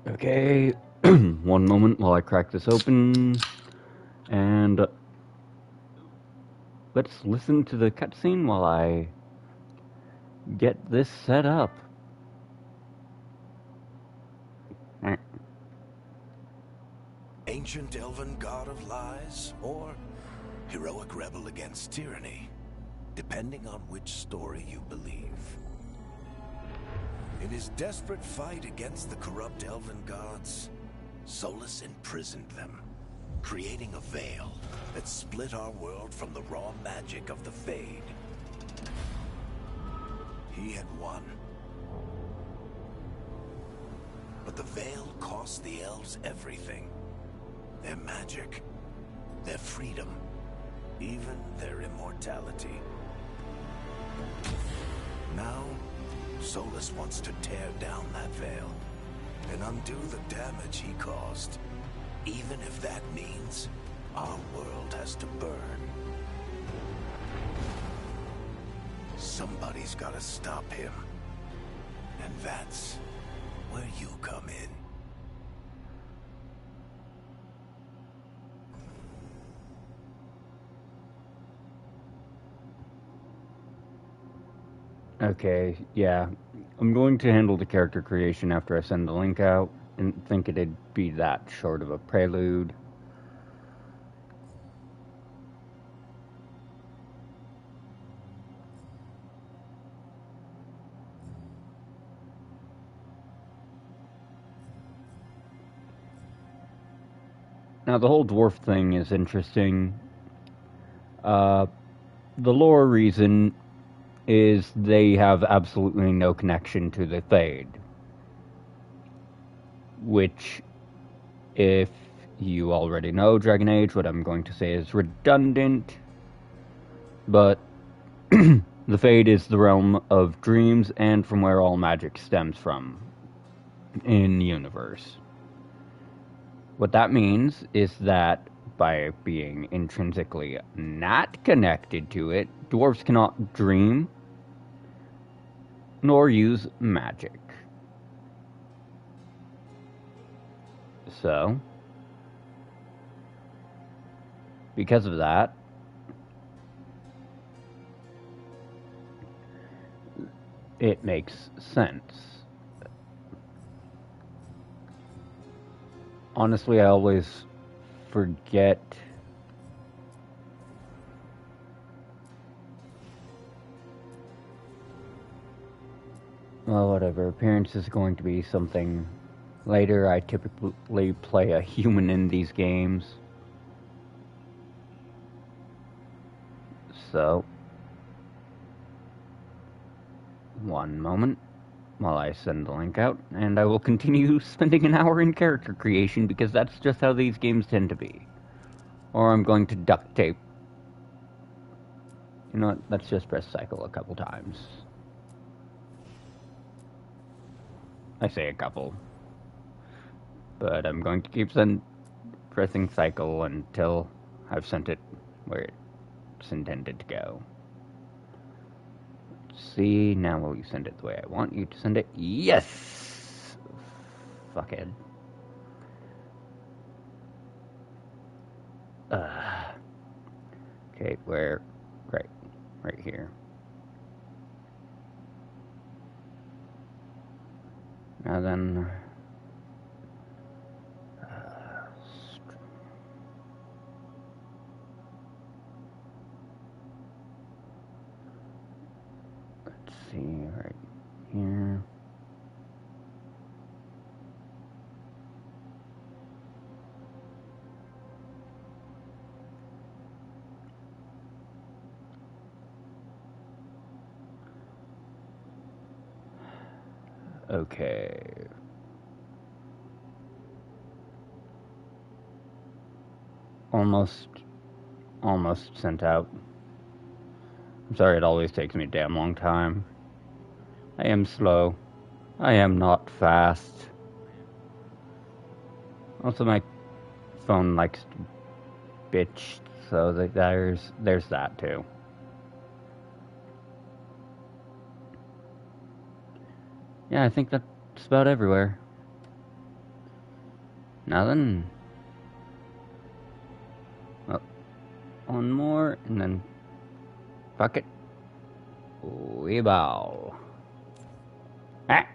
Okay, one moment while I crack this open, and let's listen to the cutscene while I get this set up. Ancient elven god of lies, or heroic rebel against tyranny, depending on which story you believe. In his desperate fight against the corrupt elven gods, Solus imprisoned them, creating a veil that split our world from the raw magic of the Fade. He had won. But the veil cost the elves everything. Their magic, their freedom, even their immortality. Now, Solus wants to tear down that veil and undo the damage he caused, even if that means our world has to burn. Somebody's gotta stop him, and that's where you come in. Okay, yeah. I'm going to handle the character creation after I send the link out, and think it'd be that short of a prelude. Now, the whole dwarf thing is interesting. The lore reason is they have absolutely no connection to the Fade. Which, if you already know Dragon Age, what I'm going to say is redundant. But the Fade is the realm of dreams and from where all magic stems from in the universe. What that means is that by being intrinsically not connected to it, dwarves cannot dream nor use magic. So, because of that, it makes sense. Honestly, I always forget well, whatever. Appearance is going to be something later. I typically play a human in these games. So, one moment while I send the link out, and I will continue spending an hour in character creation because that's just how these games tend to be. Or I'm going to duct tape. You know what? Let's just press cycle a couple times. I say a couple. But I'm going to keep pressing cycle until I've sent it where it's intended to go. Let's see, now will you send it the way I want you to send it? Yes! Fuckhead. Okay, where? Right here. Now then, let's see, right here. Okay. Almost sent out. I'm sorry it always takes me a damn long time. I am slow. I am not fast. Also, my phone likes to bitch, so there's that too. Yeah, I think that's about everywhere. Nothing. Oh, one more, and then fuck it. We bow. Ah.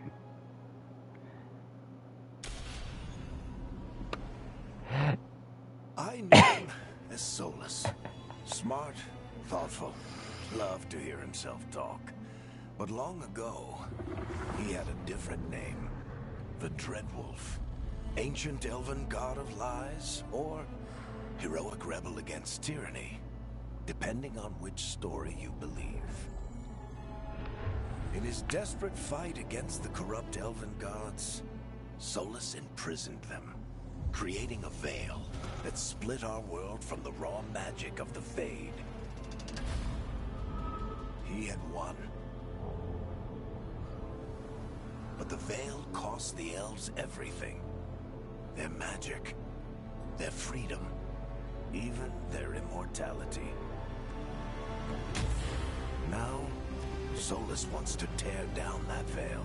I knew him as Solus. Smart, thoughtful, loved to hear himself talk. But long ago, he had a different name. The Dreadwolf. Ancient elven god of lies, or heroic rebel against tyranny, depending on which story you believe. In his desperate fight against the corrupt elven gods, Solus imprisoned them, creating a veil that split our world from the raw magic of the Fade. He had won. But the veil cost the elves everything. Their magic, their freedom, even their immortality. Now, Solus wants to tear down that veil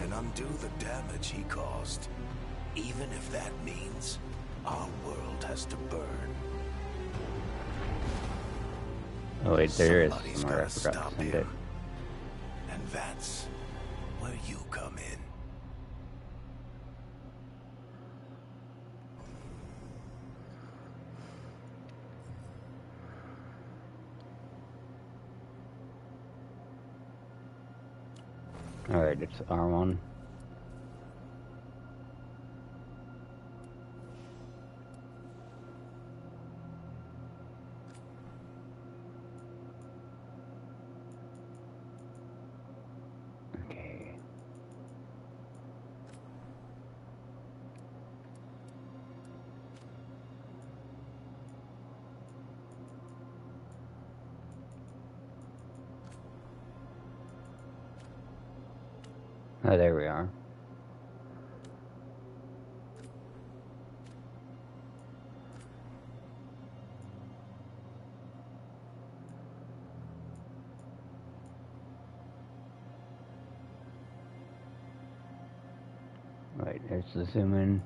and undo the damage he caused, even if that means our world has to burn. Oh wait, there is Somebody's somewhere I gotta forgot stop to send him. it. And that's where you come in. Alright, it's R1. Okay. Oh, there we are. Right, there's the zoom in.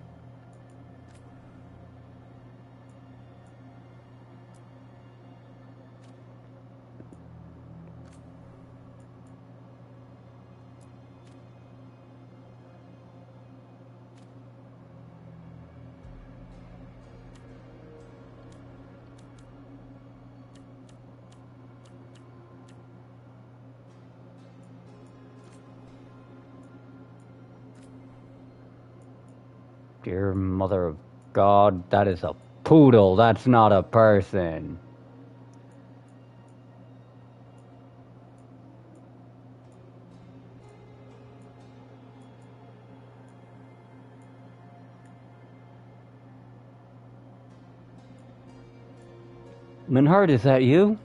Dear mother of God, that is a poodle, that's not a person. Minhard, is that you?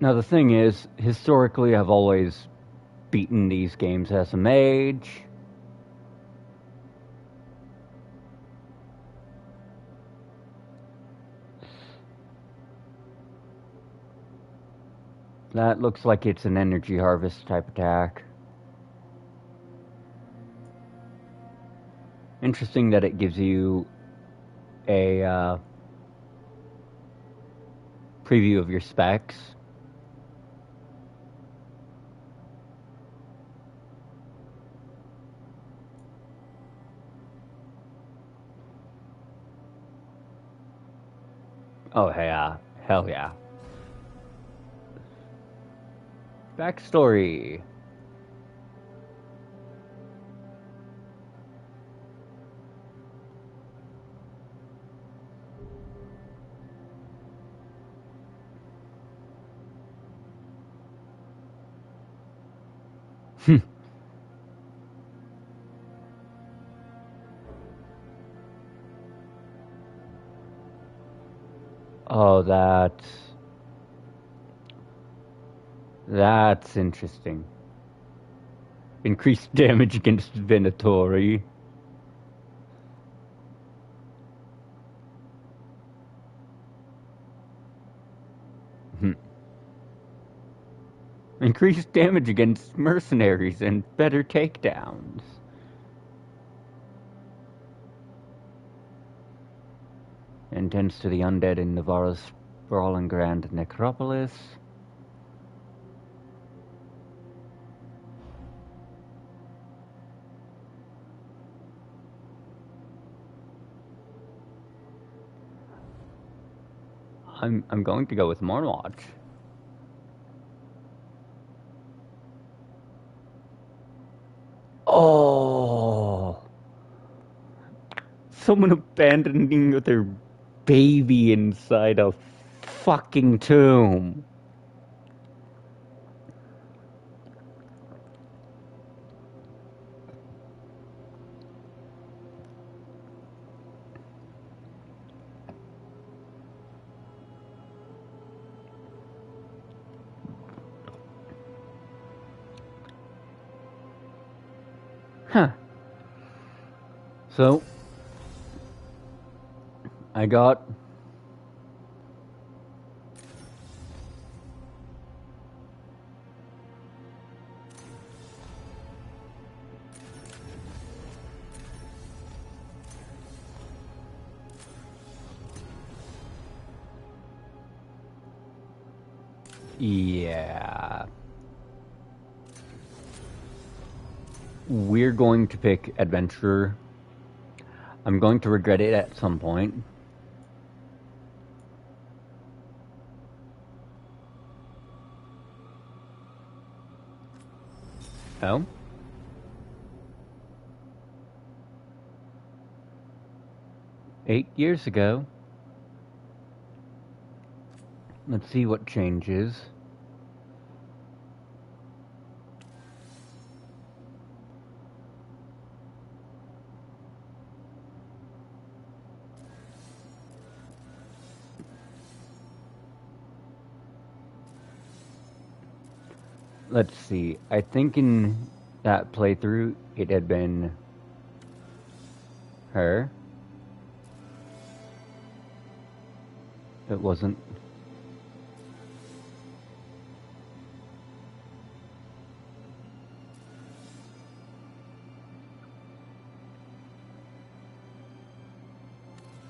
Now the thing is, historically I've always beaten these games as a mage. That looks like it's an energy harvest type attack. Interesting that it gives you a preview of your specs. Oh yeah, hell yeah. Backstory. Oh, that's interesting. Increased damage against Venatori. Increased damage against mercenaries and better takedowns. And tends to the undead in Navarro's sprawling grand necropolis. I'm going to go with Mornwatch. Oh, someone abandoning their baby inside a fucking tomb. Huh. So, I got yeah. We're going to pick Adventurer. I'm going to regret it at some point. Oh? 8 years ago. Let's see what changes. Let's see. I think in that playthrough, it had been her. It wasn't.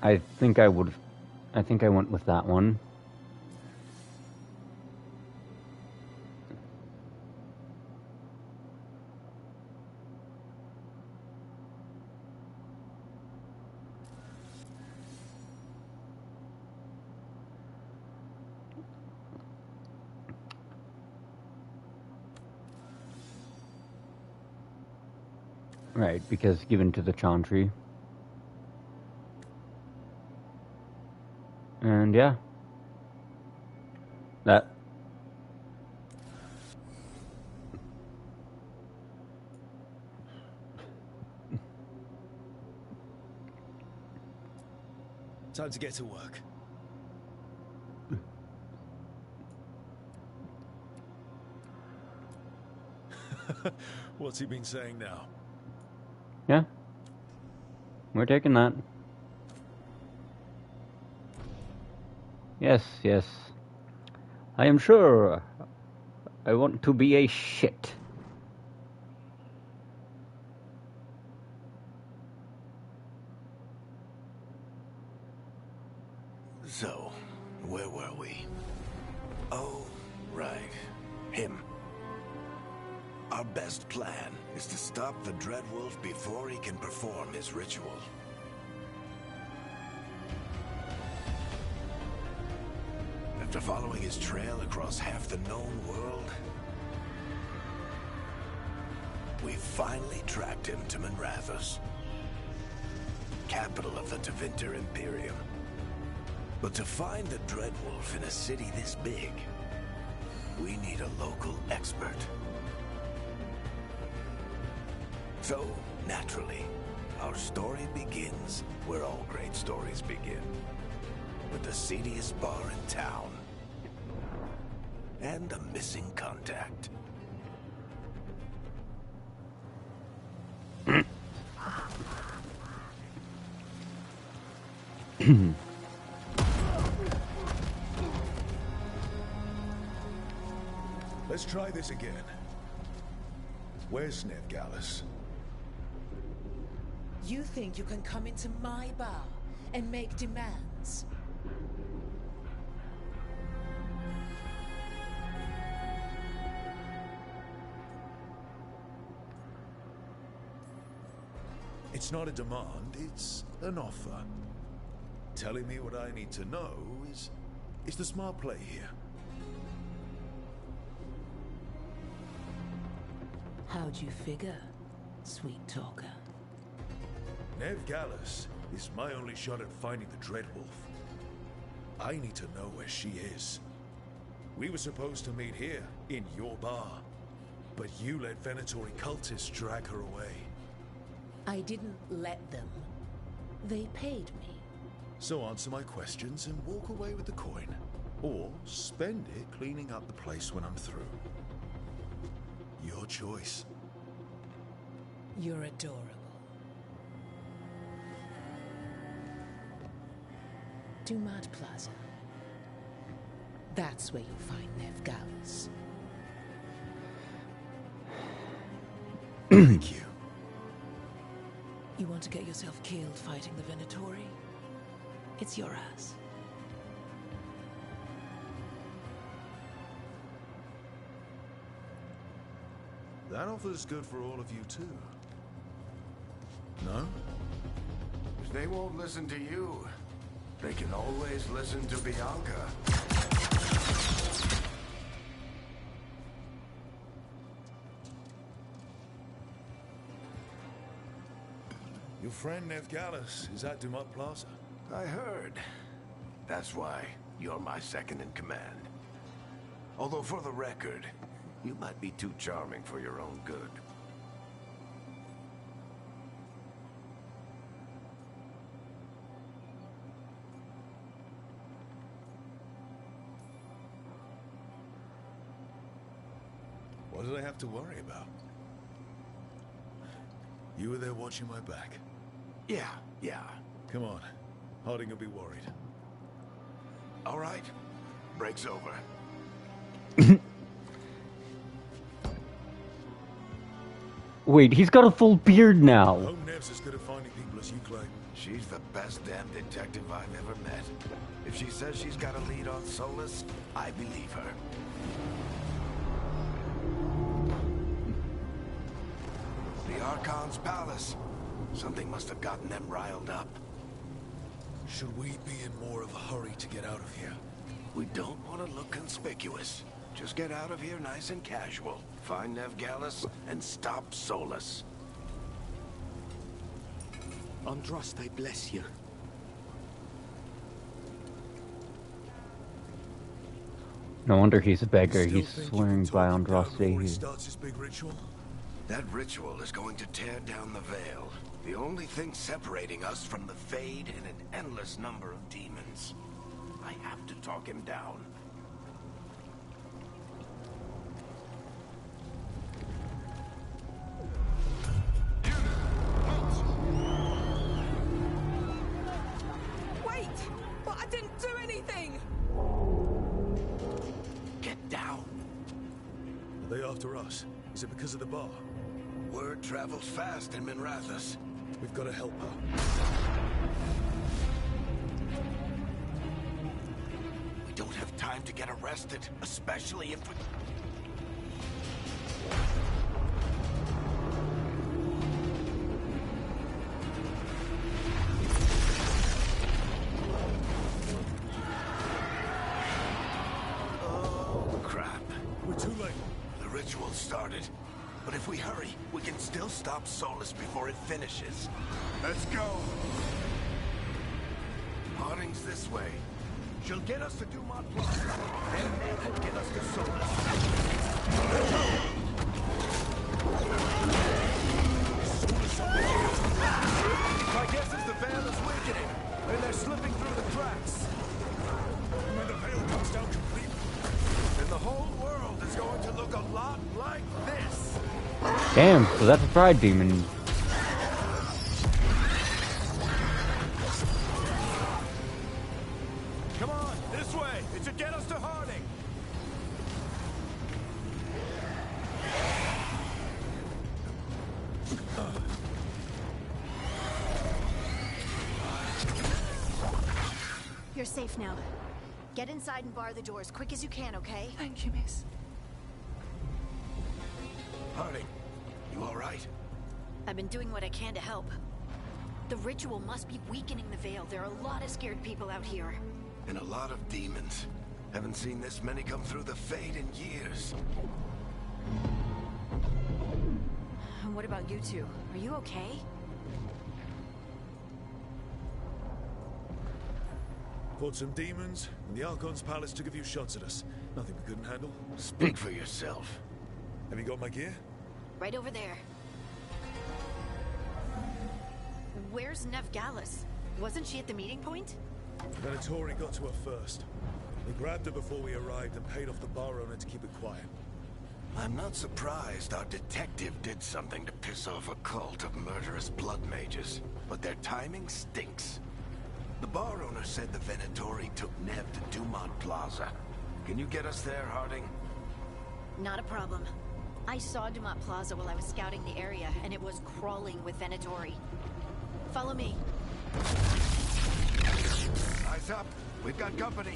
I think I went with that one. Right, because given to the Chantry. And yeah. That. Time to get to work. What's he been saying now? Yeah. We're taking that. Yes, yes. I am sure I want to be a shit. So, where were we? Oh, right. Him. Our best plan is to stop the Dreadwolf before he can perform his ritual. After following his trail across half the known world, we finally tracked him to Manrathus, capital of the Tevinter Imperium. But to find the Dreadwolf in a city this big, we need a local expert. So, naturally, our story begins where all great stories begin. With the seediest bar in town. And a missing contact. Let's try this again. Where's Veilguard? You think you can come into my bar and make demands? It's not a demand, it's an offer. Telling me what I need to know is the smart play here. How'd you figure, sweet talker? Veilguard is my only shot at finding the Dreadwolf. I need to know where she is. We were supposed to meet here, in your bar. But you let Venatori cultists drag her away. I didn't let them. They paid me. So answer my questions and walk away with the coin. Or spend it cleaning up the place when I'm through. Your choice. You're adorable. Dumad Plaza. That's where you'll find Veilguard. Thank you. You want to get yourself killed fighting the Venatori? It's your ass. That offer's good for all of you too. No? They won't listen to you. They can always listen to Bianca. Your friend Veilguard is at Dumad Plaza. I heard. That's why you're my second in command. Although for the record, you might be too charming for your own good. What did I have to worry about? You were there watching my back. Yeah. Come on. Harding will be worried. All right. Break's over. Wait, he's got a full beard now. I hope Nev's as good at finding people as you claim. She's the best damn detective I've ever met. If she says she's got a lead on Solus, I believe her. The Archon's palace. Something must have gotten them riled up. Should we be in more of a hurry to get out of here? We don't want to look conspicuous. Just get out of here nice and casual. Find Veilguard and stop Solus. Andraste, I bless you. No wonder he's a beggar. Still He's think you swearing can by talk him down before he Andraste. starts his big ritual? That ritual is going to tear down the veil. The only thing separating us from the Fade and an endless number of demons. I have to talk him down. They after us? Is it because of the bar? Word travels fast in Minrathous. We've got to help her. We don't have time to get arrested, especially if we... Oh, crap. We're too late. The ritual started. But if we hurry, we can still stop Solus before it finishes. Let's go! Harding's this way. She'll get us to Dumont Plaza. Then we'll get us to Solus. My guess is the Veil is weakening, and they're slipping through the cracks. When the veil comes down completely, Then the whole world is going to look a lot like this. Damn, so that's a pride demon. Come on, this way. It should get us to Harding. You're safe now. Get inside and bar the door as quick as you can, okay? Thank you, miss. Harding, you all right? I've been doing what I can to help. The ritual must be weakening the Veil. There are a lot of scared people out here. And a lot of demons. Haven't seen this many come through the Fade in years. And what about you two? Are you okay? fought some demons, and the Archon's palace took a few shots at us. Nothing we couldn't handle. Speak for yourself. Have you got my gear? Right over there. Where's Nev Gallus? Wasn't she at the meeting point? Venatori got to her first. We grabbed her before we arrived and paid off the bar owner to keep it quiet. I'm not surprised our detective did something to piss off a cult of murderous blood mages, but their timing stinks. The bar owner said the Venatori took Nev to Dumont Plaza. Can you get us there, Harding? Not a problem. I saw Dumont Plaza while I was scouting the area, and it was crawling with Venatori. Follow me. Eyes up. We've got company.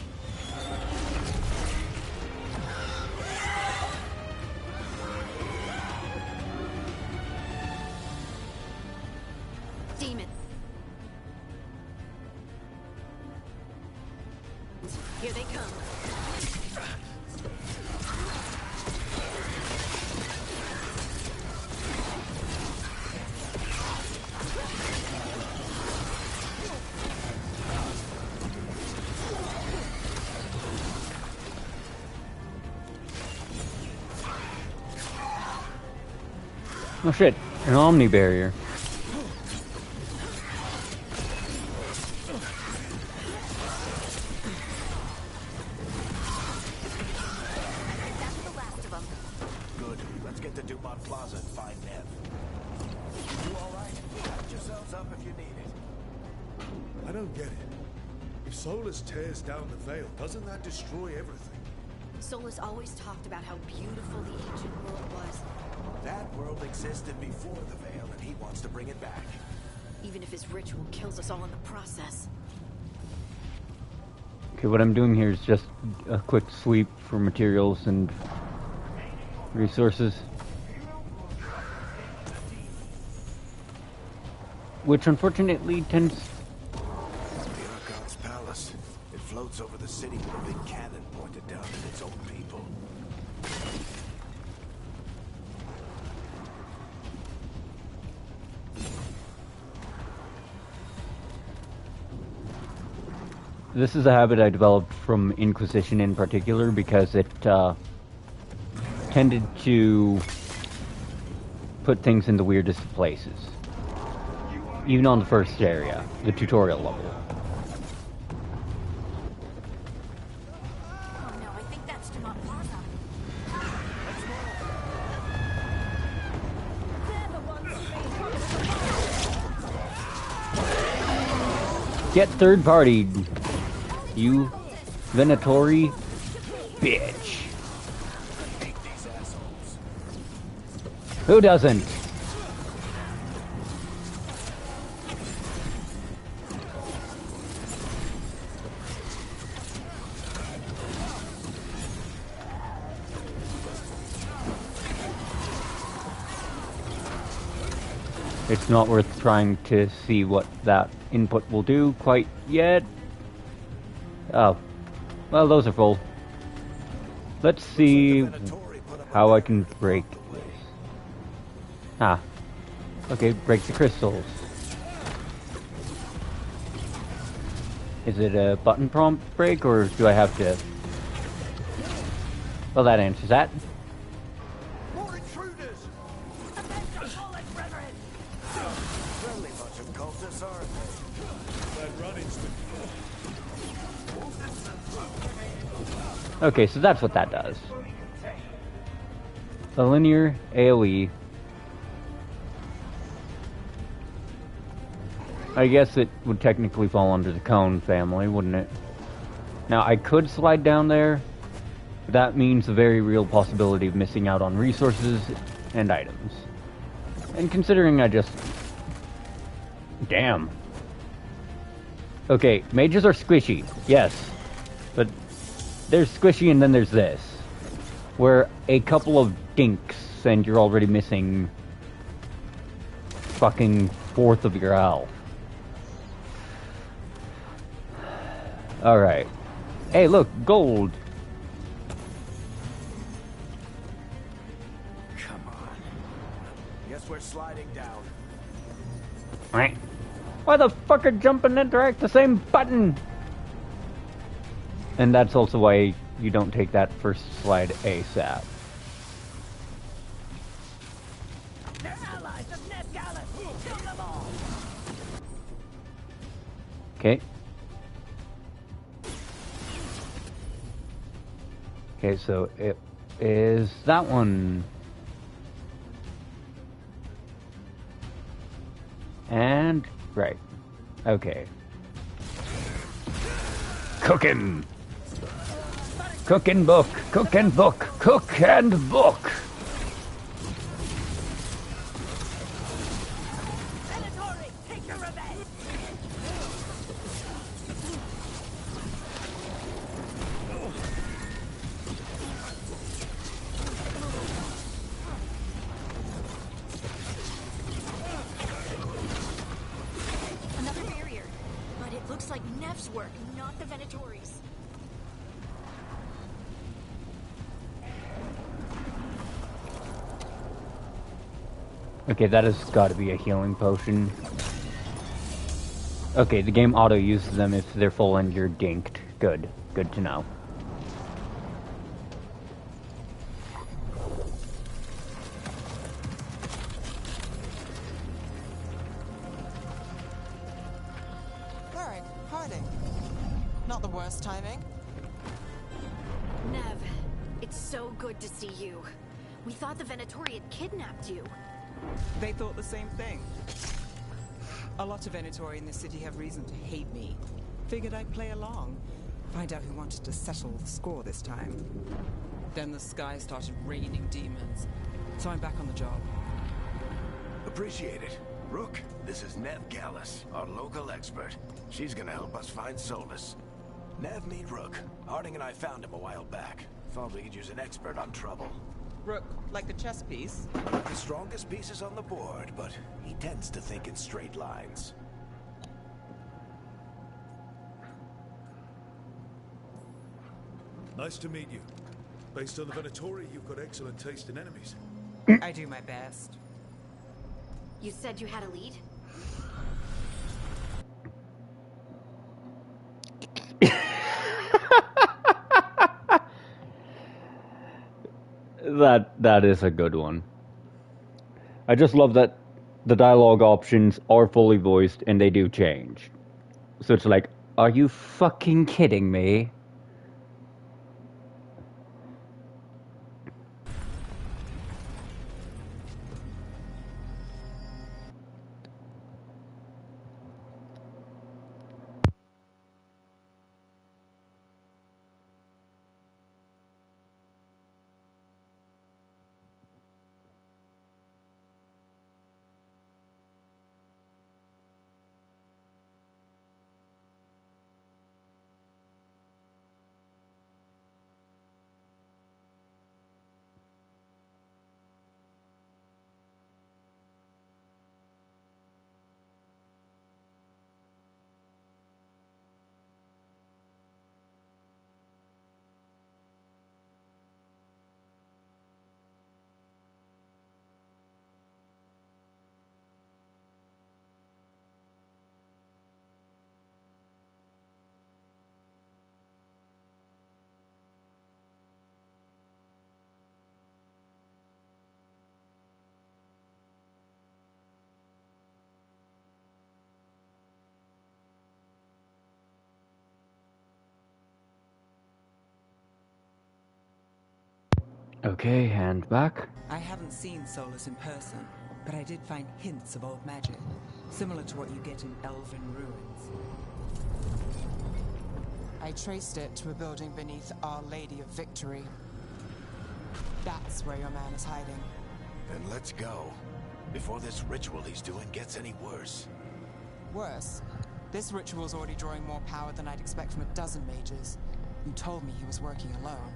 Demon. Here they come. Oh shit, an Omni barrier. That's the last of them. Good. Let's get to Dumont Plaza and find Nev. You all right? Patch yourselves up if you need it. I don't get it. If Solus tears down the veil, doesn't that destroy everything? Solus always talked about how beautiful the ancient world was. That world existed before the veil, and he wants to bring it back. Even if his ritual kills us all in the process. Okay, what I'm doing here is just a quick sweep for materials and resources. Which unfortunately tends... The Archon's palace. It floats over the city with a big cannon pointed down at its own people. This is a habit I developed from Inquisition in particular because it tended to put things in the weirdest of places. Even on the first area, the tutorial level. Oh no, I think that's Dumont Plaza. Get third-partied, you Venatori bitch. Take these assholes. Who doesn't? It's not worth trying to see what that input will do quite yet. Oh. Well, those are full. Let's see how I can break this. Ah. Okay, break the crystals. Is it a button prompt break, or do I have to... Well, that answers that. More intruders! Friendly bunch of cultists, aren't they? Okay, so that's what that does. A linear AoE. I guess it would technically fall under the cone family, wouldn't it? Now, I could slide down there. But that means a very real possibility of missing out on resources and items. And considering I just... Damn. Okay, mages are squishy, yes. But there's squishy and then there's this. Where a couple of dinks and you're already missing... fucking fourth of your health. Alright. Hey, look, gold. Come on. Guess we're sliding down. Why the fuck are jump and interact the same button? And that's also why you don't take that first slide ASAP. They're allies of Ned Gallus. Kill them all. Okay. Okay, so it is that one. And, right. Okay. Cookin'! Cook and book! Cook and book! Cook and book! Venatori, take your revenge. Another barrier. But it looks like Nev's work, not the Venatori's. Okay, that has got to be a healing potion. Okay, the game auto uses them if they're full and you're dinked. Good. Good to know. Cleric, Harding. Not the worst timing. Nev, it's so good to see you. We thought the Venatori had kidnapped you. They thought the same thing. A lot of Venatori in this city have reason to hate me. Figured I'd play along. Find out who wanted to settle the score this time. Then the sky started raining demons. So I'm back on the job. Appreciate it. Rook, this is Nev Gallus, our local expert. She's gonna help us find Solus. Nev, meet Rook. Harding and I found him a while back. Thought we could use an expert on trouble. Rook, like the chess piece? The strongest pieces on the board, but he tends to think in straight lines. Nice to meet you. Based on the Venatori, you've got excellent taste in enemies. I do my best. You said you had a lead? That is a good one. I just love that the dialogue options are fully voiced and they do change. So it's like, are you fucking kidding me? Okay, hand back. I haven't seen Solus in person, but I did find hints of old magic, similar to what you get in elven ruins. I traced it to a building beneath Our Lady of Victory. That's where your man is hiding. Then let's go. Before this ritual he's doing gets any worse. Worse, this ritual's already drawing more power than I'd expect from a dozen mages. You told me he was working alone.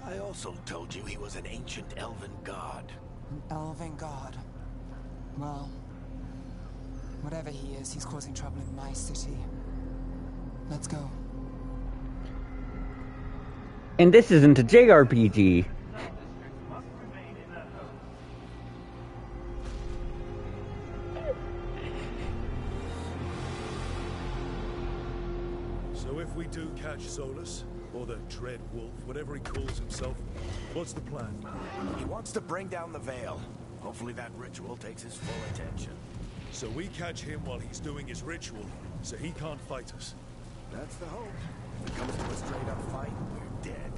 I also told you he was an ancient elven god. An elven god. Well, whatever he is, he's causing trouble in my city. Let's go. And this isn't a JRPG. So if we do catch Solus, or the Dread Wolf, whatever he calls himself, what's the plan? He wants to bring down the Veil. Hopefully that ritual takes his full attention. So we catch him while he's doing his ritual, so he can't fight us. That's the hope. If it comes to a straight-up fight, we're dead.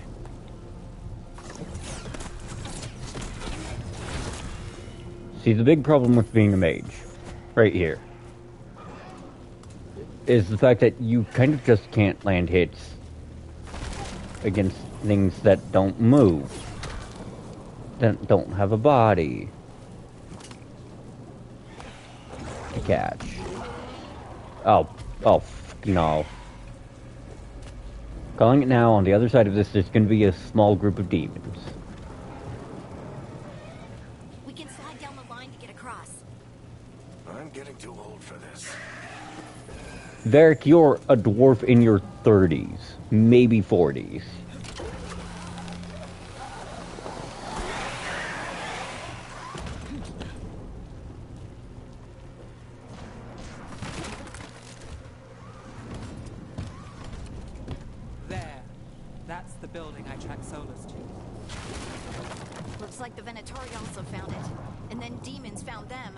See, the big problem with being a mage, right here, is the fact that you kind of just can't land hits against things that don't move, that don't have a body to catch. Oh, no. Calling it now, on the other side of this, there's going to be a small group of demons. We can slide down the line to get across. I'm getting too old for this. Varric, you're a dwarf in your 30s, maybe 40s. There. That's the building I tracked Solus to. Looks like the Venatori also found it. And then demons found them.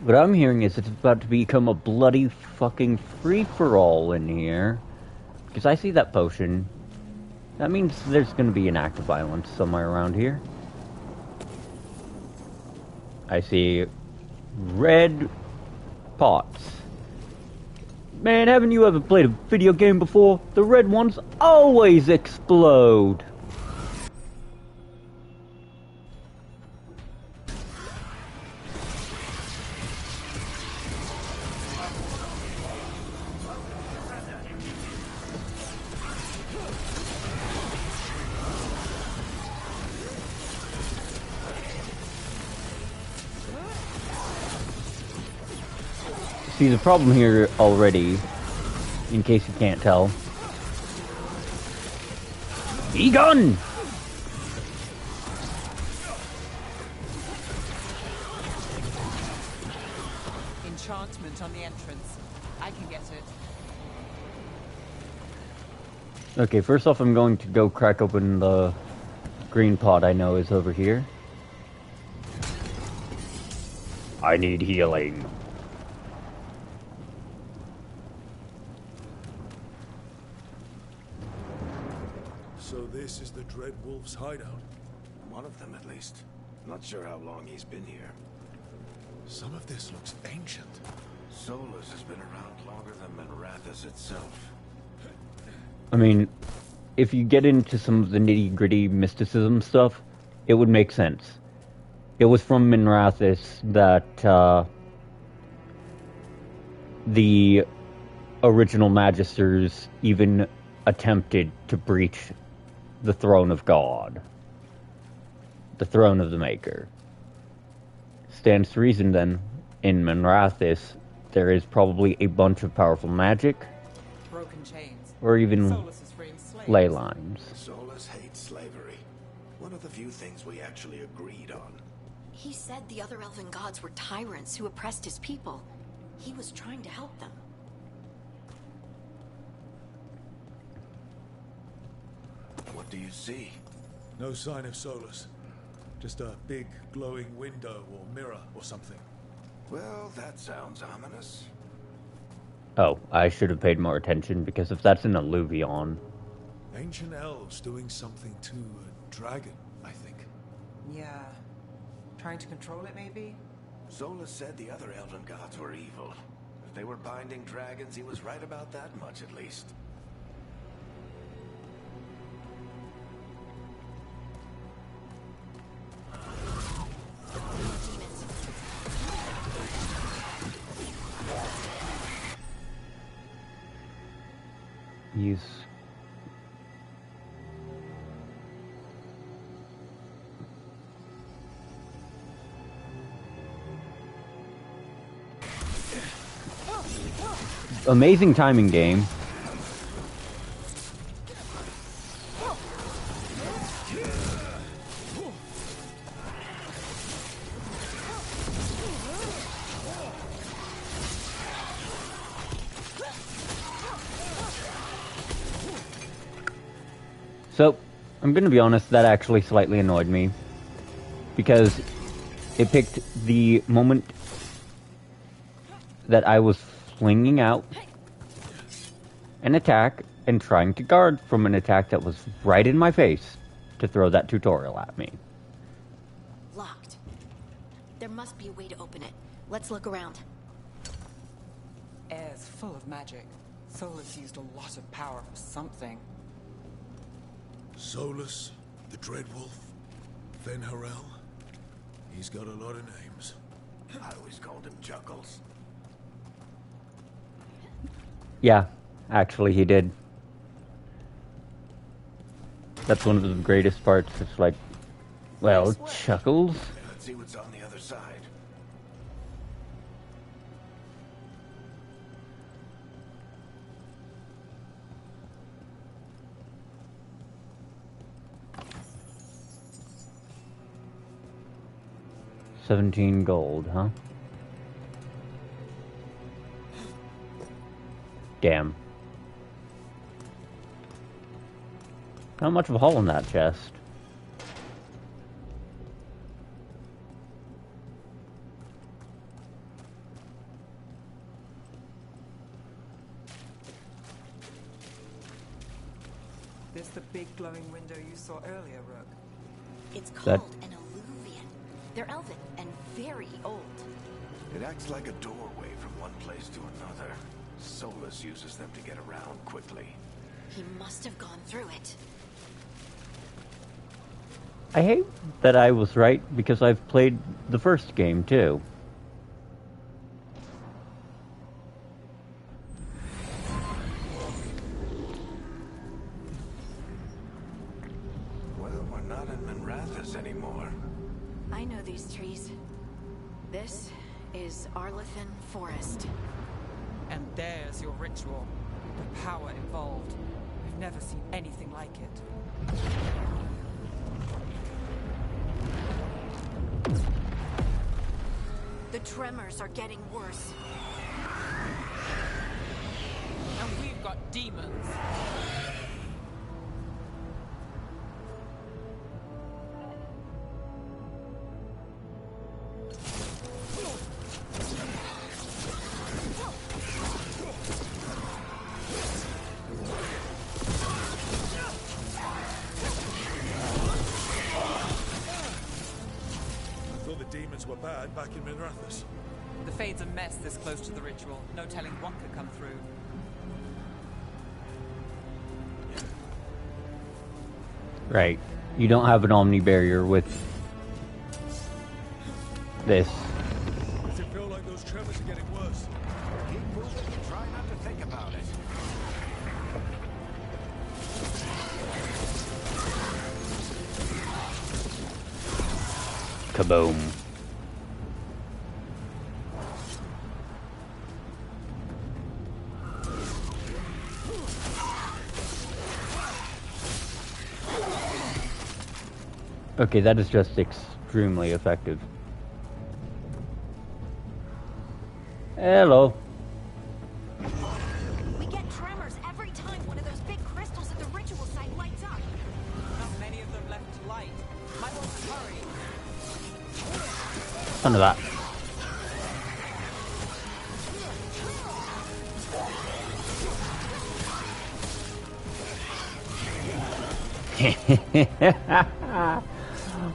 What I'm hearing is it's about to become a bloody fucking free-for-all in here. Because I see that potion. That means there's going to be an act of violence somewhere around here. I see red pots. Man, haven't you ever played a video game before? The red ones always explode. See, the problem here already, in case you can't tell. E-gun! Enchantment on the entrance. I can get it. Okay, first off, I'm going to go crack open the green pot I know is over here. I need healing. So this is the Dread Wolf's hideout. One of them, at least. Not sure how long he's been here. Some of this looks ancient. Solus has been around longer than Minrathous itself. I mean, if you get into some of the nitty-gritty mysticism stuff, it would make sense. It was from Minrathous that the original Magisters even attempted to breach the throne of God. The throne of the Maker. Stands to reason then, in Minrathous, there is probably a bunch of powerful magic, Broken chains. or even Solus is freeing slaves. ley lines. Solus hates slavery. One of the few things we actually agreed on. He said the other elven gods were tyrants who oppressed his people. He was trying to help them. What do you see? No sign of Solus. Just a big glowing window or mirror or something. Well, that sounds ominous. Oh, I should have paid more attention, because if that's an alluvion, Ancient elves doing something to a dragon, I think. Yeah. Trying to control it, maybe? Solus said the other elven gods were evil. If they were binding dragons, he was right about that much, at least. He's... Amazing timing, game. So, I'm gonna be honest, that actually slightly annoyed me. Because it picked the moment that I was flinging out an attack and trying to guard from an attack that was right in my face to throw that tutorial at me. Locked. There must be a way to open it. Let's look around. Air's full of magic. Solus used a lot of power for something. Solus, the Dreadwolf, Venharel. He's got a lot of names. I always called him Chuckles. Yeah, actually he did. That's one of the greatest parts. It's like, well, Chuckles? Let's see what's on the other side. $17 gold, huh? Damn. Not much of a hole in that chest. This the big glowing window you saw earlier, Rook? It's called That- an illuvian. They're elven and very old. It acts like a doorway from one place to another. Solus uses them to get around quickly. He must have gone through it. I hate that I was right because I've played the first game too. Well, we're not in Minrathous anymore. I know these trees. This is Arlethan Forest. And there's your ritual. The power involved. I've never seen anything like it. The tremors are getting worse. And we've got demons. Were bad back in Minrathous. The Fade's a mess this close to the ritual. No telling what could come through. Right. You don't have an Omni barrier with this. Does it feel like those tremors are getting worse? Keep moving and try not to think about it. Kaboom. Okay, that is just extremely effective. Hello. We get tremors every time one of those big crystals at the ritual site lights up. Not many of them left to light. Might want to hurry. None of that.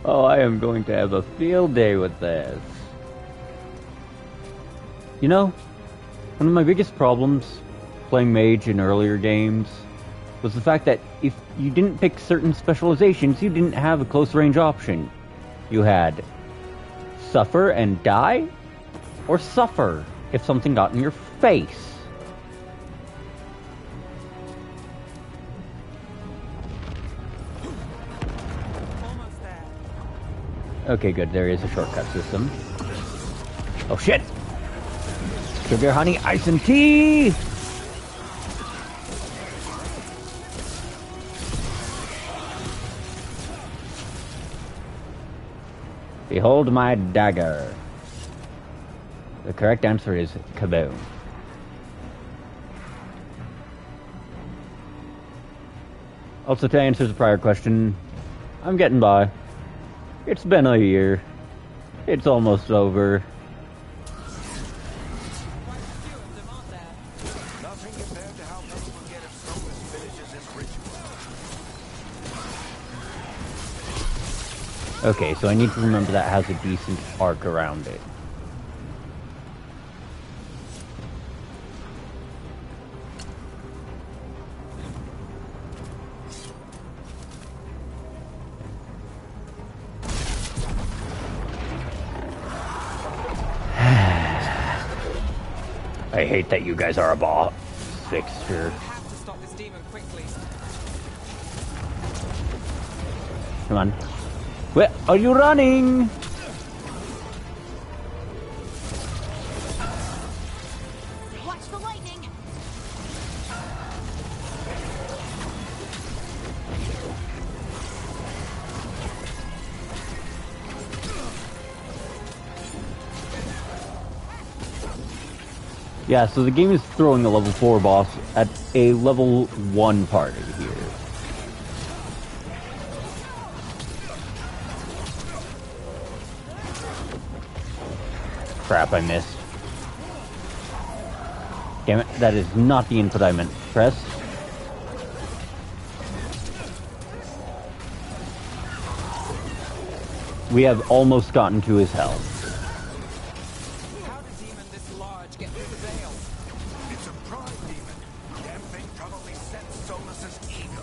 Oh, I am going to have a field day with this. You know, one of my biggest problems playing mage in earlier games was the fact that if you didn't pick certain specializations, you didn't have a close range option. You had suffer and die, or suffer if something got in your face. Almost there. Okay, good. There is a shortcut system. Oh shit! Sugar, honey, ice, and tea! Behold my dagger. The correct answer is kaboom. Also, to answer the prior question, I'm getting by. It's been a year. It's almost over. Nothing compared to how many will get if Solus finishes his ritual. Okay, so I need to remember that has a decent arc around it. I hate that you guys are a boss fixture. I have to stop this demon quickly. Come on. Where are you running? Watch the lightning! Yeah, so the game is throwing a level 4 boss at a level 1 party here. Crap, I missed. Damn it, that is not the input I meant to press. We have almost gotten to his health. How did demon this large get through the veil? It's a pride demon. Damn thing probably sent Solus's ego.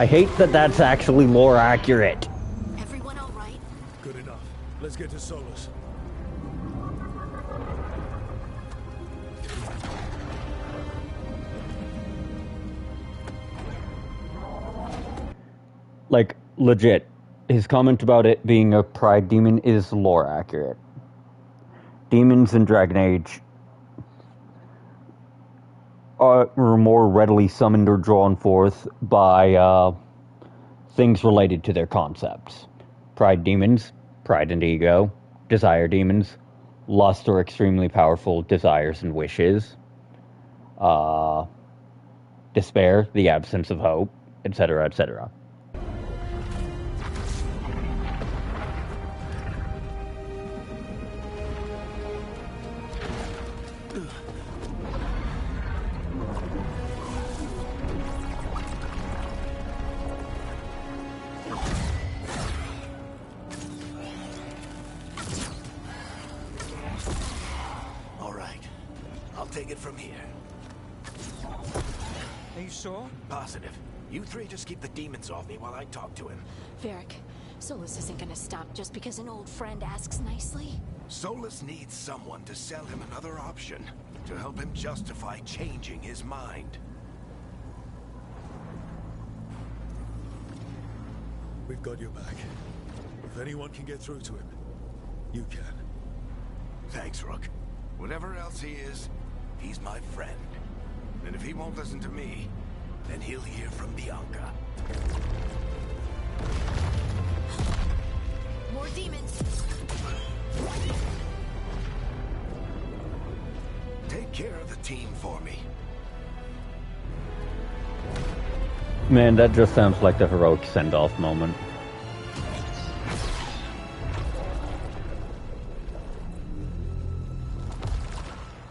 I hate that that's actually more accurate. Everyone all right? Good enough. Let's get to Solus. Like, legit. His comment about it being a pride demon is lore accurate. Demons in Dragon Age were more readily summoned or drawn forth by things related to their concepts. Pride demons, pride and ego. Desire demons, lust or extremely powerful desires and wishes. Despair, the absence of hope, etc., etc. All right. I'll take it from here. Are you sure? Positive. You three just keep the demons off me while I talk to him. Varric, Solus isn't gonna stop just because an old friend asks nicely. Solus needs someone to sell him another option, to help him justify changing his mind. We've got your back. If anyone can get through to him, you can. Thanks, Rook. Whatever else he is, he's my friend. And if he won't listen to me, then he'll hear from Bianca. More demons! Take care of the team for me. Man, that just sounds like the heroic send-off moment.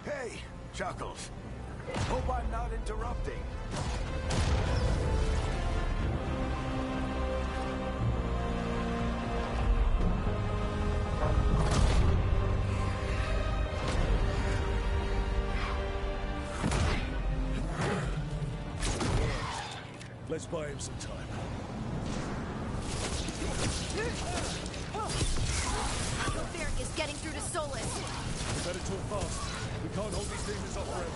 Hey, Chuckles. Hope I'm not interrupting. Let's buy him some time. Varric is getting through to Solus. We better talk fast. We can't hold these demons off forever.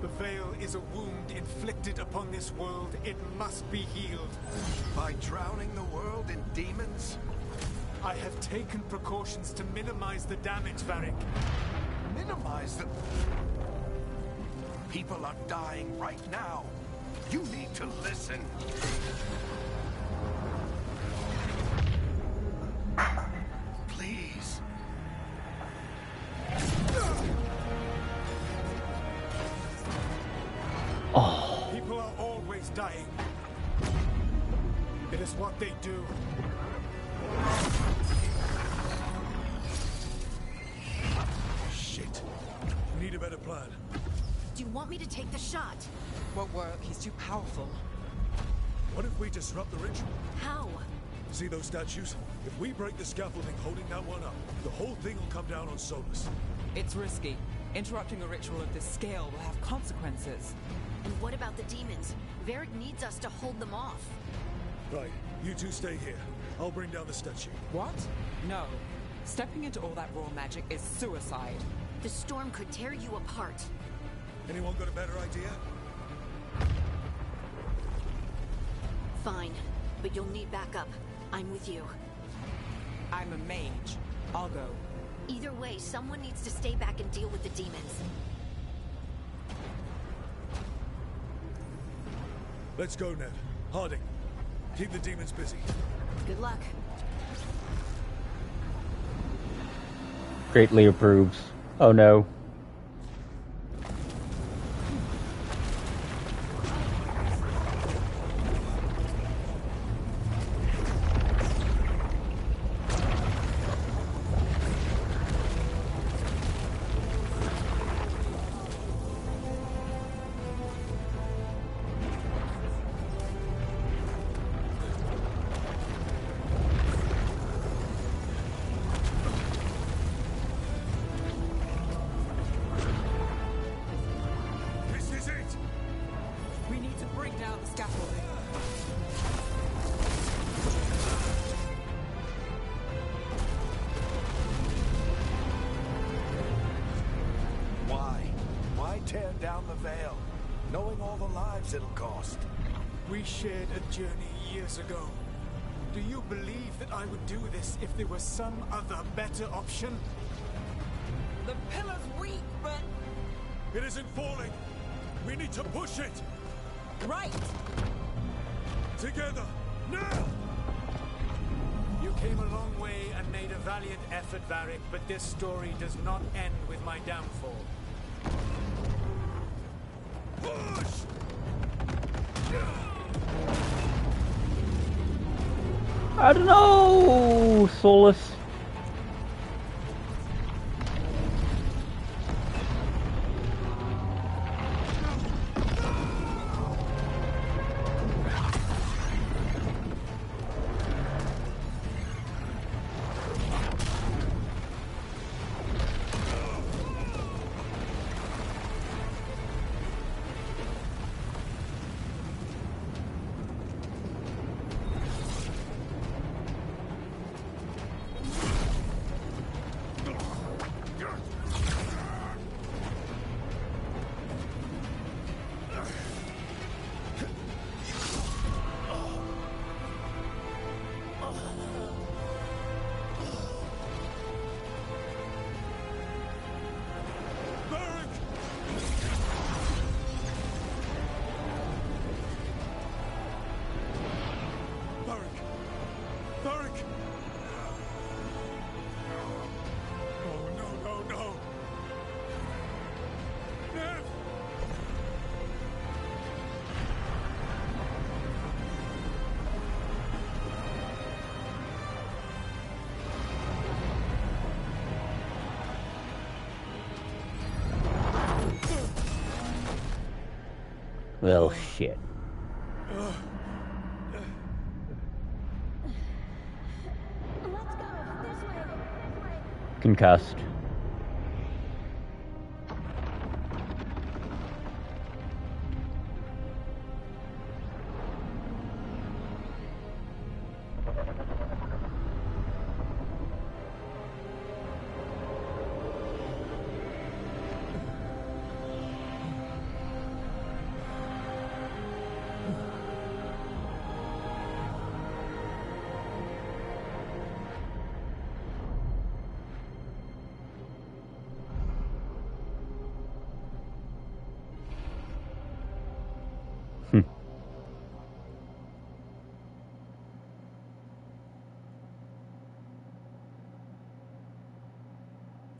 The Veil is a wound inflicted upon this world. It must be healed. By drowning the world in demons? I have taken precautions to minimize the damage, Varric. Minimize the... People are dying right now. You need to listen. Please. Oh. People are always dying. It is what they do. Shit. We need a better plan. Do you want me to take the shot? Won't work. He's too powerful. What if we disrupt the ritual? How? See those statues? If we break the scaffolding holding that one up, the whole thing will come down on Solus. It's risky. Interrupting a ritual of this scale will have consequences. And what about the demons? Varric needs us to hold them off. Right, you two stay here. I'll bring down the statue. What? No. Stepping into all that raw magic is suicide. The storm could tear you apart. Anyone got a better idea? Fine, but you'll need backup. I'm with you. I'm a mage. I'll go. Either way, someone needs to stay back and deal with the demons. Let's go, Ned. Harding, keep the demons busy. Good luck. Greatly approves. Oh no. This is it! We need to bring down the scaffolding. Why? Why tear down the Veil? Knowing all the lives it'll cost. We shared a journey years ago. Do you believe that I would do this if there was some other better option? The pillar's weak, but... It isn't falling! We need to push it! Right! Together! Now! You came a long way and made a valiant effort, Varric, but this story does not end with my downfall. Push! I don't know, Solus. Varric! Oh, no. Nev! Well, shit. can cast.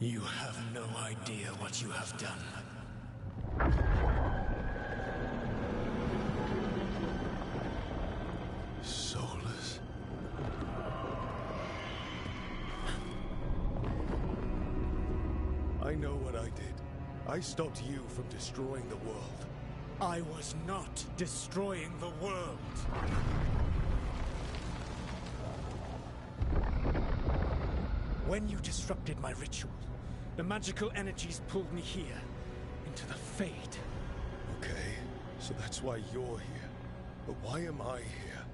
You have no idea what you have done. Soulless. I know what I did. I stopped you from destroying the world. I was not destroying the world. When you disrupted my ritual, the magical energies pulled me here, into the Fade. Okay, so that's why you're here. But why am I here?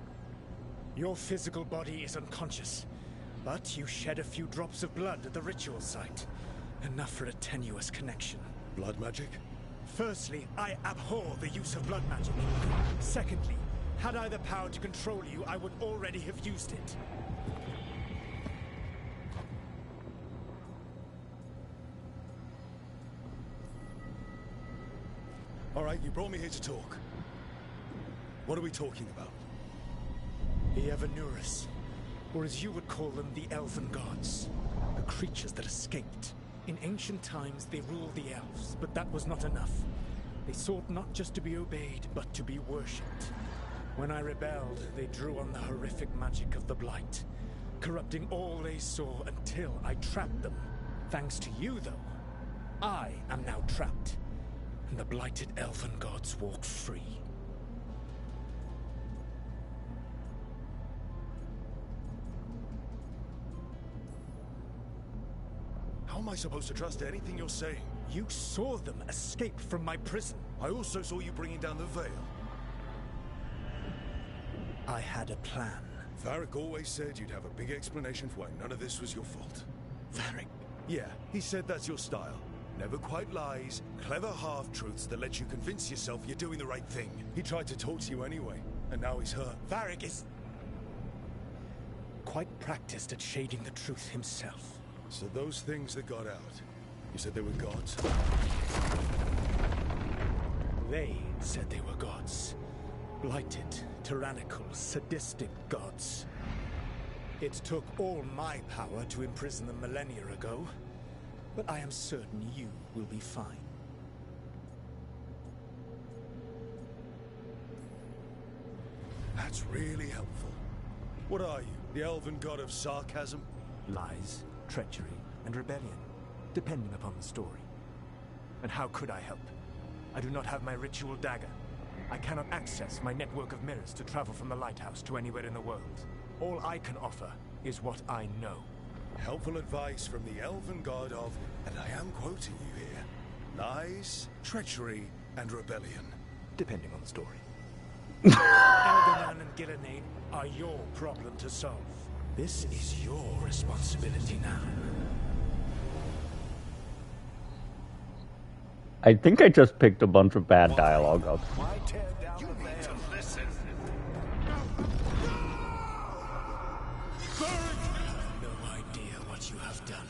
Your physical body is unconscious, but you shed a few drops of blood at the ritual site. Enough for a tenuous connection. Blood magic? Firstly, I abhor the use of blood magic. Secondly, had I the power to control you, I would already have used it. All right, you brought me here to talk. What are we talking about? The Evanurus, or as you would call them, the Elven Gods. The creatures that escaped. In ancient times, they ruled the elves, but that was not enough. They sought not just to be obeyed, but to be worshipped. When I rebelled, they drew on the horrific magic of the Blight, corrupting all they saw until I trapped them. Thanks to you, though, I am now trapped, and the blighted Elven Gods walk free. How am I supposed to trust anything you're saying? You saw them escape from my prison. I also saw you bringing down the veil. I had a plan. Varric always said you'd have a big explanation for why none of this was your fault. Varric? Yeah, he said that's your style. Never quite lies, clever half-truths that let you convince yourself you're doing the right thing. He tried to talk to you anyway, and now he's hurt. Varric is quite practiced at shading the truth himself. So those things that got out, you said they were gods? They said they were gods. Blighted, tyrannical, sadistic gods. It took all my power to imprison them millennia ago, but I am certain you will be fine. That's really helpful. What are you, the elven god of sarcasm? Lies, treachery, and rebellion, depending upon the story. And how could I help? I do not have my ritual dagger. I cannot access my network of mirrors to travel from the lighthouse to anywhere in the world. All I can offer is what I know. Helpful advice from the elven god of, and I am quoting you here, lies, treachery, and rebellion. Depending on the story. Eldanan and Gillenade are your problem to solve. This is your responsibility now. I think I just picked a bunch of bad dialogue up. Why tear down the veil? Listen. No idea what you have done.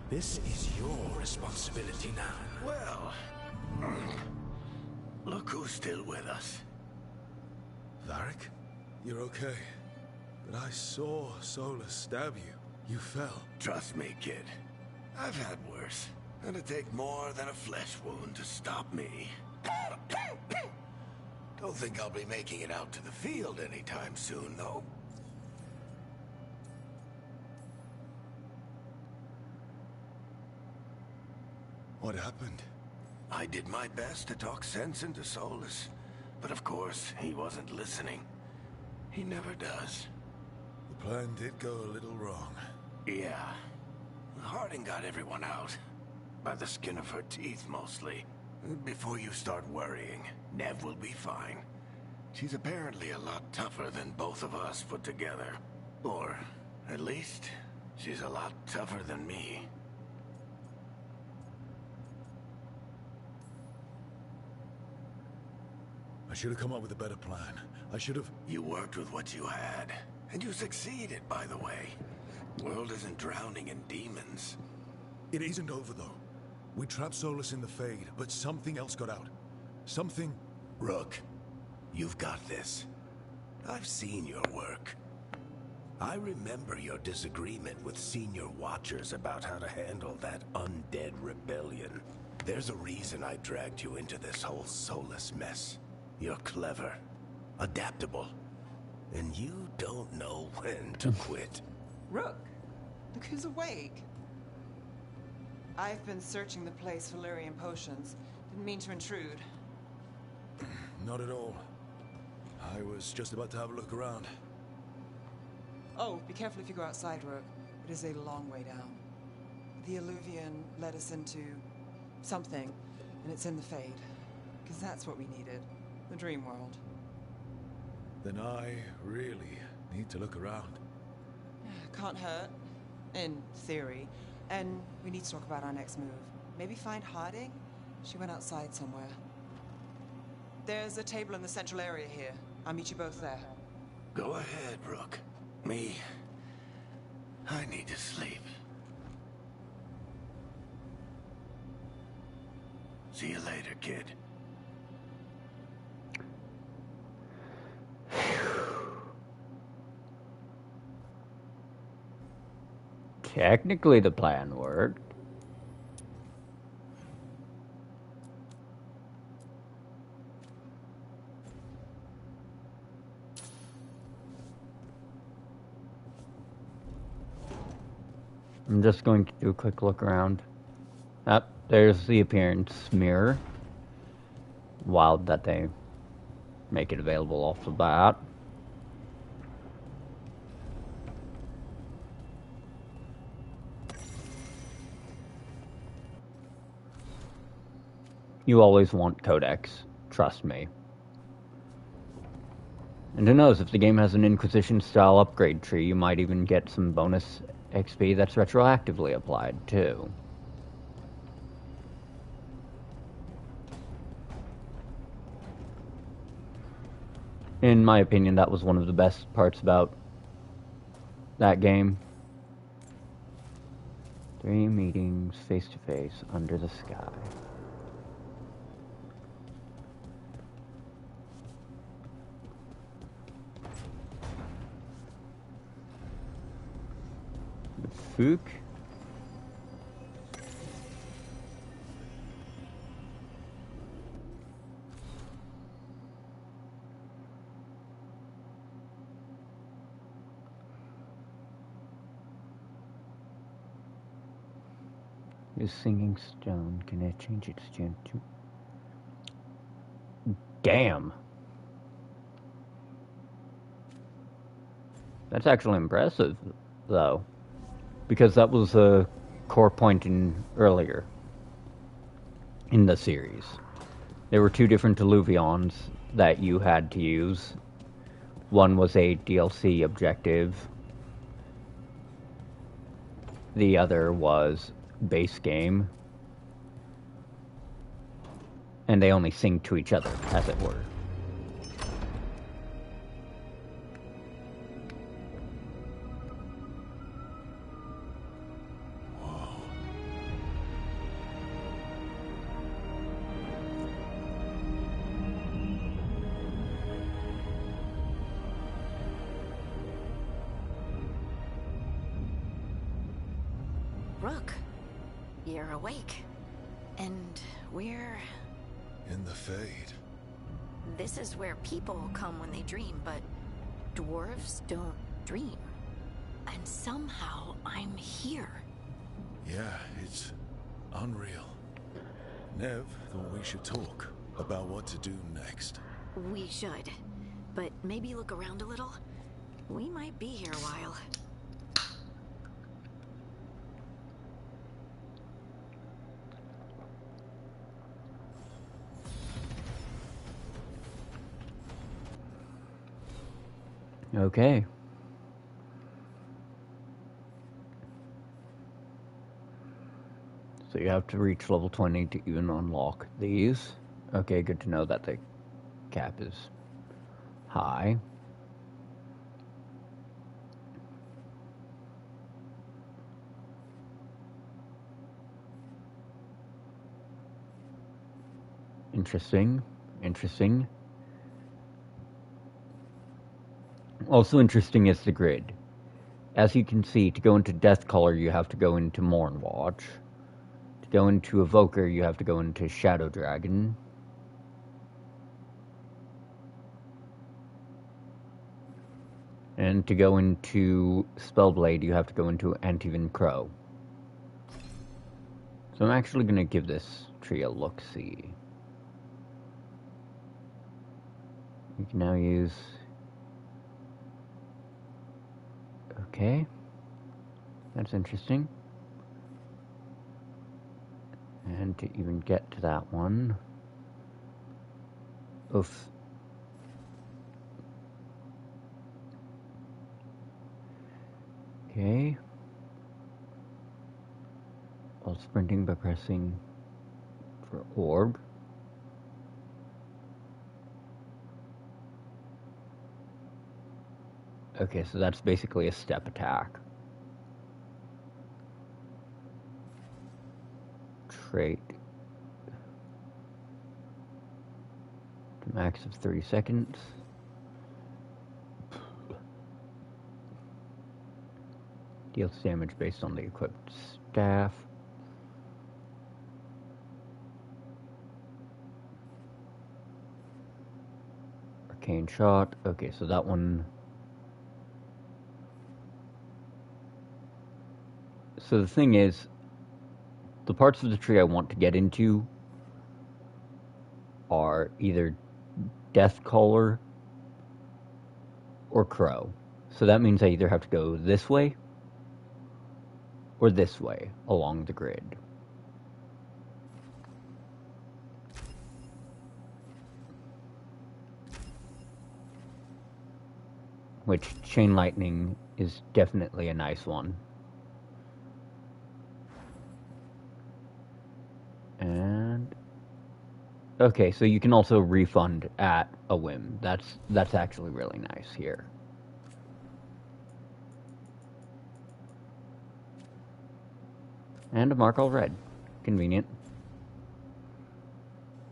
This is your responsibility now. Well, look who's still with us. Varric, you're okay. But I saw Solus stab you. You fell. Trust me, kid. I've had worse. It'd take more than a flesh wound to stop me. Don't think I'll be making it out to the field anytime soon, though. What happened? I did my best to talk sense into Solus, but of course, he wasn't listening. He never does. The plan did go a little wrong. Yeah. The heart Harding got everyone out. By the skin of her teeth, mostly. Before you start worrying, Nev will be fine. She's apparently a lot tougher than both of us put together. Or, at least, she's a lot tougher than me. I should have come up with a better plan. I should have... You worked with what you had. And you succeeded, by the way. World isn't drowning in demons. It isn't over, though. We trapped Solus in the Fade, but something else got out. Something... Rook, you've got this. I've seen your work. I remember your disagreement with senior Watchers about how to handle that undead rebellion. There's a reason I dragged you into this whole Solus mess. You're clever, adaptable, and you don't know when to quit. Rook, look who's awake. I've been searching the place for Lyrian potions. Didn't mean to intrude. Not at all. I was just about to have a look around. Oh, be careful if you go outside, Rook. It is a long way down. The Illuvian led us into something, and it's in the Fade. Because that's what we needed. The dream world. Then I really need to look around. Can't hurt, in theory. And we need to talk about our next move. Maybe find Harding? She went outside somewhere. There's a table in the central area here. I'll meet you both there. Go ahead, Rook. Me, I need to sleep. See you later, kid. Technically, the plan worked. I'm just going to do a quick look around. There's the appearance mirror. Wild that they make it available off the bat. You always want codex, trust me. And who knows, if the game has an Inquisition-style upgrade tree, you might even get some bonus XP that's retroactively applied, too. In my opinion, that was one of the best parts about that game. 3 meetings face-to-face under the sky. Fook. This singing stone, can I change its tune to... Damn! That's actually impressive, though. Because that was a core point earlier in the series. There were 2 different Illuvions that you had to use. One was a DLC objective. The other was base game. And they only sing to each other, as it were. Rook, you're awake. And we're... In the Fade. This is where people come when they dream, but dwarves don't dream. And somehow I'm here. Yeah, it's unreal. Nev thought we should talk about what to do next. We should. But maybe look around a little. We might be here a while. Okay. So you have to reach level 20 to even unlock these. Okay, good to know that the cap is high. Interesting. Interesting. Also interesting is the grid. As you can see, to go into Death Color, you have to go into Mournwatch. To go into Evoker, you have to go into Shadow Dragon. And to go into Spellblade, you have to go into Antivan Crow. So I'm actually going to give this tree a look-see. You can now use... Okay. That's interesting. And to even get to that one... Oof. Okay. While sprinting by pressing for orb. Okay, so that's basically a step attack. Trait. To max of 30 seconds. Deals damage based on the equipped staff. Arcane shot. Okay, so that one... So the thing is, the parts of the tree I want to get into are either Death Caller or Crow. So that means I either have to go this way or this way along the grid. Which Chain Lightning is definitely a nice one. And okay, so you can also refund at a whim. That's actually really nice here. And a mark all red. Convenient.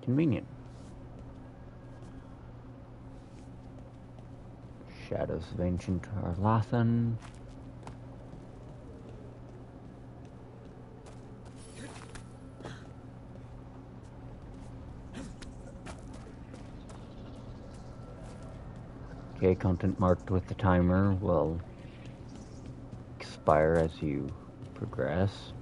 Convenient. Shadows of Ancient Arlathan. Okay, content marked with the timer will expire as you progress.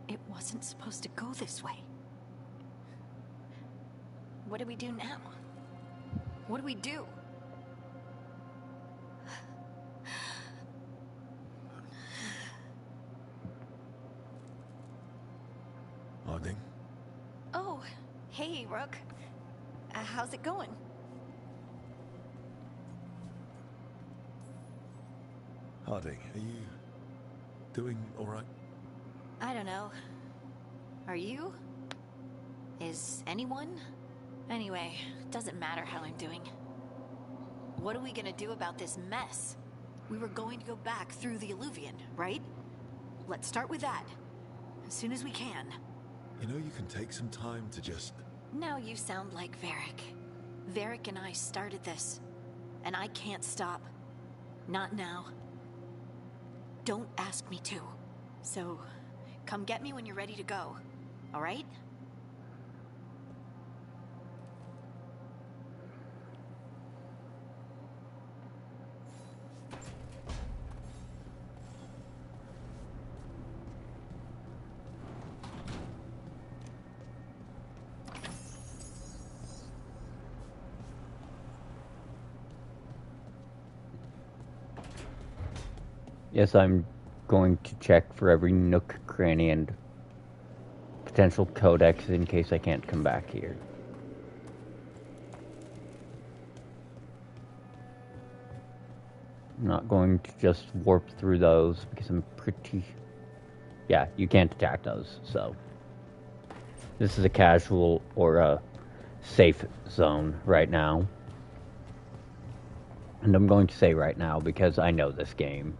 It wasn't supposed to go this way. What do we do now? What do we do? Harding? Oh, hey, Rook. How's it going? Harding, are you doing all right? I don't know. Are you? Is anyone? Anyway, doesn't matter how I'm doing. What are we gonna do about this mess? We were going to go back through the Illuvian, right? Let's start with that. As soon as we can. You know, you can take some time to just... Now you sound like Varric. Varric and I started this. And I can't stop. Not now. Don't ask me to. So, come get me when you're ready to go. All right? Yes, I'm going to check for every nook, cranny, and potential codex in case I can't come back here. I'm not going to just warp through those because I'm pretty... Yeah, you can't attack those, so... This is a casual or a safe zone right now. And I'm going to say right now because I know this game.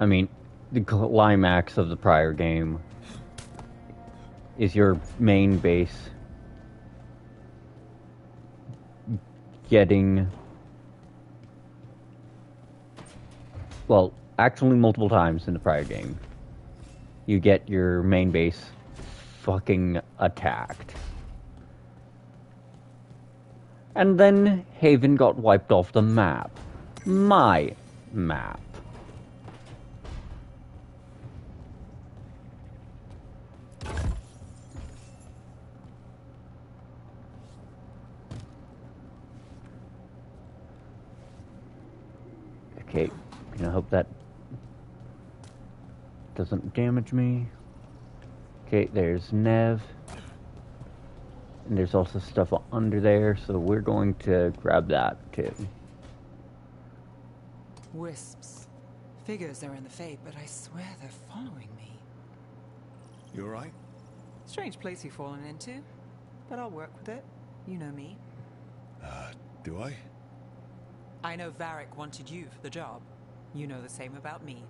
I mean, the climax of the prior game is your main base getting... Well, actually multiple times in the prior game. You get your main base fucking attacked. And then Haven got wiped off the map. My map. Okay, I hope that doesn't damage me. Okay, there's Nev. And there's also stuff under there, so we're going to grab that too. Wisps. Figures they're in the Fate, but I swear they're following me. You alright? Strange place you've fallen into, but I'll work with it. You know me. Do I? I know Varric wanted you for the job. You know the same about me.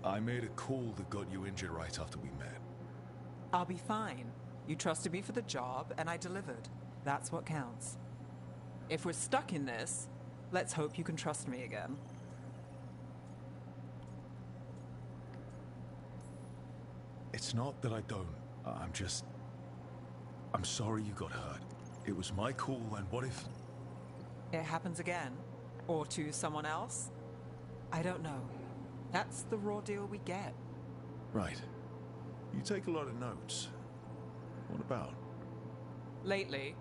I made a call that got you injured right after we met. I'll be fine. You trusted me for the job, and I delivered. That's what counts. If we're stuck in this, let's hope you can trust me again. It's not that I don't. I'm sorry you got hurt. It was my call, and what if... It happens again? Or to someone else? I don't know. That's the raw deal we get. Right. You take a lot of notes. What about? Lately,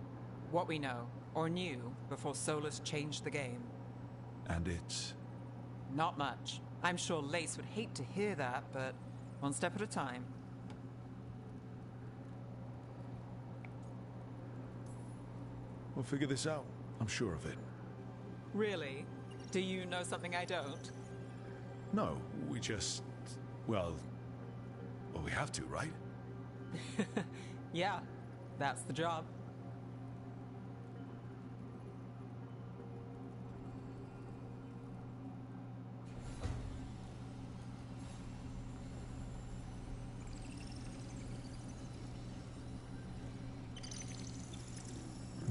what we know, or knew, before Solus changed the game. And it's... Not much. I'm sure Lace would hate to hear that, but one step at a time. We'll figure this out. I'm sure of it. Really? Do you know something I don't? No, we just... Well, we have to, right? Yeah, that's the job.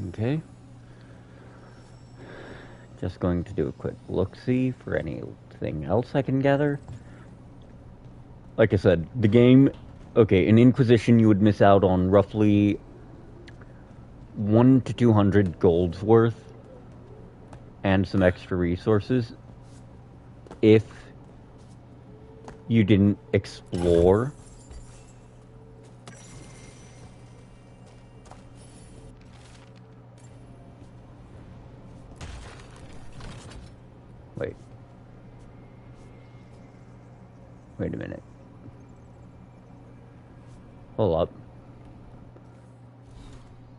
Okay. Just going to do a quick look-see for anything else I can gather. Like I said, the game... Okay, in Inquisition you would miss out on roughly 100 to 200 gold's worth and some extra resources if you didn't explore. Wait a minute. Hold up.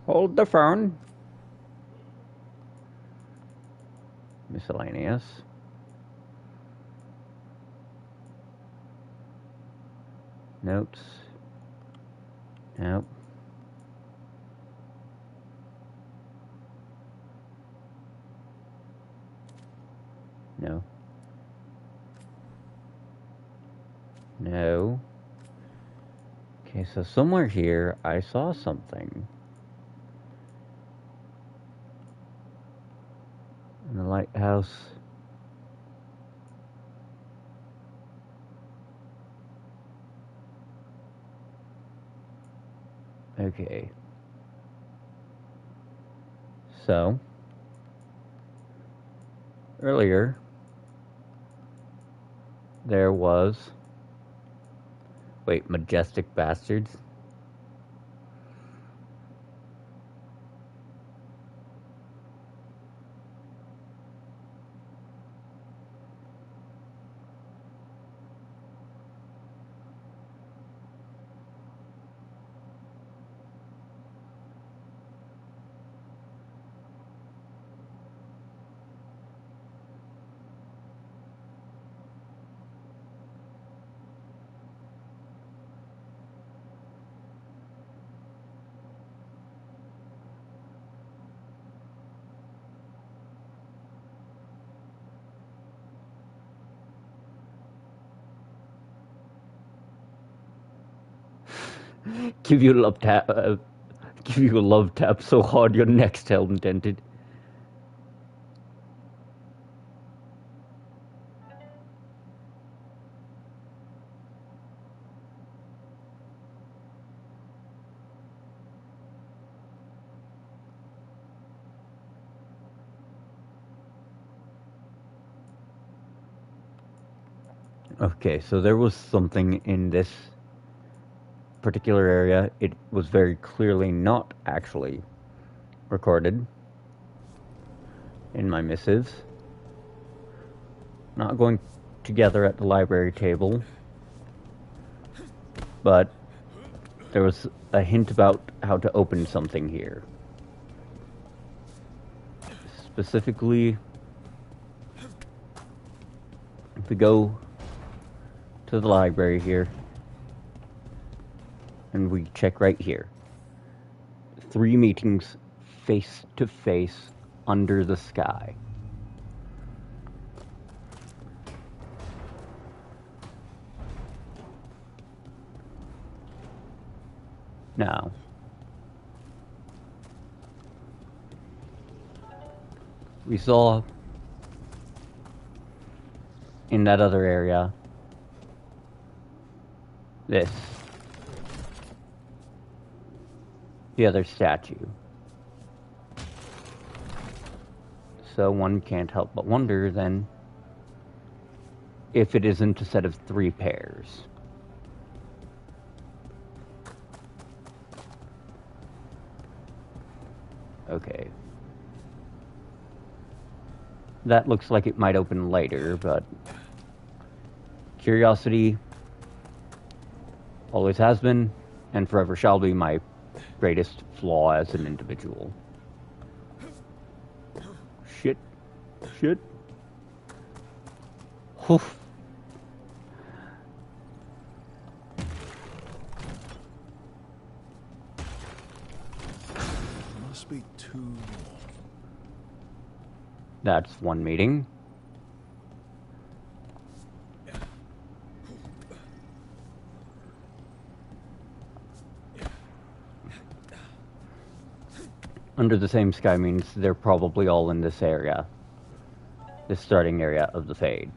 Hold the phone. Miscellaneous. Notes. Nope. No. No. Okay, so somewhere here I saw something. In the lighthouse. Okay. So, earlier, there was... Wait, majestic bastards? Give you a love tap. Give you a love tap so hard your neck's held and dented. Okay, so there was something in this particular area. It was very clearly not actually recorded in my missives. Not going together at the library table, but there was a hint about how to open something here. Specifically, if we go to the library here, and we check right here. 3 meetings face to face under the sky. Now, we saw in that other area this. The other statue. So one can't help but wonder then if it isn't a set of 3 pairs. Okay. That looks like it might open later, but curiosity always has been and forever shall be my greatest flaw as an individual. Shit. Shit. Oof. Must be 2 more. That's 1 meeting. Under the same sky means they're probably all in this area. This starting area of the Fade.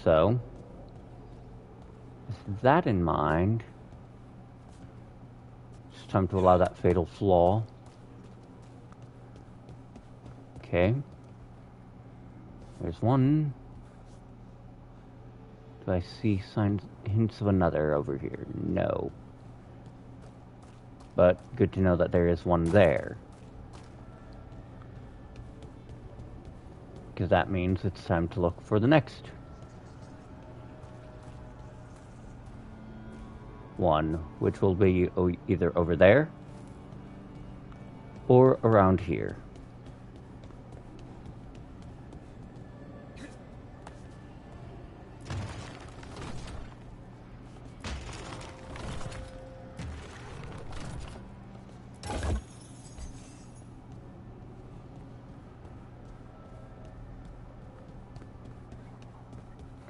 So, with that in mind, it's time to allow that fatal flaw. Okay. There's one. Do I see signs, hints of another over here? No. But good to know that there is one there. Because that means it's time to look for the next one, which will be either over there or around here.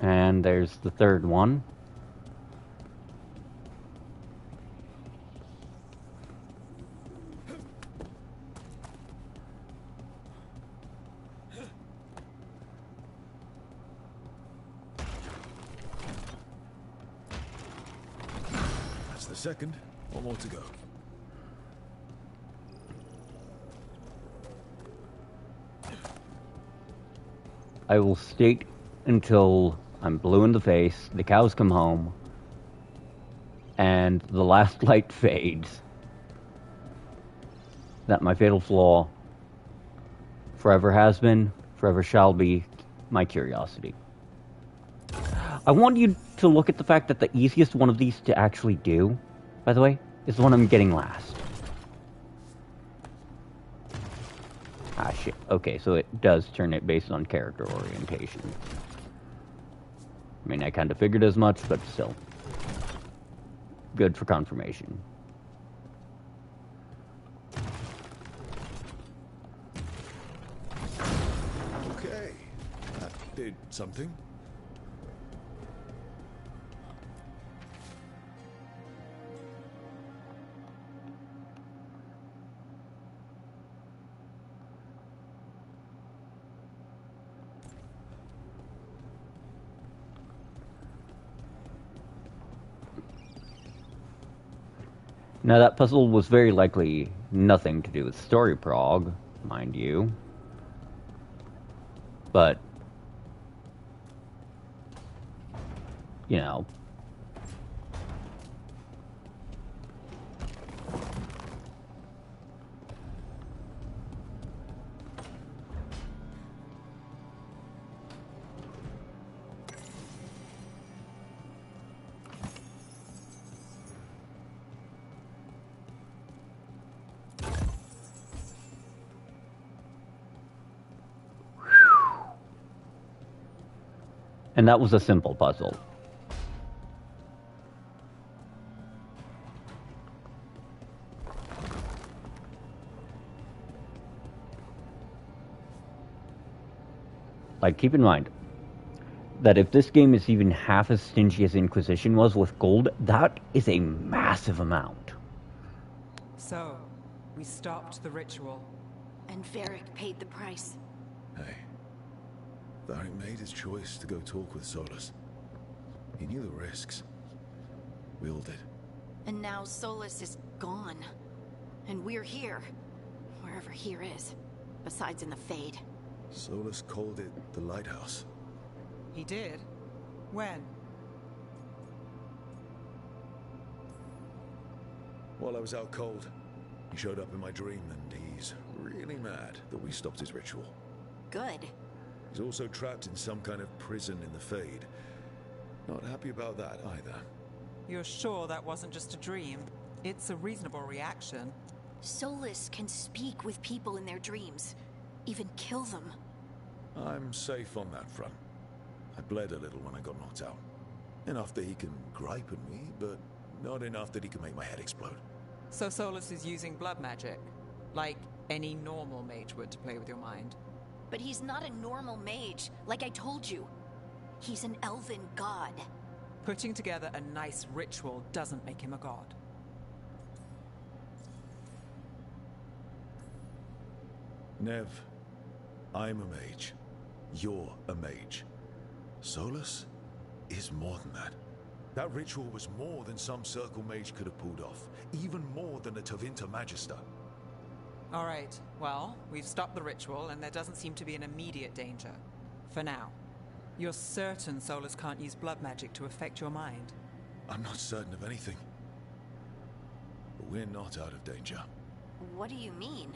And there's the third one. That's the second. 1 more to go. I will state until I'm blue in the face, the cows come home, and the last light fades, that my fatal flaw forever has been, forever shall be, my curiosity. I want you to look at the fact that the easiest one of these to actually do, by the way, is the one I'm getting last. Ah, shit. Okay, so it does turn it based on character orientation. I mean, I kind of figured as much, but still. Good for confirmation. Okay, that did something. Now, that puzzle was very likely nothing to do with story prog, mind you. But, you know. And that was a simple puzzle. Like, keep in mind that if this game is even half as stingy as Inquisition was with gold, that is a massive amount. So, we stopped the ritual. And Varric paid the price. Hey. Varric made his choice to go talk with Solus. He knew the risks. We all did. And now Solus is gone. And we're here. Wherever here is. Besides in the Fade. Solus called it the Lighthouse. He did? When? While I was out cold, he showed up in my dream, and he's really mad that we stopped his ritual. Good. He's also trapped in some kind of prison in the Fade. Not happy about that either. You're sure that wasn't just a dream? It's a reasonable reaction. Solus can speak with people in their dreams. Even kill them. I'm safe on that front. I bled a little when I got knocked out. Enough that he can gripe at me, but not enough that he can make my head explode. So Solus is using blood magic? Like any normal mage would to play with your mind? But he's not a normal mage, like I told you. He's an elven god. Putting together a nice ritual doesn't make him a god. Nev, I'm a mage. You're a mage. Solus is more than that. That ritual was more than some circle mage could have pulled off. Even more than a Tevinter Magister. All right, well, we've stopped the ritual and there doesn't seem to be an immediate danger. For now. You're certain Solus can't use blood magic to affect your mind? I'm not certain of anything. But we're not out of danger. What do you mean?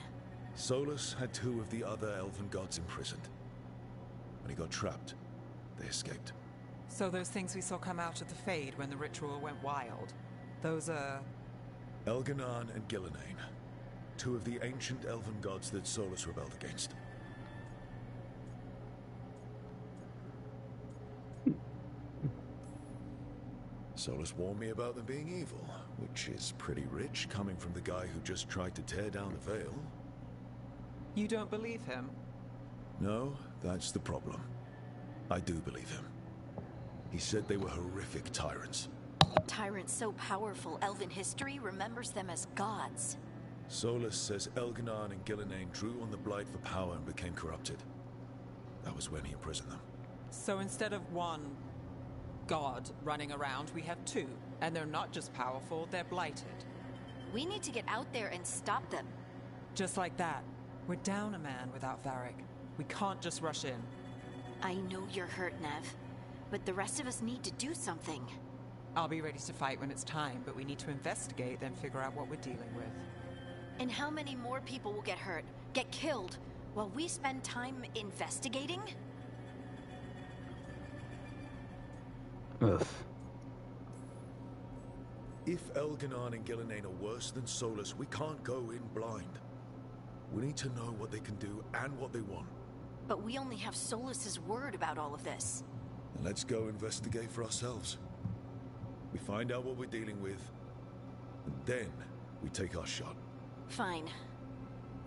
Solus had two of the other elven gods imprisoned. When he got trapped, they escaped. So those things we saw come out of the Fade when the ritual went wild, those are... Elganan and Gillenane. Two of the ancient elven gods that Solus rebelled against. Solus warned me about them being evil, which is pretty rich coming from the guy who just tried to tear down the veil. You don't believe him? No, that's the problem. I do believe him. He said they were horrific tyrants. Tyrants so powerful, elven history remembers them as gods. Solus says Elganan and Gillenane drew on the Blight for power and became corrupted. That was when he imprisoned them. So instead of one god running around, we have two. And they're not just powerful, they're blighted. We need to get out there and stop them. Just like that. We're down a man without Varric. We can't just rush in. I know you're hurt, Nev. But the rest of us need to do something. I'll be ready to fight when it's time, but we need to investigate, then figure out what we're dealing with. And how many more people will get hurt, get killed, while we spend time investigating? Ugh. If Elganan and Gillenane are worse than Solus, we can't go in blind. We need to know what they can do and what they want. But we only have Solus's word about all of this. And let's go investigate for ourselves. We find out what we're dealing with, and then we take our shot. Fine.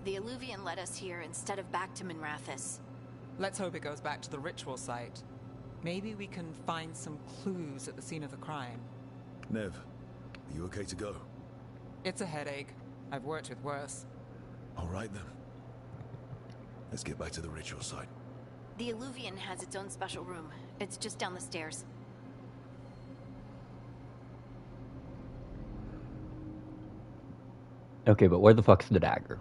The Illuvian led us here instead of back to Minrathous. Let's hope it goes back to the ritual site. Maybe we can find some clues at the scene of the crime. Nev, are you okay to go? It's a headache. I've worked with worse. All right then. Let's get back to the ritual site. The Illuvian has its own special room. It's just down the stairs. Okay, but where the fuck's the dagger?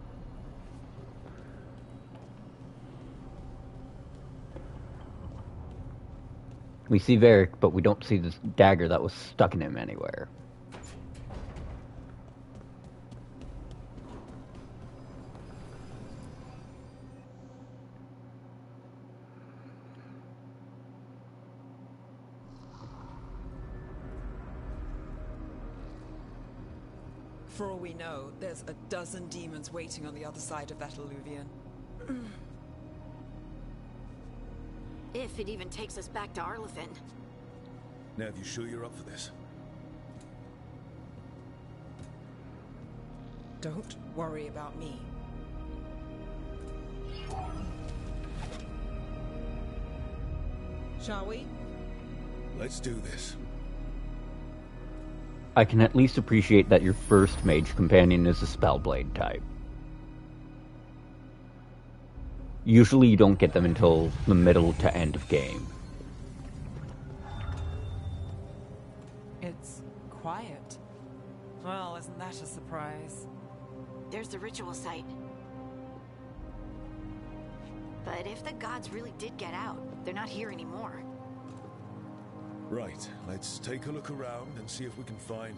We see Varric, but we don't see this dagger that was stuck in him anywhere. For all we know, there's a dozen demons waiting on the other side of that alluvion. If it even takes us back to Arlethan. Nev, you sure you're up for this? Don't worry about me. Shall we? Let's do this. I can at least appreciate that your first mage companion is a Spellblade type. Usually you don't get them until the middle to end of game. It's quiet. Well, isn't that a surprise? There's the ritual site. But if the gods really did get out, they're not here anymore. Right, let's take a look around and see if we can find...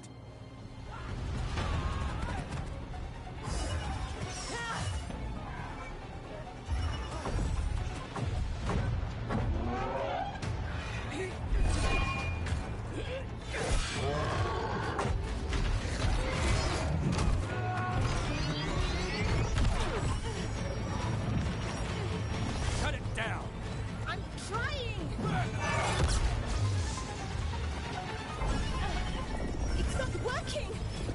Cut it down! I'm trying! It's not working!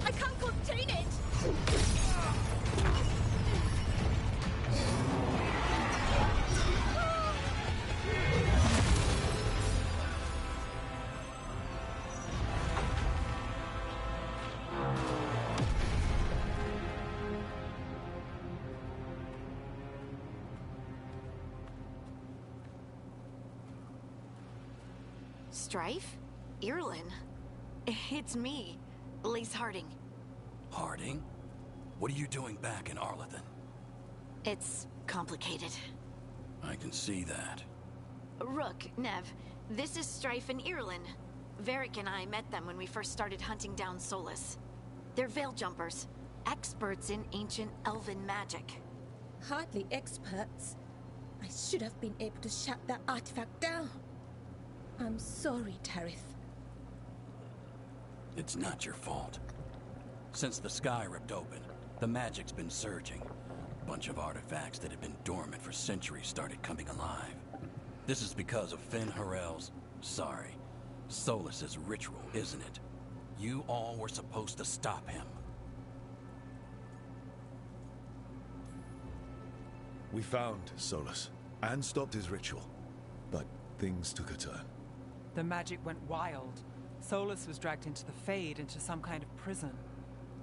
I can't contain it! Strife? Irlin? It's me, Lace Harding. Harding? What are you doing back in Arlethan? It's complicated. I can see that. Rook, Nev, this is Strife and Irlin. Varric and I met them when we first started hunting down Solus. They're veil jumpers, experts in ancient elven magic. Hardly experts. I should have been able to shut that artifact down. I'm sorry, Tarith. It's not your fault. Since the sky ripped open, the magic's been surging. A bunch of artifacts that had been dormant for centuries started coming alive. This is because of Finn Harel's... sorry, Solus's ritual, isn't it? You all were supposed to stop him. We found Solus and stopped his ritual, but things took a turn. The magic went wild. Solus was dragged into the Fade, into some kind of prison.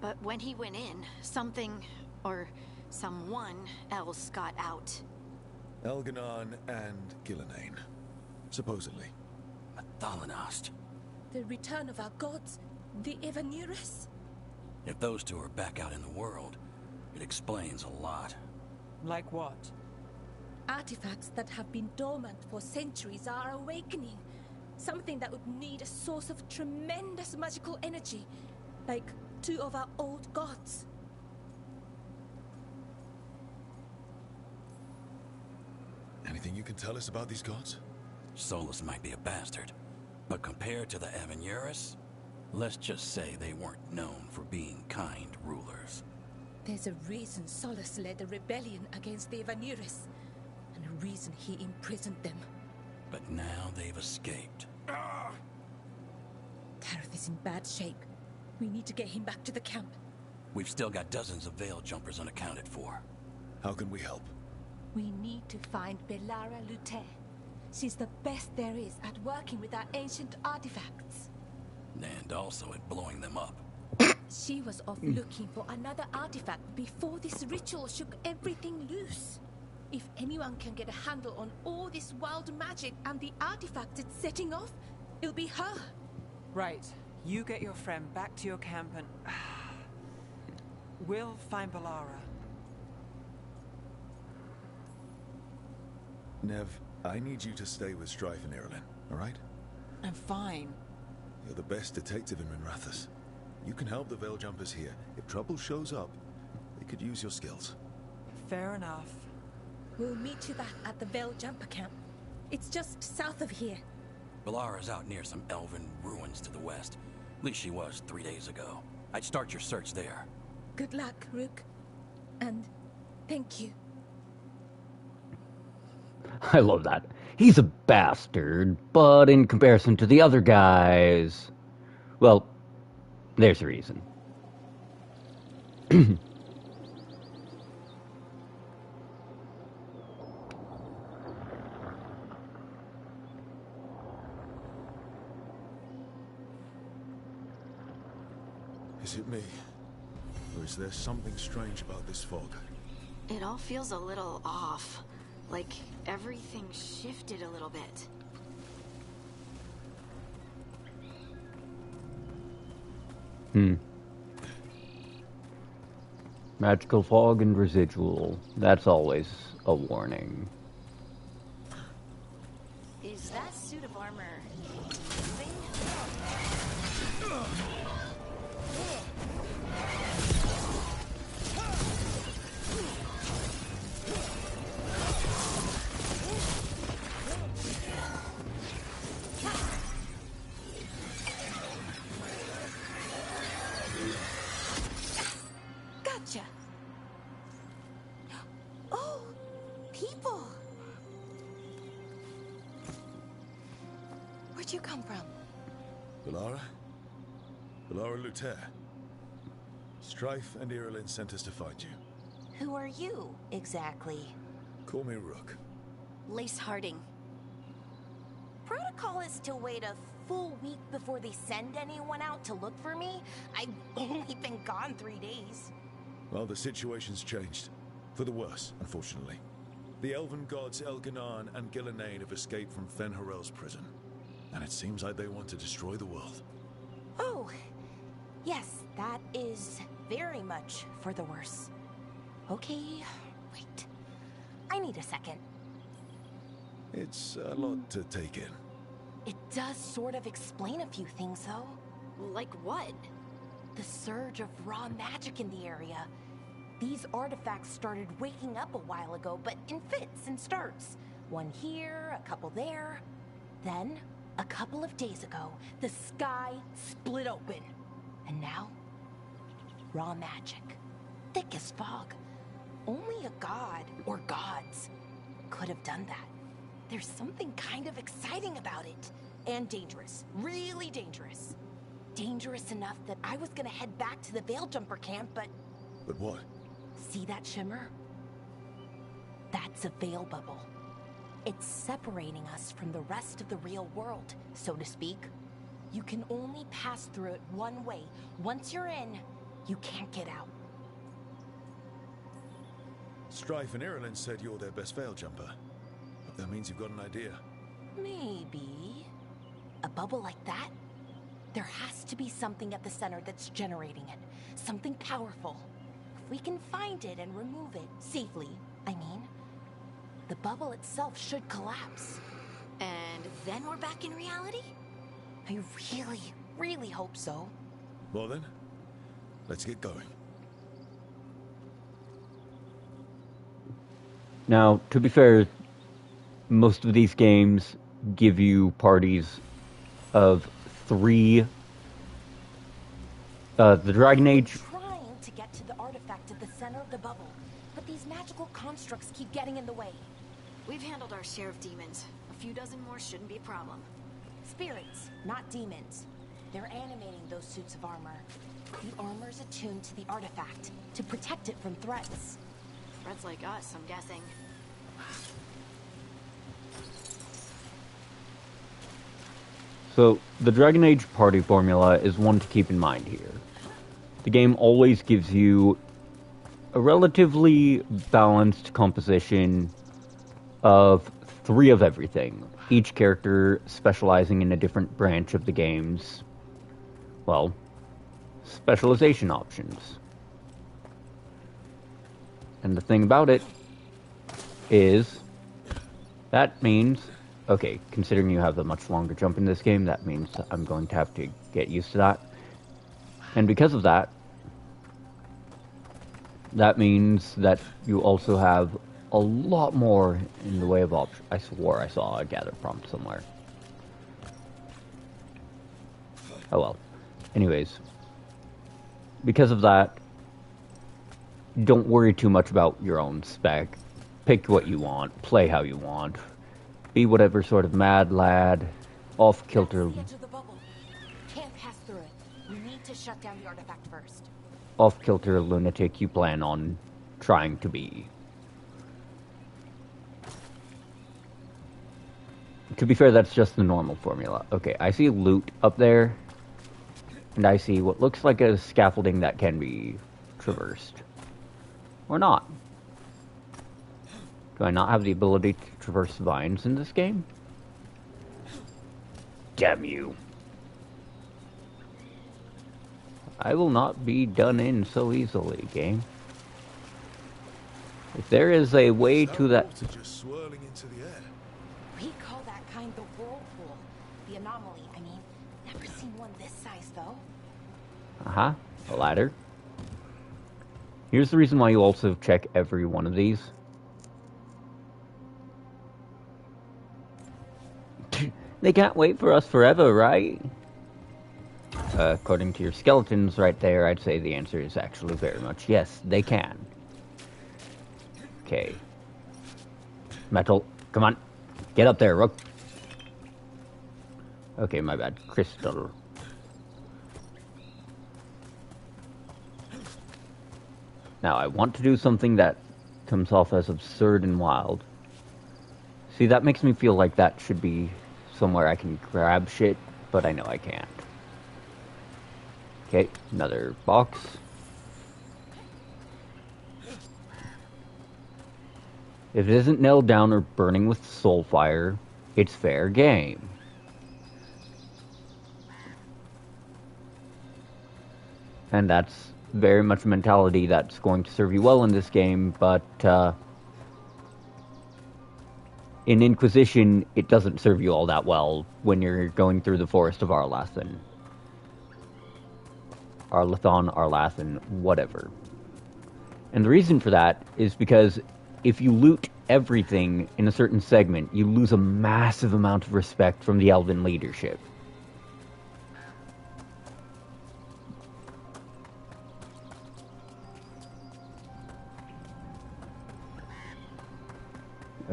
But when he went in, something, or someone else got out. Elganon and Gillenane, supposedly. Thalanost. The return of our gods, the Evanurus. If those two are back out in the world, it explains a lot. Like what? Artifacts that have been dormant for centuries are awakening. Something that would need a source of tremendous magical energy, like two of our old gods. Anything you can tell us about these gods? Solus might be a bastard, but compared to the Evanurus, let's just say they weren't known for being kind rulers. There's a reason Solus led a rebellion against the Evanurus, and a reason he imprisoned them. But now they've escaped. Tarith is in bad shape. We need to get him back to the camp. We've still got dozens of veil jumpers unaccounted for. How can we help? We need to find Belara Lute. She's the best there is at working with our ancient artifacts. And also at blowing them up. She was off looking for another artifact before this ritual shook everything loose. If anyone can get a handle on all this wild magic and the artifacts it's setting off, it'll be her. Right. You get your friend back to your camp and... We'll find Balara. Nev, I need you to stay with Strife and Irilyn, alright? I'm fine. You're the best detective in Minrathous. You can help the Veil Jumpers here. If trouble shows up, they could use your skills. Fair enough. We'll meet you back at the Veil Jumper Camp. It's just south of here. Balara's out near some elven ruins to the west. At least she was 3 days ago. I'd start your search there. Good luck, Rook. And thank you. I love that. He's a bastard, but in comparison to the other guys... Well, there's a reason. Is it me? Or is there something strange about this fog? It all feels a little off. Like everything shifted a little bit. Magical fog and residual. That's always a warning. Is that suit of armor moving? Gotcha. Oh, people. Where'd you come from? Balara? Balara Luther. Strife and Irilyn sent us to find you. Who are you, exactly? Call me Rook. Lace Harding. Protocol is to wait a full week before they send anyone out to look for me. I've only been gone 3 days. Well, the situation's changed. For the worse, unfortunately. The elven gods Elganan and Gillenane have escaped from Fen'Harel's prison. And it seems like they want to destroy the world. Oh, yes, that is very much for the worse. Okay, wait. I need a second. It's a lot to take in. It does sort of explain a few things, though. Like what? The surge of raw magic in the area. These artifacts started waking up a while ago, but in fits and starts. One here, a couple there. Then, a couple of days ago, the sky split open. And now, raw magic. Thick as fog. Only a god, or gods, could have done that. There's something kind of exciting about it. And dangerous. Really dangerous. Dangerous enough that I was gonna head back to the Veil Jumper camp, but... But what? See that shimmer? That's a veil bubble. It's separating us from the rest of the real world, so to speak. You can only pass through it one way. Once you're in, you can't get out. Strife and Irilyn said you're their best Veil Jumper. But that means you've got an idea. Maybe. A bubble like that? There has to be something at the center that's generating it. Something powerful. If we can find it and remove it, safely, I mean, the bubble itself should collapse. And then we're back in reality? I really, really hope so. Well then, let's get going. Now, to be fair, most of these games give you parties of 3. The Dragon Age... I'm trying to get to the artifact at the center of the bubble, but these magical constructs keep getting in the way. We've handled our share of demons. A few dozen more shouldn't be a problem. Spirits, not demons. They're animating those suits of armor. The armor's attuned to the artifact, to protect it from threats. Threats like us, I'm guessing. So, the Dragon Age party formula is one to keep in mind here. The game always gives you a relatively balanced composition of 3 of everything, each character specializing in a different branch of the game's, well, specialization options. And the thing about it is, that means, okay, considering you have a much longer jump in this game, that means I'm going to have to get used to that. And because of that, that means that you also have a lot more in the way of options. I swore I saw a gather prompt somewhere. Oh well. Anyways, because of that, don't worry too much about your own spec. Pick what you want, play how you want, be whatever sort of mad lad, off-kilter. That's the edge of the bubble. Can't pass through it. We need to shut down the artifact first. Off-kilter lunatic you plan on trying to be. To be fair, that's just the normal formula. Okay, I see loot up there, and I see what looks like a scaffolding that can be traversed. Or not. Do I not have the ability to traverse vines in this game? Damn you. I will not be done in so easily, game. If there is a way to that... water just swirling into the air. We call that kind the whirlpool. The anomaly, I mean. Never seen one this size, though. Uh-huh. A ladder. Here's the reason why you also check every one of these. They can't wait for us forever, right? According to your skeletons right there, I'd say the answer is actually very much yes, they can. Okay. Metal, come on. Get up there, Rook. Okay, my bad. Crystal. Now, I want to do something that comes off as absurd and wild. See, that makes me feel like that should be somewhere I can grab shit, but I know I can't. Okay, another box. If it isn't nailed down or burning with soul fire, it's fair game. And that's very much a mentality that's going to serve you well in this game, but in Inquisition, it doesn't serve you all that well when you're going through the Forest of Arlathan. Arlathan, whatever. And the reason for that is because if you loot everything in a certain segment, you lose a massive amount of respect from the Elven leadership.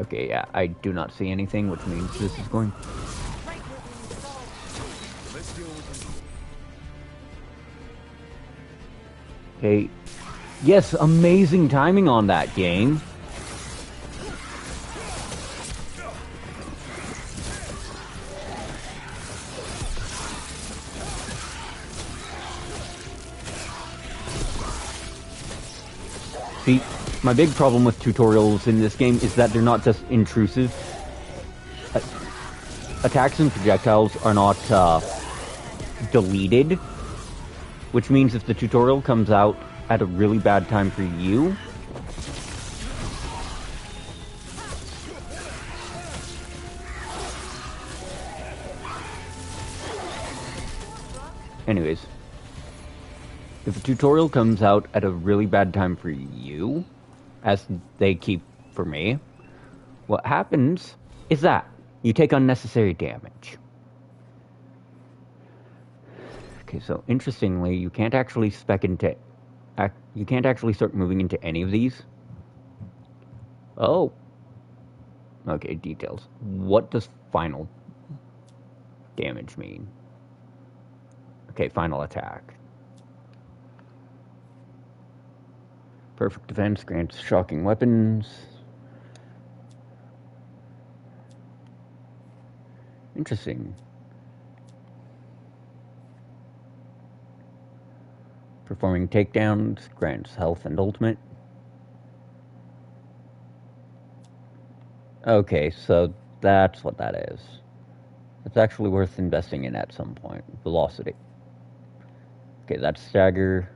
Okay, yeah, I do not see anything, which means this is going... Okay. Yes, amazing timing on that game. See, my big problem with tutorials in this game is that they're not just intrusive. Attacks and projectiles are not deleted. Which means if the tutorial comes out at a really bad time for you, anyways, if a tutorial comes out at a really bad time for you, as they keep for me, what happens is that you take unnecessary damage. Okay, so interestingly, you can't actually spec into... you can't actually start moving into any of these. Oh. Okay, details. What does final damage mean? Okay, final attack. Perfect defense grants shocking weapons. Interesting. Performing takedowns grants health and ultimate. Okay, so that's what that is. It's actually worth investing in at some point. Velocity. Okay, that's stagger,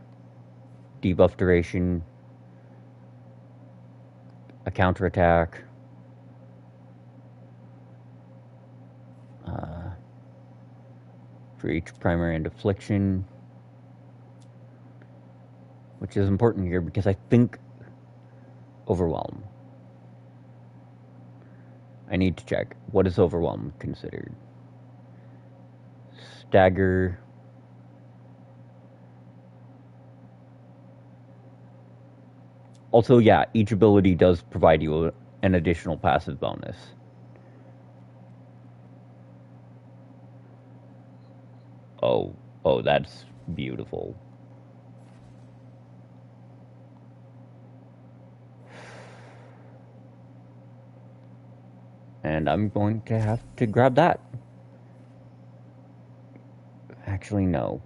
debuff duration, a counterattack. For each primary and affliction. Which is important here because I think overwhelm. I need to check. What is overwhelm considered? Stagger. Also, yeah, each ability does provide you an additional passive bonus. Oh, that's beautiful. And I'm going to have to grab that. Actually, no.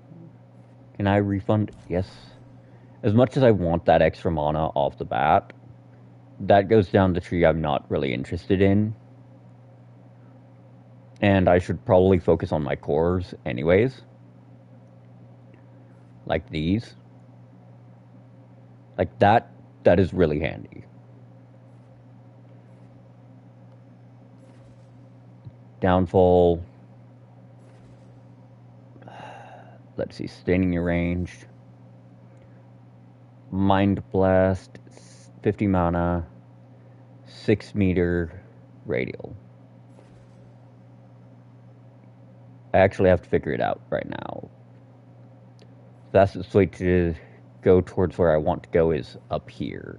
Can I refund? Yes. As much as I want that extra mana off the bat, that goes down the tree I'm not really interested in. And I should probably focus on my cores anyways. Like these. Like that is really handy. Downfall. Let's see, staining your ranged. Mind Blast, 50 mana, 6 meter radial. I actually have to figure it out right now. The fastest way to go towards where I want to go is up here.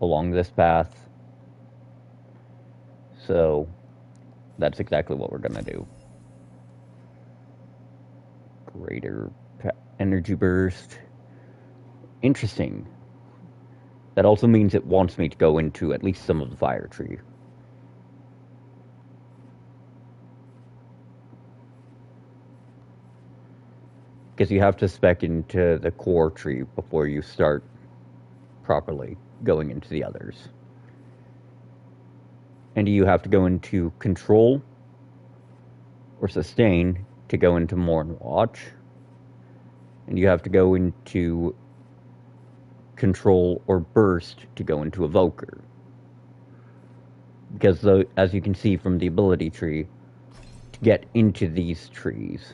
Along this path. So, that's exactly what we're gonna do. Greater energy burst. Interesting. That also means it wants me to go into at least some of the fire tree. Because you have to spec into the core tree before you start properly going into the others. And you have to go into control or sustain to go into Mourn Watch. And you have to go into control or burst to go into Evoker. Because as you can see from the ability tree, to get into these trees,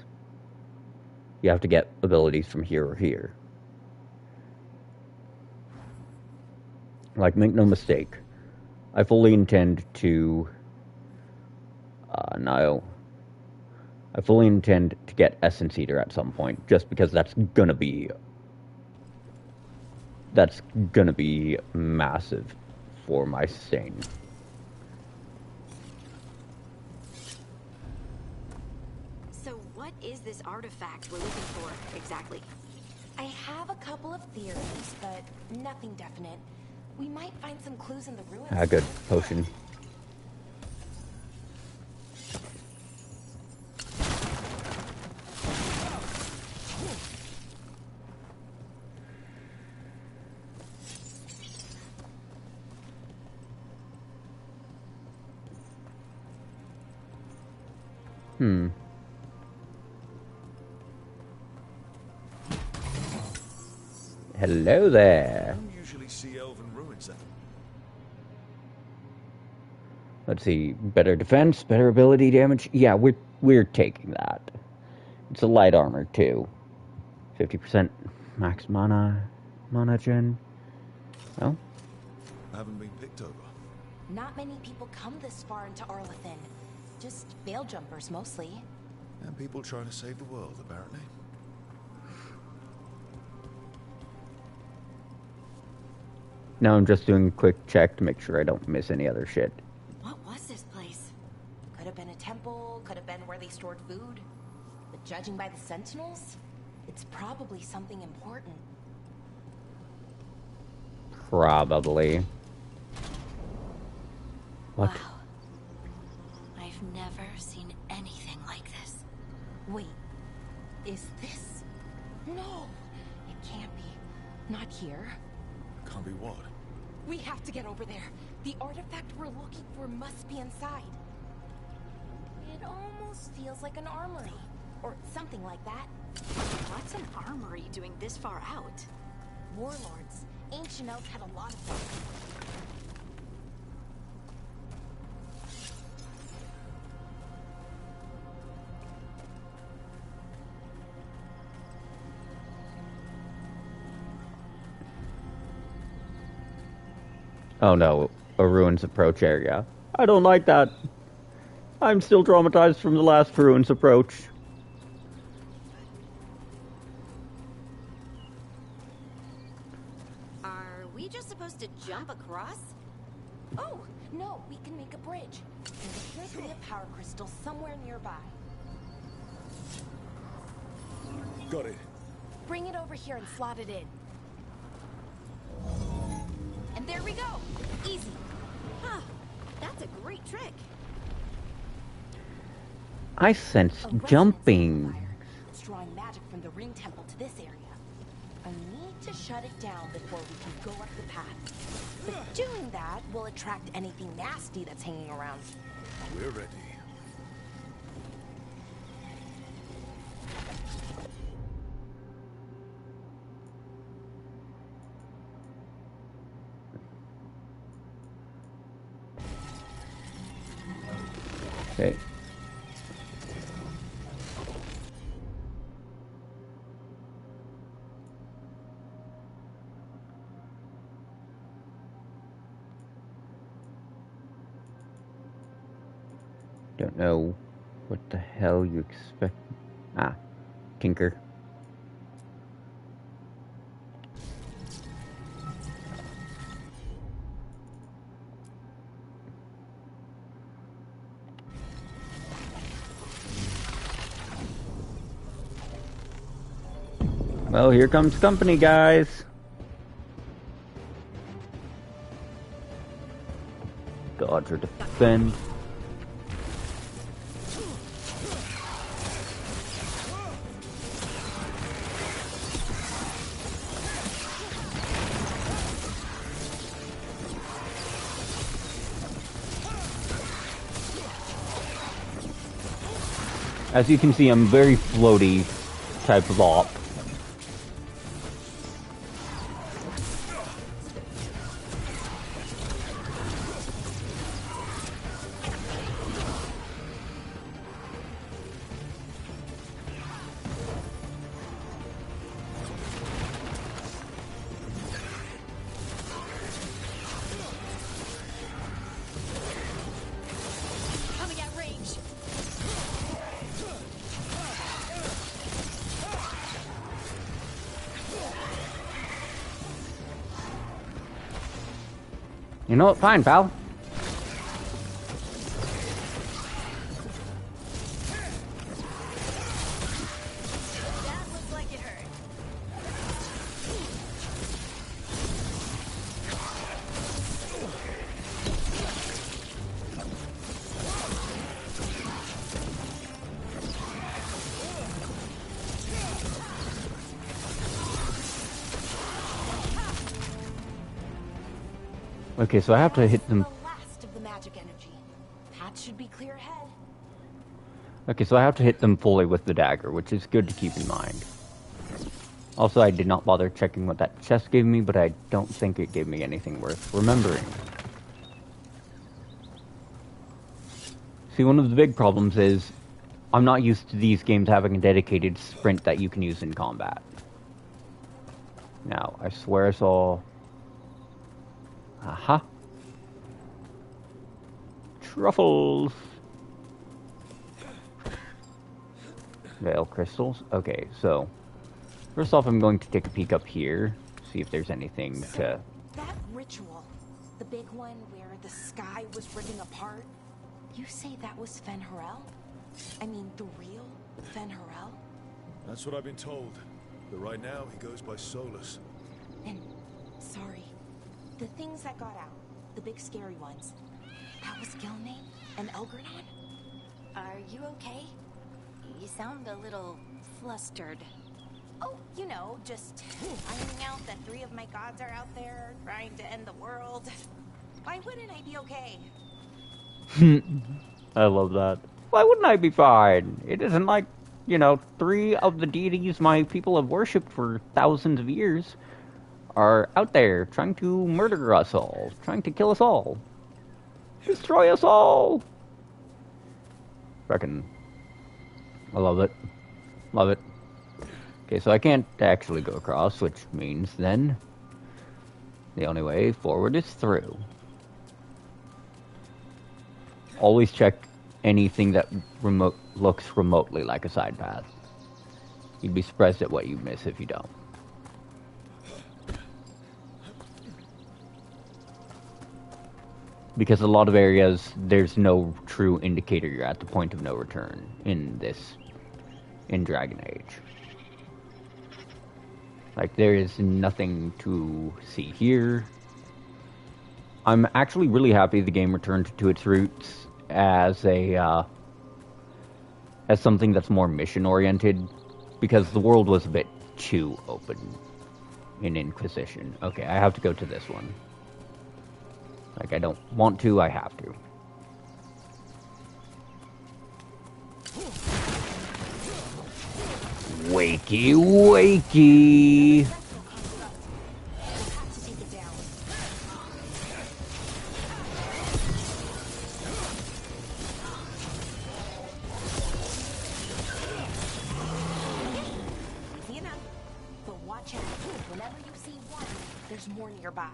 you have to get abilities from here or here. Like, make no mistake, I fully intend to I fully intend to get Essence Eater at some point, just because that's gonna be massive for my sustain. So what is this artifact we're looking for, exactly? I have a couple of theories, but nothing definite. We might find some clues in the ruins. Ah, good. Potion. Hello there. I don't usually see elven ruins at. Let's see. Better defense, better ability damage. Yeah, we're taking that. It's a light armor too. 50% max mana gen. Oh. I haven't been picked over. Not many people come this far into Arlathan. Just veil jumpers mostly. And people trying to save the world, apparently. Now I'm just doing a quick check to make sure I don't miss any other shit. What was this place? Could have been a temple, could have been where they stored food. But judging by the sentinels, it's probably something important. Probably. What? Wow. I've never seen anything like this. Wait, is this? No, it can't be. Not here. Can't be what? We have to get over there. The artifact we're looking for must be inside. It almost feels like an armory. Or something like that. What's an armory doing this far out? Warlords. ancient elves had a lot of them. Oh no, a ruins approach area. I don't like that. I'm still traumatized from the last ruins approach. Are we just supposed to jump across? Oh, no, we can make a bridge. There should be a power crystal somewhere nearby. Got it. Bring it over here and slot it in. And there we go. Easy. Huh. That's a great trick. I sense jumping. It's drawing magic from the ring temple to this area. I need to shut it down before we can go up the path. But doing that will attract anything nasty that's hanging around. We're ready. Okay. Don't know what the hell you expect. Ah, Tinker. Well, here comes company, guys. Dodge or defend. As you can see, I'm very floaty type of op. Coming at range. You know what? Fine, pal. That looks like it hurt. Okay, so I have to hit them. The last of the magic energy. Path should be clear ahead. Okay, so I have to hit them fully with the dagger, which is good to keep in mind. Also, I did not bother checking what that chest gave me, but I don't think it gave me anything worth remembering. See, one of the big problems is I'm not used to these games having a dedicated sprint that you can use in combat. Now, I swear I saw... Aha. Truffles. Veil crystals. Okay, so first off, I'm going to take a peek up here, see if there's anything to... That ritual, the big one where the sky was ripping apart, you say that was Fen'Harel? I mean, the real Fen'Harel? That's what I've been told. But right now, he goes by Solus. And, sorry, the things that got out, the big scary ones, that was Gilney and Elgranon? Are you okay? You sound a little flustered. Oh, you know, just finding out that 3 of my gods are out there trying to end the world. Why wouldn't I be okay? I love that. Why wouldn't I be fine? It isn't like, you know, 3 of the deities my people have worshipped for thousands of years are out there trying to murder us all, trying to kill us all, destroy us all. Freaking, I love it. Love it. Okay, so I can't actually go across, which means then the only way forward is through. Always check anything that looks remotely like a side path. You'd be surprised at what you miss if you don't. Because a lot of areas, there's no true indicator you're at the point of no return in Dragon Age. Like, there is nothing to see here. I'm actually really happy the game returned to its roots as something that's more mission-oriented, because the world was a bit too open in Inquisition. Okay, I have to go to this one. Like, I don't want to, I have to. Wakey, wakey! Easy enough. But watch out. Whenever you see one, there's more nearby.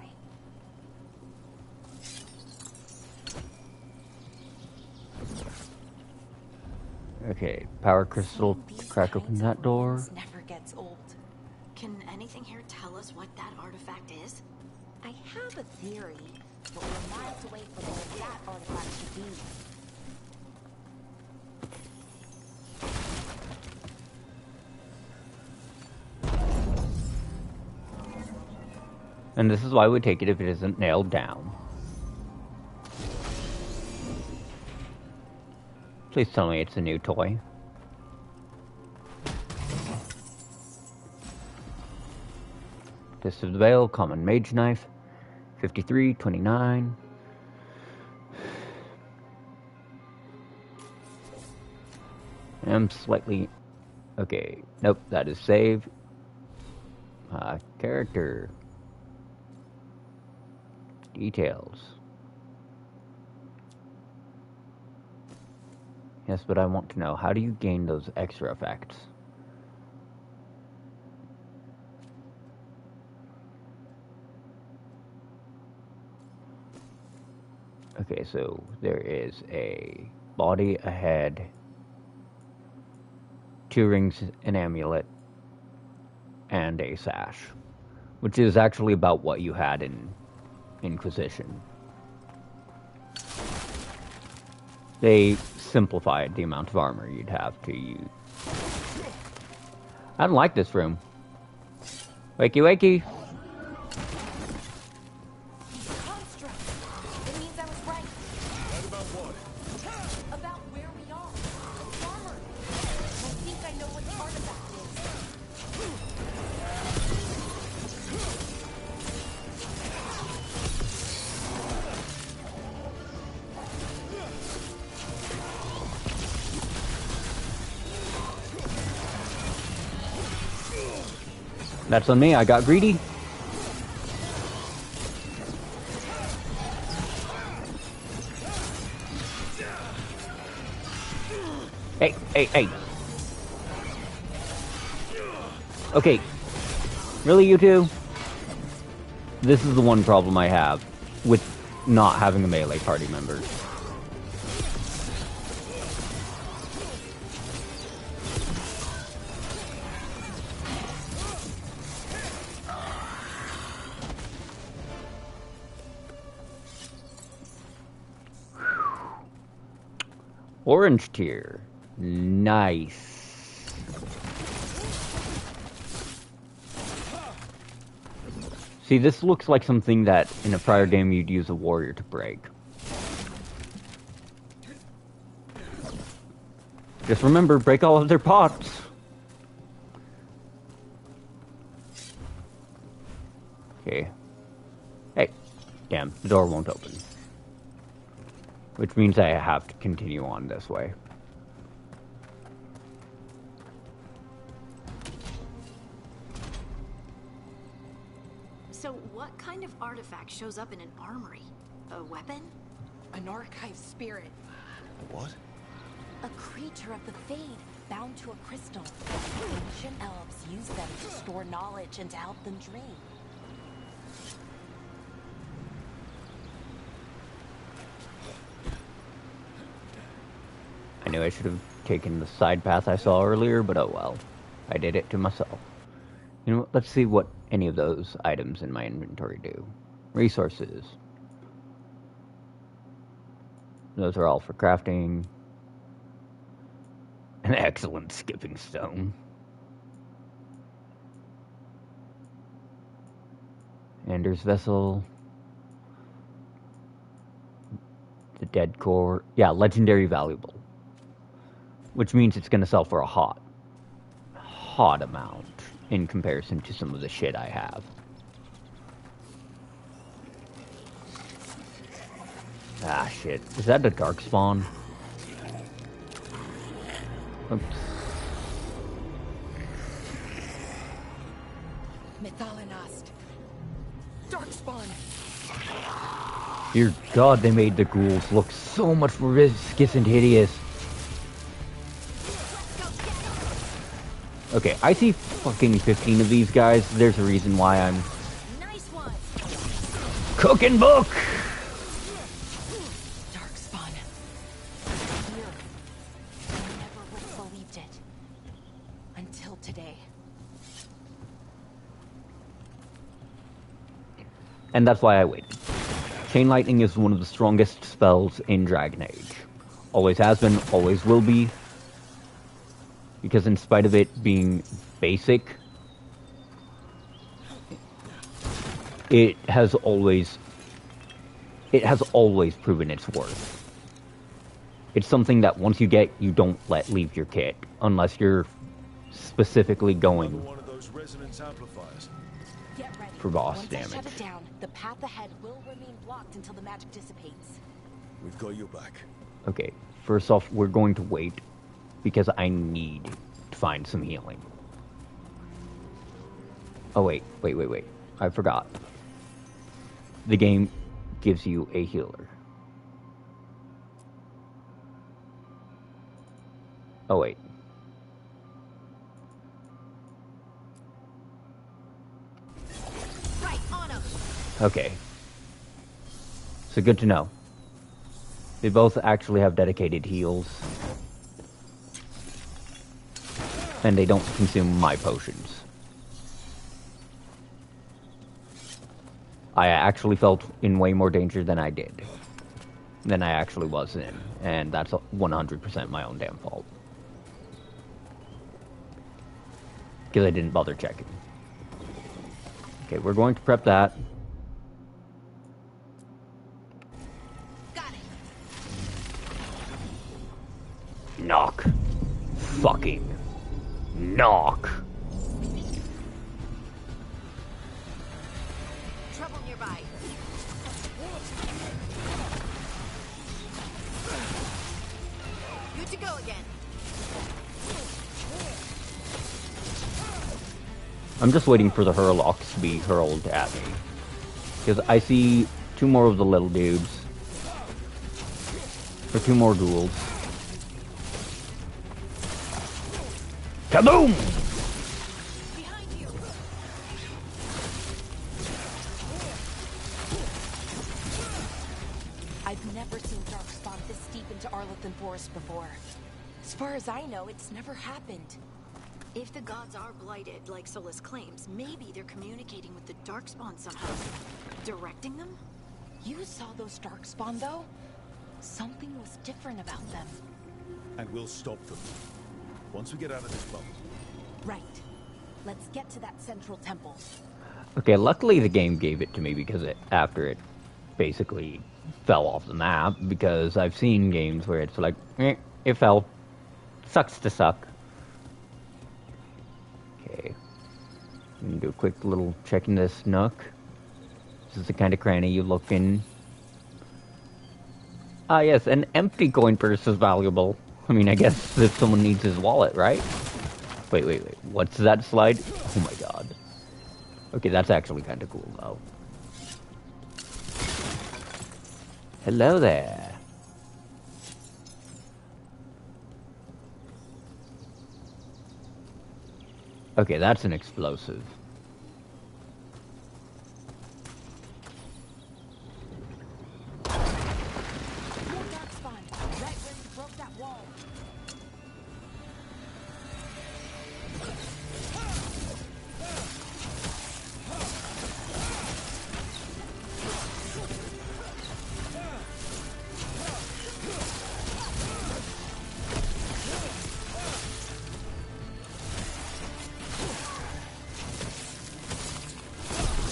Okay, power crystal to crack open that door. Never gets old. Can anything here tell us what that artifact is? I have a theory, but we're miles away from where that artifact should be. And this is why we take it if it isn't nailed down. Please tell me it's a new toy. Fist of the Veil, common mage knife, 53, 29. I'm slightly... Okay, nope, that is save. Character. Details. Yes, but I want to know, how do you gain those extra effects? Okay, so there is a body, a head, 2 rings, an amulet, and a sash. Which is actually about what you had in Inquisition. They simplified the amount of armor you'd have to use. I don't like this room. Wakey, wakey. It means I was right. Right about what? About where we are. The armor. I think I know what the artifact is. That's on me, I got greedy. Hey, hey, hey. Okay. Really, you two? This is the one problem I have with not having a melee party member. Orange tier. Nice. See, this looks like something that in a prior game you'd use a warrior to break. Just remember, break all of their pots. Okay. Hey. Damn, the door won't open. Which means I have to continue on this way. artifact shows up in an armory? A weapon? An archive spirit. What? A creature of the Fade, bound to a crystal. Ancient elves use them to store knowledge and to help them dream. I knew I should have taken the side path I saw earlier, but oh well. I did it to myself. You know what? Let's see what any of those items in my inventory do. Resources. Those are all for crafting. An excellent skipping stone. Anders vessel. The dead core. Yeah, legendary valuable. Which means it's going to sell for a hot amount in comparison to some of the shit I have. Ah, shit. Is that the dark spawn? Oops. Methalinast. Darkspawn. Dear God, they made the ghouls look so much more viscous and hideous. Okay, I see fucking 15 of these guys. There's a reason why I'm... Nice one. Cooking book! Darkspawn. Here. I never would have believed it. Until today. And that's why I waited. Chain Lightning is one of the strongest spells in Dragon Age. Always has been, always will be. Because in spite of it being basic, it has always proven its worth. It's something that once you get, you don't let leave your kit, unless you're specifically going One of those resonance amplifiers. Get ready. for boss Once damage. I shut it down, the path ahead will remain blocked until the magic dissipates. We've got your back. Okay, first off, we're going to wait because I need to find some healing. Oh, wait. I forgot. The game gives you a healer. Oh, wait. Right on him. Okay. So good to know. They both actually have dedicated heals. And they don't consume my potions. I actually felt in way more danger than I did. Than I actually was in. And that's 100% my own damn fault. Because I didn't bother checking. Okay, we're going to prep that. Got it. Knock. Fucking knock. Trouble nearby. Good to go again. I'm just waiting for the hurlocks to be hurled at me. Because I see two more of the little dudes. Or two more ghouls. Kaboom! Behind you. I've never seen Darkspawn this deep into Arlethan Forest before. As far as I know, it's never happened. If the gods are blighted, like Solus claims, maybe they're communicating with the Darkspawn somehow. Directing them? You saw those Darkspawn, though? Something was different about them. And we'll stop them. Once we get out of this bubble. Right. Let's get to that central temple. Okay, luckily the game gave it to me because after it basically fell off the map. Because I've seen games where it's like, it fell. Sucks to suck. Okay. I'm gonna do a quick little check in this nook. This is the kind of cranny you look in. Ah, yes, an empty coin purse is valuable. I mean, I guess if someone needs his wallet, right? Wait. What's that slide? Oh my god. Okay, that's actually kind of cool, though. Hello there. Okay, that's an explosive.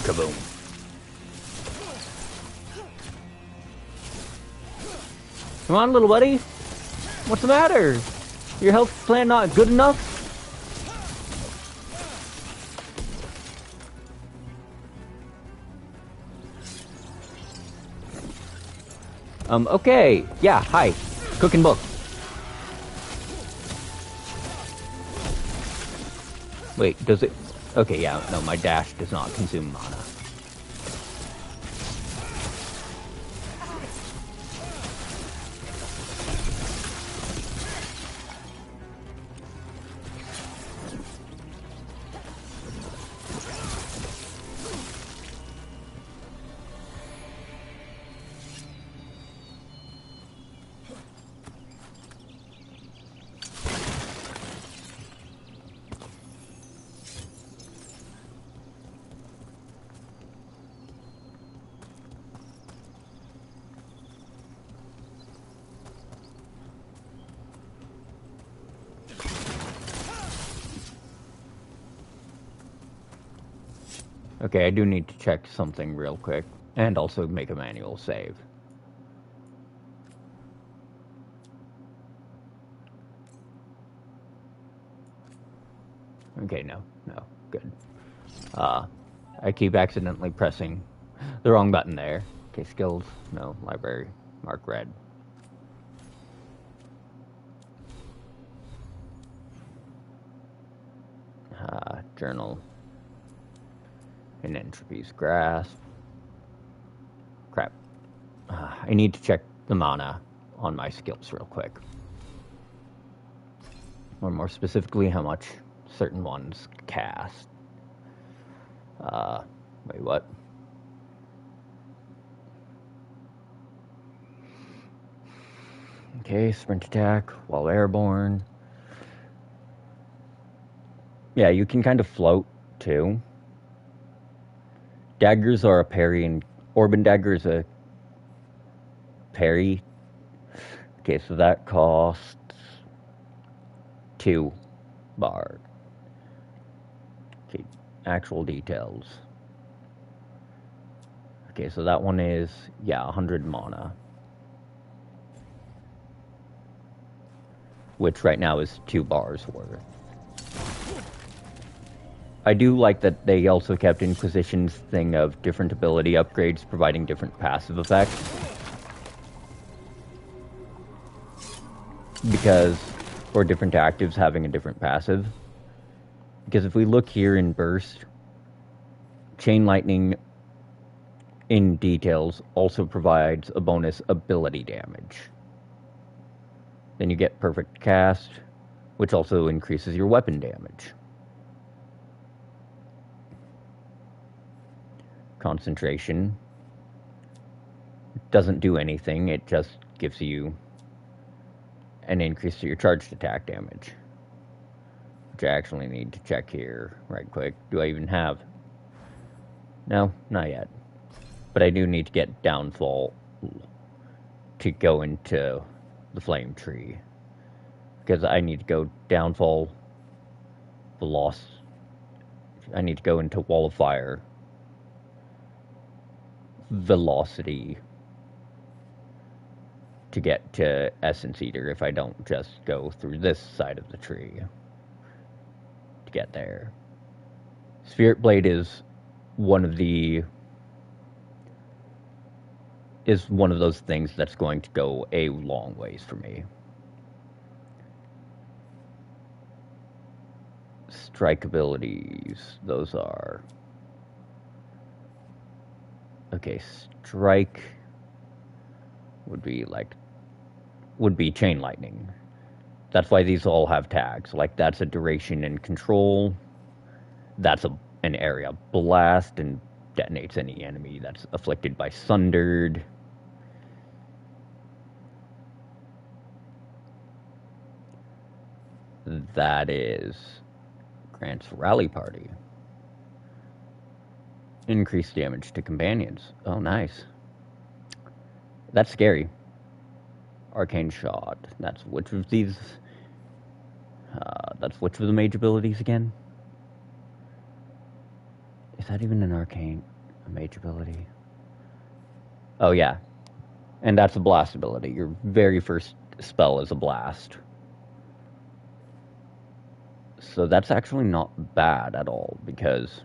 Kaboom. Come on, little buddy. What's the matter? Your health plan not good enough? Okay. Yeah, hi. Cooking book. Wait, does it? Okay, yeah, no, my dash does not consume mana. Okay, I do need to check something real quick, and also make a manual save. Okay, no, good. I keep accidentally pressing the wrong button there. Okay, skills, no, library, mark red. Journal. In Entropy's Grasp. Crap. I need to check the mana on my skills real quick. Or more specifically, how much certain ones cast. Wait, what? Okay, sprint attack while airborne. Yeah, you can kind of float, too. Daggers are a parry, and Orban Dagger is a parry. Okay, so that costs 2 bar. Okay, actual details. Okay, so that one is, yeah, 100 mana. Which right now is 2 bars worth. I do like that they also kept Inquisition's thing of different ability upgrades providing different passive effects. Because, or different actives having a different passive. Because if we look here in Burst, Chain Lightning in details also provides a bonus ability damage. Then you get Perfect Cast, which also increases your weapon damage. Concentration doesn't do anything, it just gives you an increase to your charged attack damage. Which I actually need to check here right quick. Do I even have? No, not yet. But I do need to get Downfall to go into the Flame Tree. Because I need to go Downfall, I need to go into Wall of Fire, Velocity, to get to Essence Eater if I don't just go through this side of the tree to get there. Spirit Blade is one of those things that's going to go a long ways for me. Strike abilities, those are... Okay, Strike would be chain lightning. That's why these all have tags. Like, that's a duration and control. That's an area blast and detonates any enemy that's afflicted by sundered. That is grants rally party. Increased damage to companions. Oh, nice. That's scary. Arcane shot. That's which of these? That's which of the mage abilities again? Is that even a mage ability? Oh yeah, and that's a blast ability. Your very first spell is a blast. So that's actually not bad at all, because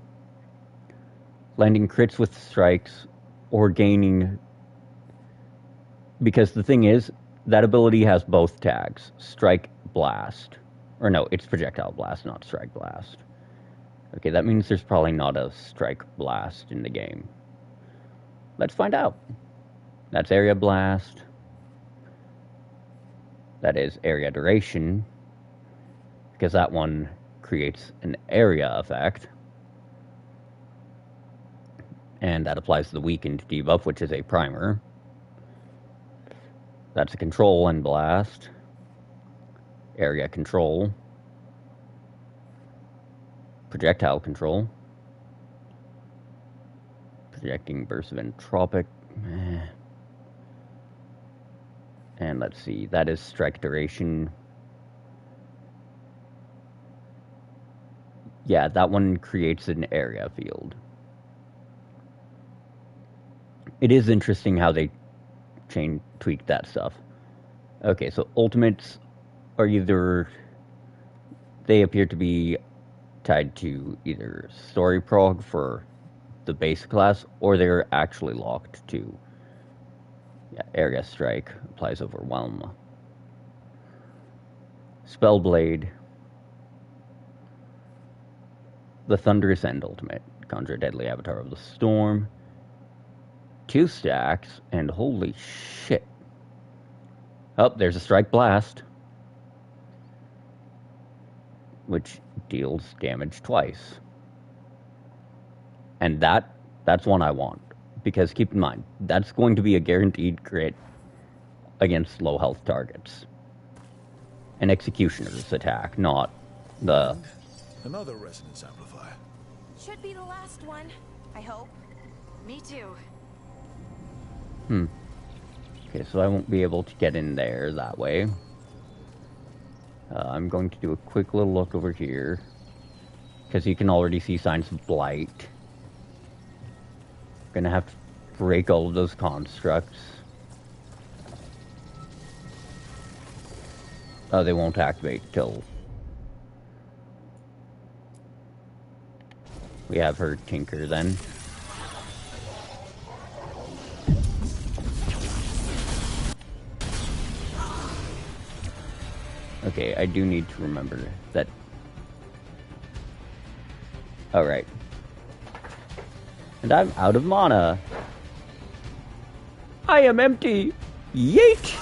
landing crits with strikes or gaining... Because the thing is, that ability has both tags, strike, blast. Or no, it's projectile blast, not strike blast. Okay, that means there's probably not a strike blast in the game. Let's find out. That's area blast. That is area duration, because that one creates an area effect. And that applies to the weakened debuff, which is a primer. That's a control and blast. Area control. Projectile control. Projecting burst of entropic. And let's see, that is strike duration. Yeah, that one creates an area field. It is interesting how they tweak that stuff. Okay, so ultimates are either... They appear to be tied to either story prog for the base class, or they're actually locked to... Yeah, area strike applies overwhelm. Spellblade. The Thunderous End ultimate. Conjure deadly avatar of the storm. 2 stacks, and holy shit. Oh, there's a strike blast, which deals damage twice. And that's one I want. Because keep in mind, that's going to be a guaranteed crit against low health targets. An Executioner's attack, not the... Another resonance amplifier. Should be the last one, I hope. Me too. Okay, so I won't be able to get in there that way. I'm going to do a quick little look over here, because you can already see signs of blight. Gonna have to break all of those constructs. Oh, they won't activate till we have her tinker then. Okay, I do need to remember that. Alright. And I'm out of mana. I am empty. Yeet!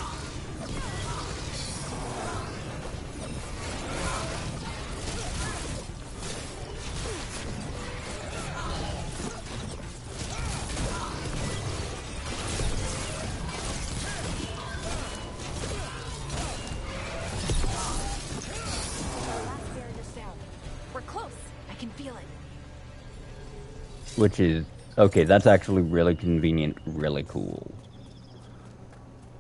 Which is, okay, that's actually really convenient, really cool.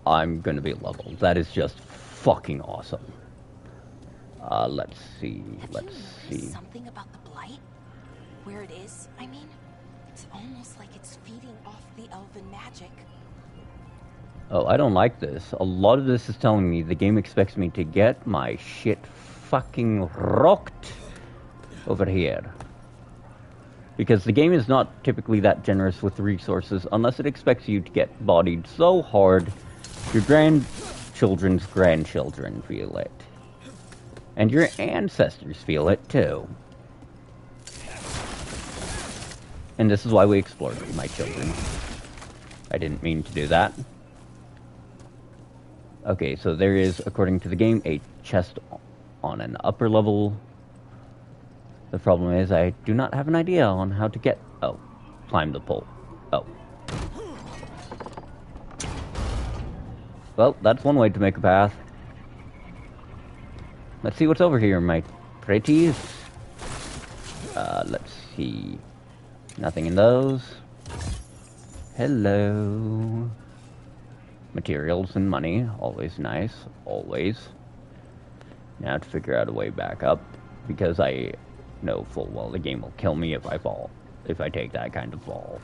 I'm gonna be leveled. That is just fucking awesome. Let's see, let's see. Something about the blight? Where it is, I mean? It's almost like it's feeding off the elven magic. Oh, I don't like this. A lot of this is telling me the game expects me to get my shit fucking rocked over here. Because the game is not typically that generous with resources unless it expects you to get bodied so hard your grandchildren's grandchildren feel it. And your ancestors feel it too. And this is why we explored my children. I didn't mean to do that. Okay, so there is, according to the game, a chest on an upper level. The problem is I do not have an idea on how to get... Oh, climb the pole. Oh. Well, that's one way to make a path. Let's see what's over here, my pretties. Let's see. Nothing in those. Hello. Materials and money. Always nice. Always. Now to figure out a way back up. Because I know full well the game will kill me if I fall. If I take that kind of fall.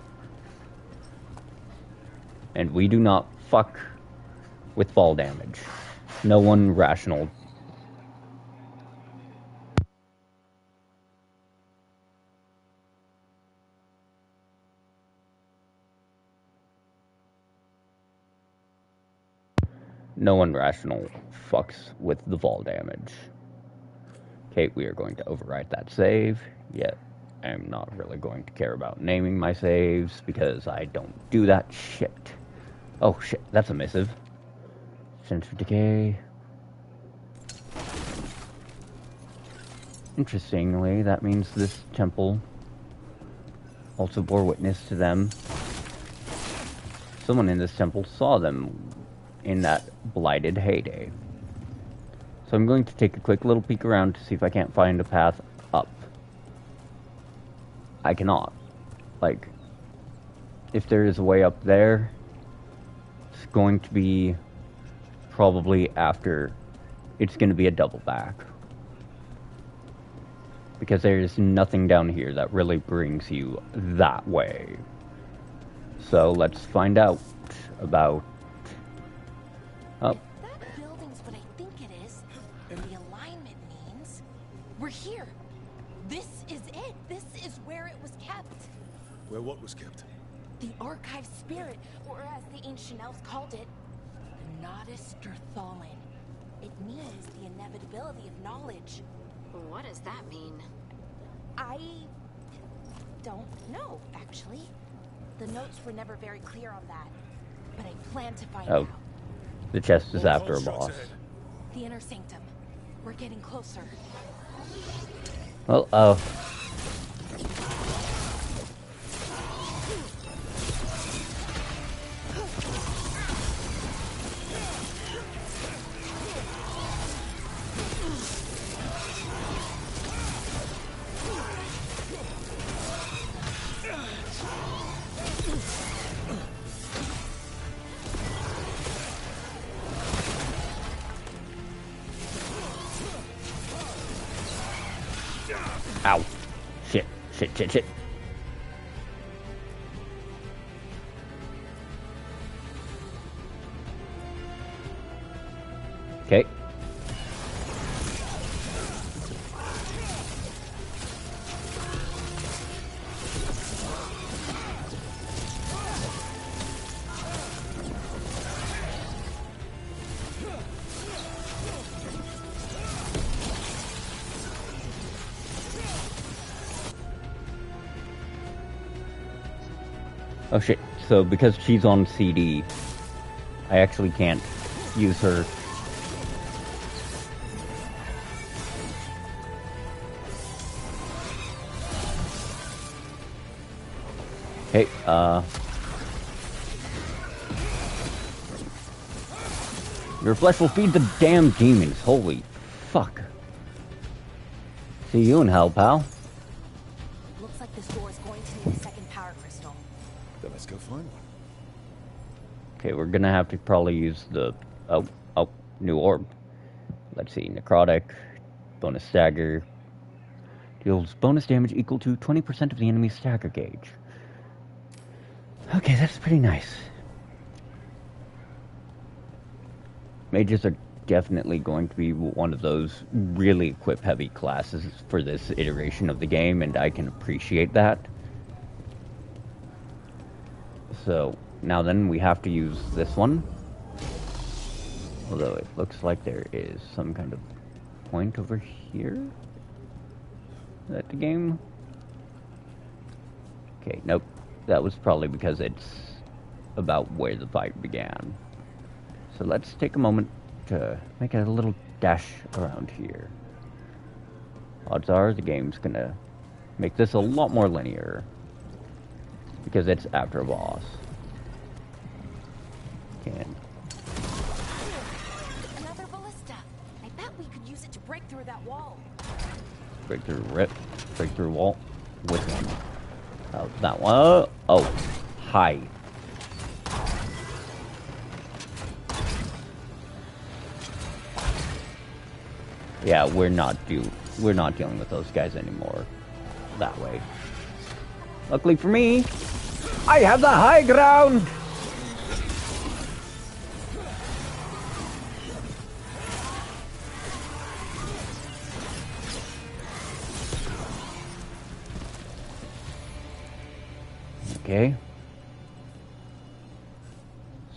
And we do not fuck with fall damage. No one rational. No one rational fucks with the fall damage. Okay, we are going to overwrite that save. Yet, I'm not really going to care about naming my saves because I don't do that shit. Oh shit, that's a missive. Sense of decay. Interestingly, that means this temple also bore witness to them. Someone in this temple saw them in that blighted heyday. So I'm going to take a quick little peek around to see if I can't find a path up. I cannot. Like, if there is a way up there, it's going to be probably after. It's going to be a double back. Because there is nothing down here that really brings you that way. So let's find out about... Oh. If that building's what I think it is, then the alignment means we're here. This is it. This is where it was kept. Where what was kept? The archive spirit, or as the ancient elves called it, the Nodus Derthalin. It means the inevitability of knowledge. What does that mean? I don't know, actually. The notes were never very clear on that, but I plan to find out. The chest is after a boss. The inner sanctum. We're getting closer. Well, ow. Shit. Okay. Oh shit, so because she's on CD, I actually can't use her. Okay, your flesh will feed the damn demons, holy fuck. See you in hell, pal. Looks like this door is going to need a second power crystal. Then let's go find one. Okay, we're gonna have to probably use the... Oh, new orb. Let's see, necrotic, bonus stagger. Deals bonus damage equal to 20% of the enemy's stagger gauge. Okay, that's pretty nice. Mages are definitely going to be one of those really equip-heavy classes for this iteration of the game, and I can appreciate that. So, now then, we have to use this one. Although it looks like there is some kind of point over here. Is that the game? Okay, nope. That was probably because it's about where the fight began. So let's take a moment to make a little dash around here. Odds are the game's gonna make this a lot more linear because it's after a boss. Another ballista. I bet we could use it to break through that wall. Break through wall. Which one? Oh, that one. Oh, hi. Yeah, we're not dealing with those guys anymore. That way. Luckily for me, I have the high ground. Okay.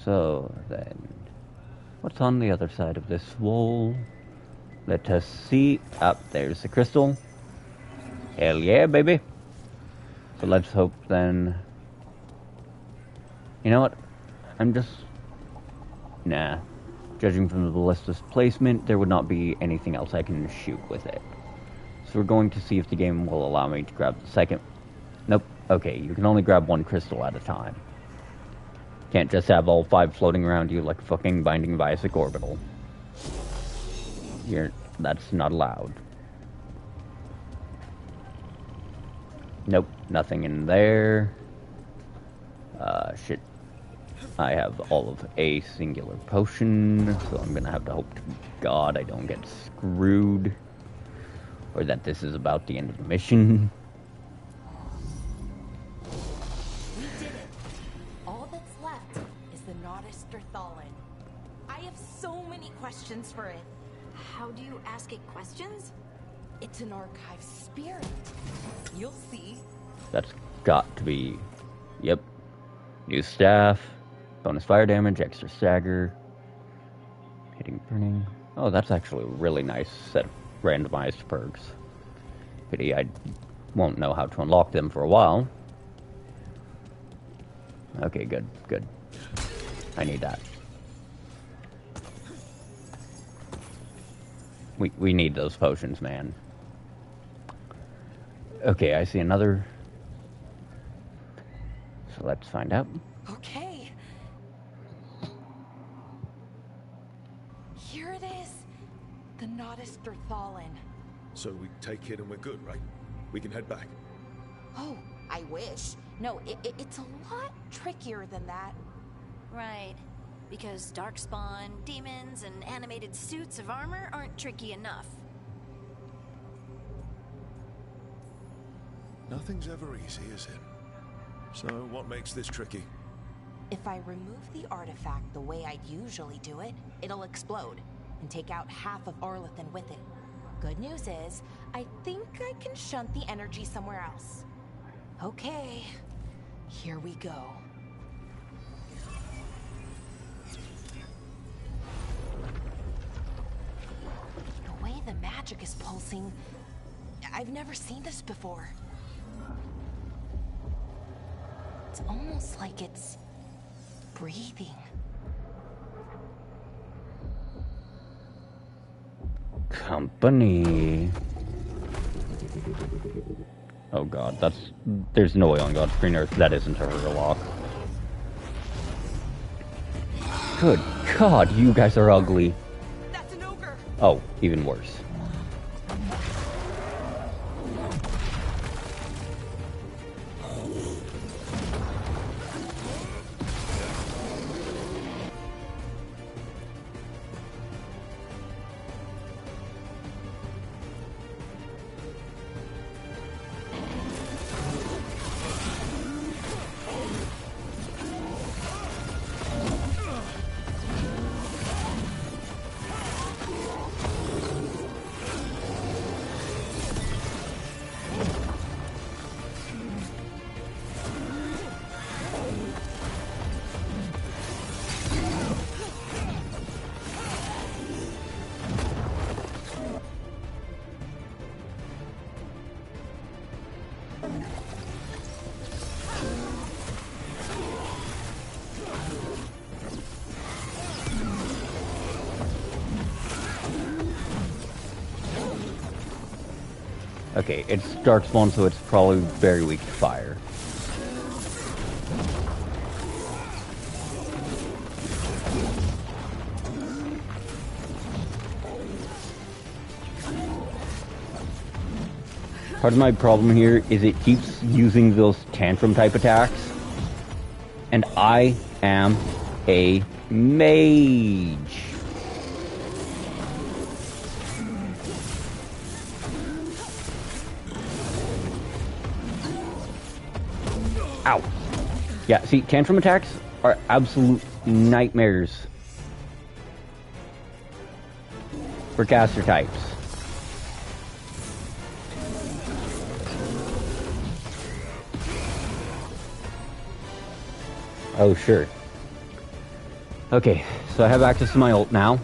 So then, what's on the other side of this wall? Let us see. Up there's the crystal. Hell yeah, baby. So let's hope then. You know what? Nah. Judging from the ballista's placement, there would not be anything else I can shoot with it. So we're going to see if the game will allow me to grab the second. Nope. Okay, you can only grab one crystal at a time. Can't just have all 5 floating around you like a fucking binding Biosic orbital. That's not allowed. Nope, nothing in there. Shit. I have all of a singular potion, so I'm gonna have to hope to God I don't get screwed. Or that this is about the end of the mission. We did it. All that's left is the Nodus Derthalin. I have so many questions for it. How do you ask it questions? It's an archive spirit. You'll see. That's got to be... Yep. New staff. Bonus fire damage, extra stagger. Hitting burning. Oh, that's actually a really nice set of randomized perks. Pity I won't know how to unlock them for a while. Okay, good, good. I need that. We need those potions, man. Okay, I see another. So let's find out. Okay. Here it is. The Nodus Derthalin. So we take it and we're good, right? We can head back. Oh, I wish. No, it's a lot trickier than that. Right. Because darkspawn, demons, and animated suits of armor aren't tricky enough. Nothing's ever easy, is it? So what makes this tricky? If I remove the artifact the way I'd usually do it, it'll explode and take out half of Arlethan with it. Good news is, I think I can shunt the energy somewhere else. Okay, here we go. The way the magic is pulsing, I've never seen this before. It's almost like it's breathing. Company. Oh god, there's no way on God's green earth that isn't a Hurlock. Good god, you guys are ugly. That's an ogre. Oh, even worse. Okay, it's darkspawn, so it's probably very weak to fire. Part of my problem here is it keeps using those tantrum type attacks, and I am a mage. Ow. Yeah, see, tantrum attacks are absolute nightmares for caster types. Oh, sure. Okay, so I have access to my ult now.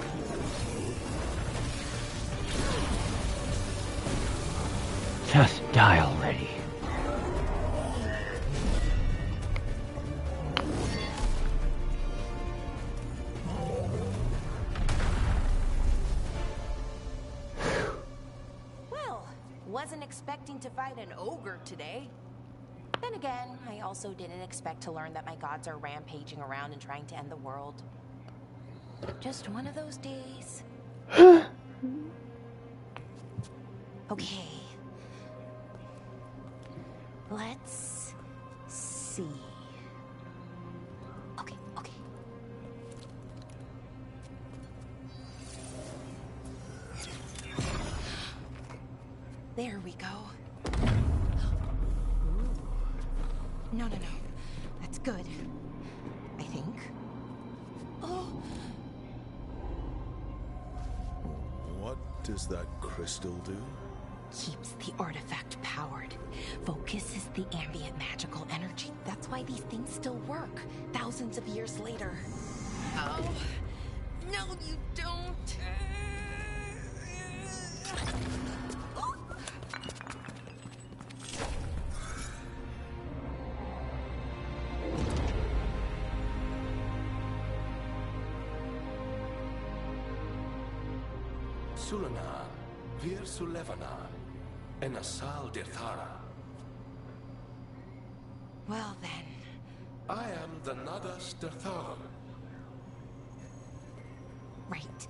Just die already. Well, wasn't expecting to fight an ogre today. Then again, I also didn't expect to learn that my gods are rampaging around and trying to end the world. Just one of those days. Okay. Let's see. Okay. There we go. No. That's good. I think. Oh. What does that crystal do? Keeps the artifact powered. Focuses the ambient magical energy. That's why these things still work, thousands of years later. Oh. No, you don't. Sulana, Vir Sulevana, and Asal Dirthara. Well then. I am the Nadas Dirthara. Right,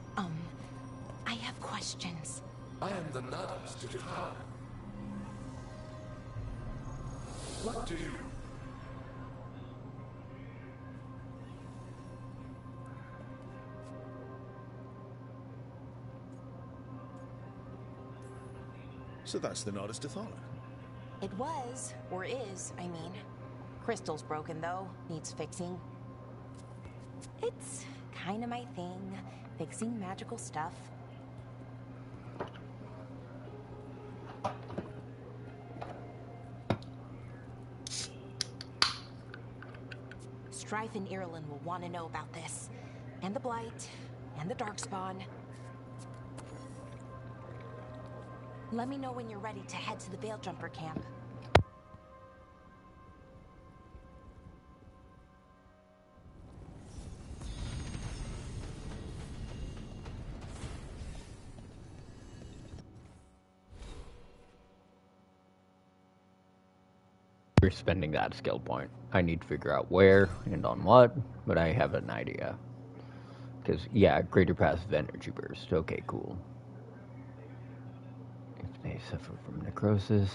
I have questions. I am the Nadas Dirthara. What do you... So that's the Nardis Dathala. It was, or is, I mean. Crystal's broken though, needs fixing. It's kinda my thing, fixing magical stuff. Strife and Ireland will want to know about this. And the Blight, and the Darkspawn. Let me know when you're ready to head to the Veil Jumper camp. We're spending that skill point. I need to figure out where and on what, but I have an idea. Because, yeah, greater passive energy burst. Okay, cool. If they suffer from necrosis,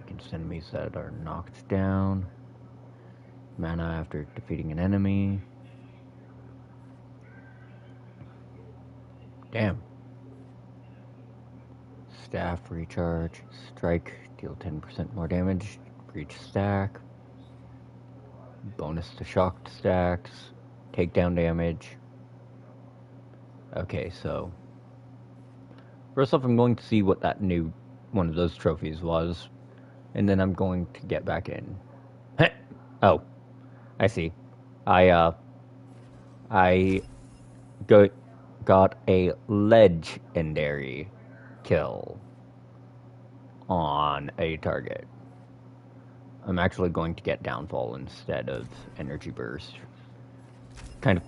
against enemies that are knocked down. Mana after defeating an enemy. Damn. Staff recharge. Strike. Deal 10% more damage for each stack. Bonus to shocked stacks. Takedown damage. Okay, so first off, I'm going to see what that new one of those trophies was, and then I'm going to get back in. Oh, I see. I got a legendary kill on a target. I'm actually going to get downfall instead of energy burst. Kind of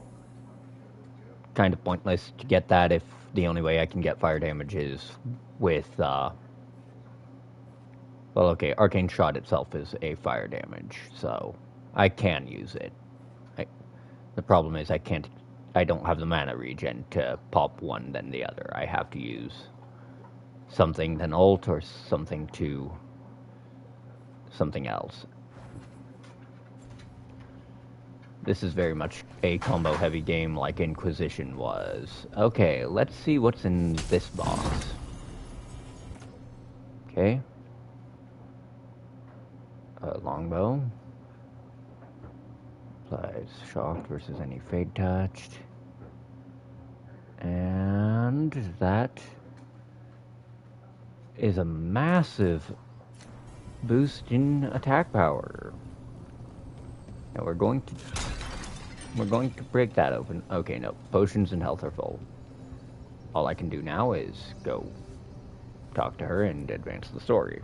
kind of pointless to get that if the only way I can get fire damage is with, well, okay, Arcane Shot itself is a fire damage, so I can use it. The problem is I don't have the mana regen to pop one then the other. I have to use something then ult or something to something else. This is very much a combo heavy game like Inquisition was. Okay, let's see what's in this box. Okay. Longbow. Applies shocked versus any fade touched. And that is a massive boost in attack power. Now we're going to break that open. Okay, no. Potions and health are full. All I can do now is go talk to her and advance the story.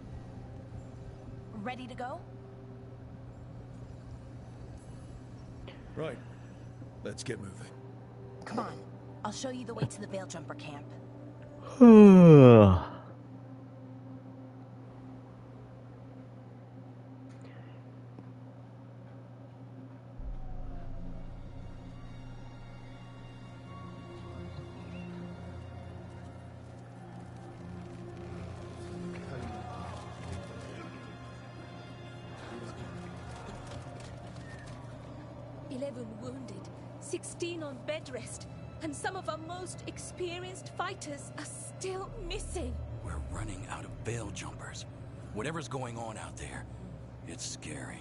Ready to go? Right. Let's get moving. Come on. I'll show you the way to the Veil Jumper camp. 11 wounded, 16 on bed rest, and some of our most experienced fighters are still missing. We're running out of Veil Jumpers. Whatever's going on out there, it's scary.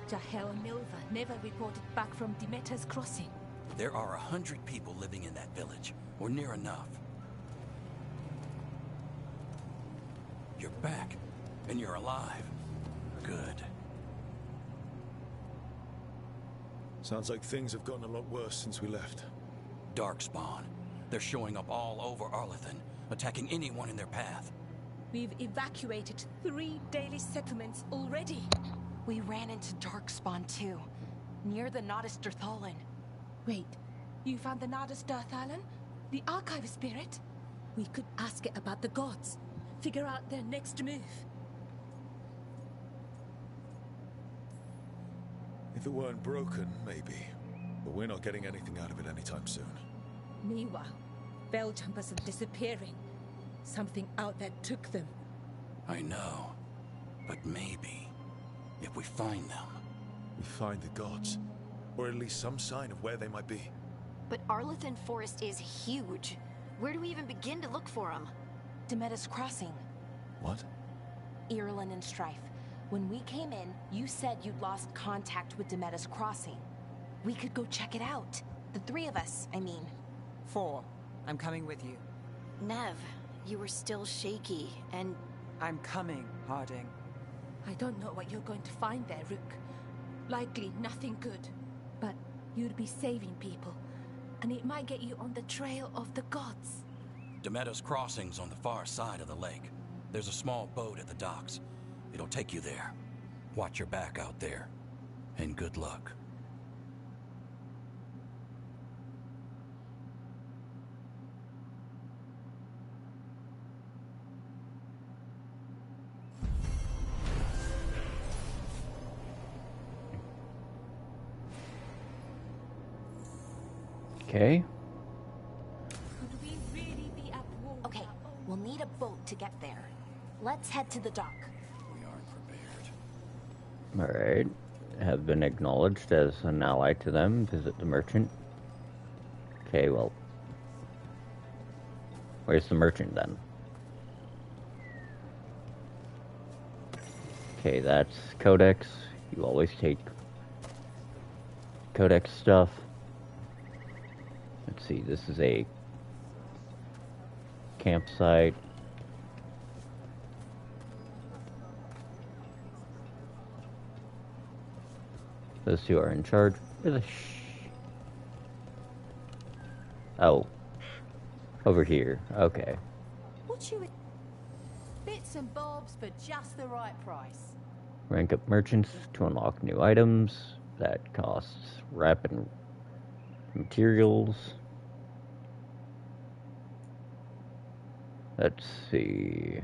Jahel and Milva never reported back from Demeter's crossing. There are 100 people living in that village, or near enough. You're back, and you're alive. Good. Sounds like things have gotten a lot worse since we left. Darkspawn. They're showing up all over Arlathan, attacking anyone in their path. We've evacuated 3 daily settlements already. We ran into Darkspawn too, near the Nodus Dirthalin. Wait, you found the Nodus Dirthalin? The Archive Spirit? We could ask it about the gods. Figure out their next move. If it weren't broken, maybe. But we're not getting anything out of it anytime soon. Meanwhile, Veil Jumpers are disappearing. Something out there took them. I know. But maybe, if we find them... We find the gods. Or at least some sign of where they might be. But Arlathan Forest is huge. Where do we even begin to look for them? Demeter's Crossing. What? Irlin and Strife. When we came in, you said you'd lost contact with Demeter's Crossing. We could go check it out. The 3 of us, I mean. 4. I'm coming with you. Nev, you were still shaky, and... I'm coming, Harding. I don't know what you're going to find there, Rook. Likely nothing good. But you'd be saving people, and it might get you on the trail of the gods. Demeter's Crossing's on the far side of the lake. There's a small boat at the docks. It'll take you there. Watch your back out there. And good luck. Okay. Could we really be at war? Okay, we'll need a boat to get there. Let's head to the dock. We aren't prepared. Alright. Have been acknowledged as an ally to them. Visit the merchant. Okay, well. Where's the merchant then? Okay, that's Codex. You always take Codex stuff. Let's see, this is a Those two are in charge. Where the Oh. Over here. Okay. What you... Bits and bobs for just the right price. Rank up merchants to unlock new items. That costs rapid materials. Let's see.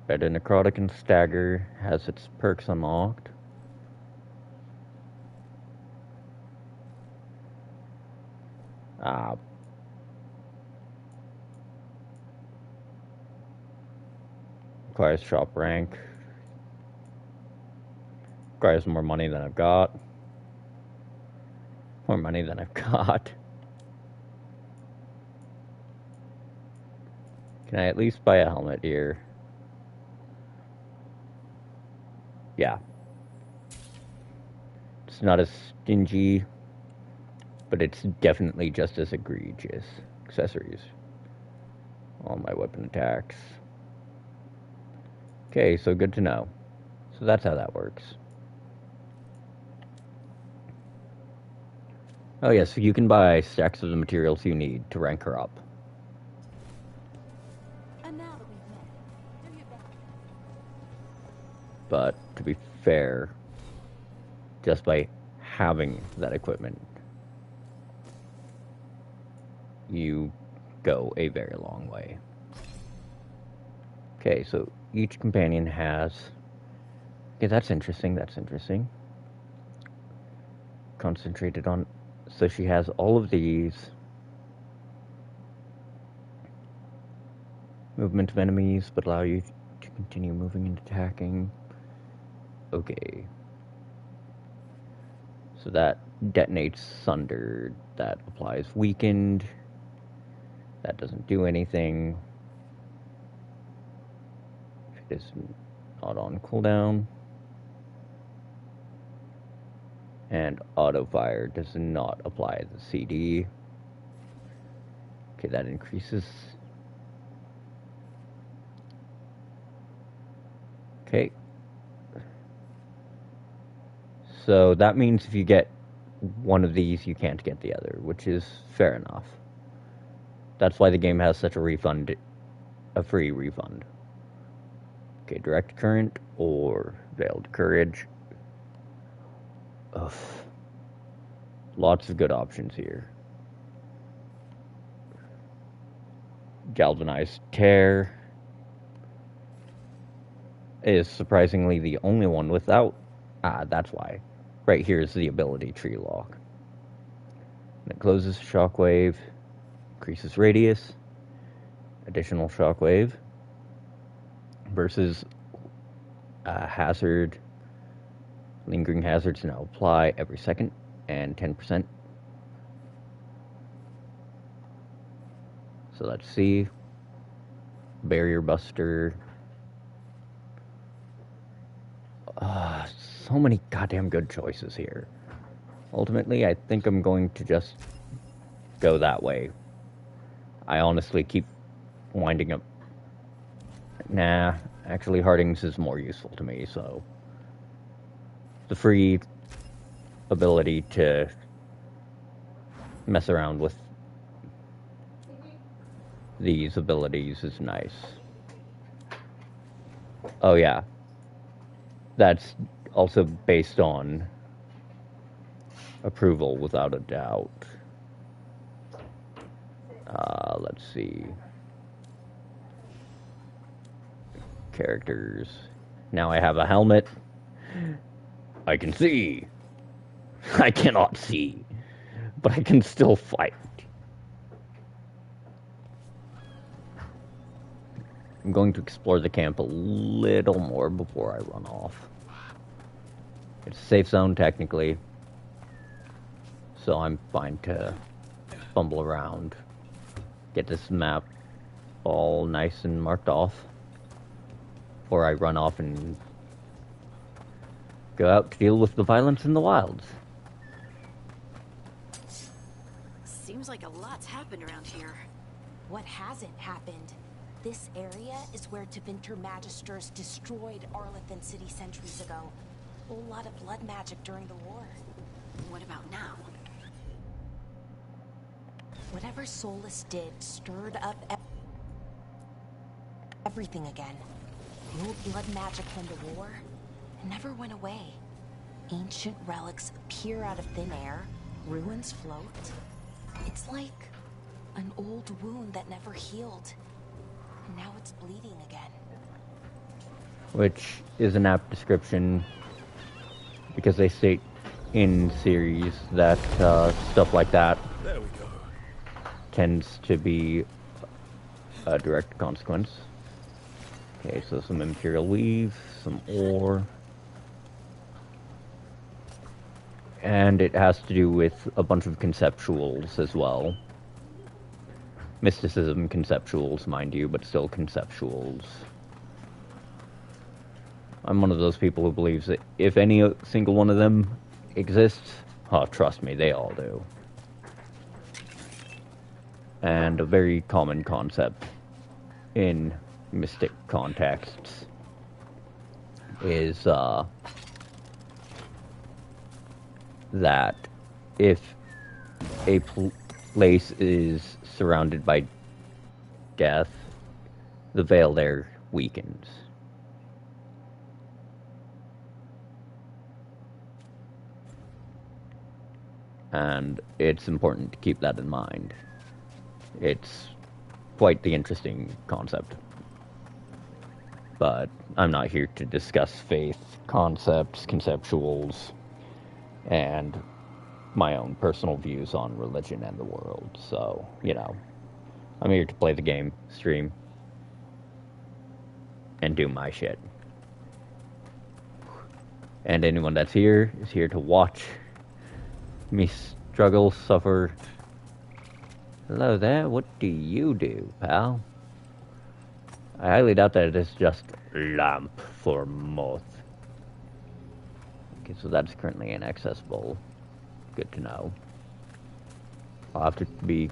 Better Necrotic and Stagger has its perks unlocked. Requires shop rank. Requires more money than I've got. More money than I've got. Can I at least buy a helmet here? Yeah. It's not as stingy, but it's definitely just as egregious. Accessories. All my weapon attacks. Okay, so good to know. So that's how that works. Oh yes, so you can buy stacks of the materials you need to rank her up. And now that we've met, do your best. But to be fair, just by having that equipment, you go a very long way. Okay, so each companion has... Okay, that's interesting, that's interesting. Concentrated on... So she has all of these. Movement of enemies, but allow you to continue moving and attacking. Okay. So that detonates Sundered. That applies Weakened. That doesn't do anything. It is not on cooldown. And auto fire does not apply the CD. Okay, that increases. Okay. So that means if you get one of these, you can't get the other, which is fair enough. That's why the game has such a free refund. Okay, direct current or veiled courage. Ugh. Lots of good options here. Galvanized tear is surprisingly the only one without... that's why. Right here is the ability tree lock. And it closes shockwave, increases radius, additional shockwave, versus hazard. Lingering hazards now apply every second, and 10%. So let's see. Barrier Buster. So many goddamn good choices here. Ultimately, I think I'm going to just go that way. I honestly keep winding up... Nah, actually Harding's is more useful to me, so... The free ability to mess around with these abilities is nice. Oh yeah. That's also based on approval without a doubt. Let's see. Characters. Now I have a helmet. I can see. I cannot see. But I can still fight. I'm going to explore the camp a little more before I run off. It's a safe zone, technically. So I'm fine to fumble around. Get this map all nice and marked off. Before I run off and go out to deal with the violence in the wilds. Seems like a lot's happened around here. What hasn't happened? This area is where Tevinter Magisters destroyed Arlethan City centuries ago. whole lot of blood magic during the war. What about now? Whatever Solus did stirred up everything again. The old blood magic from the war, it never went away. Ancient relics appear out of thin air, ruins float. It's like an old wound that never healed, and now it's bleeding again. Which is an apt description, because they state in series that stuff like that There we go. tends to be a direct consequence. Okay, so some Imperial Weave, some ore. And it has to do with a bunch of conceptuals as well. Mysticism conceptuals, mind you, but still conceptuals. I'm one of those people who believes that if any single one of them exists, oh, trust me, they all do. And a very common concept in mystic contexts is that if a place is surrounded by death, the veil there weakens. And it's important to keep that in mind. It's quite the interesting concept. But I'm not here to discuss faith, concepts, conceptuals, and my own personal views on religion and the world. So, you know, I'm here to play the game, stream, and do my shit. And anyone that's here is here to watch me struggle, suffer. Hello there, what do you do, pal? I highly doubt that it is just lamp for moth. Okay, so that's currently inaccessible. Good to know. I'll be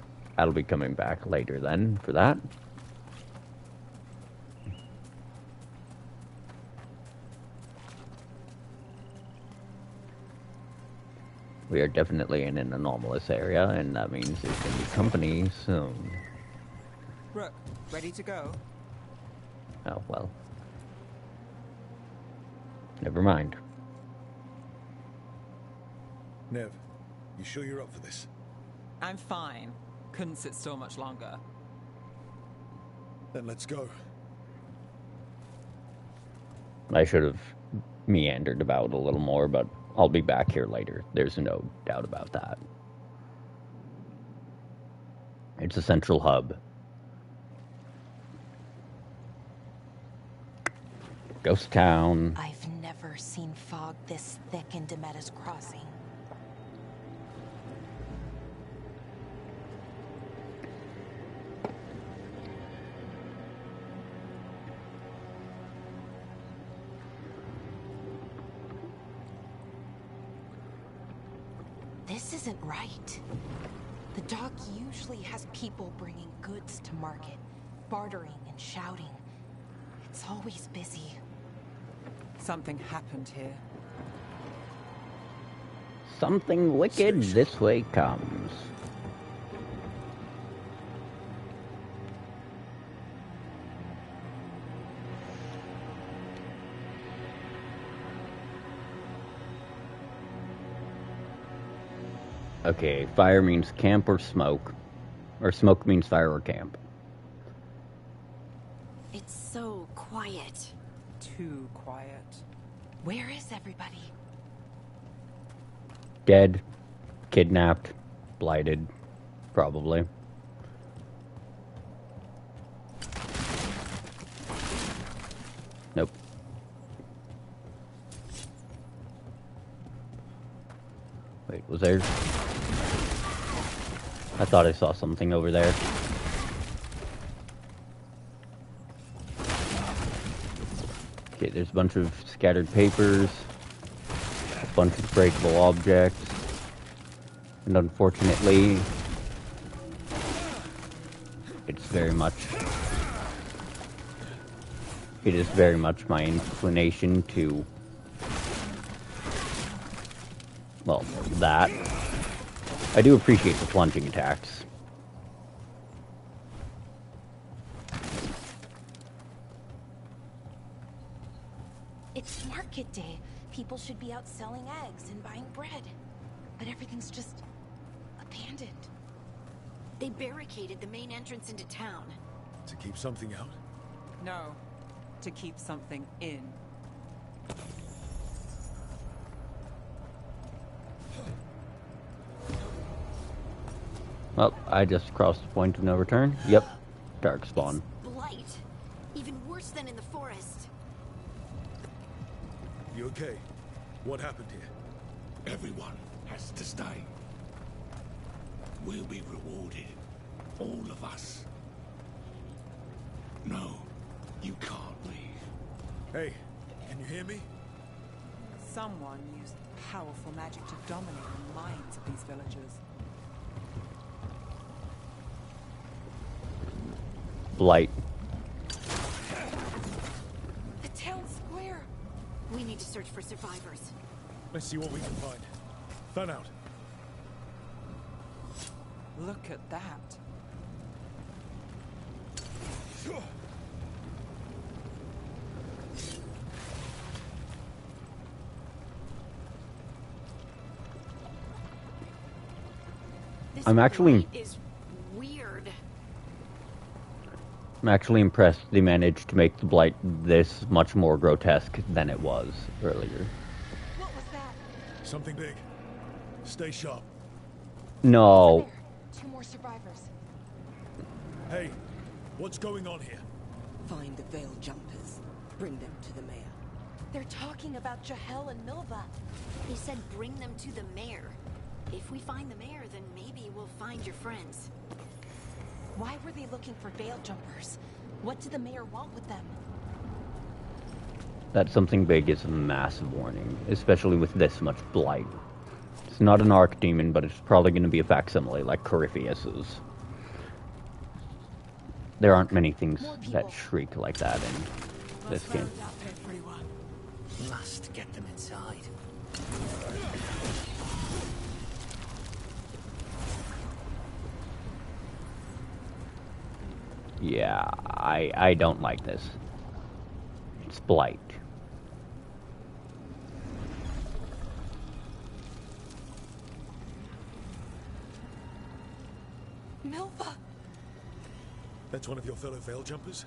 coming back later then for that. We are definitely in an anomalous area, and that means there's going to be company soon. Rook, ready to go? Oh, well. Never mind. Nev, you sure you're up for this? I'm fine. Couldn't sit still much longer. Then let's go. I should have meandered about a little more, but I'll be back here later. There's no doubt about that. It's a central hub. Ghost town. I've never seen fog this thick in Demetta's Crossing. This isn't right. The dock usually has people bringing goods to market, bartering and shouting. It's always busy. Something happened here. Something wicked this way comes. Okay, fire means camp or smoke. Or smoke means fire or camp. It's so quiet. Too quiet. Where is everybody? Dead, kidnapped, blighted, probably. Nope. Wait, was there? I thought I saw something over there. Okay, there's a bunch of scattered papers, a bunch of breakable objects, and unfortunately, it is very much my inclination to Well, that. I do appreciate the plunging attacks. It's market day. People should be out selling eggs and buying bread. But everything's just abandoned. They barricaded the main entrance into town. To keep something out? No, to keep something in. Well, I just crossed the point of no return. Yep, dark spawn. Blight. Even worse than in the forest. You okay? What happened here? Everyone has to stay. We'll be rewarded. All of us. No, you can't leave. Hey, can you hear me? Someone used powerful magic to dominate the minds of these villagers. Blight. The town square. We need to search for survivors. Let's see what we can find. Fan out. Look at that. This I'm actually blight is weird. I'm actually impressed they managed to make the blight this much more grotesque than it was earlier. What was that? Something big. Stay sharp. No. There. 2 more survivors. Hey, what's going on here? Find the veil jumpers. Bring them to the mayor. They're talking about Jahel and Milva. They said bring them to the mayor. If we find the mayor, then maybe we'll find your friends. Why were they looking for veil jumpers? What did the mayor want with them? That something big is a massive warning, especially with this much blight. It's not an archdemon, but it's probably going to be a facsimile like Corypheus's. There aren't many things that shriek like that in this game. Must get them inside. Yeah, I don't like this. It's blight. Milva! That's one of your fellow veil jumpers?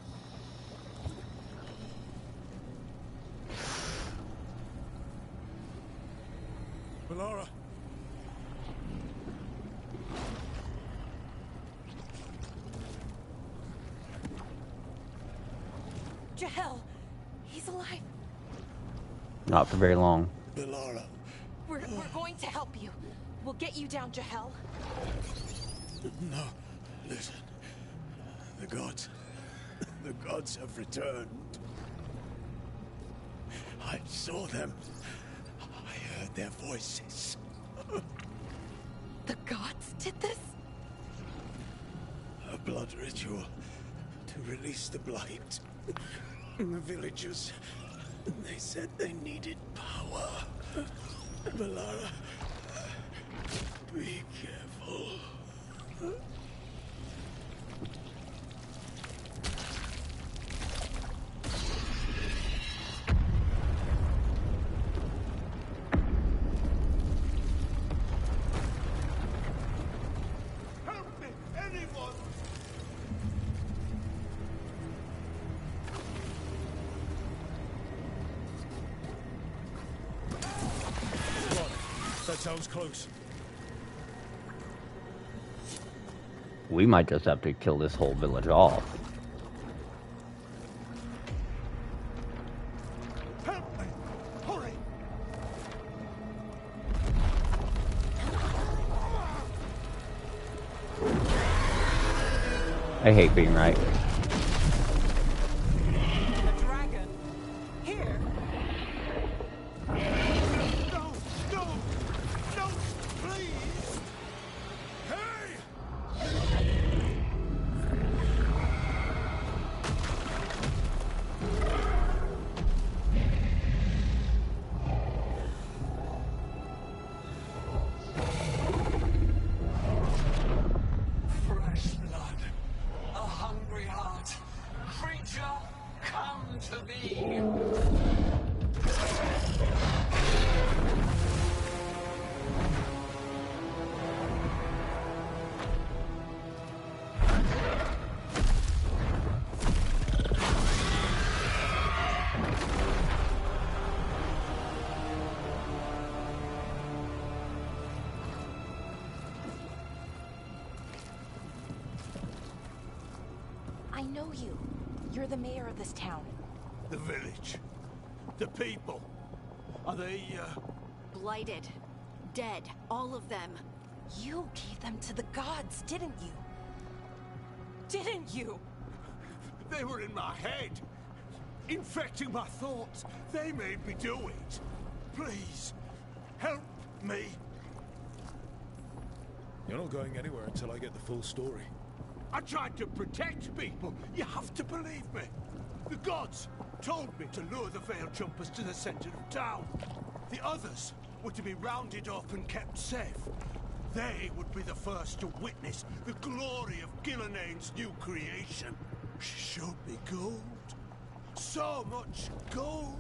Melara! Jahel! He's alive! Not for very long. Melara. We're going to help you. We'll get you down, Jahel. No, listen. The gods have returned. I saw them. I heard their voices. The gods did this? A blood ritual to release the blight. The villagers, they said they needed power. Melara, be careful. Help me! Anyone! That sounds close. We might just have to kill this whole village off. Help me! Hurry! I hate being right. A dragon? Here? No! No! No! Please! Hey! I know you. You're the mayor of this town. The village. The people. Are they, Blighted. Dead. All of them. You gave them to the gods, didn't you? Didn't you? They were in my head. Infecting my thoughts. They made me do it. Please, help me. You're not going anywhere until I get the full story. I tried to protect people. You have to believe me. The gods told me to lure the Veil Jumpers to the center of town. The others were to be rounded up and kept safe. They would be the first to witness the glory of Gilneain's new creation. She showed me gold. So much gold.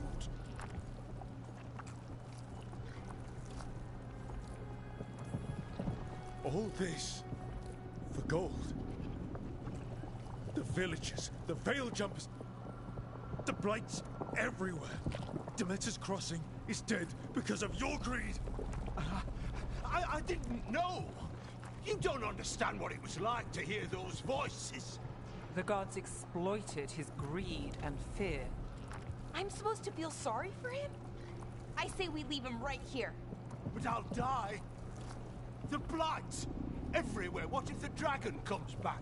All this for gold. The villagers, the Veil Jumpers, the Blights everywhere. Demeter's Crossing is dead because of your greed. I didn't know. You don't understand what it was like to hear those voices. The gods exploited his greed and fear. I'm supposed to feel sorry for him? I say we leave him right here. But I'll die. The Blights everywhere. What if the dragon comes back?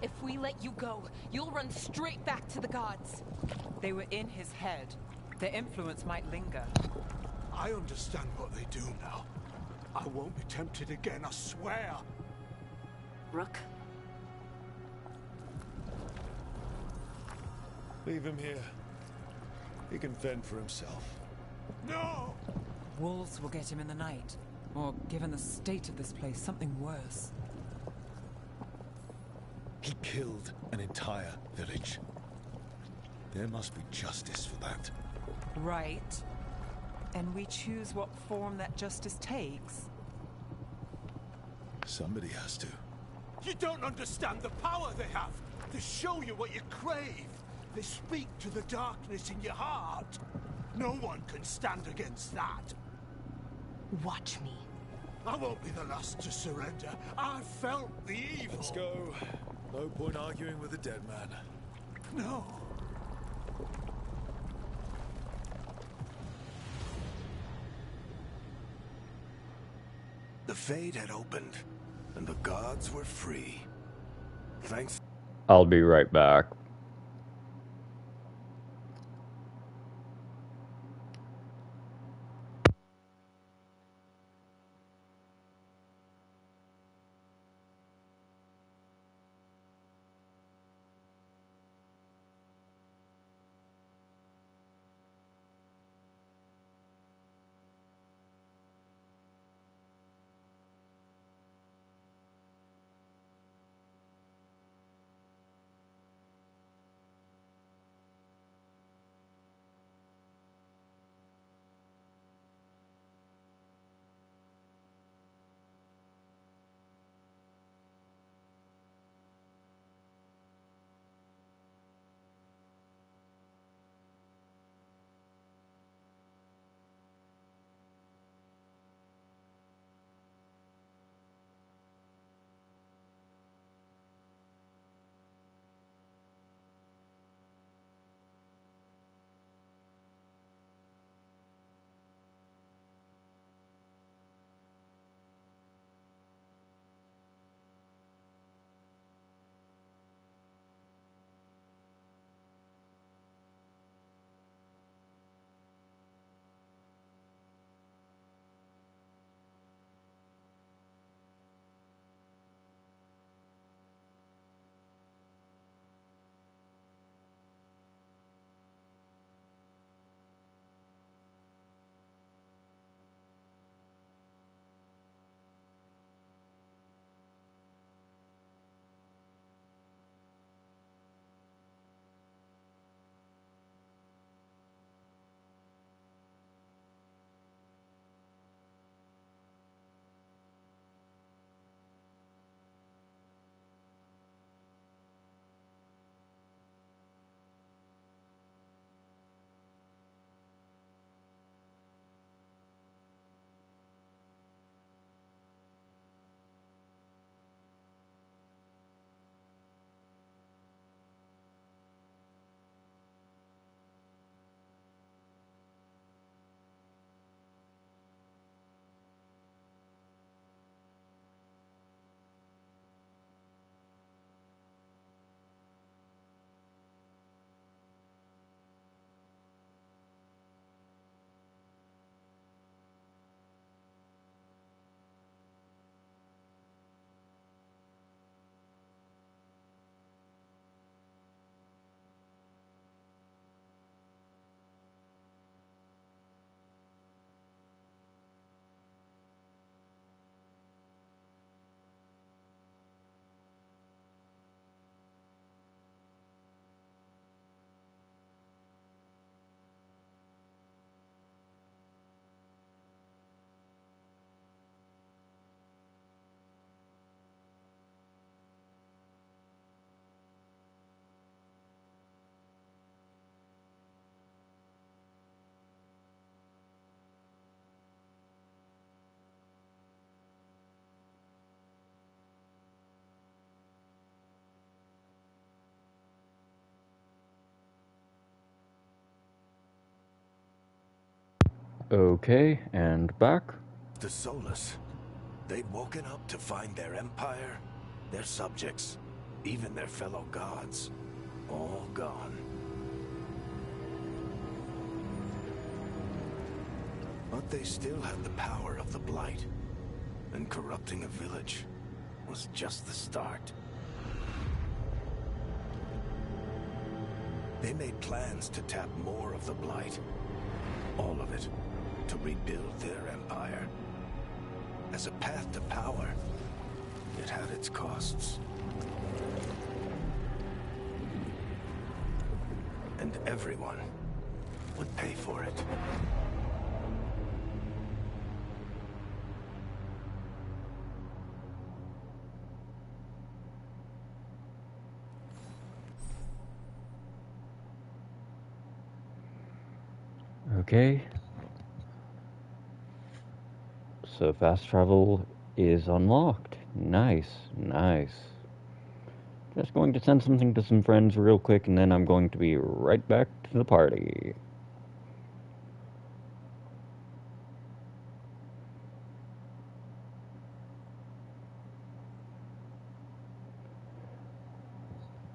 If we let you go, you'll run straight back to the gods. They were in his head. Their influence might linger. I understand what they do now. I won't be tempted again, I swear. Rook? Leave him here. He can fend for himself. No! Wolves will get him in the night. Or, given the state of this place, something worse. He killed an entire village. There must be justice for that. Right. And we choose what form that justice takes. Somebody has to. You don't understand the power they have. They show you what you crave. They speak to the darkness in your heart. No one can stand against that. Watch me. I won't be the last to surrender. I felt the evil. Let's go. No point arguing with a dead man. No. The Fade had opened, and the gods were free. Thanks. I'll be right back. Okay, and back. The Soulless. They'd woken up to find their empire, their subjects, even their fellow gods, all gone. But they still had the power of the Blight, and corrupting a village was just the start. They made plans to tap more of the Blight, all of it, to rebuild their empire. As a path to power, it had its costs. And everyone would pay for it. Okay. So fast travel is unlocked. Nice, nice. Just going to send something to some friends real quick, and then I'm going to be right back to the party.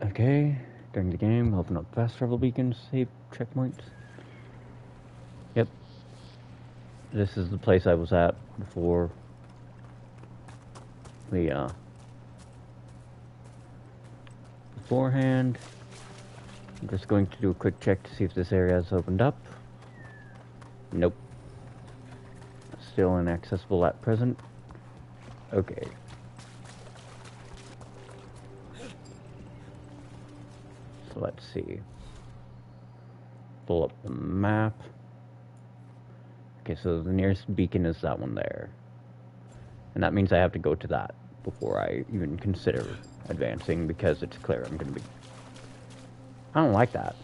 Okay, during the game, open up fast travel beacons, save checkpoints. Yep. This is the place I was at before we, beforehand. I'm just going to do a quick check to see if this area has opened up. Nope. Still inaccessible at present. Okay. So let's see. Pull up the map. Okay, so the nearest beacon is that one there. And that means I have to go to that before I even consider advancing, because it's clear I'm going to be... I don't like that.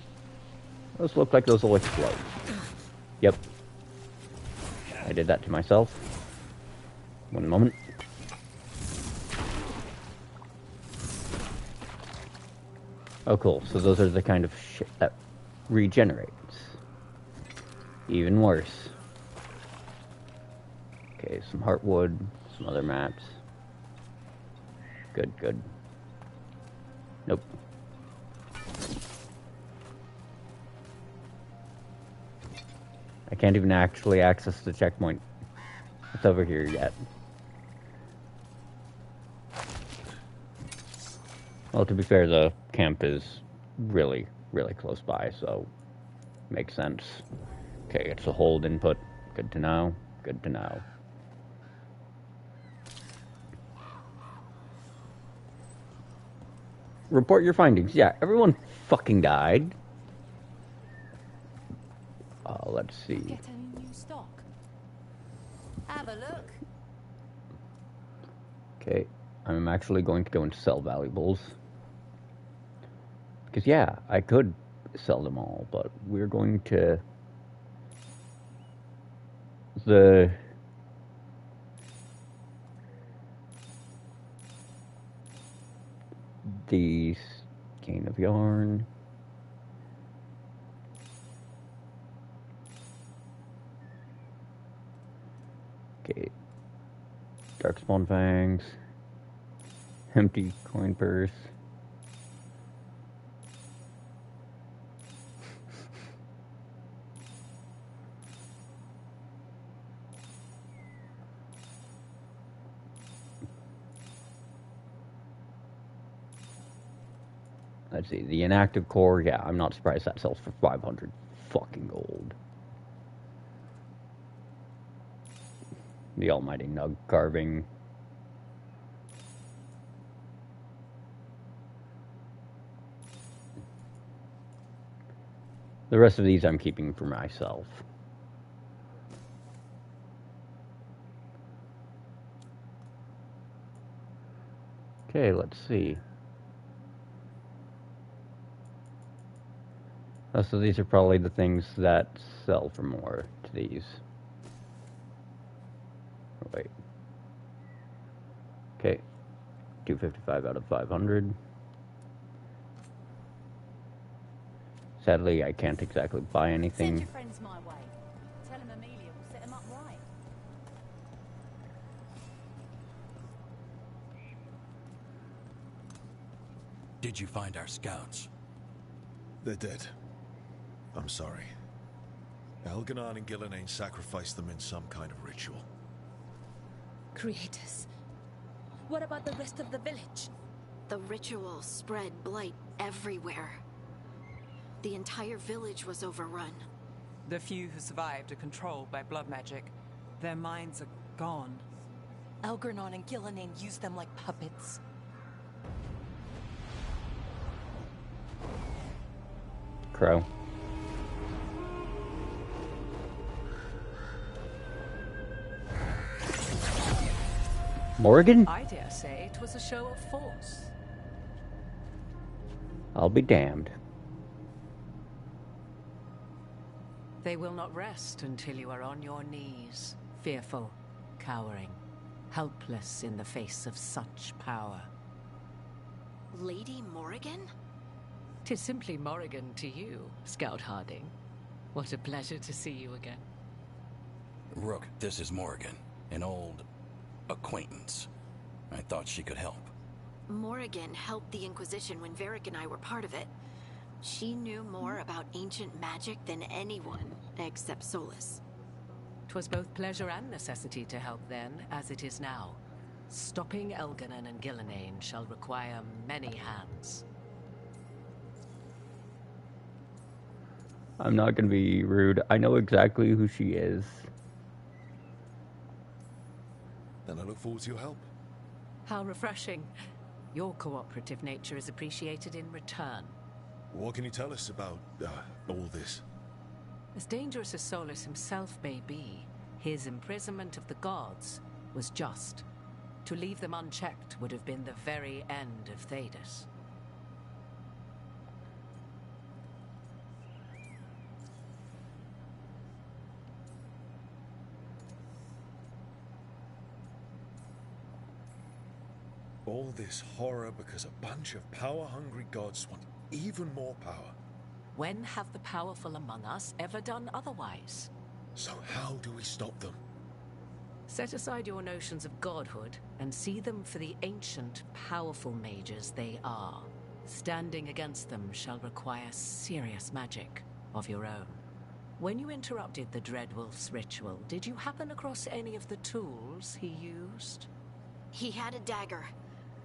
Those look like those will explode. Yep. I did that to myself. One moment. Oh, cool. So those are the kind of shit that regenerates. Even worse. Okay, some heartwood, some other mats. Good, good. Nope. I can't even actually access the checkpoint. It's over here yet. Well, to be fair, the camp is really, really close by, so makes sense. Okay, it's a hold input. Good to know. Good to know. Report your findings. Yeah, everyone fucking died. Let's see. Get any new stock? Have a look. Okay, I'm actually going to go and sell valuables. Because, yeah, I could sell them all, but we're going to... The skein of yarn. Okay. Darkspawn fangs. Empty coin purse. Let's see, the inactive core, yeah, I'm not surprised that sells for 500 fucking gold. The almighty nug carving. The rest of these I'm keeping for myself. Okay, let's see. Oh, so these are probably the things that sell for more to these. Oh, wait. Okay. 255 out of 500. Sadly, I can't exactly buy anything. Send your friends my way. Tell them Amelia will Did you find our scouts? They're dead. I'm sorry. Elganon and Gillenane sacrificed them in some kind of ritual. Creators. What about the rest of the village? The ritual spread blight everywhere. The entire village was overrun. The few who survived are controlled by blood magic. Their minds are gone. Elganon and Gillenane used them like puppets. Crow. Morgan? I dare say it was a show of force. I'll be damned. They will not rest until you are on your knees, fearful, cowering, helpless in the face of such power. Lady Morrigan? 'Tis simply Morrigan to you, Scout Harding. What a pleasure to see you again. Rook, this is Morrigan, an old acquaintance. I thought she could help. Morrigan helped the Inquisition when Varric and I were part of it. She knew more about ancient magic than anyone, except Solus. 'Twas both pleasure and necessity to help then, as it is now. Stopping Elganon and Gillenane shall require many hands. I'm not gonna be rude. I know exactly who she is. Then I look forward to your help. How refreshing. Your cooperative nature is appreciated in return. What can you tell us about all this? As dangerous as Solus himself may be, his imprisonment of the gods was just. To leave them unchecked would have been the very end of Thedas. All this horror because a bunch of power-hungry gods want even more power. When have the powerful among us ever done otherwise? So how do we stop them? Set aside your notions of godhood and see them for the ancient, powerful mages they are. Standing against them shall require serious magic of your own. When you interrupted the Dreadwolf's ritual, did you happen across any of the tools he used? He had a dagger,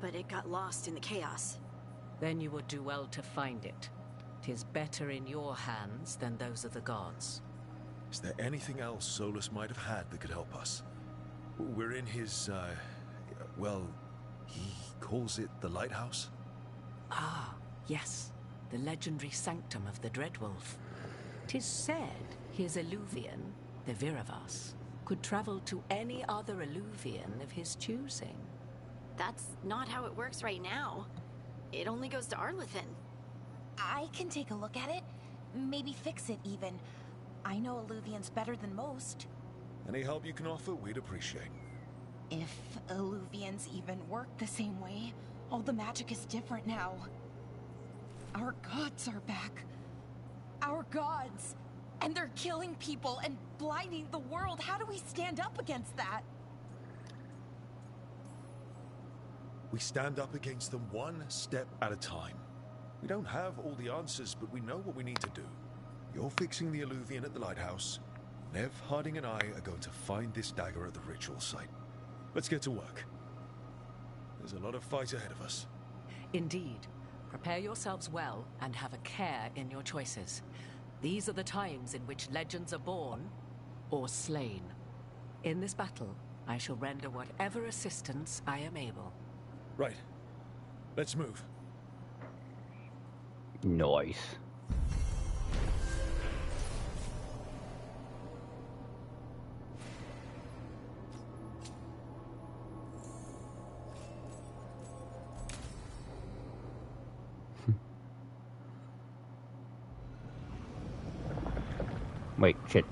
but it got lost in the chaos. Then you would do well to find it. 'Tis better in your hands than those of the gods. Is there anything else Solus might have had that could help us? We're in his, well, he calls it the lighthouse? Ah, yes. The legendary sanctum of the Dreadwolf. 'Tis said his Eluvian, the Viravas, could travel to any other Eluvian of his choosing. That's not how it works right now. It only goes to Arlethan. I can take a look at it. Maybe fix it, even. I know Eluvians better than most. Any help you can offer, we'd appreciate. If Eluvians even work the same way, all the magic is different now. Our gods are back. Our gods! And they're killing people and blighting the world. How do we stand up against that? We stand up against them one step at a time. We don't have all the answers, but we know what we need to do. You're fixing the Eluvian at the lighthouse. Nev, Harding, and I are going to find this dagger at the ritual site. Let's get to work. There's a lot of fight ahead of us. Indeed. Prepare yourselves well and have a care in your choices. These are the times in which legends are born or slain. In this battle, I shall render whatever assistance I am able. Right. Let's move. Nice. Wait, shit.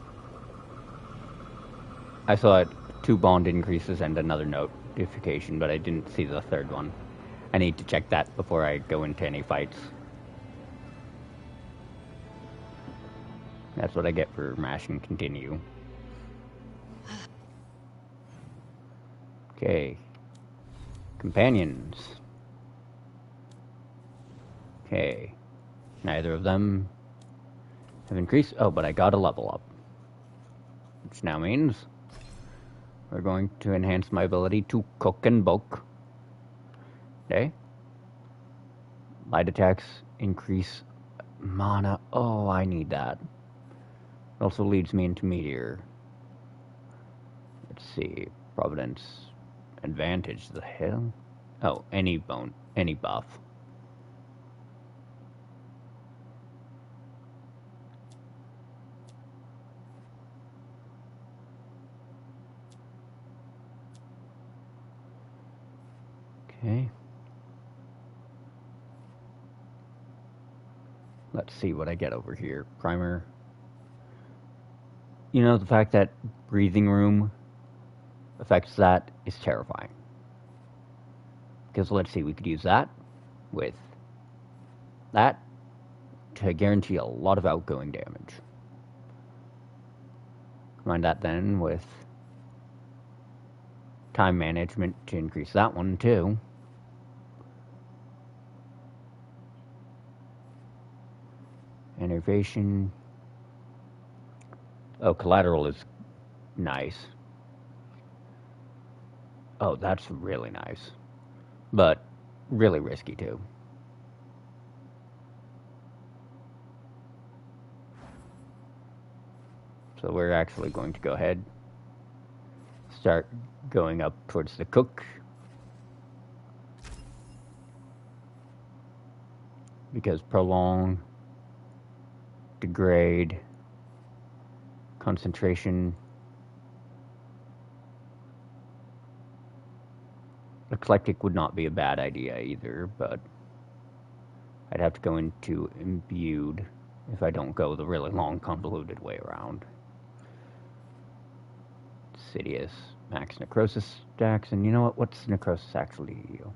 I saw it, 2 bond increases and another notification, but I didn't see the third one. I need to check that before I go into any fights. That's what I get for mashing continue. Okay. Companions. Okay. Neither of them have increased. Oh, but I got a level up. Which now means we're going to enhance my ability to cook and bake. Okay. Light attacks increase mana. Oh, I need that. It also leads me into Meteor. Let's see. Providence. Advantage. The hell? Oh, any buff. Okay. Let's see what I get over here. Primer. You know, the fact that breathing room affects that is terrifying. Because let's see, we could use that with that to guarantee a lot of outgoing damage. Combine that then with time management to increase that one too. Innervation. Oh, collateral is nice. Oh, that's really nice. But really risky too. So we're actually going to go ahead, start going up towards the cook. Because prolong, degrade, concentration. Eclectic would not be a bad idea either, but I'd have to go into imbued if I don't go the really long, convoluted way around. Sidious, max necrosis stacks, and you know what? What's necrosis actually deal?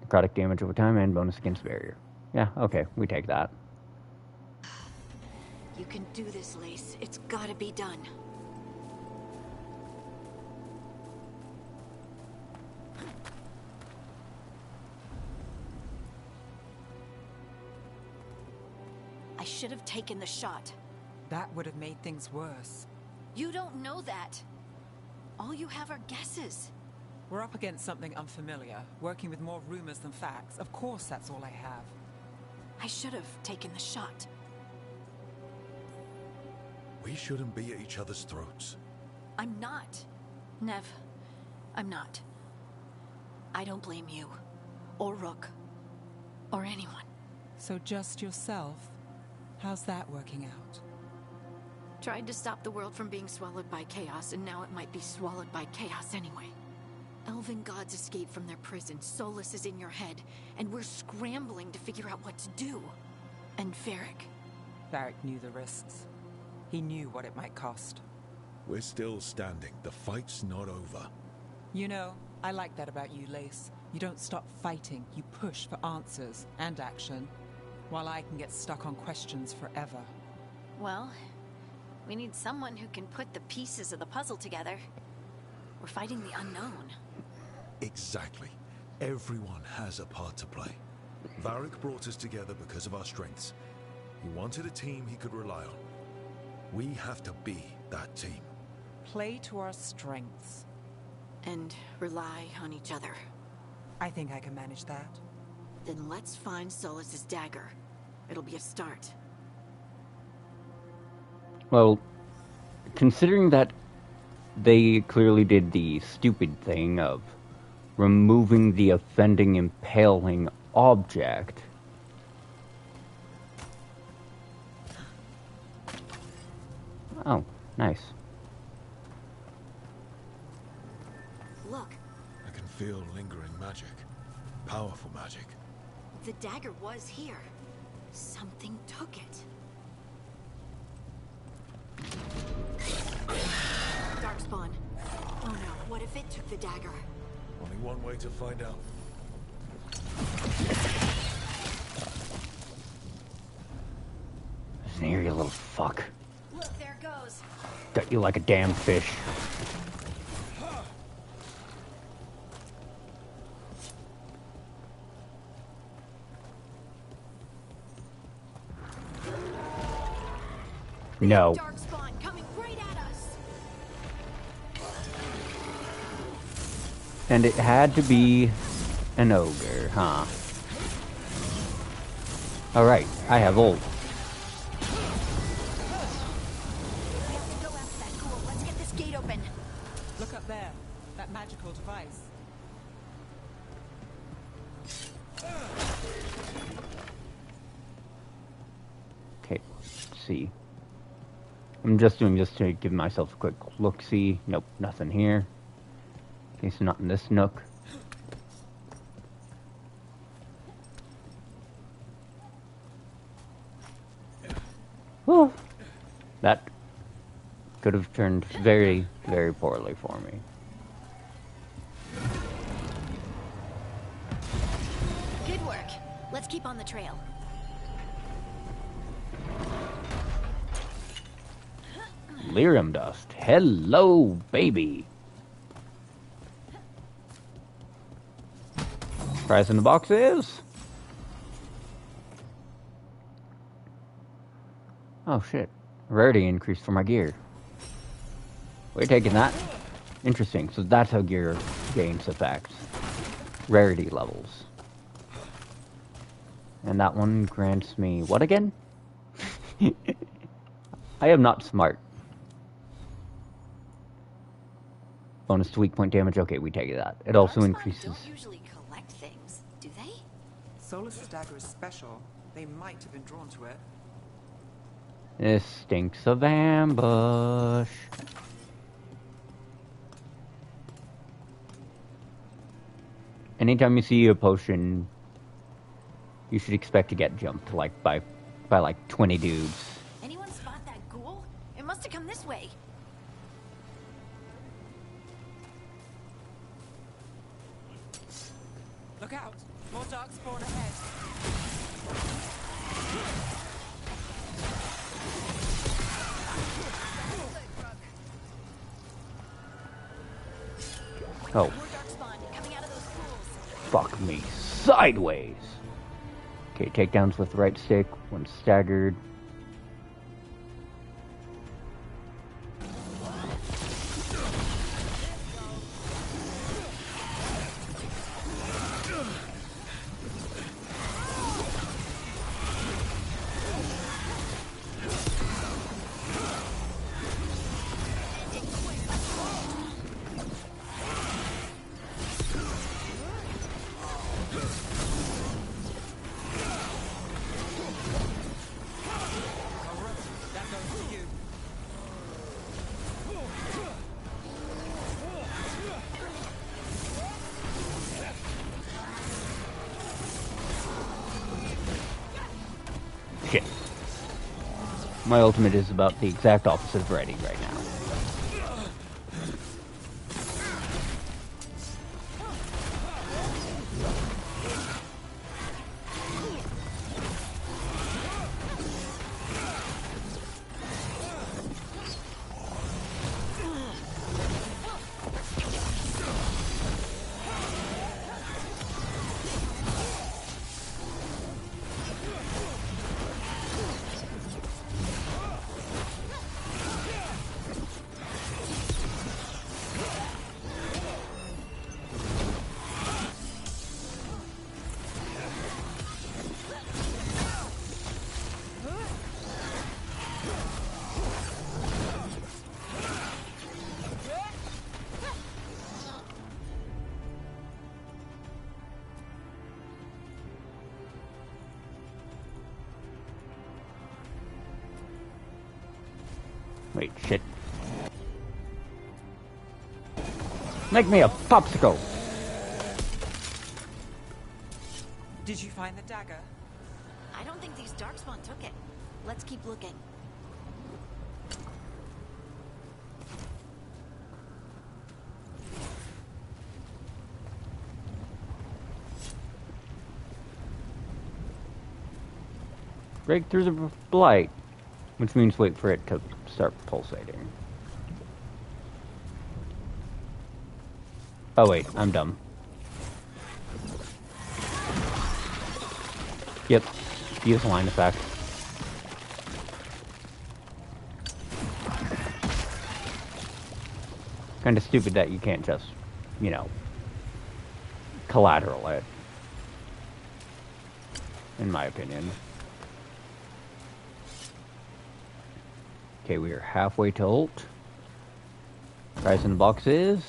Necrotic damage over time and bonus against barrier. Yeah, okay, we take that. You can do this, Lace. It's gotta be done. I should have taken the shot. That would have made things worse. You don't know that. All you have are guesses. We're up against something unfamiliar, working with more rumors than facts. Of course that's all I have. I should have taken the shot. We shouldn't be at each other's throats. I'm not. Nev, I'm not. I don't blame you, or Rook, or anyone. So just yourself? How's that working out? Tried to stop the world from being swallowed by chaos, and now it might be swallowed by chaos anyway. Elven gods escaped from their prison, Solus is in your head, and we're scrambling to figure out what to do. And Varric. Varric knew the risks. He knew what it might cost. We're still standing. The fight's not over. You know, I like that about you, Lace. You don't stop fighting. You push for answers and action, while I can get stuck on questions forever. Well, we need someone who can put the pieces of the puzzle together. We're fighting the unknown. Exactly. Everyone has a part to play. Varric brought us together because of our strengths. He wanted a team he could rely on. We have to be that team. Play to our strengths. And rely on each other. I think I can manage that. Then let's find Solus's dagger. It'll be a start. Well, considering that they clearly did the stupid thing of removing the offending impaling object. Oh, nice. Look. I can feel lingering magic. Powerful magic. The dagger was here. Something took it. Darkspawn. Oh no, what if it took the dagger? Only one way to find out. Listen here, you little fuck. Look, there it goes. Got you like a damn fish. No. Darkspawn coming right at us. And it had to be an ogre, huh? Alright, I have ult. We have to go after that ghoul. Let's get this gate open. Look up there. That magical device. Okay, let's see. I'm just doing this to give myself a quick look-see. Nope, nothing here. Okay, so not in this nook. Whew. That could have turned very, very poorly for me. Good work. Let's keep on the trail. Lyrium dust. Hello, baby. Price in the box is... Oh shit. Rarity increase for my gear. We're taking that. Interesting. So that's how gear gains effects. Rarity levels. And that one grants me... what again? I am not smart. Bonus to weak point damage. Okay, we take that. It also increases... don't usually collect things, do they? Solus's dagger is special. They might have been drawn to it. This stinks of ambush. Anytime you see a potion, you should expect to get jumped like by like 20 dudes. Anyone spot that ghoul? It must have come this way. Look out! More darkspawn ahead. Oh. Fuck me. Sideways! Okay, takedowns with right stick, one staggered. Shit. My ultimate is about the exact opposite of ready right now. Wait, shit. Make me a popsicle! Did you find the dagger? I don't think these darkspawn took it. Let's keep looking. Break through the blight. Which means wait for it to start pulsating. Oh wait, I'm dumb. Yep, use line effect. Kind of stupid that you can't just, you know, collateral it. In my opinion. Okay, we are halfway to ult. Price in the box is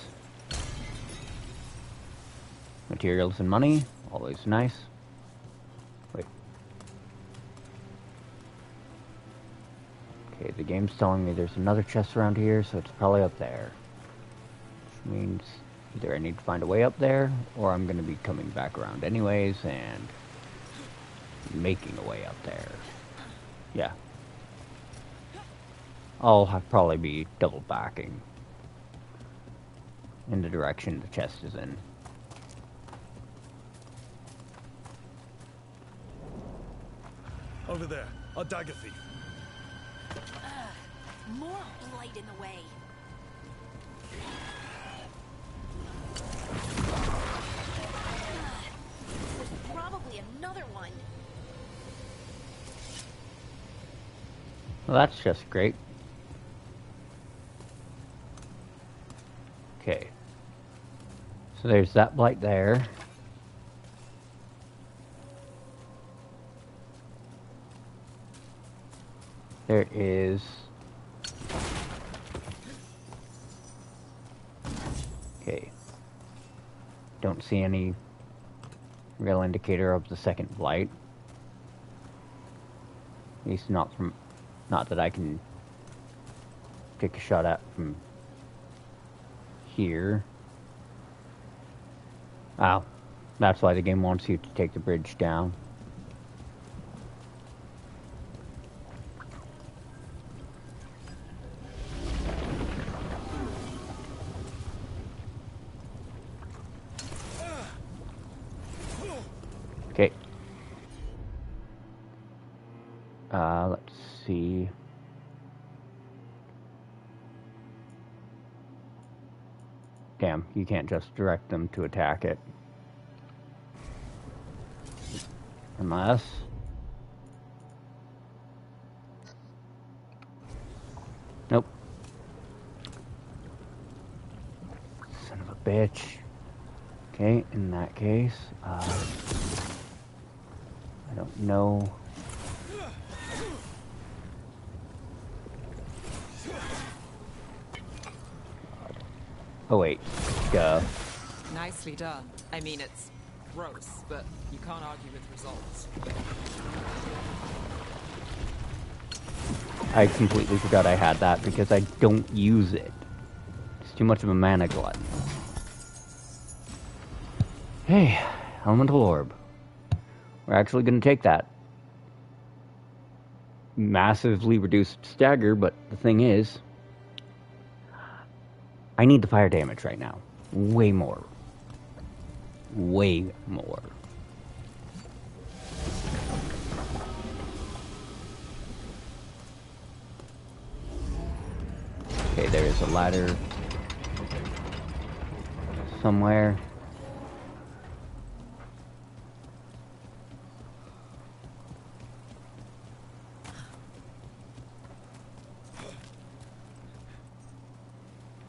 materials and money, always nice. Wait. Okay, the game's telling me there's another chest around here, so it's probably up there. Which means either I need to find a way up there, or I'm going to be coming back around anyways and making a way up there. Yeah. I'll probably be double backing in the direction the chest is in. Over there, a dagger thief. More blight in the way. There's probably another one. Well, that's just great. Okay. So there's that blight there. There is... Okay. Don't see any real indicator of the second blight. At least not from... Not that I can take a shot at from here. Oh, that's why the game wants you to take the bridge down. Okay. Let's see. Damn, you can't just direct them to attack it. Unless... Nope. Son of a bitch. Okay, in that case, I don't know. Oh wait, duh. Nicely done. I mean, it's gross, but you can't argue with results. I completely forgot I had that because I don't use it. It's too much of a mana glutton. Hey, elemental orb. We're actually going to take that. Massively reduced stagger, but the thing is, I need the fire damage right now. Way more. Way more. Okay, there is a ladder somewhere.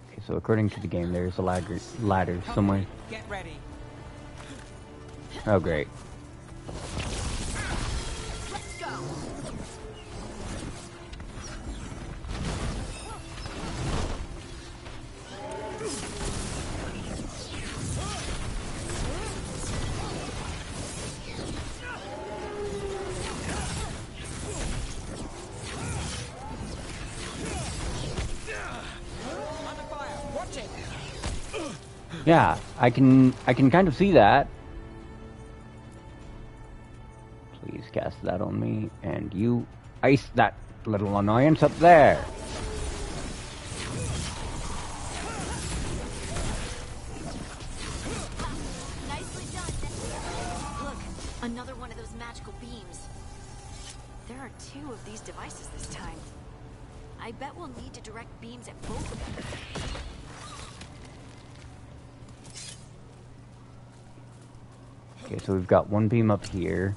Okay, so according to the game, there is a ladder somewhere. Get ready. Oh, great. Let's go. Yeah, I can kind of see that. Please cast that on me, and you ice that little annoyance up there. Nicely done. Look, another one of those magical beams. There are 2 of these devices this time. I bet we'll need to direct beams at both of them. Okay, so we've got one beam up here.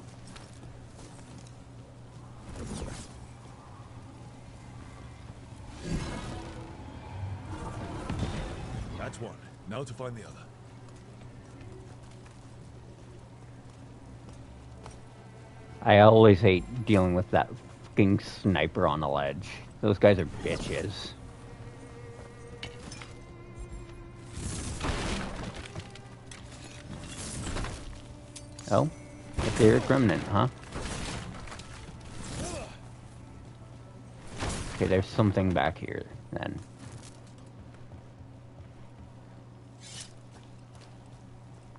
That's one. Now to find the other. I always hate dealing with that fucking sniper on the ledge. Those guys are bitches. Oh, etheric remnant, huh? Okay, there's something back here, then.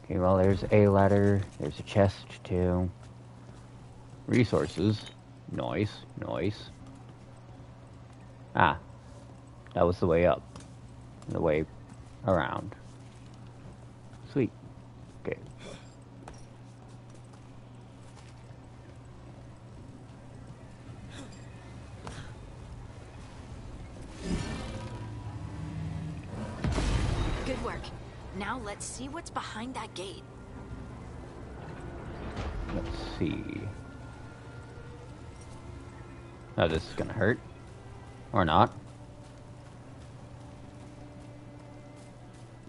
Okay, well, there's a ladder. There's a chest, too. Resources. Noise. Noise. Ah. That was the way up. The way around. Sweet. Okay. Good work. Now let's see what's behind that gate. Let's see. Oh, this is gonna hurt. Or not.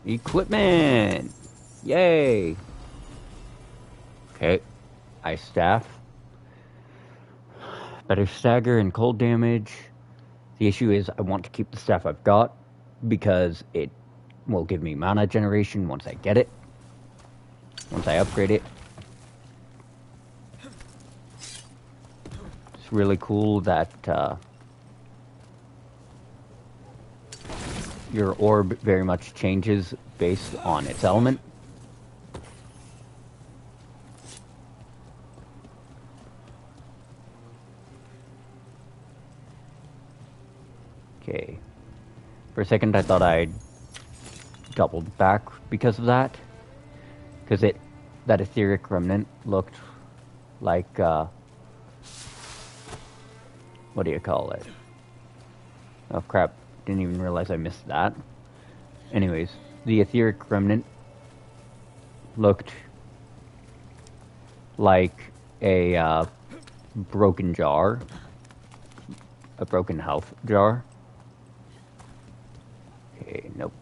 Equipment! Yay! Okay. Ice staff. Better stagger and cold damage. The issue is I want to keep the staff I've got because it will give me mana generation once I get it. Once I upgrade it. It's really cool that your orb very much changes based on its element. Okay. For a second I thought I'd doubled back because of that. Because that etheric remnant looked like, what do you call it? Oh crap, didn't even realize I missed that. Anyways, the etheric remnant looked like a broken jar. A broken health jar. Okay, nope.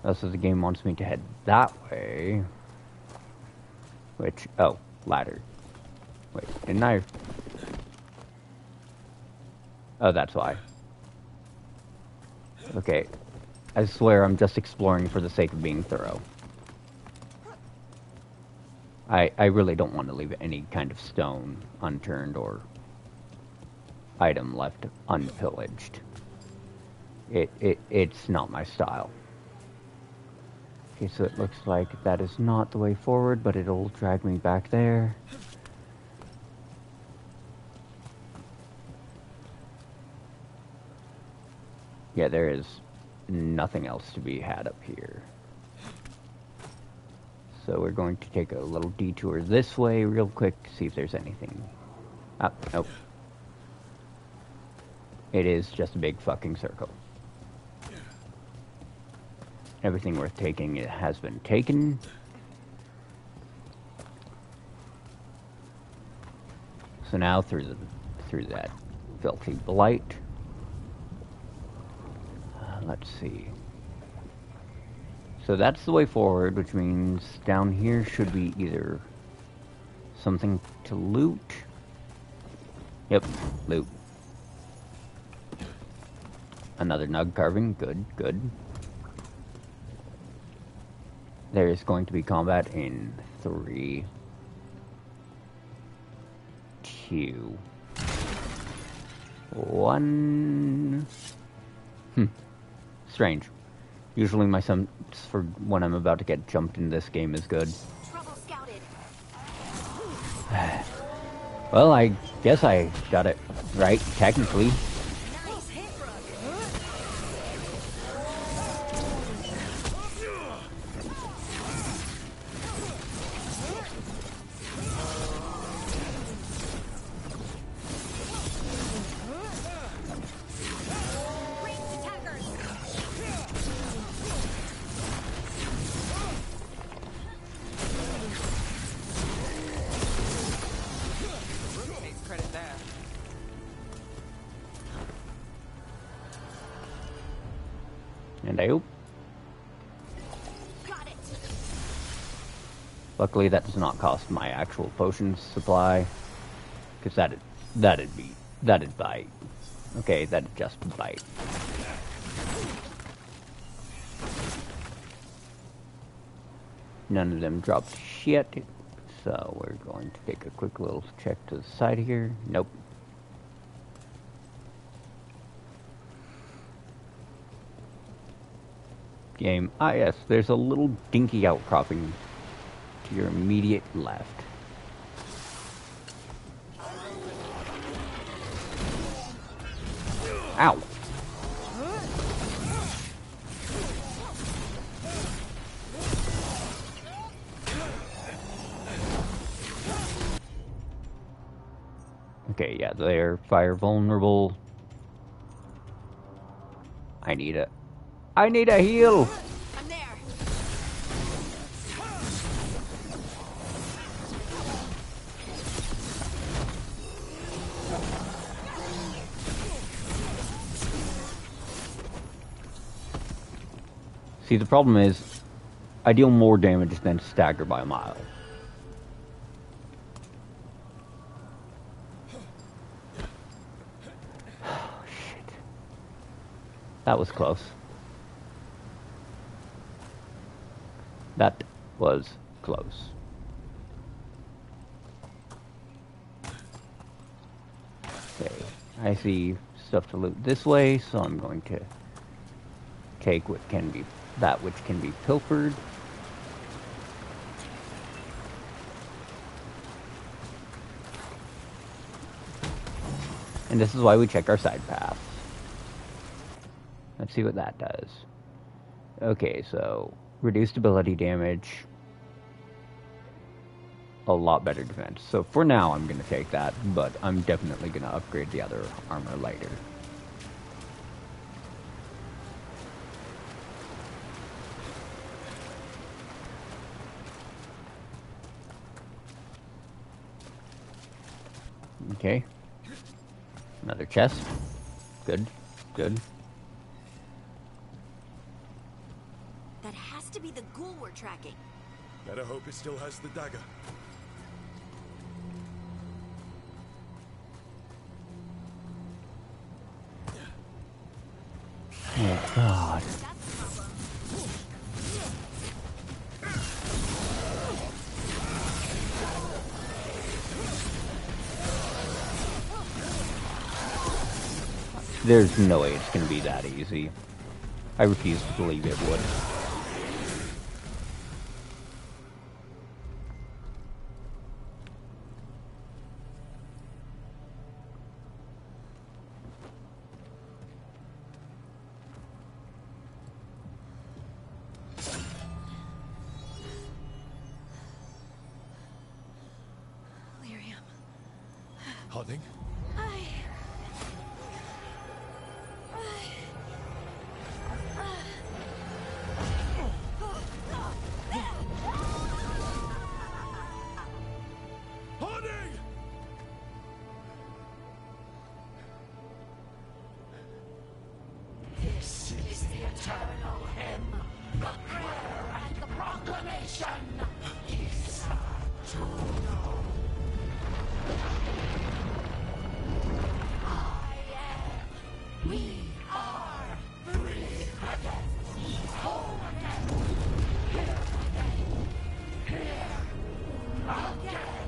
Oh, so the game wants me to head that way. Which, oh, ladder. Wait, didn't I? Oh, that's why. Okay. I swear I'm just exploring for the sake of being thorough. I really don't want to leave any kind of stone unturned or item left unpillaged. It's not my style. Okay, so it looks like that is not the way forward, but it'll drag me back there. Yeah, there is nothing else to be had up here. So we're going to take a little detour this way real quick to see if there's anything. Ah, nope. It is just a big fucking circle. Everything worth taking it has been taken. So now through that filthy blight. Let's see. So that's the way forward, which means down here should be either something to loot. Yep, loot. Another nug carving. Good, good. There is going to be combat in 3, 2, 1. Strange. Usually my sense for when I'm about to get jumped in this game is good. Trouble scouted. Well, I guess I got it right, technically. And I hope. Got it. Luckily, that does not cost my actual potion supply, because that'd bite. Okay, that'd just bite. None of them dropped shit, so we're going to take a quick little check to the side here. Nope. Game. Ah, yes, there's a little dinky outcropping to your immediate left. Ow! Okay, yeah, they're fire vulnerable. I need a heal! I'm there. See, the problem is, I deal more damage than stagger by a mile. Oh, shit. That was close. That was close. Okay, I see stuff to loot this way, so I'm going to take what can be that which can be pilfered. And this is why we check our side paths. Let's see what that does. Okay, so reduced ability damage, a lot better defense. So for now, I'm going to take that, but I'm definitely going to upgrade the other armor later. Okay. Another chest. Good. Good. That has to be the ghoul we're tracking. Better hope it still has the dagger. Oh, God. There's no way it's going to be that easy. I refuse to believe it would. Lyrium. Harding? This is the eternal hymn, the prayer and the proclamation. Isa to know. I am. We are free again. Home again. Here again. Here again.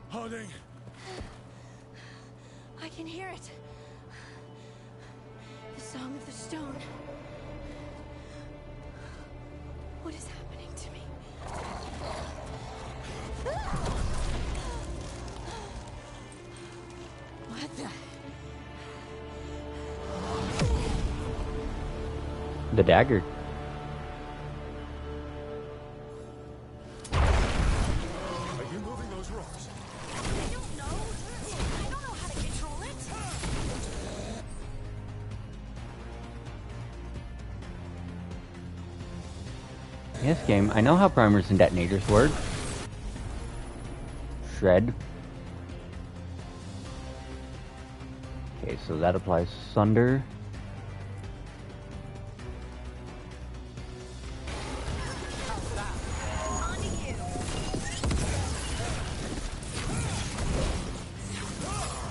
Harding! I can hear it. The song of the stone. What is happening to me? What the? The dagger. Are you moving those rocks? I don't know. I don't know how to control it. Yes, game. I know how primers and detonators work. Shred. Okay, so that applies Sunder.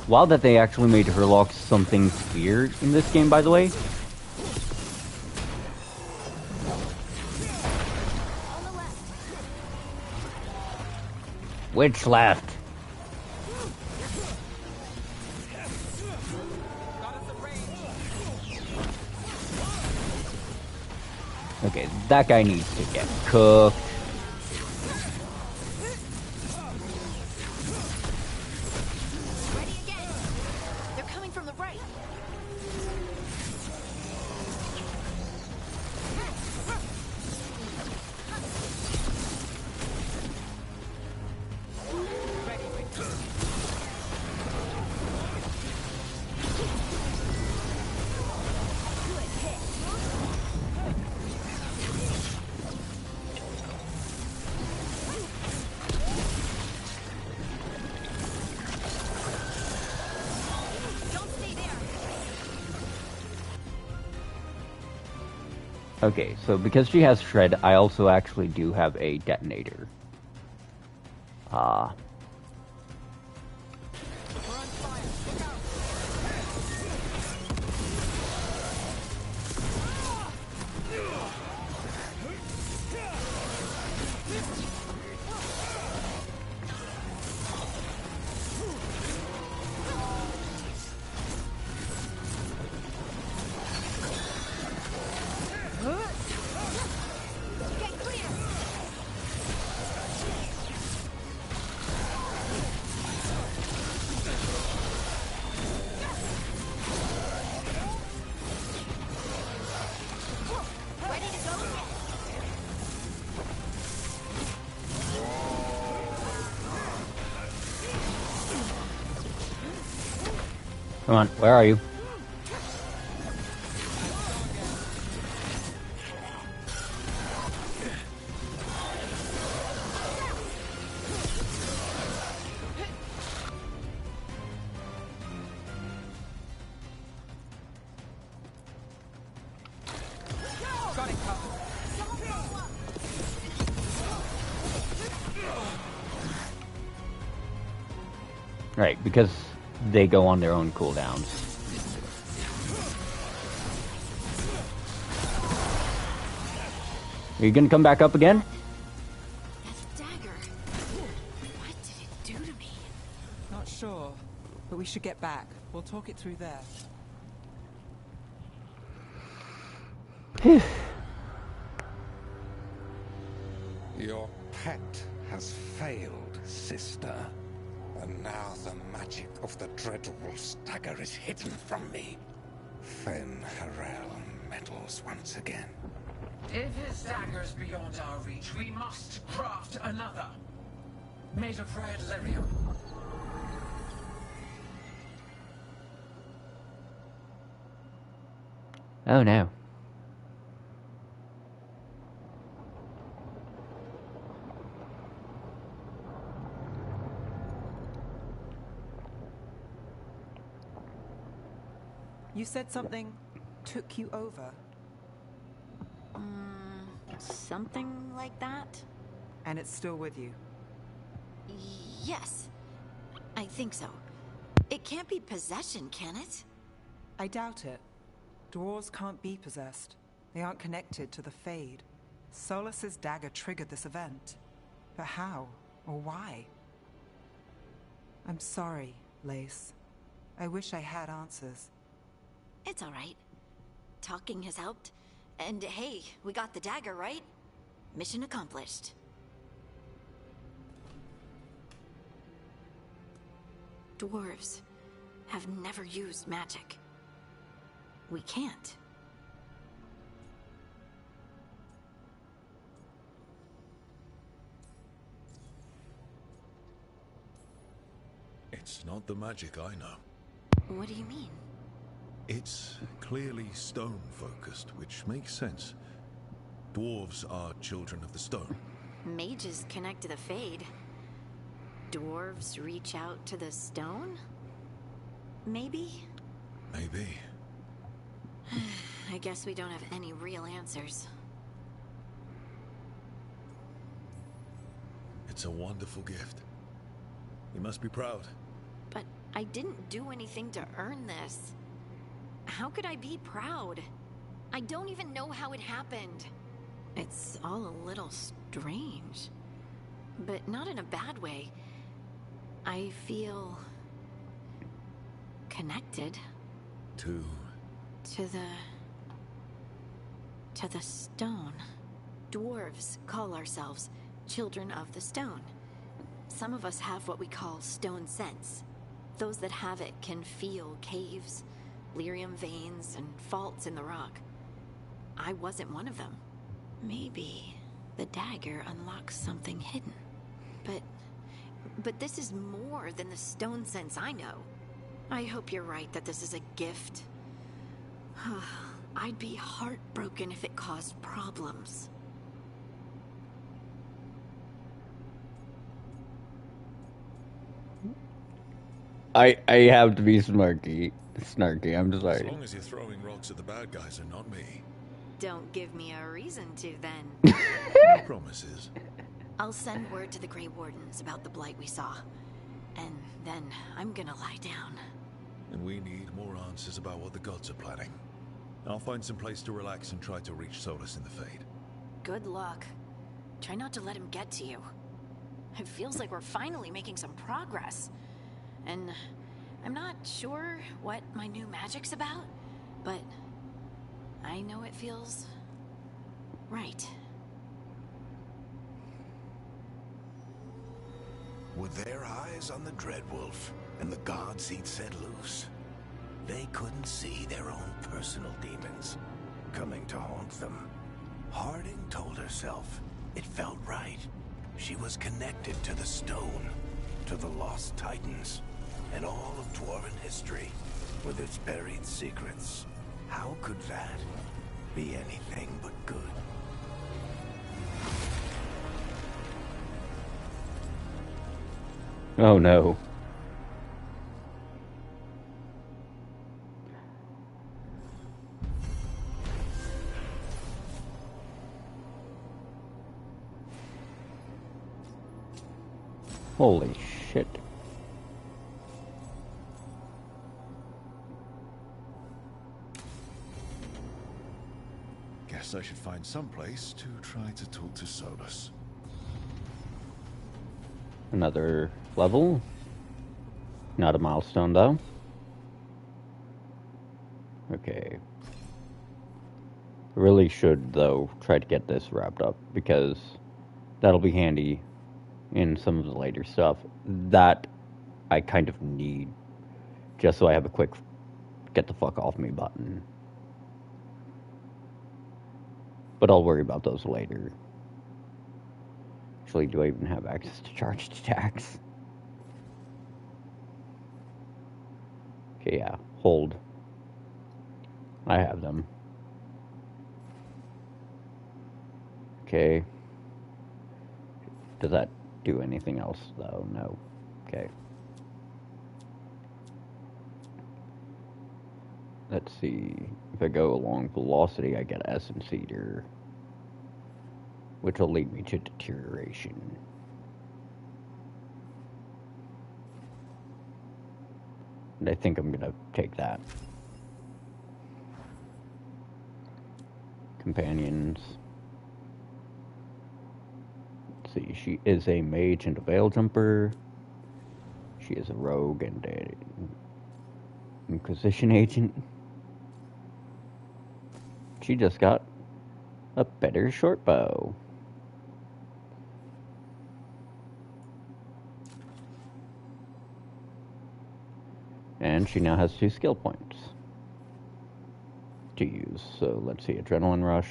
Wow, that they actually made Herlock something weird in this game, by the way. Which left? Okay, that guy needs to get cooked. Ready again. They're coming from the right. Okay, so because she has Shred, I also actually do have a detonator. Come on, where are you? Right, because they go on their own cooldowns. Are you gonna come back up again? That dagger. What did it do to me? Not sure, but we should get back. We'll talk it through there. Your pet has failed, sister. And now the magic of the Dreadwolf's dagger is hidden from me. Fen Harel meddles once again. If his dagger's beyond our reach, we must craft another. Made of red lyrium. Oh no. You said something took you over. Something like that? And it's still with you? Yes. I think so. It can't be possession, can it? I doubt it. Dwarves can't be possessed. They aren't connected to the Fade. Solus's dagger triggered this event. But how? Or why? I'm sorry, Lace. I wish I had answers. It's all right. Talking has helped. And hey, we got the dagger, right? Mission accomplished. Dwarves have never used magic. We can't. It's not the magic I know. What do you mean? It's clearly stone-focused, which makes sense. Dwarves are children of the stone. Mages connect to the Fade. Dwarves reach out to the stone? Maybe? Maybe. I guess we don't have any real answers. It's a wonderful gift. You must be proud. But I didn't do anything to earn this. How could I be proud? I don't even know how it happened. It's all a little strange. But not in a bad way. I feel... connected. To the stone. Dwarves call ourselves children of the stone. Some of us have what we call stone sense. Those that have it can feel caves, lyrium veins, and faults in the rock. I wasn't one of them. Maybe the dagger unlocks something hidden. But this is more than the stone sense I know. I hope you're right that this is a gift. I'd be heartbroken if it caused problems. I have to be snarky. I'm sorry. As long as you're throwing rocks at the bad guys and not me. Don't give me a reason to, then. No promises. I'll send word to the Grey Wardens about the blight we saw. And then I'm gonna lie down. And we need more answers about what the gods are planning. I'll find some place to relax and try to reach Solus in the Fade. Good luck. Try not to let him get to you. It feels like we're finally making some progress. And I'm not sure what my new magic's about, but I know it feels right. With their eyes on the Dreadwolf and the gods he'd set loose, they couldn't see their own personal demons coming to haunt them. Harding told herself it felt right. She was connected to the stone, to the lost titans, and all of Dwarven history with its buried secrets. How could that be anything but good? Oh no. Holy shit. Guess I should find some place to try to talk to Solus. Another level. Not a milestone though. Okay. Really should though try to get this wrapped up because that'll be handy in some of the later stuff that I kind of need just so I have a quick get the fuck off me button. But I'll worry about those later. Actually, do I even have access to charged attacks? Okay, yeah. Hold. I have them. Okay. Does that do anything else, though? No. Okay. Let's see. If I go along velocity, I get Essence Eater, which will lead me to deterioration. And I think I'm gonna take that. Companions. Let's see, she is a mage and a veil jumper. She is a rogue and a Inquisition agent. She just got a better short bow. And she now has 2 skill points to use. So let's see, Adrenaline Rush.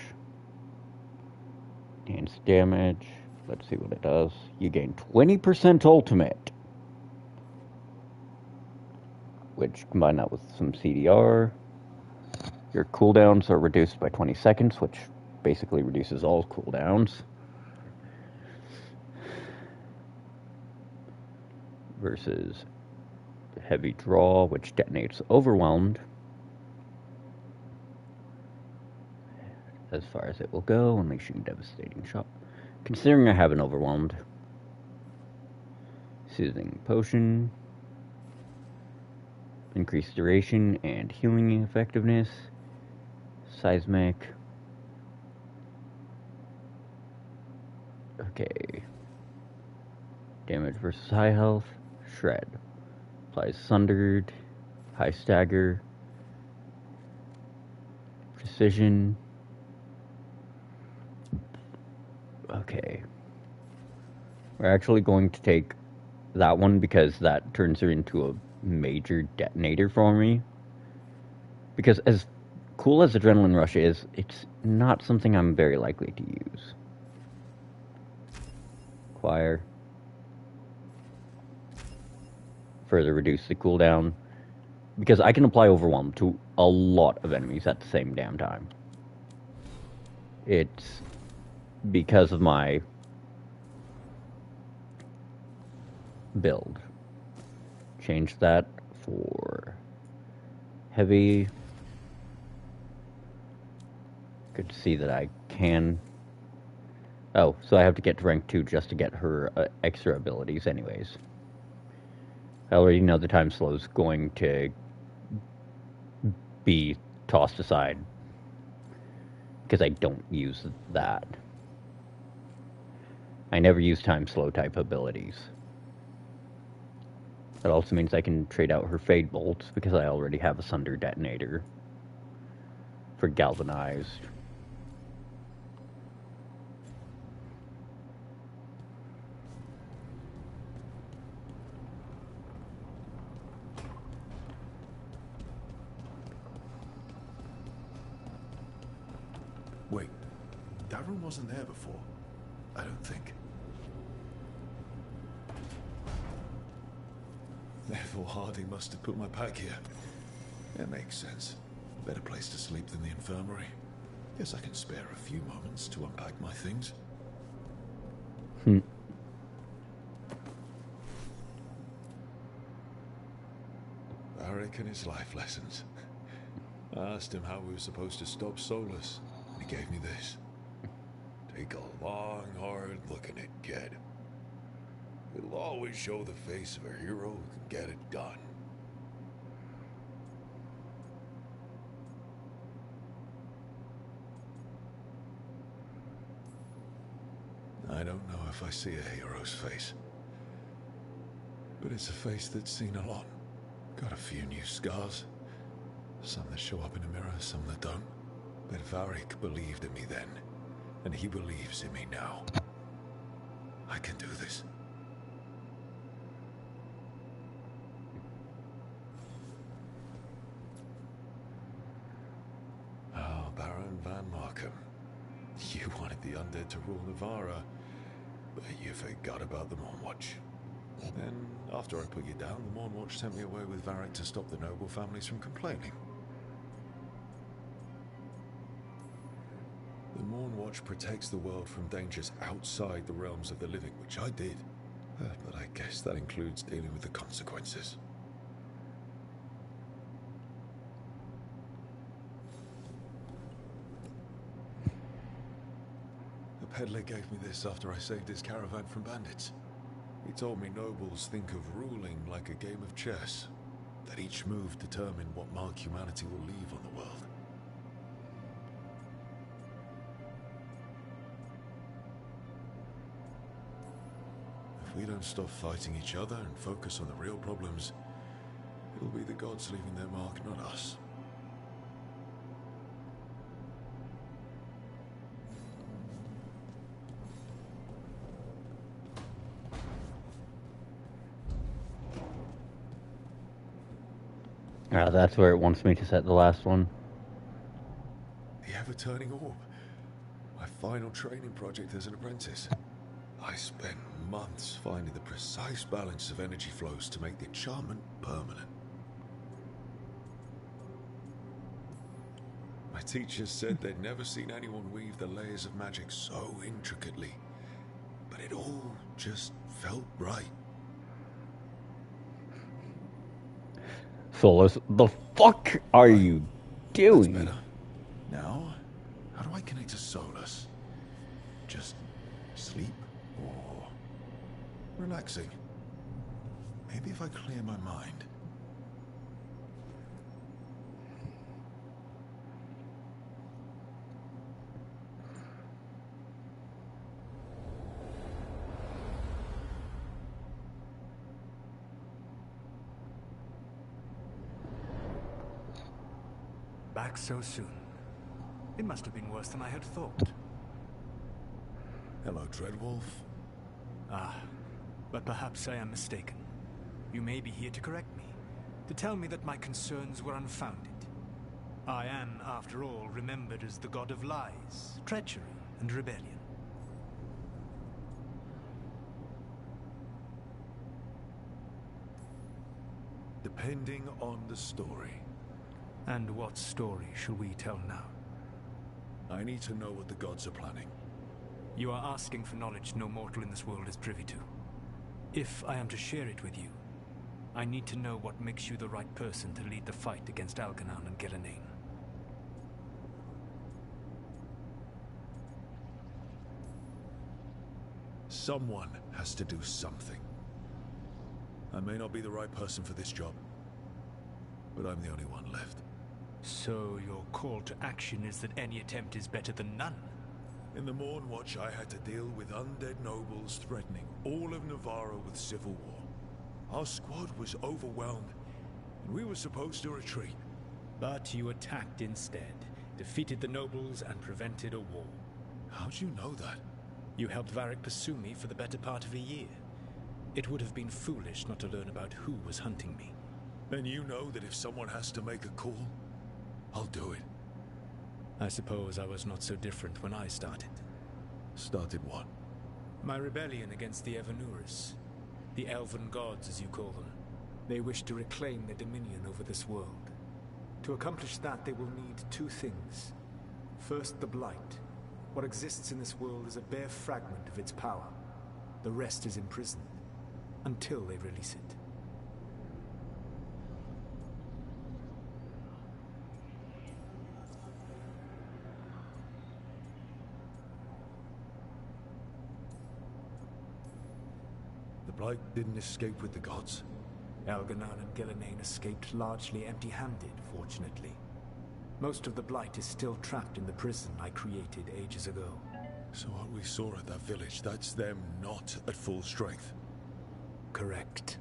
Gains damage. Let's see what it does. You gain 20% ultimate. Which, combine that with some CDR. Your cooldowns are reduced by 20 seconds, which basically reduces all cooldowns. Versus Heavy Draw, which detonates Overwhelmed. as far as it will go, unleashing devastating shock. Considering I haven't overwhelmed. Soothing potion. Increased duration and healing effectiveness. Seismic. Okay. Damage versus high health. Shred. Applies sundered. High stagger. Precision. Okay. We're actually going to take that one because that turns her into a major detonator for me. Because as cool as Adrenaline Rush is, it's not something I'm very likely to use. Acquire. Further reduce the cooldown. Because I can apply Overwhelm to a lot of enemies at the same damn time. It's because of my build. Change that for heavy. Good to see that I can. Oh, so I have to get to rank 2 just to get her extra abilities anyways. I already know the time slow is going to be tossed aside because I don't use that. I never use time slow type abilities. That also means I can trade out her Fade Bolts because I already have a Sunder Detonator for Galvanized. Wait, that room wasn't there before. I don't think. Therefore, Harding must have put my pack here. It makes sense. Better place to sleep than the infirmary. Guess I can spare a few moments to unpack my things. Varric and his life lessons. I asked him how we were supposed to stop Solus, and he gave me this. Take a long, hard look at it, kid. It'll always show the face of a hero who can get it done. I don't know if I see a hero's face, but it's a face that's seen a lot. Got a few new scars. Some that show up in a mirror, some that don't. But Varric believed in me then, and he believes in me now. I can do this. Oh, Baron Van Markham. You wanted the undead to rule Navarra, but you forgot about the Moonwatch. Then, after I put you down, the Moonwatch sent me away with Varric to stop the noble families from complaining. The Moonwatch protects the world from dangers outside the realms of the living, which I did. But I guess that includes dealing with the consequences. The peddler gave me this after I saved his caravan from bandits. He told me nobles think of ruling like a game of chess, that each move determine what mark humanity will leave on the world. If we don't stop fighting each other and focus on the real problems, it'll be the gods leaving their mark, not us. That's where it wants me to set the last one. The ever-turning orb. My final training project as an apprentice. I spent months finding the precise balance of energy flows to make the enchantment permanent. My teachers said they'd never seen anyone weave the layers of magic so intricately, but it all just felt right. Solus, the fuck are you doing? Now, How do I connect to Solus? Just sleep? Or relaxing? Maybe if I clear my mind. Back so soon. It must have been worse than I had thought. Hello, Dreadwolf. Ah, but perhaps I am mistaken. You may be here to correct me, to tell me that my concerns were unfounded. I am, after all, remembered as the god of lies, treachery, and rebellion. Depending on the story. And what story shall we tell now? I need to know what the gods are planning. You are asking for knowledge no mortal in this world is privy to. If I am to share it with you, I need to know what makes you the right person to lead the fight against Algernon and Gillenane. Someone has to do something. I may not be the right person for this job, but I'm the only one left. So your call to action is that any attempt is better than none? In the Morn Watch, I had to deal with undead nobles threatening all of Navarro with civil war. Our squad was overwhelmed, and we were supposed to retreat. But you attacked instead, defeated the nobles, and prevented a war. How'd you know that? You helped Varric pursue me for the better part of a year. It would have been foolish not to learn about who was hunting me. Then you know that if someone has to make a call, I'll do it. I suppose I was not so different when I started. Started what? My rebellion against the Evanuris. The Elven Gods, as you call them. They wish to reclaim their dominion over this world. To accomplish that, they will need two things. First, the Blight. What exists in this world is a bare fragment of its power. The rest is imprisoned, until they release it. The Blight didn't escape with the gods. Algernon and Gillenane escaped largely empty-handed, fortunately. Most of the Blight is still trapped in the prison I created ages ago. So what we saw at that village, that's them not at full strength. Correct.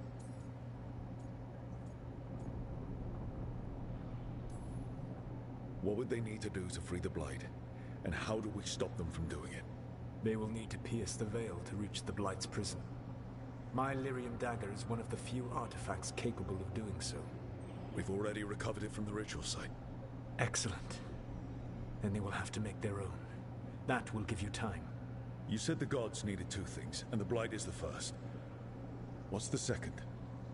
What would they need to do to free the Blight? And how do we stop them from doing it? They will need to pierce the veil to reach the Blight's prison. My Lyrium dagger is one of the few artifacts capable of doing so. We've already recovered it from the ritual site. Excellent. Then they will have to make their own. That will give you time. You said the gods needed two things, and the Blight is the first. What's the second?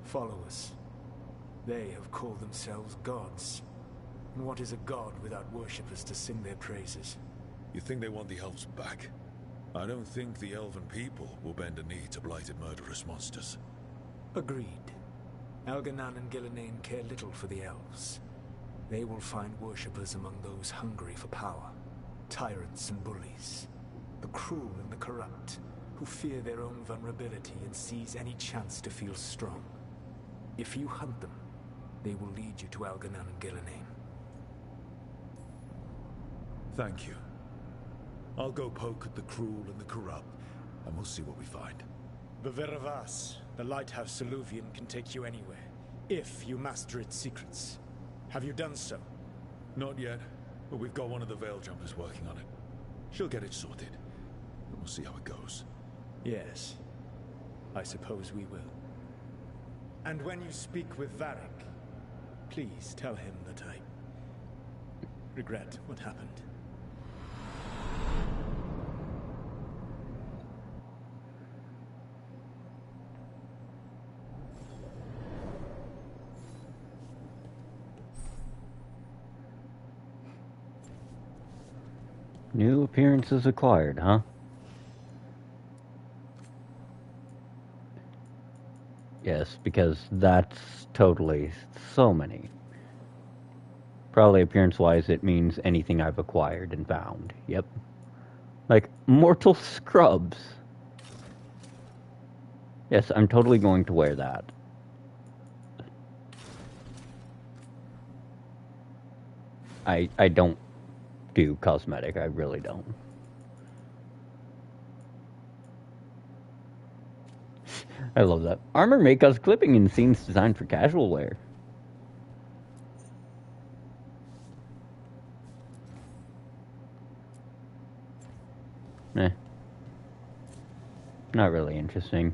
Followers. They have called themselves gods. And what is a god without worshippers to sing their praises? You think they want the elves back? I don't think the elven people will bend a knee to blighted murderous monsters. Agreed. Algernon and Gillenane care little for the elves. They will find worshippers among those hungry for power. Tyrants and bullies. The cruel and the corrupt, who fear their own vulnerability and seize any chance to feel strong. If you hunt them, they will lead you to Algernon and Gillenane. Thank you. I'll go poke at the cruel and the corrupt, and we'll see what we find. Viveravas, the lighthouse Soluvian, can take you anywhere, if you master its secrets. Have you done so? Not yet, but we've got one of the Veil Jumpers working on it. She'll get it sorted, and we'll see how it goes. Yes, I suppose we will. And when you speak with Varric, please tell him that I regret what happened. New appearances acquired, huh? Yes, because that's totally so many. Probably appearance-wise, it means anything I've acquired and found. Yep. Like, mortal scrubs. Yes, I'm totally going to wear that. I don't do cosmetic, I really don't. I love that. Armor makeup clipping and scenes designed for casual wear. Eh. Not really interesting.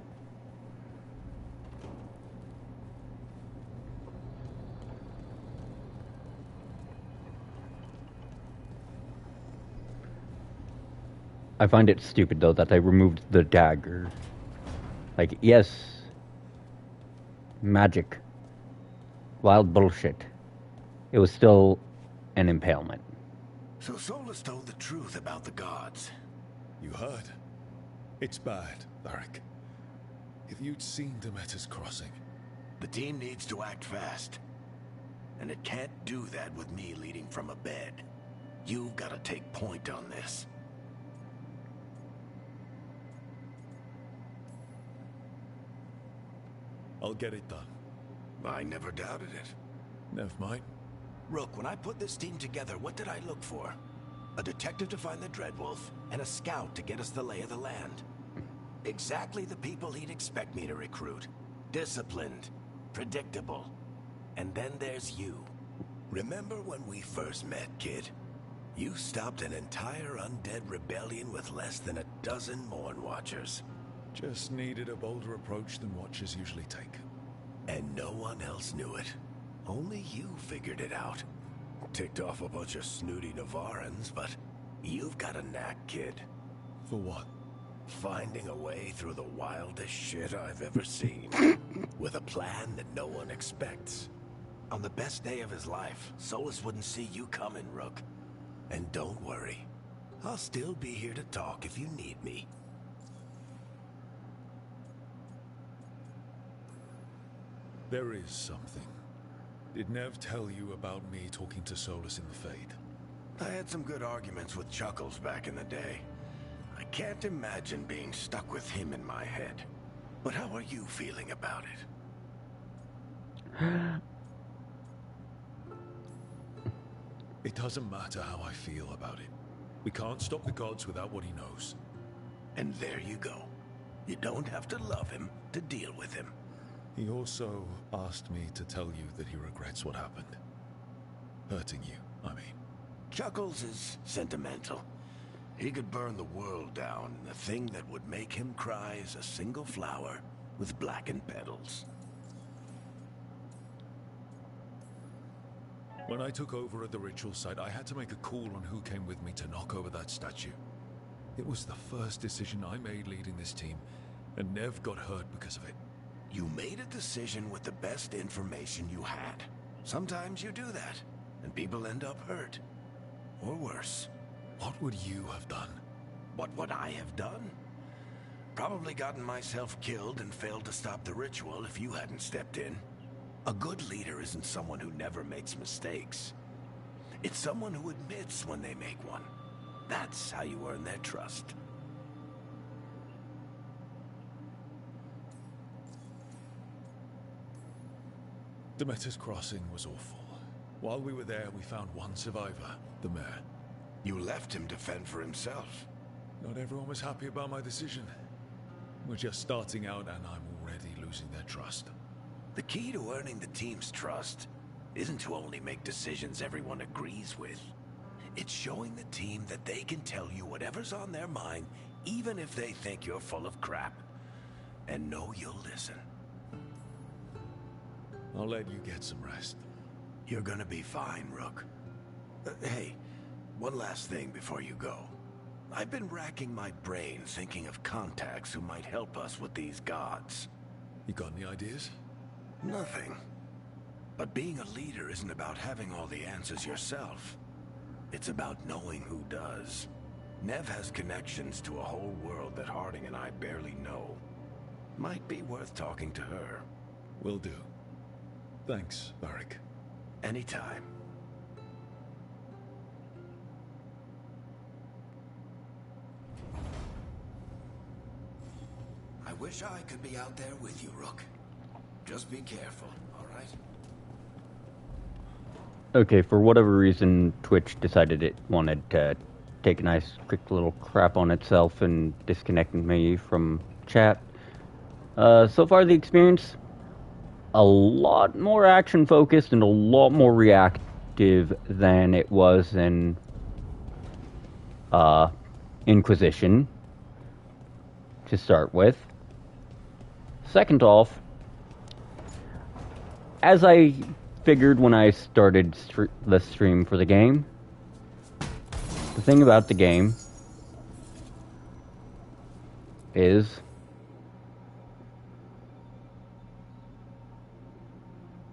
I find it stupid, though, that they removed the dagger. Like, yes, magic, wild bullshit. It was still an impalement. So Solus told the truth about the gods. You heard? It's bad, Varric. If you'd seen Demeter's crossing... The team needs to act fast. And it can't do that with me leading from a bed. You've got to take point on this. I'll get it done. I never doubted it. Never mind. Rook, when I put this team together, what did I look for? A detective to find the Dreadwolf, and a scout to get us the lay of the land. Exactly the people he'd expect me to recruit. Disciplined, predictable. And then there's you. Remember when we first met, kid? You stopped an entire undead rebellion with less than a dozen Mourn Watchers. Just needed a bolder approach than Watchers usually take. And no one else knew it. Only you figured it out. Ticked off a bunch of snooty Navarrans, but you've got a knack, kid. For what? Finding a way through the wildest shit I've ever seen. With a plan that no one expects. On the best day of his life, Solus wouldn't see you coming, Rook. And don't worry. I'll still be here to talk if you need me. There is something. Did Nev tell you about me talking to Solus in the Fade? I had some good arguments with Chuckles back in the day. I can't imagine being stuck with him in my head. But how are you feeling about it? It doesn't matter how I feel about it. We can't stop the gods without what he knows. And there you go. You don't have to love him to deal with him. He also asked me to tell you that he regrets what happened. Hurting you, I mean. Chuckles is sentimental. He could burn the world down, and the thing that would make him cry is a single flower with blackened petals. When I took over at the ritual site, I had to make a call on who came with me to knock over that statue. It was the first decision I made leading this team, and Nev got hurt because of it. You made a decision with the best information you had. Sometimes you do that, and people end up hurt. Or worse. What would you have done? What would I have done? Probably gotten myself killed and failed to stop the ritual if you hadn't stepped in. A good leader isn't someone who never makes mistakes. It's someone who admits when they make one. That's how you earn their trust. Demeter's crossing was awful. While we were there, we found one survivor, the mayor. You left him to fend for himself. Not everyone was happy about my decision. We're just starting out and I'm already losing their trust. The key to earning the team's trust isn't to only make decisions everyone agrees with. It's showing the team that they can tell you whatever's on their mind, even if they think you're full of crap. And know you'll listen. I'll let you get some rest. You're gonna be fine, Rook. Hey, one last thing before you go. I've been racking my brain thinking of contacts who might help us with these gods. You got any ideas? Nothing. But being a leader isn't about having all the answers yourself. It's about knowing who does. Nev has connections to a whole world that Harding and I barely know. Might be worth talking to her. Will do. Thanks, Varric. Anytime. wish I could be out there with you, Rook. Just be careful, all right? Okay, for whatever reason, Twitch decided it wanted to take a nice, quick little crap on itself and disconnecting me from chat. So far, the experience, a lot more action-focused and a lot more reactive than it was in Inquisition, to start with. Second off, as I figured when I started the stream for the game, the thing about the game is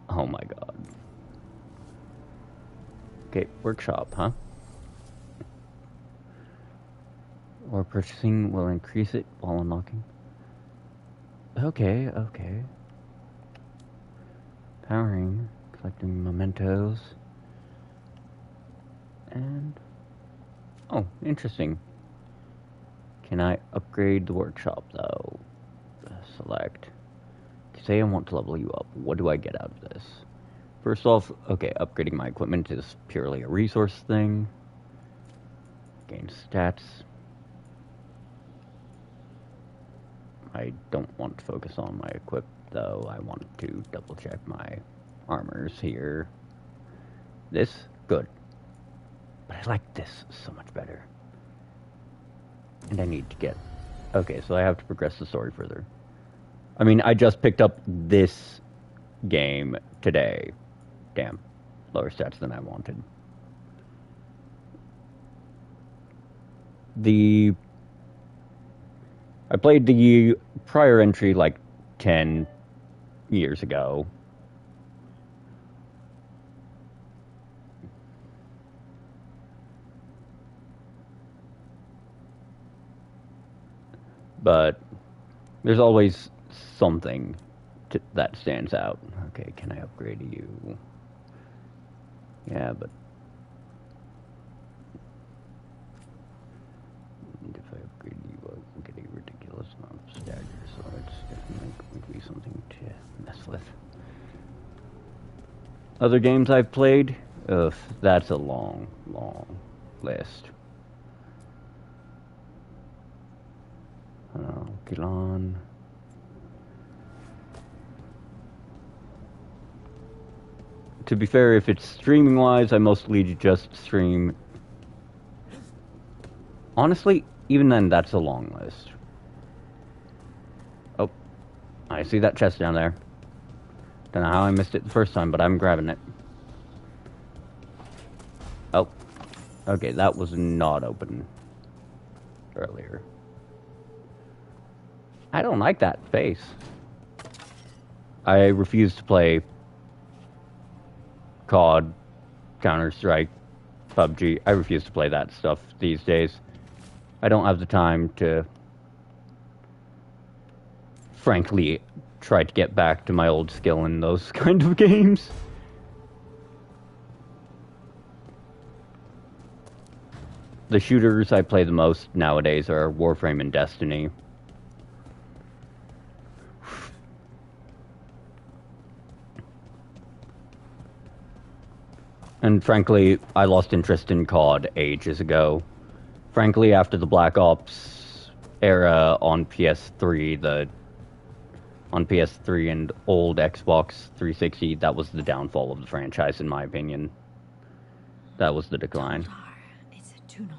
oh my god. Okay, workshop, huh? Or purchasing will increase it while unlocking. Okay, okay. Powering, collecting mementos. And oh, interesting. Can I upgrade the workshop though? Select. Say I want to level you up. What do I get out of this? First off, okay, upgrading my equipment is purely a resource thing. Gain stats. I don't want to focus on my equip though. I want to double check my armors here. This, good. But I like this so much better. And I need to get... Okay, so I have to progress the story further. I mean, I just picked up this game today. Damn. Lower stats than I wanted. I played the prior entry like 10 years ago. But there's always something that stands out. Okay, can I upgrade you? Yeah, but if I upgrade you, I'll get a ridiculous amount of staggers, so it's definitely going to be something to mess with. Other games I've played? Ugh, that's a long, long list. Gilon. To be fair, if it's streaming-wise, I mostly just stream. Honestly, even then, that's a long list. Oh, I see that chest down there. Don't know how I missed it the first time, but I'm grabbing it. Oh, okay, that was not open earlier. I don't like that face. I refuse to play COD, Counter-Strike, PUBG. I refuse to play that stuff these days. I don't have the time to, frankly, try to get back to my old skill in those kind of games. The shooters I play the most nowadays are Warframe and Destiny. And frankly, I lost interest in COD ages ago. Frankly, after the Black Ops era on PS3, on PS3 and old Xbox 360, that was the downfall of the franchise, in my opinion. That was the decline. It's a tunnel.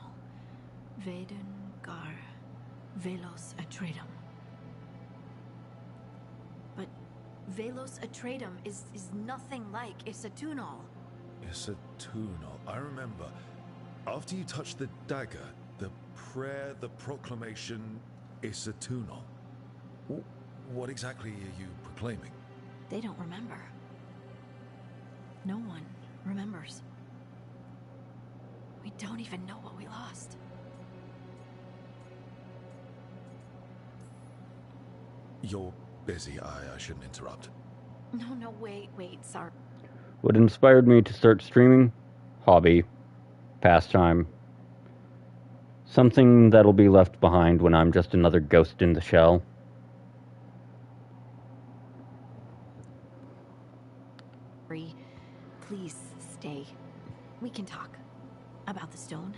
Veilguard, Velos Atreidim. But Velos Atreidim is nothing like Isatunal. Isatunal. I remember. After you touched the dagger, the prayer, the proclamation, Isatunal. What exactly are you proclaiming? They don't remember. No one remembers. We don't even know what we lost. You're busy. I shouldn't interrupt. No, wait, sorry. What inspired me to start streaming? Hobby. Pastime. Something that'll be left behind when I'm just another ghost in the shell. free. Please stay. We can talk. About the stone.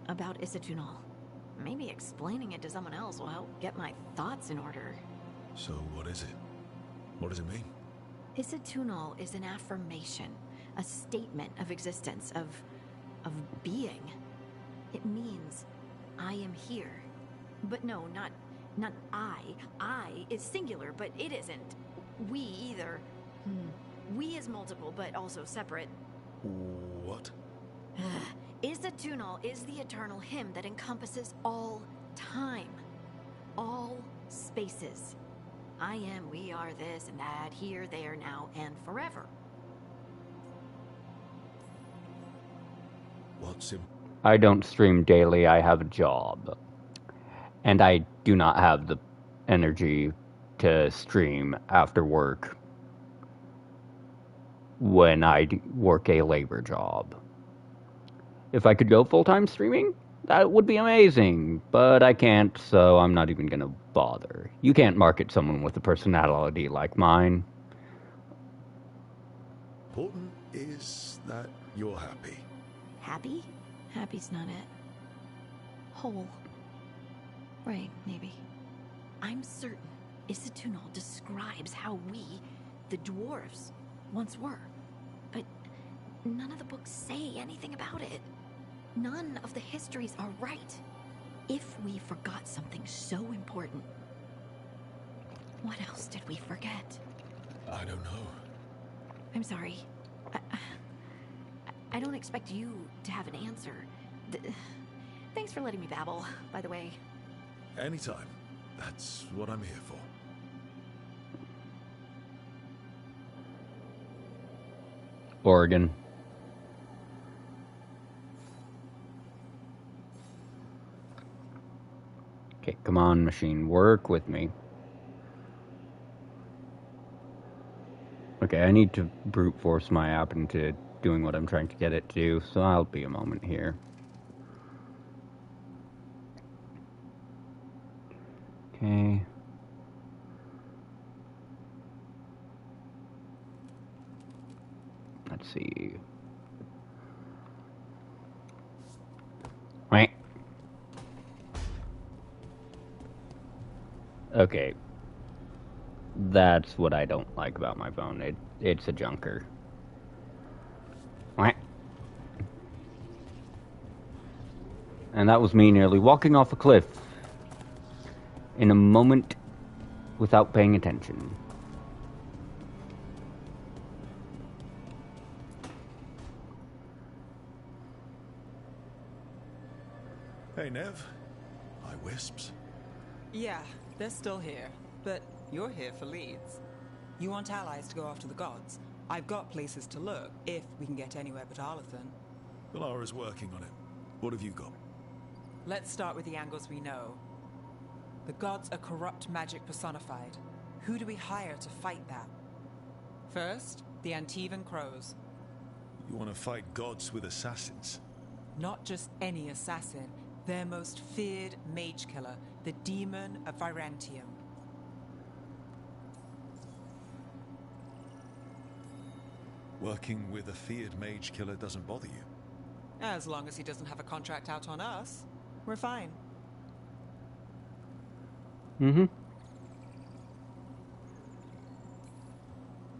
About Isatunal. Maybe explaining it to someone else will help get my thoughts in order. So what is it? What does it mean? Isatunal is an affirmation. A statement of existence, of being. It means I am here. But no, not I. I is singular, but it isn't. We either. We is multiple, but also separate. What? Isatunal is the eternal hymn that encompasses all time. All spaces. I am, we are, this and that, here, there, now, and forever. What's him? I don't stream daily, I have a job. And I do not have the energy to stream after work when I work a labor job. If I could go full-time streaming, that would be amazing, but I can't, so I'm not even gonna bother. You can't market someone with a personality like mine. Important is that you're happy. Happy? Happy's not it. Whole. Right, maybe. I'm certain Isatunal describes how we, the dwarves, once were. But none of the books say anything about it. None of the histories are right. If we forgot something so important, what else did we forget? I don't know. I'm sorry. I don't expect you to have an answer. Thanks for letting me babble, by the way. Anytime. That's what I'm here for. Oregon. Okay, come on, machine, work with me. Okay, I need to brute force my app into doing what I'm trying to get it to do, so I'll be a moment here. Okay. Let's see. Right. Okay. That's what I don't like about my phone. It's a junker. Right. And that was me nearly walking off a cliff in a moment without paying attention. Hey, Nev. Hi, Wisps. Yeah, they're still here, but you're here for leads. You want allies to go after the gods? I've got places to look, if we can get anywhere but Arlathan. Valara's working on it. What have you got? Let's start with the angles we know. The gods are corrupt magic personified. Who do we hire to fight that? First, the Antivan Crows. You want to fight gods with assassins? Not just any assassin, their most feared mage killer, the Demon of Virantium. Working with a feared mage killer doesn't bother you? As long as he doesn't have a contract out on us, we're fine. Mm-hmm.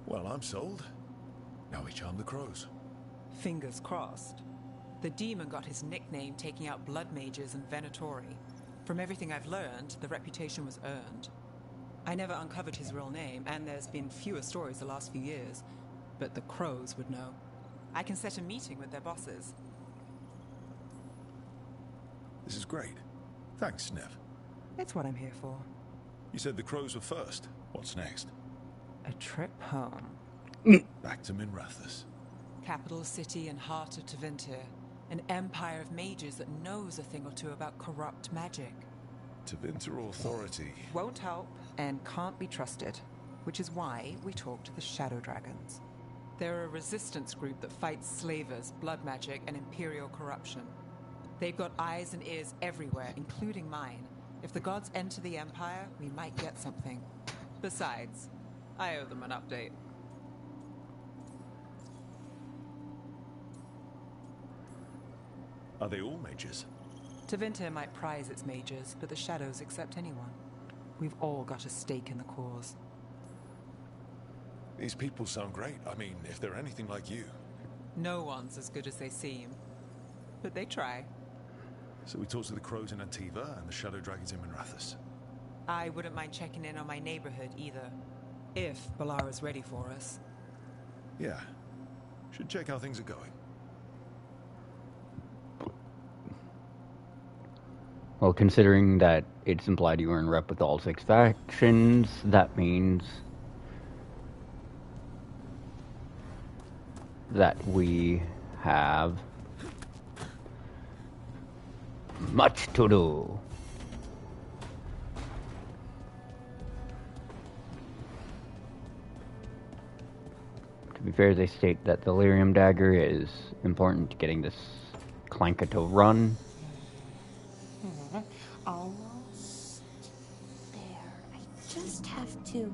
Well, I'm sold. Now we charm the crows. Fingers crossed. The demon got his nickname taking out blood mages and Venatori. From everything I've learned, the reputation was earned. I never uncovered his real name, and there's been fewer stories the last few years. But the crows would know. I can set a meeting with their bosses. This is great. Thanks, Nev. It's what I'm here for. You said the crows were first. What's next? A trip home. Back to Minrathous. Capital city and heart of Tevinter. An empire of mages that knows a thing or two about corrupt magic. Tevinter authority. Won't help and can't be trusted. Which is why we talk to the Shadow Dragons. They're a resistance group that fights slavers, blood magic, and imperial corruption. They've got eyes and ears everywhere, including mine. If the gods enter the Empire, we might get something. Besides, I owe them an update. Are they all mages? Tevinter might prize its mages, but the Shadows accept anyone. We've all got a stake in the cause. These people sound great. I mean, if they're anything like you. No one's as good as they seem. But they try. So we talked to the crows in Antiva and the shadow dragons in Minrathous. I wouldn't mind checking in on my neighborhood either. If Balara's ready for us. Yeah. Should check how things are going. Well, considering that it's implied you were in rep with all 6 factions, that means that we have much to do. To be fair, they state that the Lyrium dagger is important to getting this Clanka to run. Almost there. I just have to...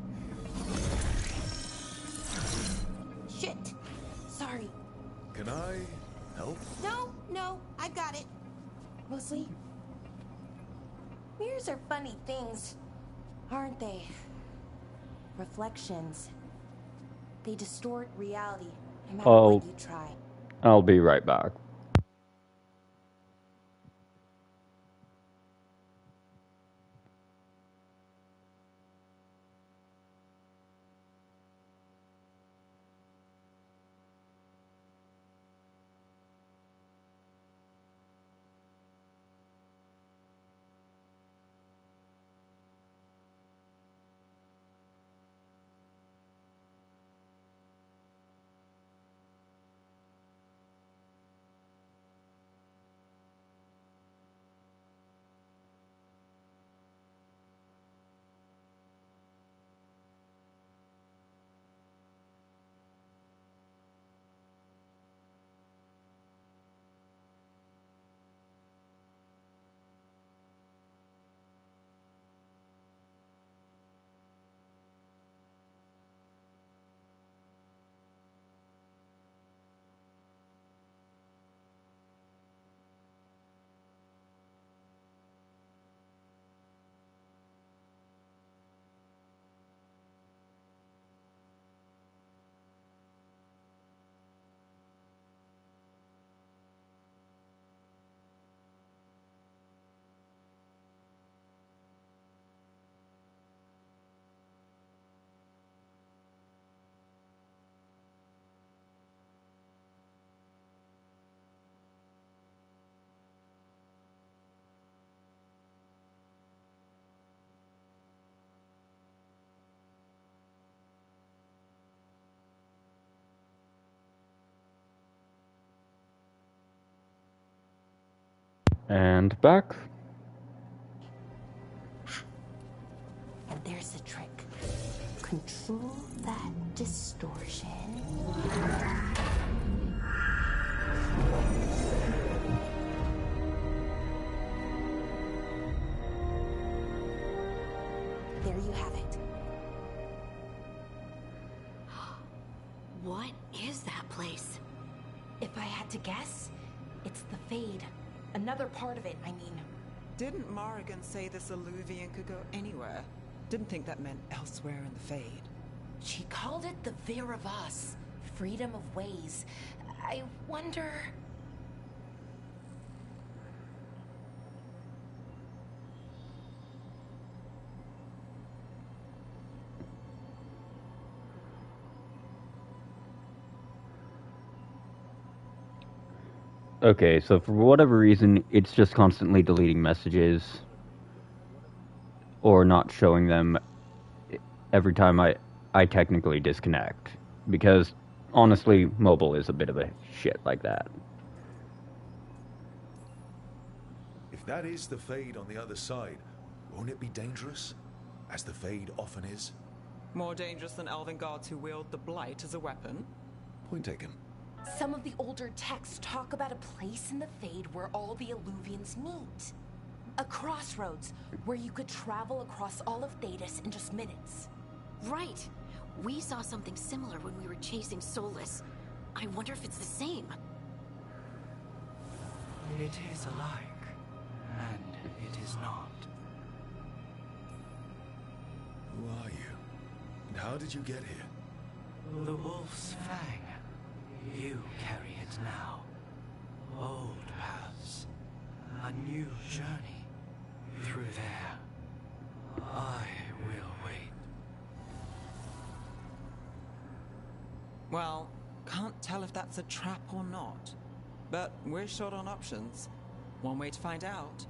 Shit! Sorry. Can I help? No, I got it. Mostly, mirrors are funny things, aren't they? Reflections. They distort reality, no matter what you try. I'll be right back. And back. And there's the trick. Control that distortion. There you have it. What is that place? If I had to guess, it's the Fade. Another part of it, I mean. Didn't Morrigan say this Illuvian could go anywhere? Didn't think that meant elsewhere in the Fade. She called it the Vir of Us. Freedom of ways. I wonder... Okay, so for whatever reason, it's just constantly deleting messages or not showing them every time I technically disconnect. Because, honestly, mobile is a bit of a shit like that. If that is the Fade on the other side, won't it be dangerous? As the Fade often is? More dangerous than elven gods who wield the Blight as a weapon? Point taken. Some of the older texts talk about a place in the Fade where all the Illuvians meet. A crossroads where you could travel across all of Thedas in just minutes. Right. We saw something similar when we were chasing Solus. I wonder if it's the same. It is alike, and it is not. Who are you? And how did you get here? The wolf's fang. You carry it now. Old paths. A new journey. Through there. I will wait. Well, can't tell if that's a trap or not. But we're short on options. One way to find out.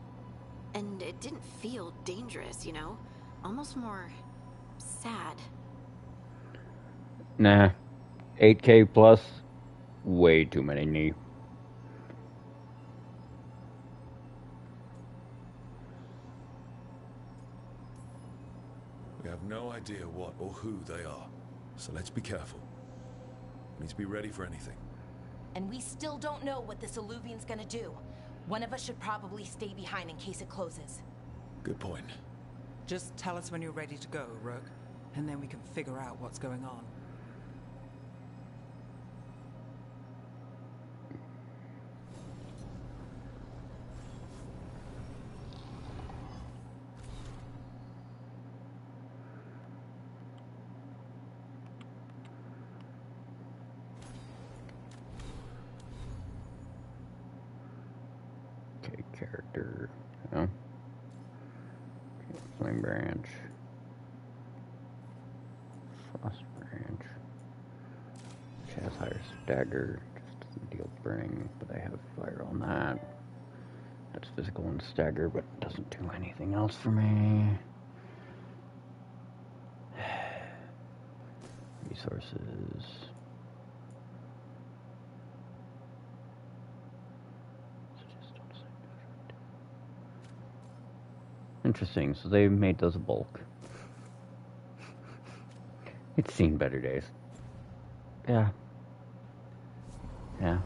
And it didn't feel dangerous, you know? Almost more sad. Nah. 8K plus, way too many knee. We have no idea what or who they are, so let's be careful. We need to be ready for anything. And we still don't know what this Alluvian's gonna do. One of us should probably stay behind in case it closes. Good point. Just tell us when you're ready to go, Rook, and then we can figure out what's going on. Okay, character. Oh. Okay, Flame Branch. Frost Branch. Which has higher stagger. Just doesn't deal burning, but I have fire on that. That's physical and stagger, but doesn't do anything else for me. Resources. Interesting, so they made those a bulk. It's seen better days. Yeah. Yeah.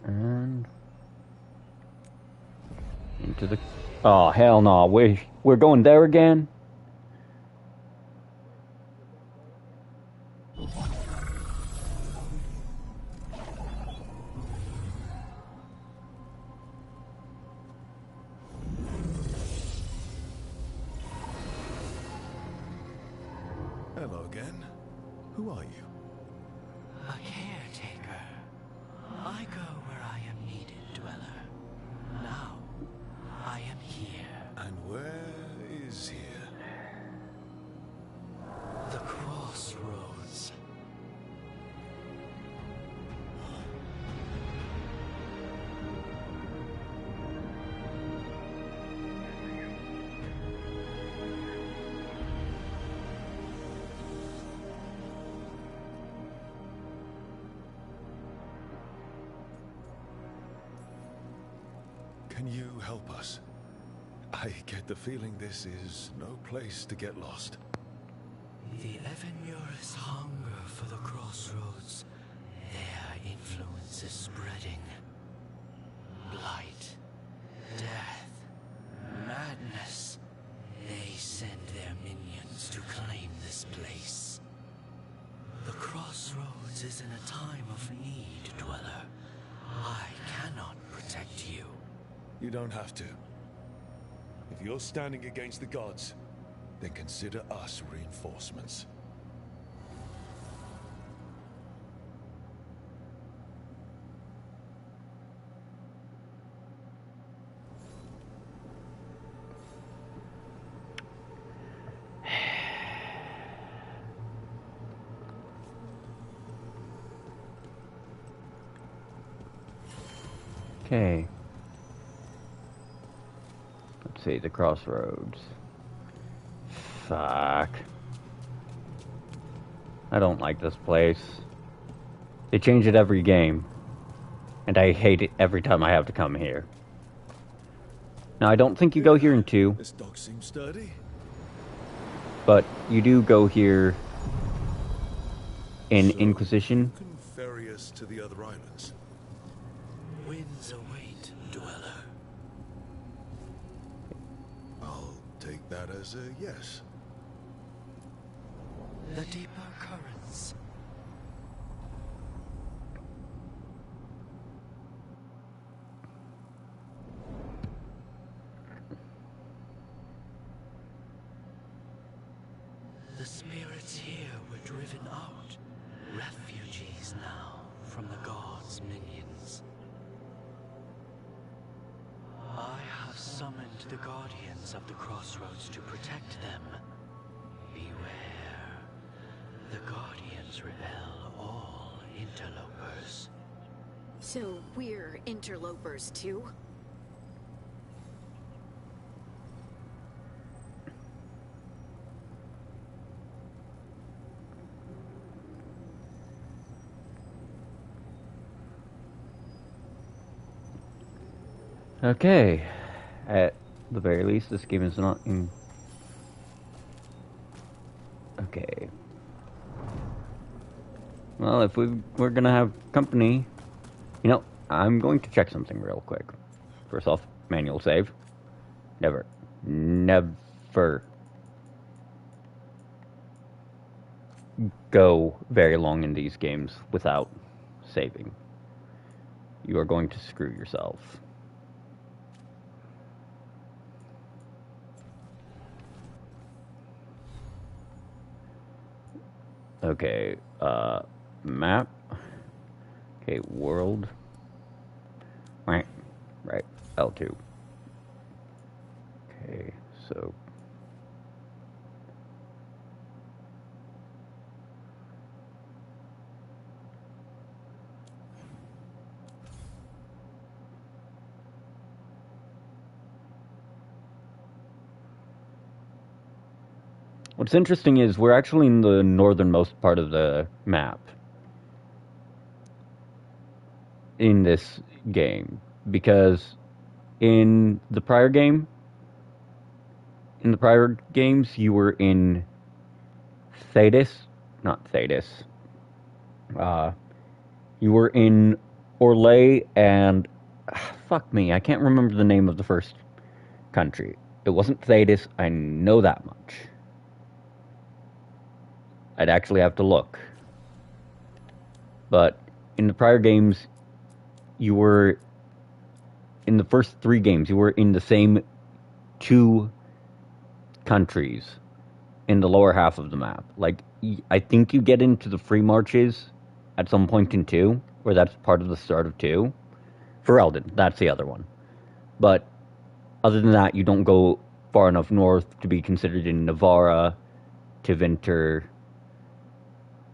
And into the... Oh, hell no. We're going there again? Hello again. Who are you? A caretaker. I go where I am needed, Dweller. Now, I am here. And where is here? The crossroads. Can you help us? I get the feeling this is no place to get lost. The Evanurus hunger for the crossroads. Their influence is spreading. Blight, death, madness. They send their minions to claim this place. The crossroads is in a time of need, Dweller. I cannot protect you. You don't have to. If you're standing against the gods, then consider us reinforcements. Okay. Let's see, the crossroads. Fuck. I don't like this place. They change it every game. And I hate it every time I have to come here. Now, I don't think you go here in 2. This dog seems sturdy. But you do go here in Inquisition. You can ferry us to the other islands. Winds await, Dweller. I'll take that as a yes. The deeper currents. The spirits here were driven out. Refugees now from the gods' minions. I have summoned the guardians of the crossroads to protect them. Beware. The guardians repel all interlopers. So we're interlopers too? Okay. At the very least, this game is not in... Okay. Well, if we're gonna have company... You know, I'm going to check something real quick. First off, manual save. Never go very long in these games without saving. You are going to screw yourself. Okay, map. Okay, world. Right, L2. Okay, so... What's interesting is we're actually in the northernmost part of the map in this game, because in the prior games, you were in you were in Orlais and fuck me, I can't remember the name of the first country. It wasn't Thetis, I know that much. I'd actually have to look. But in the prior games, you were, in the first 3 games, you were in the same 2 countries in the lower half of the map. Like, I think you get into the free marches at some point in 2, where that's part of the start of 2. Ferelden, that's the other one. But other than that, you don't go far enough north to be considered in Navarra, Tevinter,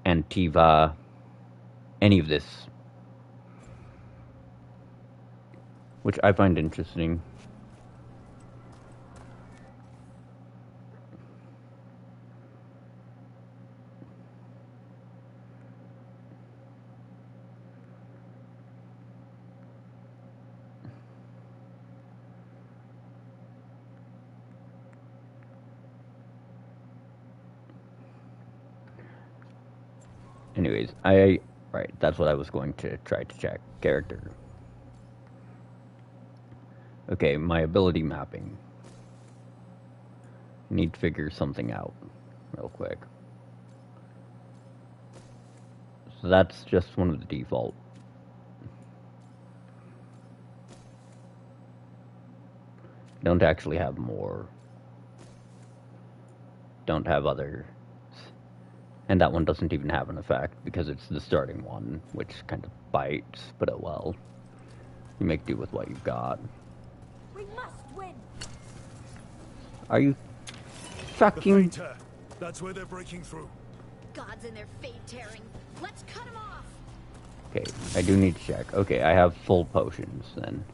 Antiva, any of this. Which I find interesting. Anyways, right, that's what I was going to try to check. Character. Okay, my ability mapping. Need to figure something out real quick. So that's just one of the default. Don't actually have more. Don't have other. And that one doesn't even have an effect because it's the starting one, which kind of bites, but oh well. You make do with what you've got. We must win. Are you fucking... That's where they're breaking through. Gods and their fade tearing. Let's cut them off. Okay, I do need to check. Okay, I have full potions then.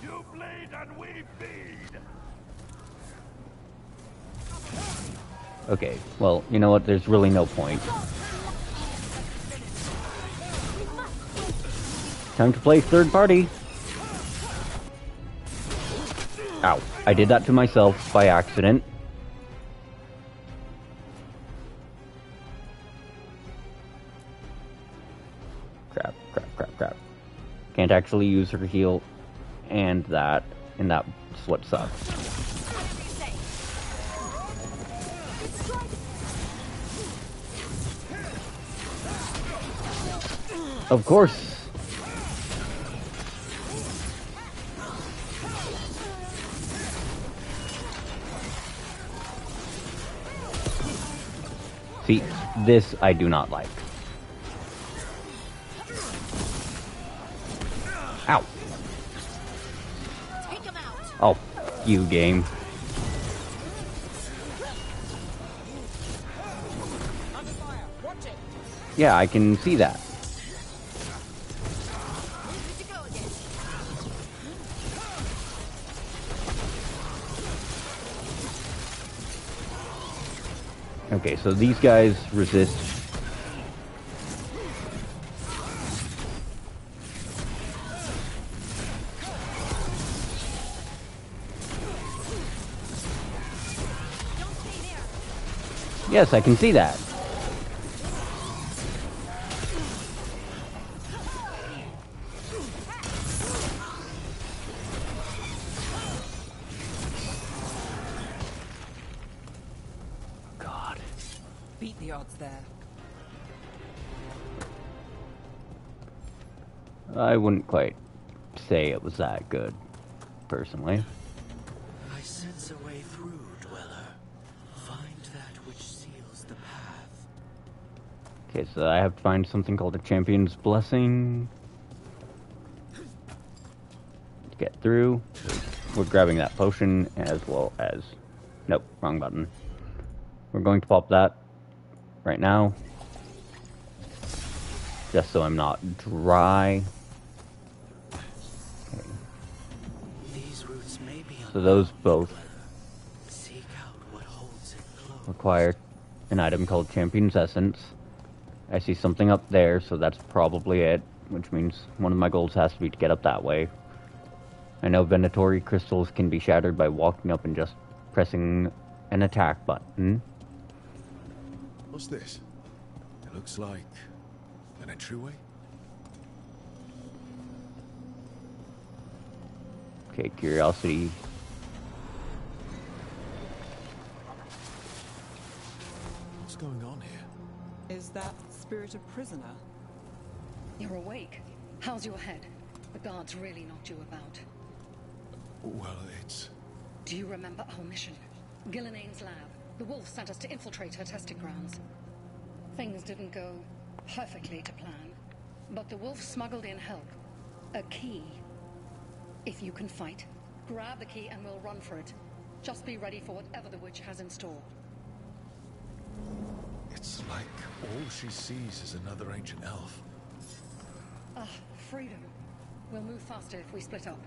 You bleed and we feed. Okay, well, you know what? There's really no point. Time to play third party. Ow. I did that to myself by accident. Crap. Can't actually use her heal and that's what sucks. Of course. See, this I do not like. Ow. Take him out. Oh, you game. Under fire. Watch it. Yeah, I can see that. Good to go again. Okay, so these guys resist. Yes, I can see that. God. Beat the odds there. I wouldn't quite say it was that good, personally. I sense a way through, Dweller. Find that which seals the path. Okay, so I have to find something called a Champion's Blessing to get through. We're grabbing that potion as well as... Nope, wrong button. We're going to pop that right now. Just so I'm not dry. Okay. These roots may be So those both seek out what holds it close. require an item called Champion's Essence. I see something up there, so that's probably it, which means one of my goals has to be to get up that way. I know Venatori crystals can be shattered by walking up and just pressing an attack button. What's this? It looks like an entryway. Okay, curiosity. What's going on here? Is that spirit a prisoner? You're awake. How's your head? The guards really knocked you about. Well, it's... Do you remember our mission? Gillinane's lab. The wolf sent us to infiltrate her testing grounds. Things didn't go perfectly to plan, but the wolf smuggled in help. A key. If you can fight, grab the key and we'll run for it. Just be ready for whatever the witch has in store. It's like all she sees is another ancient elf. Ah, freedom. We'll move faster if we split up.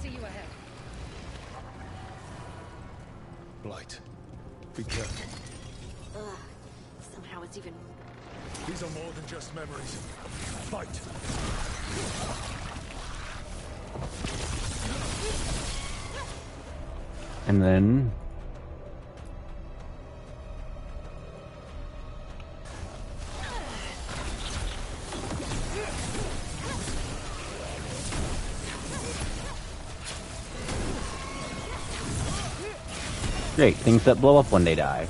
See you ahead. Blight. Be careful. Ugh. Somehow it's even... These are more than just memories. Fight! And then... Great, things that blow up when they die.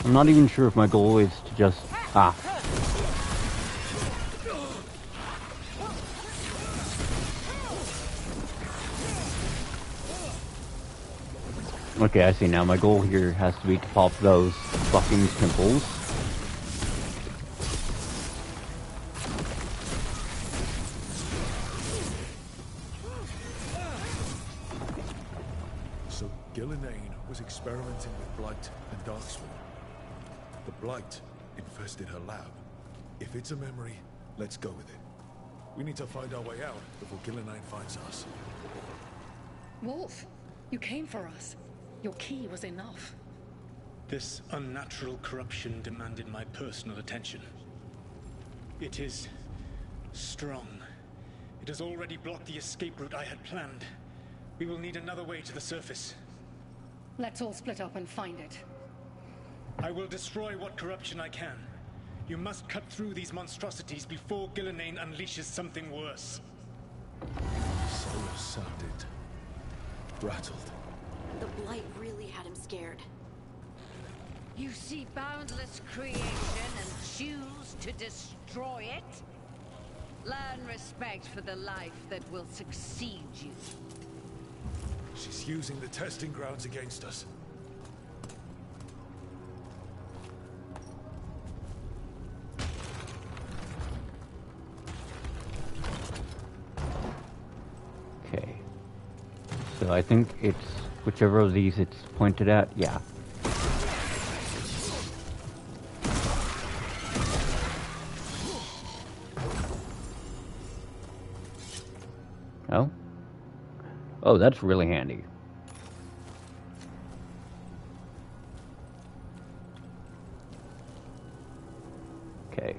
I'm not even sure if my goal is to just... Okay, I see now. My goal here has to be to pop those fucking pimples. So Gillinane was experimenting with Blight and Darkspawn. The Blight infested her lab. If it's a memory, let's go with it. We need to find our way out before Gillinane finds us. Wolf, You came for us. Your key was enough. This unnatural corruption demanded my personal attention. It is strong. It has already blocked the escape route I had planned. We will need another way to the surface. Let's all split up and find it. I will destroy what corruption I can. You must cut through these monstrosities before Gillenane unleashes something worse. Solus sounded rattled. The Blight really had him scared. You see boundless creation and choose to destroy it? Learn respect for the life that will succeed you. She's using the testing grounds against us. Okay. So I think it's whichever of these it's pointed at. Yeah. Oh? Oh, that's really handy. Okay.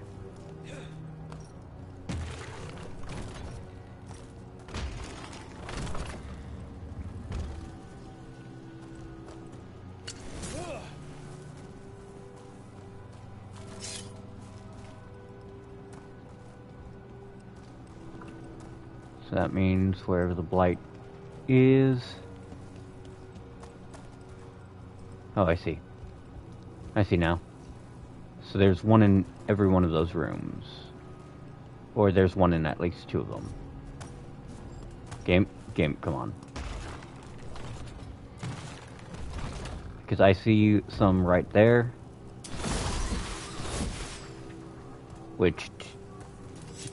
So that means wherever the Blight is... Oh, I see. I see now. So there's one in every one of those rooms. Or there's one in at least two of them. Game, come on. Because I see some right there. Which,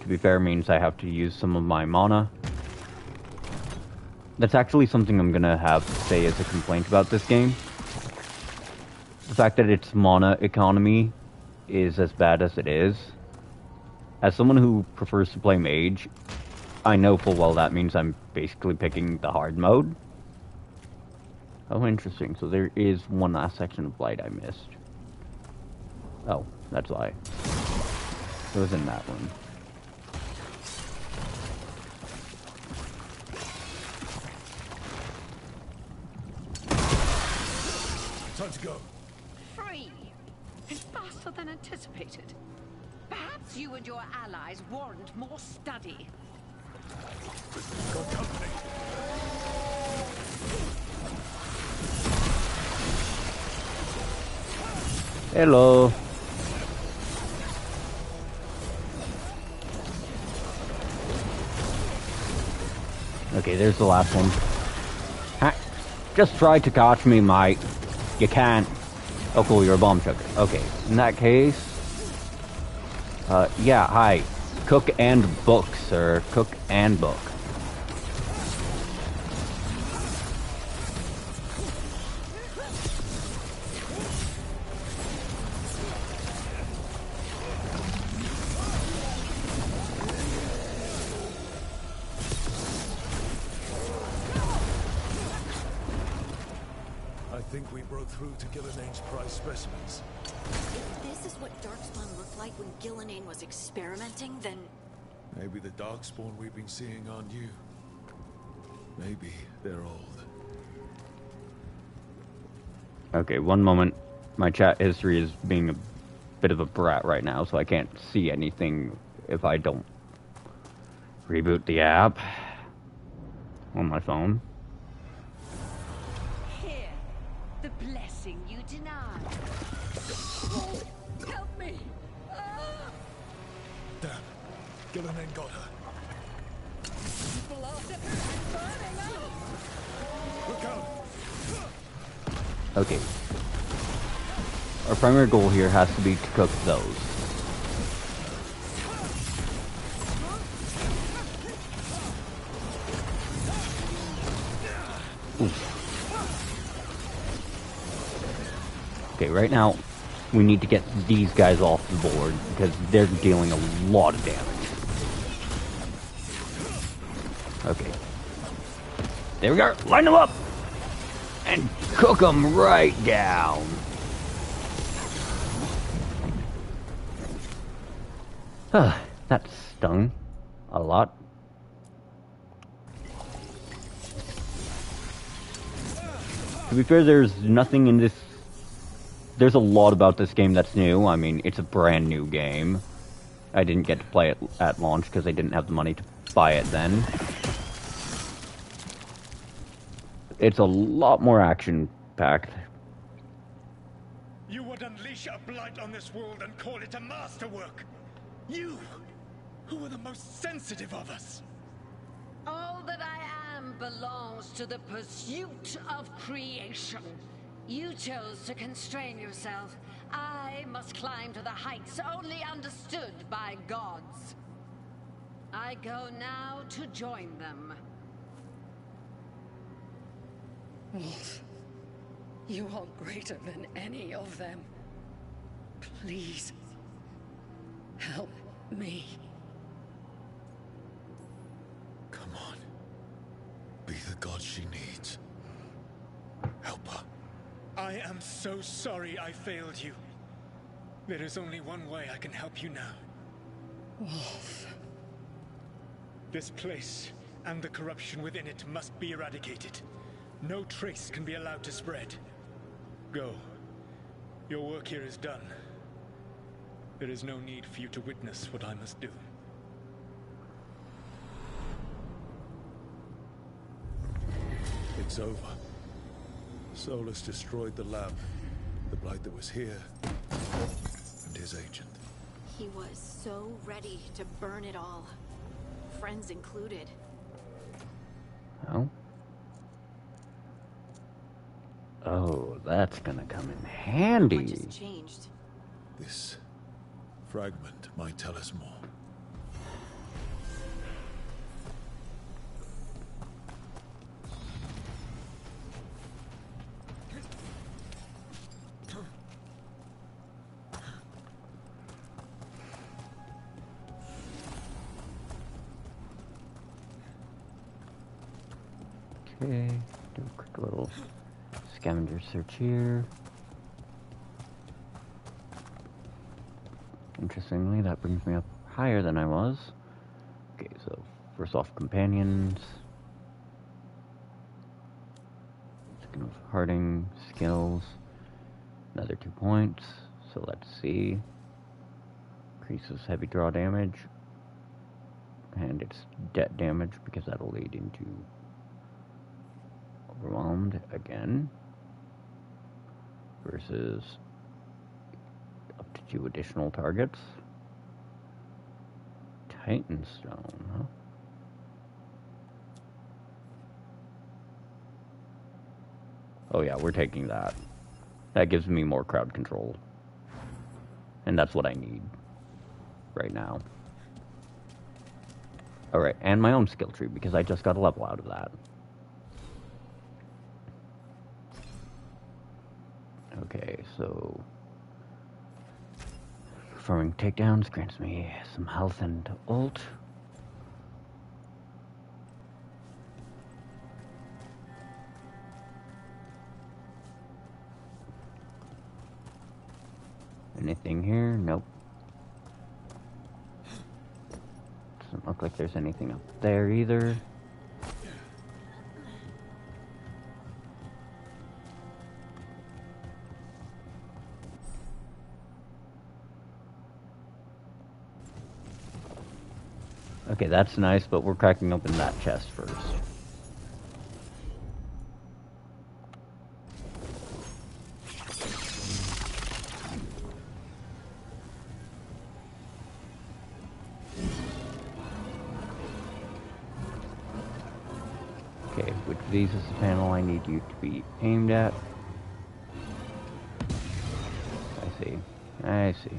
to be fair, means I have to use some of my mana. That's actually something I'm gonna have to say as a complaint about this game. The fact that its mana economy is as bad as it is. As someone who prefers to play mage, I know full well that means I'm basically picking the hard mode. Oh, interesting. So there is one last section of Blight I missed. Oh, that's why. It was in that one. Time to go. Free! It's faster than anticipated. Perhaps you and your allies warrant more study. Got company. Hello. Okay, there's the last one. Ha! Just try to catch me, mate. You can't. Oh, cool, you're a bomb chucker. Okay, in that case... yeah, hi. Cook and book, sir. Cook and book. I think we broke through to Gillenane's prize specimens. If this is what Darkspawn looked like when Gillenane was experimenting, then... Maybe the Darkspawn we've been seeing aren't new. Maybe they're old. Okay, one moment. My chat history is being a bit of a brat right now, so I can't see anything if I don't reboot the app on my phone. Here, the blessing you denied. Oh, help me! Ah! Damn, Gillenane got her. People after burning up! Look out! Okay. Our primary goal here has to be to cook those. Ooh. Okay, right now, we need to get these guys off the board, because they're dealing a lot of damage. Okay. There we are! Line them up! and cook them right down. That stung a lot. To be fair, there's nothing in this... There's a lot about this game that's new. I mean, it's a brand new game. I didn't get to play it at launch because I didn't have the money to buy it then. It's a lot more action-packed. You would unleash a blight on this world and call it a masterwork. You, who are the most sensitive of us. All that I am belongs to the pursuit of creation. You chose to constrain yourself. I must climb to the heights only understood by gods. I go now to join them. Wolf, you are greater than any of them. Please, help me. Come on. Be the god she needs. Help her. I am so sorry I failed you. There is only one way I can help you now. Wolf. This place and the corruption within it must be eradicated. No trace can be allowed to spread. Go. Your work here is done. There is no need for you to witness what I must do. It's over. Solus destroyed the lab, the blight that was here, and his agent. He was so ready to burn it all. Friends included. Oh? Oh, that's gonna come in handy. Much has changed. This fragment might tell us more. Okay, do a quick little scavenger search here. Interestingly, that brings me up higher than I was. Okay, so first off, companions. Second off, Harding, skills. Another 2 points. So let's see. Increases heavy draw damage. And it's debt damage because that'll lead into overwhelmed again. Versus up to 2 additional targets. Titanstone, huh? Oh yeah, we're taking that. That gives me more crowd control. And that's what I need right now. Alright, and my own skill tree, because I just got a level out of that. Okay, so... performing takedowns grants me some health and ult. Anything here? Nope. Doesn't look like there's anything up there either. Okay, that's nice, but we're cracking open that chest first. Okay, which of these is the panel I need you to be aimed at? I see. I see.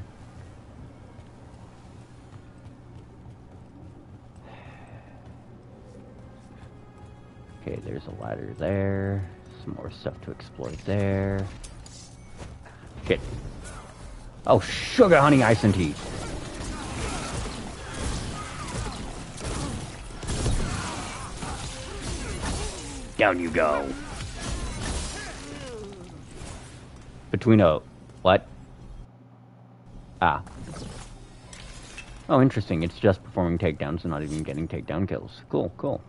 Okay, there's a ladder there. Some more stuff to explore there. Shit. Oh, sugar, honey, ice and tea. Down you go. between a... what? Ah. Oh, interesting. It's just performing takedowns and not even getting takedown kills. Cool, cool.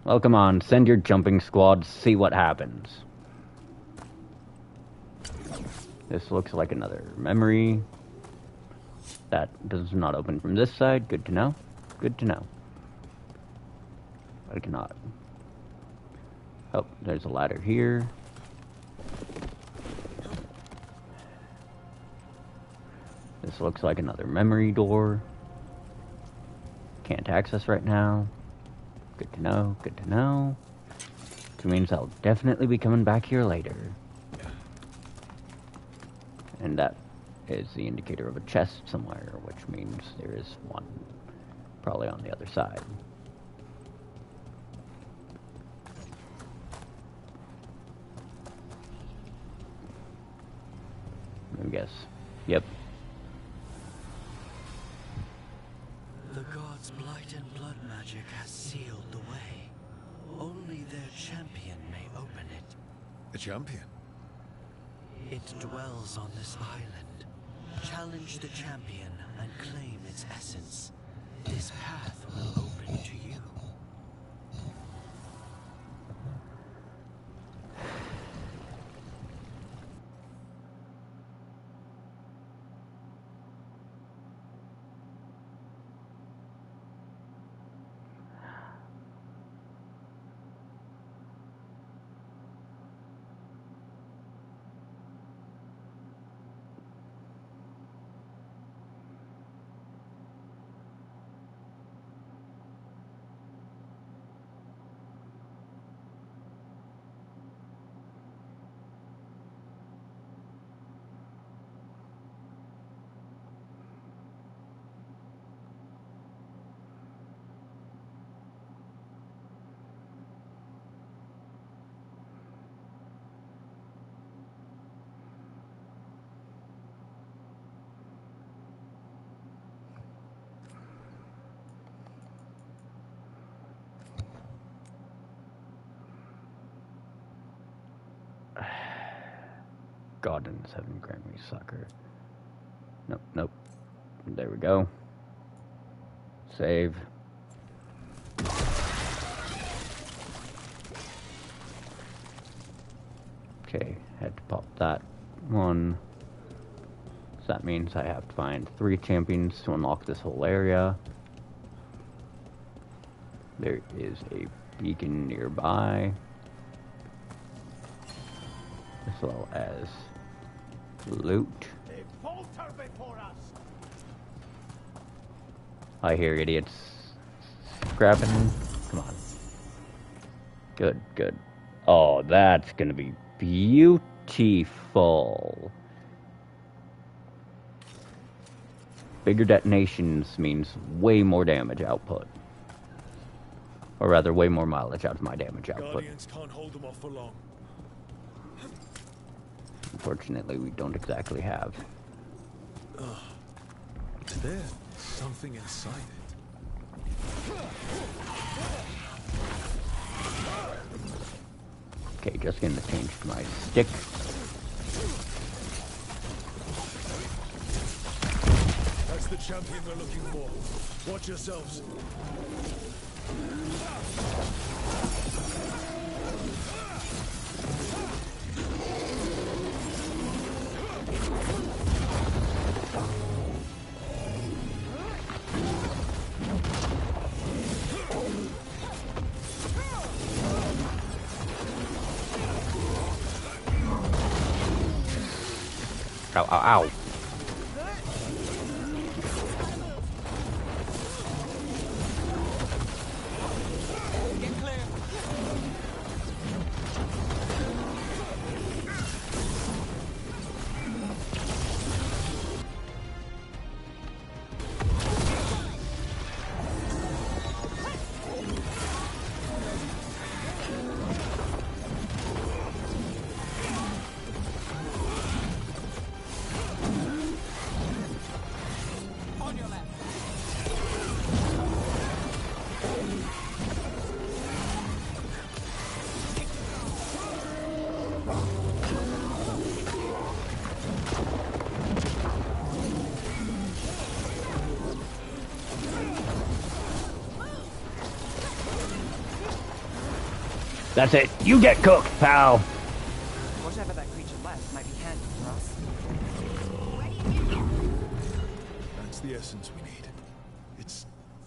Well, come on. Send your jumping squad. See what happens. This looks like another memory. That does not open from this side. Good to know. Good to know. I cannot. Oh, there's a ladder here. This looks like another memory door. Can't access right now. Good to know, good to know. Which means I'll definitely be coming back here later. And that is the indicator of a chest somewhere, which means there is one probably on the other side. I guess. Yep. The gods' blight and blood magic has sealed the way. Only their champion may open it. A champion? It dwells on this island. Challenge the champion and claim its essence. This path will open to you. God in heaven grant me succor. Nope, nope. There we go. Save. Okay, had to pop that one. So that means I have to find 3 champions to unlock this whole area. There is a beacon nearby, as well as loot. They falter before us. I hear idiots scrapping. Come on. Good, good. Oh, that's gonna be beautiful. Bigger detonations means way more damage output. Or rather, way more mileage out of my damage output. Guardians can't hold them off for long. Unfortunately, we don't exactly have. There's something inside it. Okay, just getting the change to my stick. That's the champion they're looking for. Watch yourselves. Ow, ow, ow. That's it. You get cooked, pal. Whatever that creature left might be handy for us. That's the essence we need. It's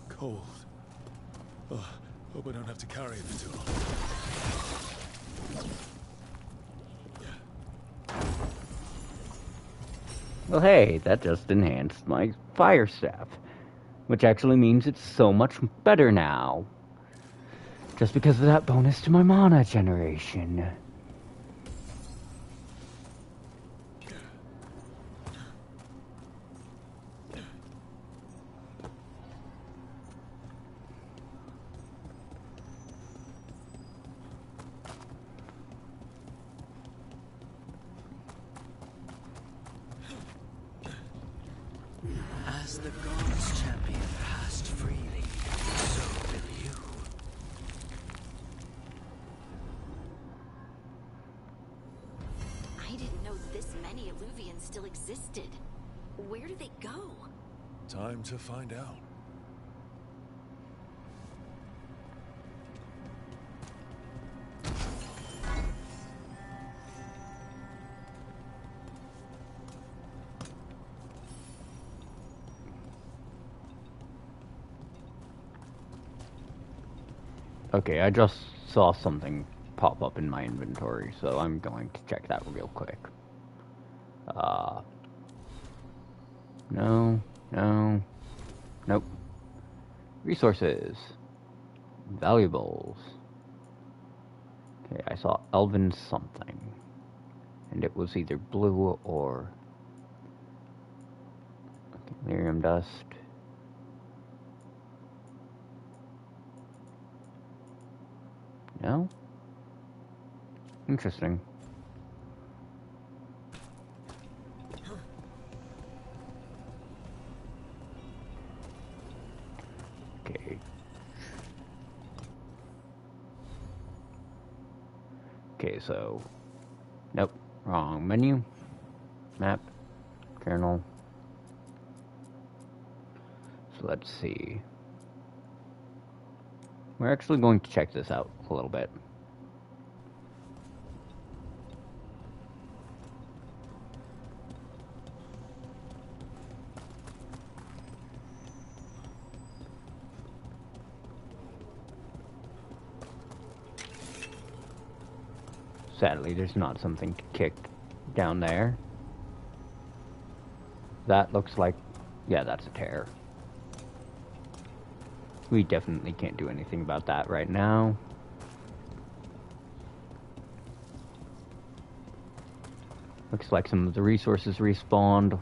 cold. Oh, hope I don't have to carry it for too long. Well, hey, that just enhanced my fire staff. Which actually means it's so much better now. Just because of that bonus to my mana generation. As the gods' champion passed freely, so will you. I didn't know this many Illuvians still existed. Where do they go? Time to find out. Okay, I just saw something pop up in my inventory, so I'm going to check that real quick. No, nope. Resources. Valuables. Okay, I saw Elven something. And it was either blue or... Okay, Lyrium dust. No? Interesting. Okay. Okay, so... Nope. Wrong menu. Map. Kernel. So let's see. We're actually going to check this out a little bit. Sadly, there's not something to kick down there. That looks like... Yeah, that's a tear. We definitely can't do anything about that right now. Looks like some of the resources respawned.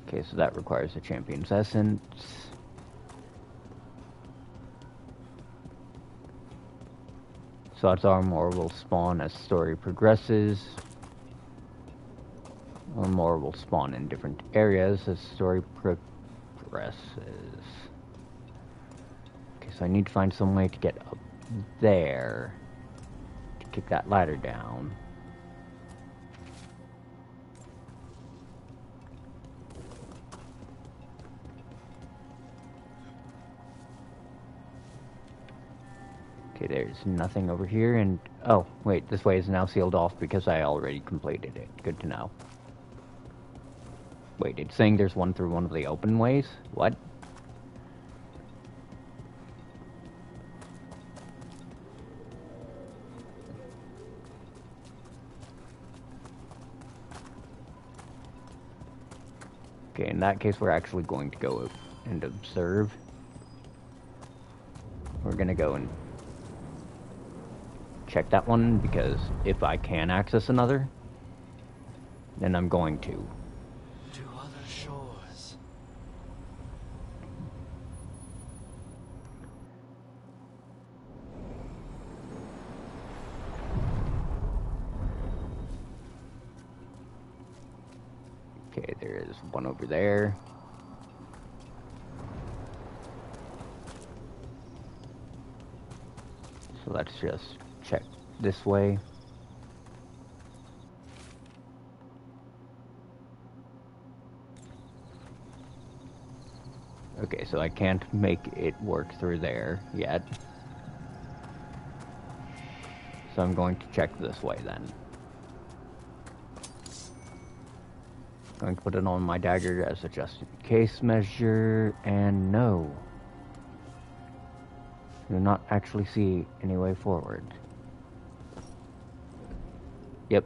Okay, so that requires a champion's essence. So odds are more will spawn as story progresses. Or more will spawn in different areas as story progresses. Okay, so I need to find some way to get up there to kick that ladder down. Okay, there's nothing over here, and... Oh, wait, this way is now sealed off because I already completed it. Good to know. Wait, it's saying there's one through one of the open ways? What? Okay, in that case, we're actually going to go and observe. We're gonna go and check that one, because if I can access another, then I'm going to. To other shores. Okay, there is one over there. So let's just check this way. Okay, so I can't make it work through there yet. So I'm going to check this way then. Going to put it on my dagger as a just in case measure, and no. Do not actually see any way forward. Yep.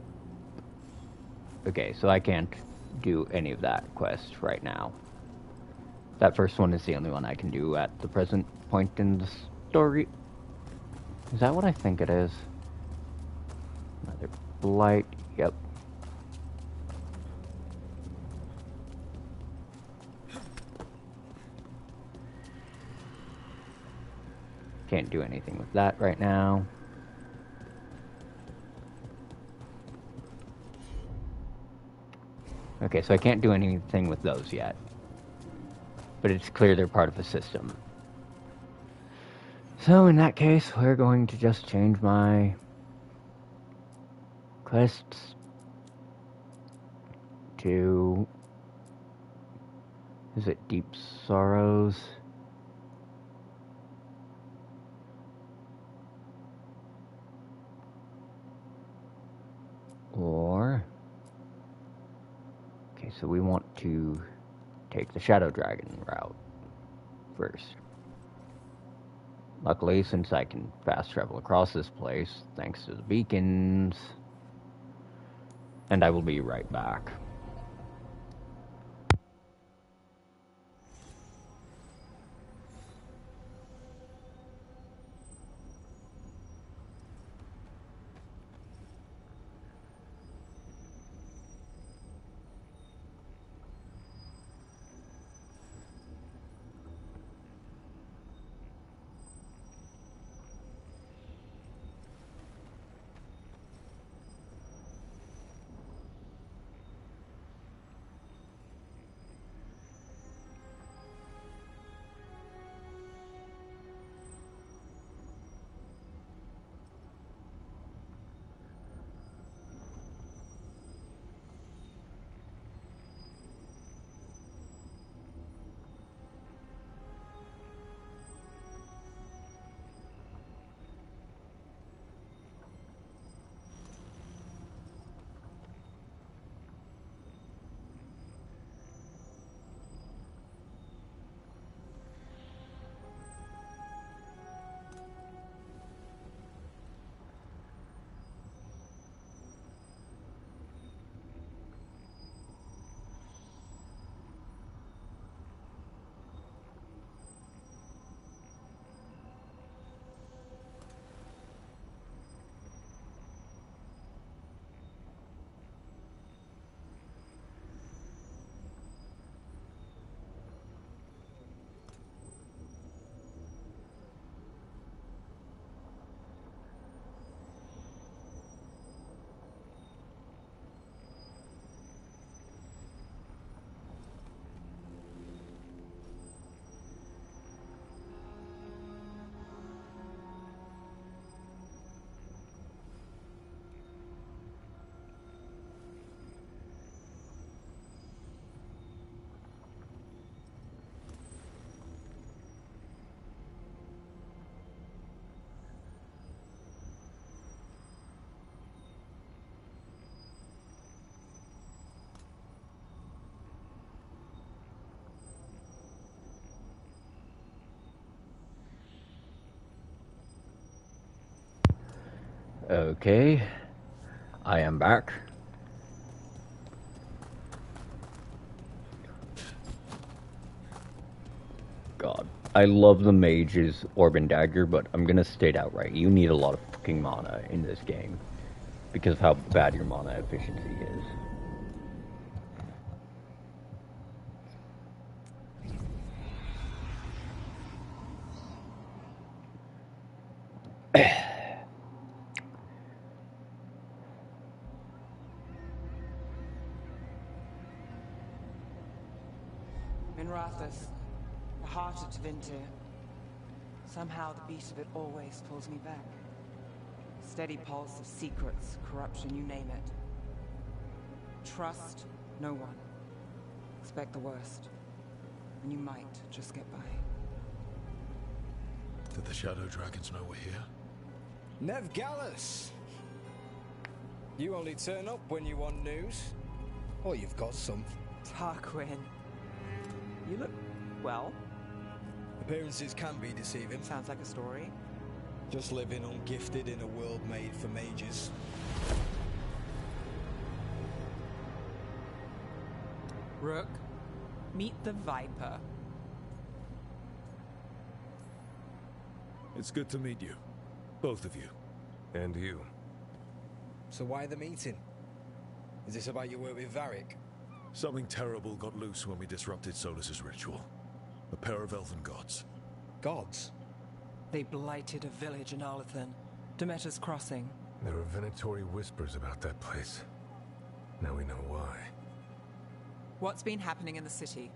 Okay, so I can't do any of that quest right now. That first one is the only one I can do at the present point in the story. Is that what I think it is? Another blight, yep. Can't do anything with that right now. Okay, so I can't do anything with those yet. But it's clear they're part of a system. So in that case, we're going to just change my quests to... Is it Deep Sorrows? Or... Okay, so we want to take the Shadow Dragon route first. Luckily, since I can fast travel across this place, thanks to the beacons, and I will be right back. Okay, I am back. God, I love the mage's orb and dagger, but I'm gonna state outright, you need a lot of fucking mana in this game because of how bad your mana efficiency is. Minrathous, the heart of Tevinter. Somehow the beat of it always pulls me back. Steady pulse of secrets, corruption, you name it. Trust no one. Expect the worst. and you might just get by. Did the Shadow Dragons know we're here? Nev Gallus! You only turn up when you want news. Or you've got some. Tarquin. You look well. Appearances can be deceiving. Sounds like a story. Just living ungifted in a world made for mages. Rook, meet the Viper. It's good to meet you. Both of you. And you. So why the meeting? Is this about your work with Varric? Something terrible got loose when we disrupted Solus's ritual. A pair of elven gods. Gods? They blighted a village in Arlethan, Demeter's Crossing. There are Venatori whispers about that place. Now we know why. What's been happening in the city?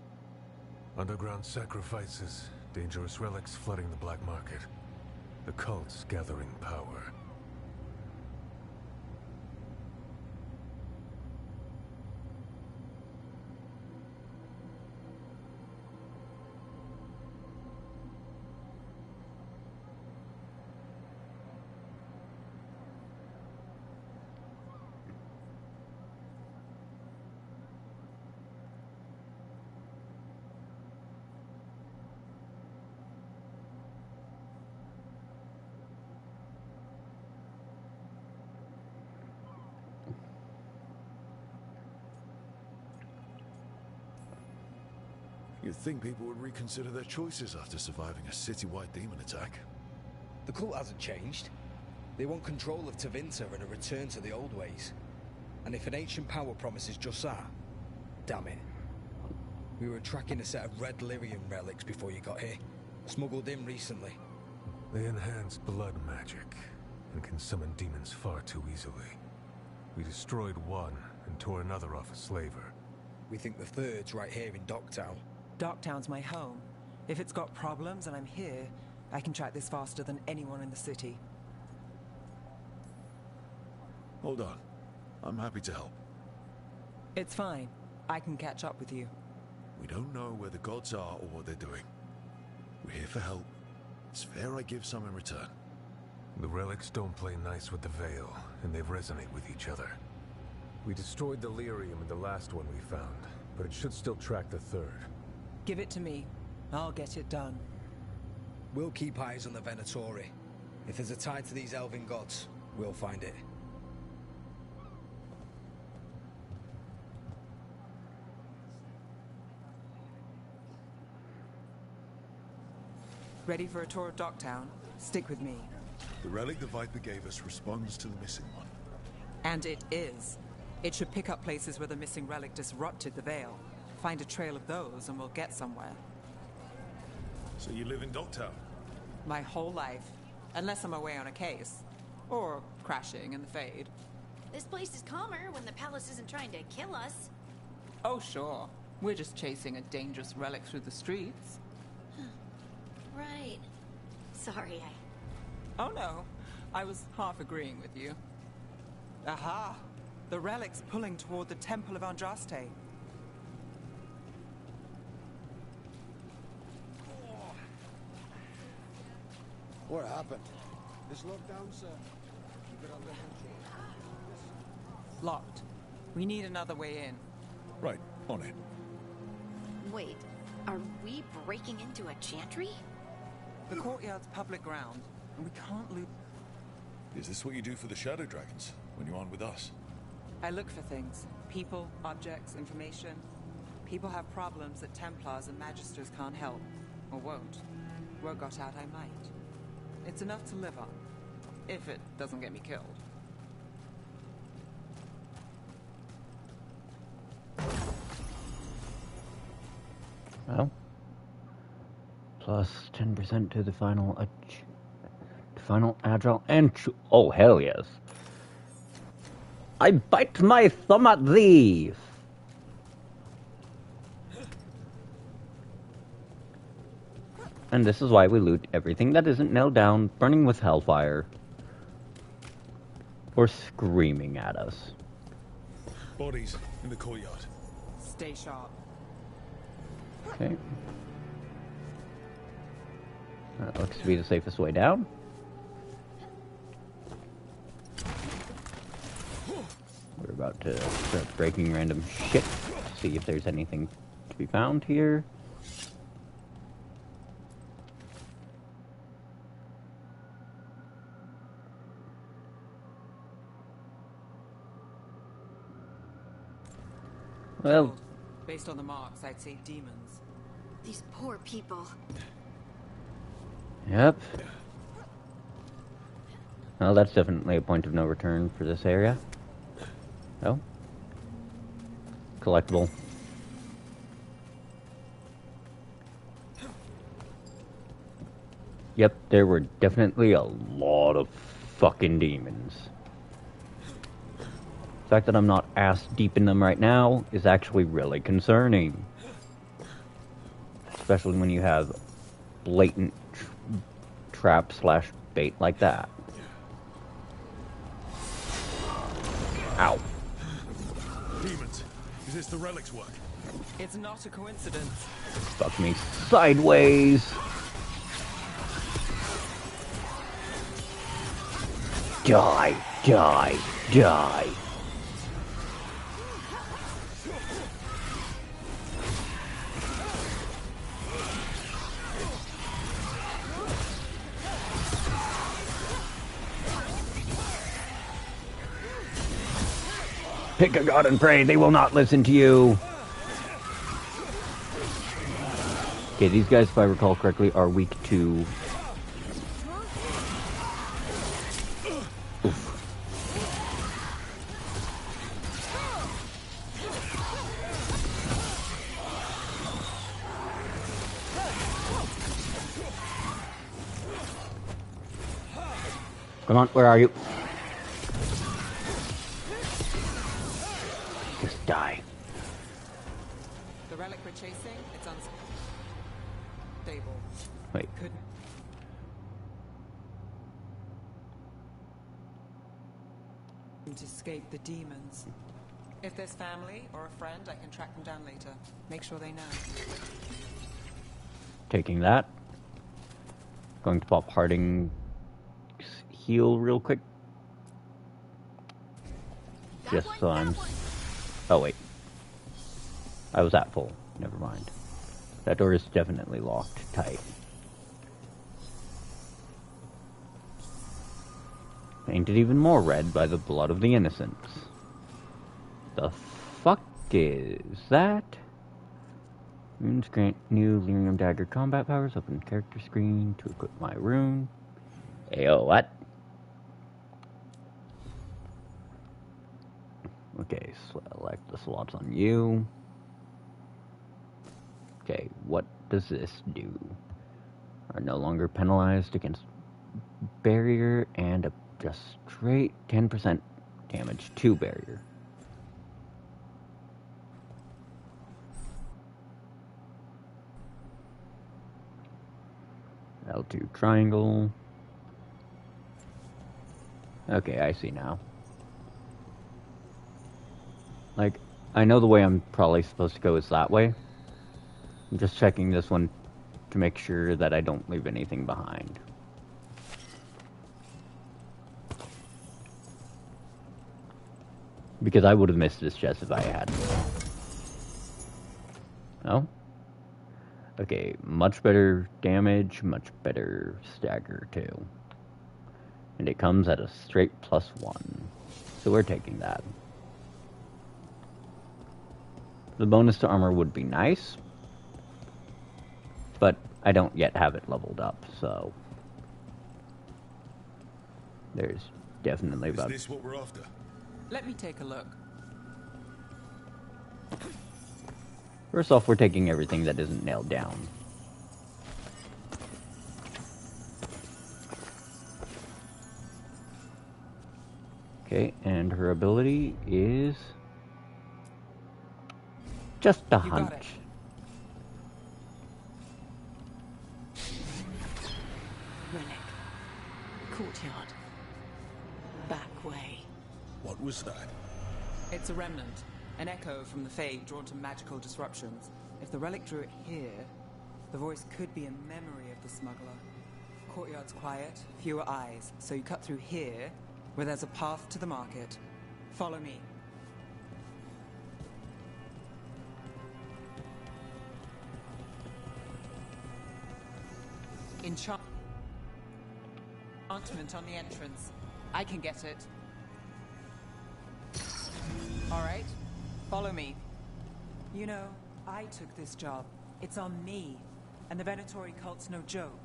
Underground sacrifices, dangerous relics flooding the black market. The cults gathering power. You'd think people would reconsider their choices after surviving a citywide demon attack. The cult hasn't changed. They want control of Tevinter and a return to the old ways. And if an ancient power promises just that, damn it. We were tracking a set of red lyrium relics before you got here. Smuggled in recently. They enhance blood magic and can summon demons far too easily. We destroyed one and tore another off a slaver. We think the third's right here in Docktown. Docktown's my home. If it's got problems and I'm here, I can track this faster than anyone in the city. Hold on. I'm happy to help. It's fine. I can catch up with you. We don't know where the gods are or what they're doing. We're here for help. It's fair I give some in return. The relics don't play nice with the Veil, and they resonate with each other. We destroyed the lyrium in the last one we found, but it should still track the third. Give it to me. I'll get it done. We'll keep eyes on the Venatori. If there's a tie to these elven gods, we'll find it. Ready for a tour of Docktown? Stick with me. The relic the Viper gave us responds to the missing one. And it is. It should pick up places where the missing relic disrupted the Veil. Find a trail of those and we'll get somewhere. So you live in Docktown? My whole life. Unless I'm away on a case. Or crashing in the Fade. This place is calmer when the palace isn't trying to kill us. Oh, sure. We're just chasing a dangerous relic through the streets. Right. Sorry, Oh no. I was half agreeing with you. Aha! The relic's pulling toward the Temple of Andraste. What happened? This lockdown, sir. Keep it under control. Locked. We need another way in. Right, on it. Wait, are we breaking into a chantry? The courtyard's public ground, and we can't loot. Is this what you do for the Shadow Dragons, when you aren't with us? I look for things. People, objects, information. People have problems that Templars and Magisters can't help. Or won't. Word got out I might. It's enough to live on. If it doesn't get me killed. Well, plus 10% to the final agile and oh hell yes! I bite my thumb at thee. And this is why we loot everything that isn't nailed down, burning with hellfire, or screaming at us. Bodies in the courtyard. Stay sharp. Okay. That looks to be the safest way down. We're about to start breaking random shit to see if there's anything to be found here. Well, based on the marks, I'd say demons. These poor people. Yep. Well, that's definitely a point of no return for this area. Oh. Collectible. Yep, there were definitely a lot of fucking demons. The fact that I'm not ass deep in them right now is actually really concerning. Especially when you have blatant trap slash bait like that. Ow. Demons, is this the relic's work? It's not a coincidence. Fuck me sideways. Die, die, die. Pick a god and pray, they will not listen to you. Okay, these guys, if I recall correctly, are weak to... Oof. Come on, where are you? Just die. The relic we're chasing, it's unstable. Wait. Couldn't. Escape the demons. If there's family or a friend, I can track them down later. Make sure they know. Taking that. Going to pop Harding's heal real quick. Just so I'm... Oh, wait. I was at full. Never mind. That door is definitely locked tight. Painted even more red by the blood of the innocents. The fuck is that? Runes grant new Lyrium Dagger combat powers. Open character screen to equip my rune. Ayo, what? Okay, select the slots on you. Okay, what does this do? Are no longer penalized against barrier and a just straight 10% damage to barrier. L2 triangle. Okay, I see now. Like, I know the way I'm probably supposed to go is that way. I'm just checking this one to make sure that I don't leave anything behind. Because I would have missed this chest if I hadn't. No? Okay, much better damage, much better stagger too. And it comes at a straight +1. So we're taking that. The bonus to armor would be nice. But I don't yet have it leveled up, so... There's definitely about... Is this what we're after? Let me take a look. First off, we're taking everything that isn't nailed down. Okay, and her ability is... just a hunch. Relic. Courtyard. Back way. What was that? It's a remnant. An echo from the Fae drawn to magical disruptions. If the relic drew it here, the voice could be a memory of the smuggler. Courtyard's quiet, fewer eyes, so you cut through here, where there's a path to the market. Follow me. Enchantment on the entrance. I can get it. Alright, follow me. You know, I took this job. It's on me. And the Venatori cult's no joke.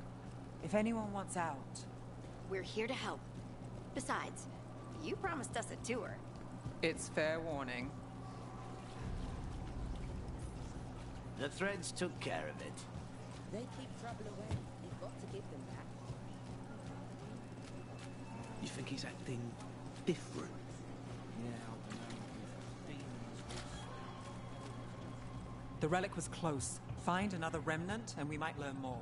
If anyone wants out... We're here to help. Besides, you promised us a tour. It's fair warning. The threads took care of it. They keep trouble away. You've got to give them that. You think he's acting different? The relic was close. Find another remnant and we might learn more.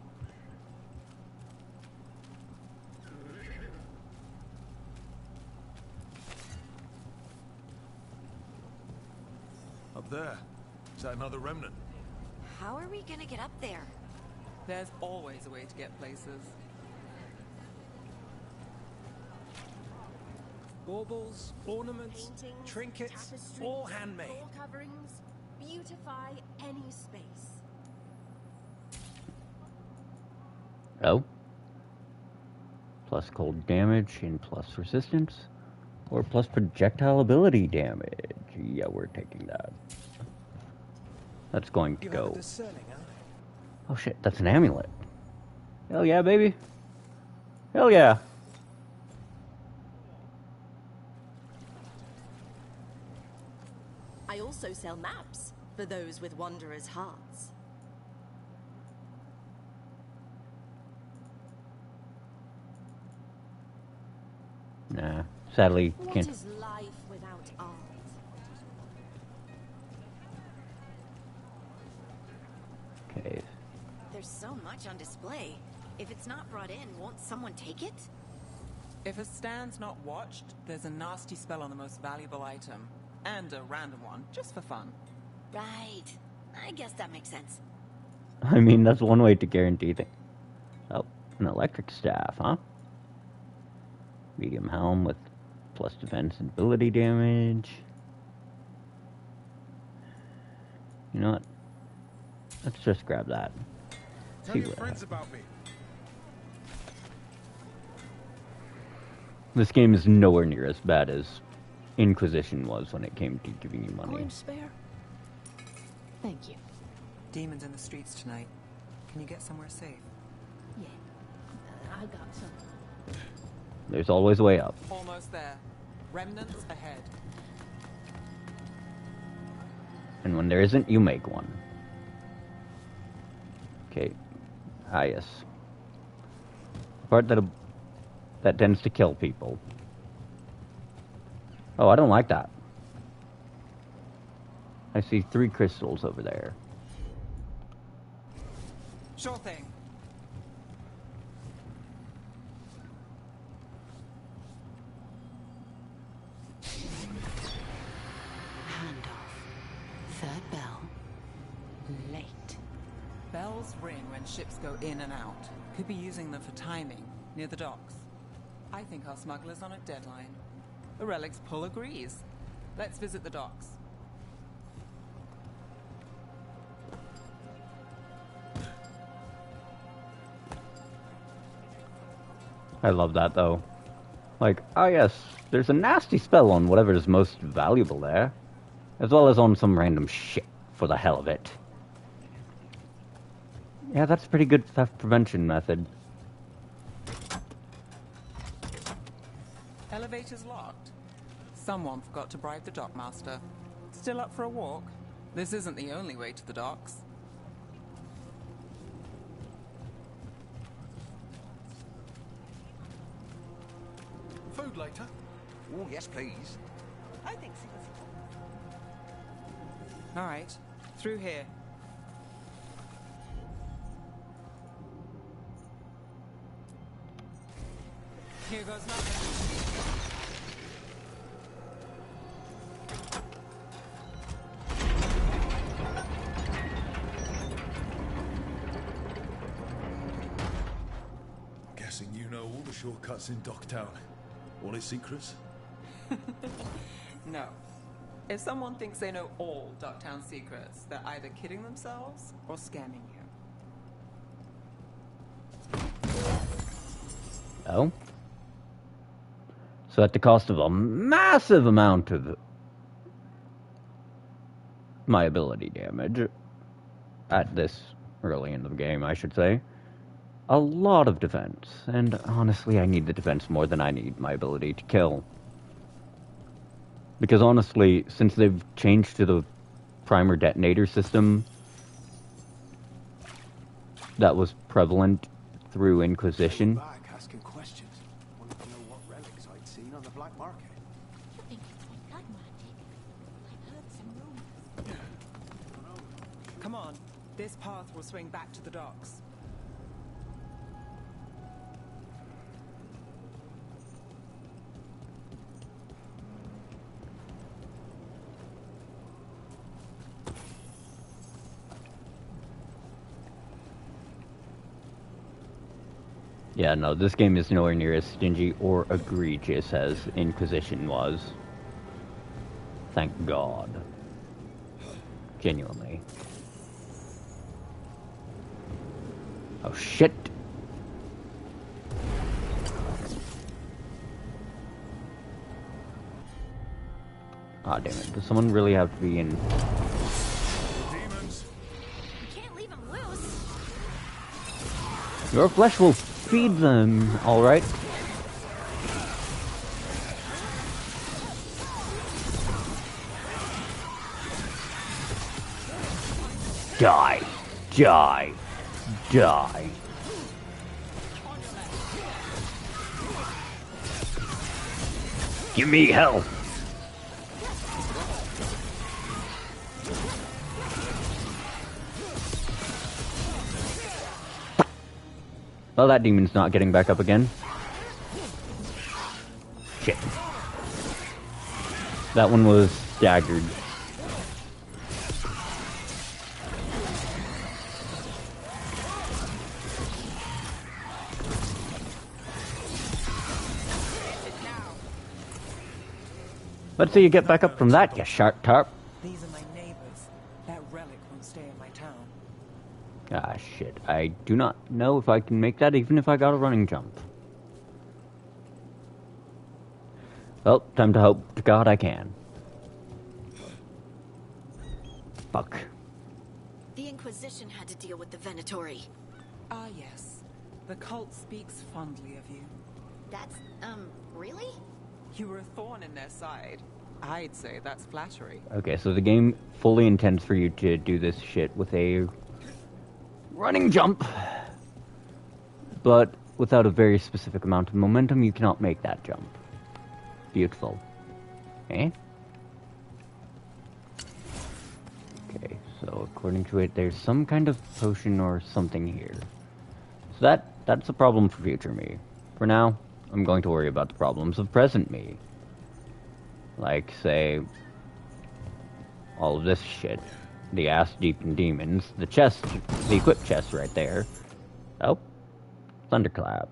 Up there. Is that another remnant? How are we gonna get up there? There's always a way to get places. Baubles, ornaments, Paintings, trinkets, tapestries, all handmade. floor coverings, beautify any space. Oh? Plus cold damage and plus resistance? Or plus projectile ability damage? Yeah, we're taking that. That's going to go. Oh shit, that's an amulet. Hell yeah, baby. Hell yeah. I also sell maps for those with wanderers' hearts. Nah, sadly, What can't. is life without art? Okay. There's so much on display. If it's not brought in, won't someone take it? If a stand's not watched, there's a nasty spell on the most valuable item. And a random one, just for fun. Right. I guess that makes sense. I mean, that's one way to guarantee things. Oh, an electric staff, huh? Medium helm with plus defense and ability damage. You know what? Let's just grab that. Tell See your what friends about me. This game is nowhere near as bad as Inquisition was when it came to giving you money. Coin spare? Thank you. Demons in the streets tonight. Can you get somewhere safe? Yeah, I got some. There's always a way up. Almost there. Remnants ahead. And when there isn't, you make one. Okay. Ah, yes. The part that tends to kill people. Oh, I don't like that. I see 3 crystals over there. Sure thing. Handoff. Third bell. Late. Bells ring when ships go in and out. Could be using them for timing, near the docks. I think our smuggler's on a deadline. The relic's pull agrees. Let's visit the docks. I love that, though. Like, oh yes, there's a nasty spell on whatever is most valuable there. As well as on some random shit, for the hell of it. Yeah, that's a pretty good theft prevention method. Elevator's locked. Someone forgot to bribe the dockmaster. Still up for a walk? This isn't the only way to the docks. Food later? Oh, yes, please. I think so. All right, through here. Here goes nothing. the shortcuts in Docktown? All its secrets? No. If someone thinks they know all Ducktown secrets, they're either kidding themselves or scamming you. Oh? So at the cost of a massive amount of my ability damage, at this early in the game, I should say, a lot of defense. And honestly, I need the defense more than I need my ability to kill. Because honestly, since they've changed to the primer detonator system that was prevalent through Inquisition. Back asking questions. Wanted to know what relics I'd seen on the black market. I think it's my blood magic. I've heard some rumors. Come on. This path will swing back to the docks. Yeah, no, this game is nowhere near as stingy or egregious as Inquisition was. Thank God. Genuinely. Oh, shit! Ah, damn it. Does someone really have to be in... Demons! We can't leave him loose. Your flesh will feed them, alright? Die. Die. Die. Give me hell. Well, that demon's not getting back up again. Shit. That one was staggered. Let's see you get back up from that, you shark tarp. These are my neighbors. That relic won't stay in my town. Ah, shit. I do not know if I can make that even if I got a running jump. Well, time to hope to God I can. Fuck. The Inquisition had to deal with the Venatori. Ah, yes. The cult speaks fondly of you. That's, really? You were a thorn in their side. I'd say that's flattery. Okay, so the game fully intends for you to do this shit with a running jump. But without a very specific amount of momentum, you cannot make that jump. Beautiful. Eh? Okay, so according to it, there's some kind of potion or something here. So that's a problem for future me. For now, I'm going to worry about the problems of present me. Like, say, all of this shit. The ass deep in demons. The chest, the equip chest right there. Oh, Thunderclap.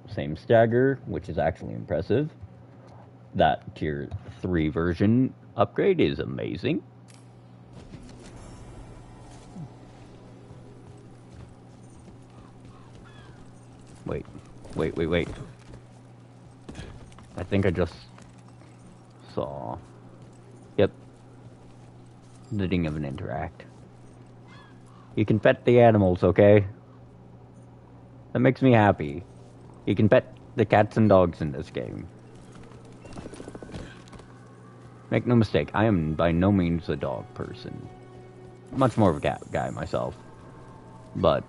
Same stagger, which is actually impressive. That tier 3 version upgrade is amazing. Wait. I think I just saw... Yep. The ding of an interact. You can pet the animals, okay? That makes me happy. You can pet the cats and dogs in this game. Make no mistake, I am by no means a dog person. Much more of a cat guy myself. But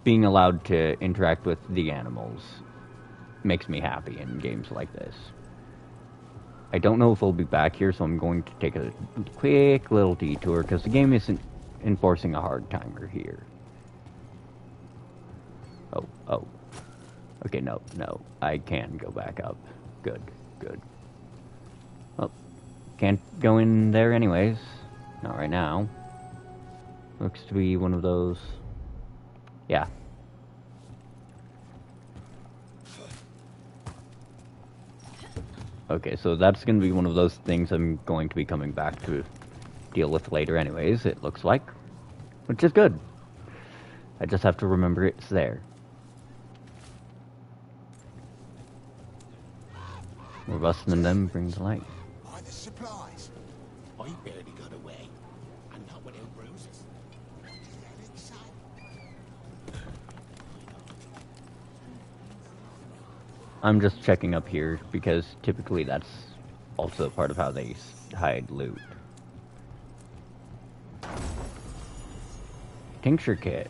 being allowed to interact with the animals makes me happy in games like this. I don't know if I'll be back here, so I'm going to take a quick little detour, because the game isn't enforcing a hard timer here. Oh. Okay, no. I can go back up. Good. Well, can't go in there anyways. Not right now. Looks to be one of those... Yeah. Okay, so that's going to be one of those things I'm going to be coming back to deal with later anyways, it looks like. Which is good. I just have to remember it's there. We're busting them, bring to light. By the supplies. I barely got away, and not without bruises. I'm just checking up here, because typically that's also part of how they hide loot. Tincture kit.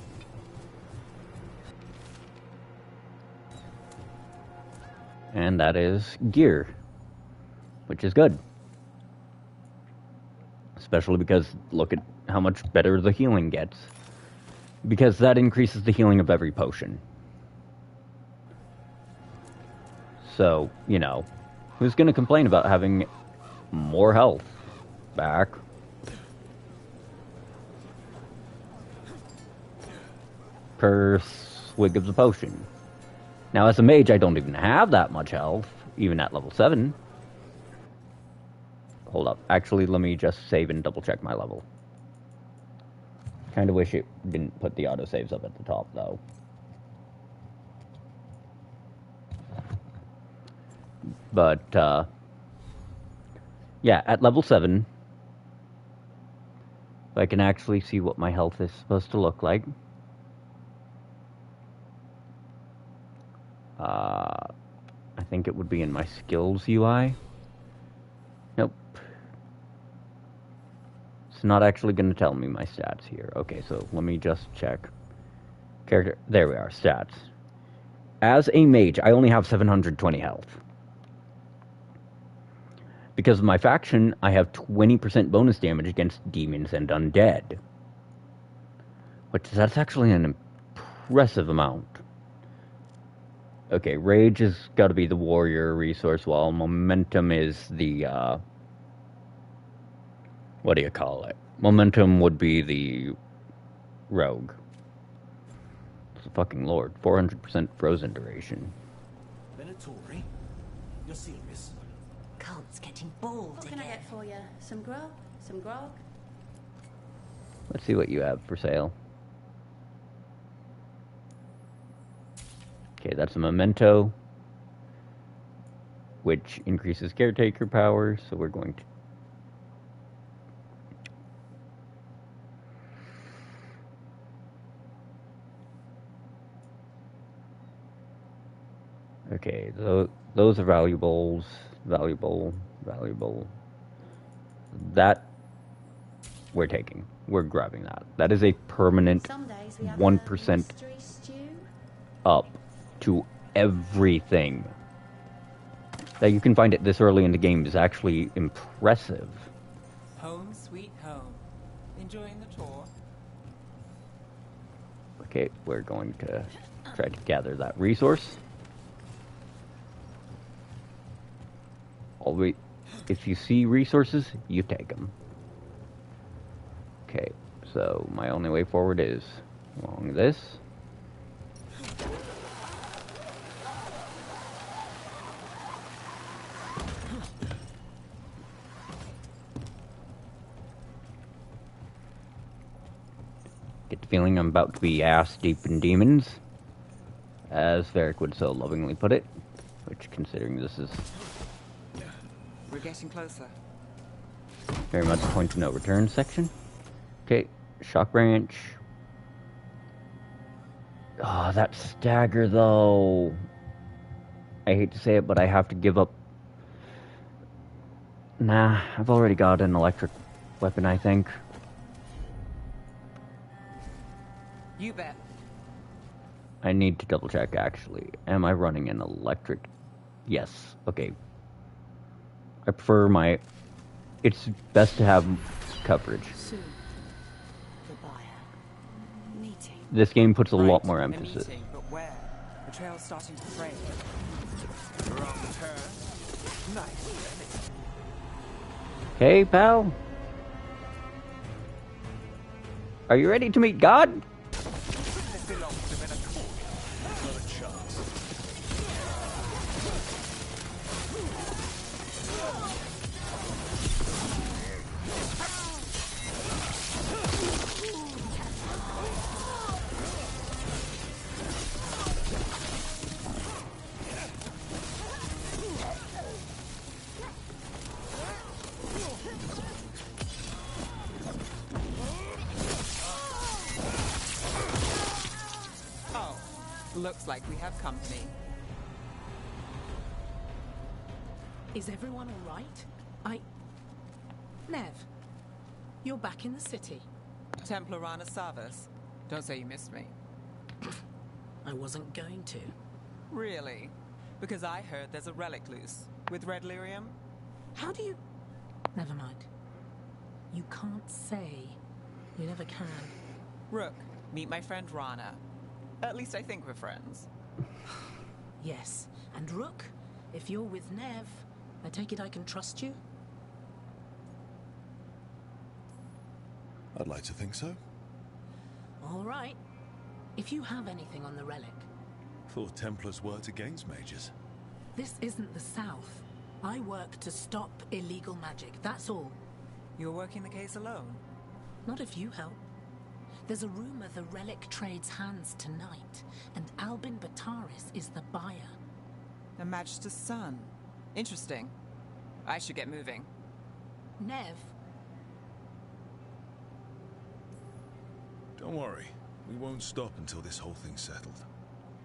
And that is gear, which is good. Especially because look at how much better the healing gets. Because that increases the healing of every potion. So, you know, who's going to complain about having more health back? Per swig of the potion. Now, as a mage, I don't even have that much health, even at level 7. Hold up. Actually, let me just save and double-check my level. Kind of wish it didn't put the autosaves up at the top, though. But, yeah, at level 7, I can actually see what my health is supposed to look like. I think it would be in my skills UI. Nope. It's not actually going to tell me my stats here. Okay, so let me just check. Character, there we are, stats. As a mage, I only have 720 health. Because of my faction, I have 20% bonus damage against demons and undead. Which, that's actually an impressive amount. Okay, rage has got to be the warrior resource, while momentum is the, what do you call it? Momentum would be the rogue. It's a fucking lord. 400% frozen duration. Venatori, you're serious? Cult's getting bold What can I get for you? Some grub? Some grog? Let's see what you have for sale. Okay, that's a memento, which increases caretaker power, so we're going to... Okay, those are valuable. That, we're taking. We're grabbing that. That is a permanent 1% up to everything. That you can find it this early in the game is actually impressive. Home sweet home. Enjoying the tour? Okay, we're going to try to gather that resource. Always, if you see resources, you take them. Okay, so my only way forward is along this. Get the feeling I'm about to be ass deep in demons, as Varric would so lovingly put it, which, considering this is We're getting closer. very much a point of no return section. Okay, shock branch. Oh, that stagger though. I hate to say it, but I have to give up. Nah, I've already got an electric weapon, I think. You bet. I need to double check actually. Am I running an electric? Yes. Okay. I prefer my... It's best to have coverage. Soon. The buyer. Meeting. This game puts a Right, lot more a emphasis. meeting, but where? The trail's starting to fray. Wrong turn. Nice. Hey, pal. Are you ready to meet God? This belongs to Venatori. Not a chance. Looks like we have company. Is everyone all right? Nev, you're back in the city. Templar Rana Savas. Don't say you missed me. I wasn't going to. Really? Because I heard there's a relic loose. With red lyrium? How do you... Never mind. You can't say. You never can. Rook, meet my friend Rana. At least I think we're friends. Yes. And Rook, if you're with Nev, I take it I can trust you? I'd like to think so. All right. If you have anything on the relic... Thought Templars worked against mages. This isn't the South. I work to stop illegal magic, that's all. You're working the case alone? Not if you help. There's a rumor the relic trades hands tonight, and Albin Bataris is the buyer. A Magister's son. Interesting. I should get moving. Nev. Don't worry. We won't stop until this whole thing's settled.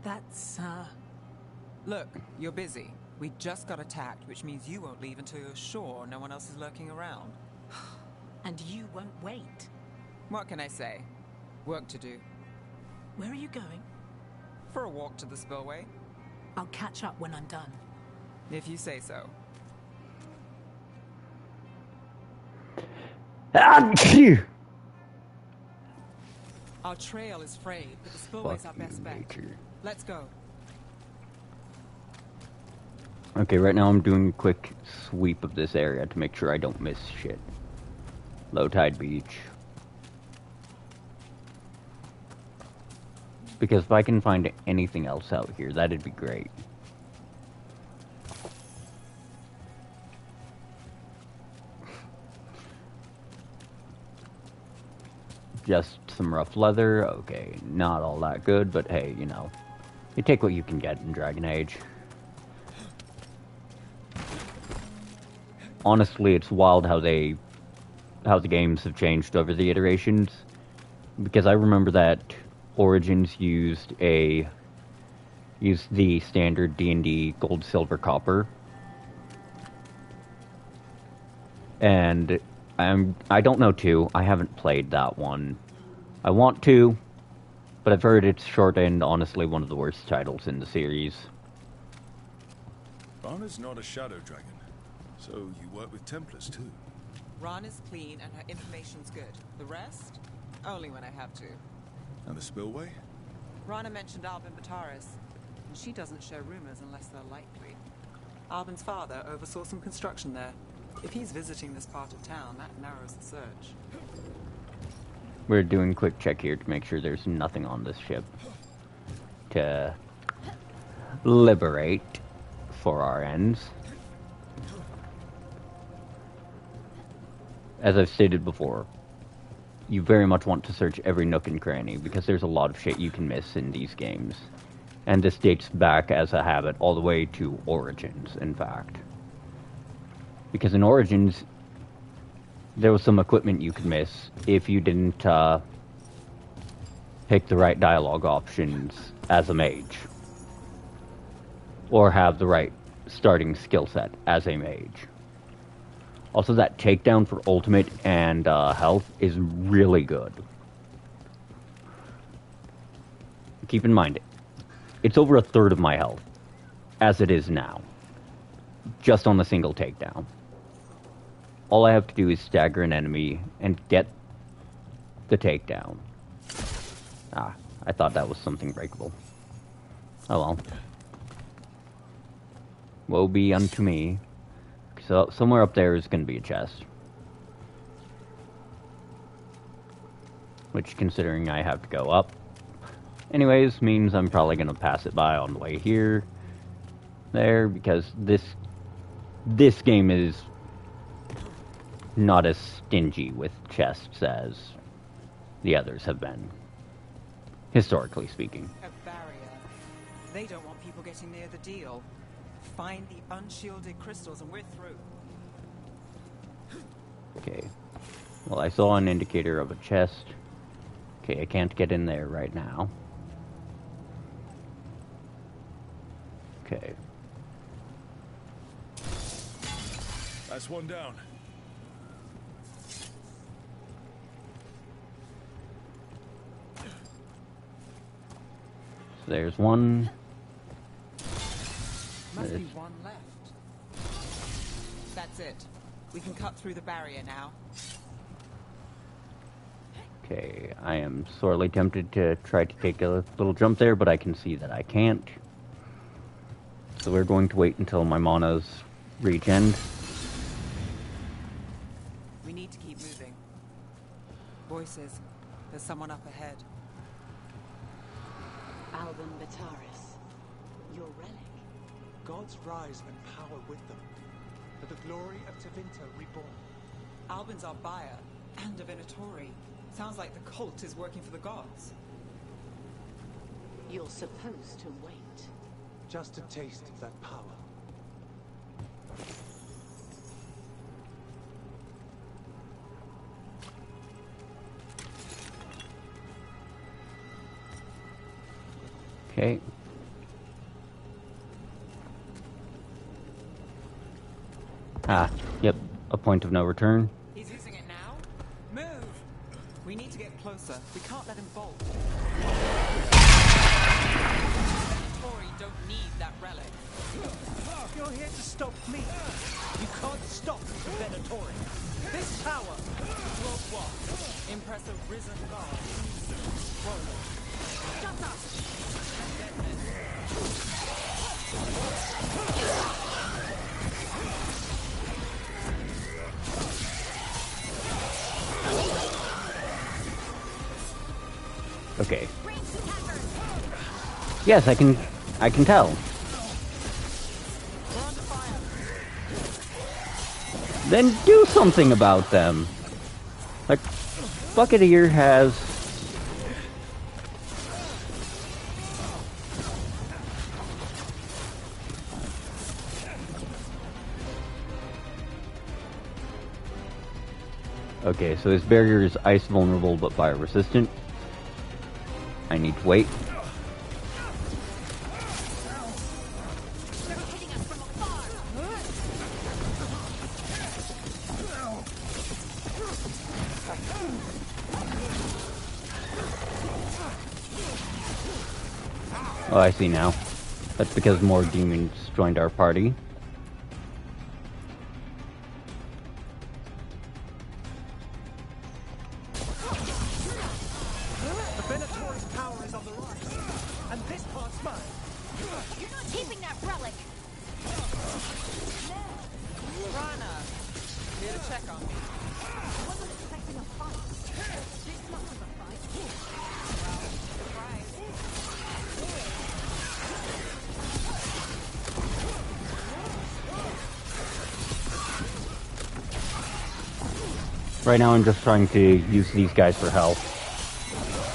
That's, Look, you're busy. We just got attacked, which means you won't leave until you're sure no one else is lurking around. And you won't wait. What can I say? Work to do. Where are you going? For a walk to the spillway. I'll catch up when I'm done. If you say so. Our trail is frayed, but the spillway's our best bet. Let's go. Okay, right now I'm doing a quick sweep of this area to make sure I don't miss shit. Low tide beach. Because if I can find anything else out here, that'd be great. Just some rough leather. Okay, not all that good, but hey, you know. You take what you can get in Dragon Age. Honestly, it's wild how the games have changed over the iterations. Because I remember that Origins used the standard D&D gold, silver, copper. And I don't know 2. I haven't played that one. I want to, but I've heard it's short and honestly one of the worst titles in the series. Rana's not a shadow dragon, so you work with Templars too. Rana's clean and her information's good. The rest? Only when I have to. And the spillway? Rana mentioned Albin Bataris, and she doesn't share rumors unless they're likely. Albin's father oversaw some construction there. If he's visiting this part of town, that narrows the search. We're doing a quick check here to make sure there's nothing on this ship to liberate for our ends. As I've stated before, you very much want to search every nook and cranny because there's a lot of shit you can miss in these games. And this dates back as a habit all the way to Origins, in fact. Because in Origins, there was some equipment you could miss if you didn't pick the right dialogue options as a mage. Or have the right starting skill set as a mage. Also, that takedown for ultimate and health is really good. Keep in mind, it's over a third of my health, as it is now. Just on the single takedown. All I have to do is stagger an enemy and get the takedown. Ah, I thought that was something breakable. Oh well. Woe be unto me. So, somewhere up there is going to be a chest. Which, considering I have to go up, anyways, means I'm probably going to pass it by on the way here. There, because this game is not as stingy with chests as the others have been, historically speaking. A barrier. They don't want people getting near the deal. Find the unshielded crystals and we're through. Okay. Well, I saw an indicator of a chest. Okay, I can't get in there right now. Okay. That's one down. So there's one. Must be one left. That's it. We can cut through the barrier now. Okay, I am sorely tempted to try to take a little jump there, but I can see that I can't. So we're going to wait until my mana's regen. We need to keep moving. Voices. There's someone up ahead. Album Bataris. Your relic. Gods rise and power with them. For the glory of Tevinter reborn. Albin's our buyer, and a Venatori. Sounds like the cult is working for the gods. You're supposed to wait. Just a taste of that power. Okay. Ah, yep. A point of no return. He's using it now? Move! We need to get closer. We can't let him bolt. Venatori don't need that relic. You're here to stop me. You can't stop the Venatori. This power will what? Impress a risen god. Whoa. Shut up! Okay. Yes, I can tell. Then do something about them. Like, Bucket here has... Okay, so his barrier is ice vulnerable but fire resistant. I need to wait. Oh, I see now. That's because more demons joined our party. Right now I'm just trying to use these guys for health.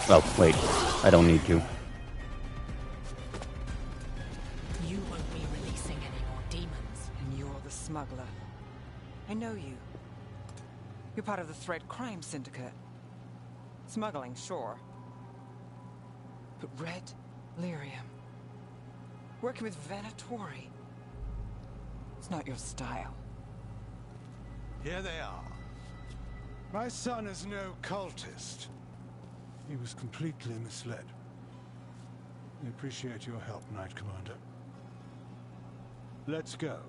Oh, wait. I don't need to. You won't be releasing any more demons. And you're the smuggler. I know you. You're part of the Thread Crime Syndicate. Smuggling, sure. But Red Lyrium. Working with Venatori. It's not your style. Here they are. My son is no cultist. He was completely misled. I appreciate your help, Knight Commander. Let's go.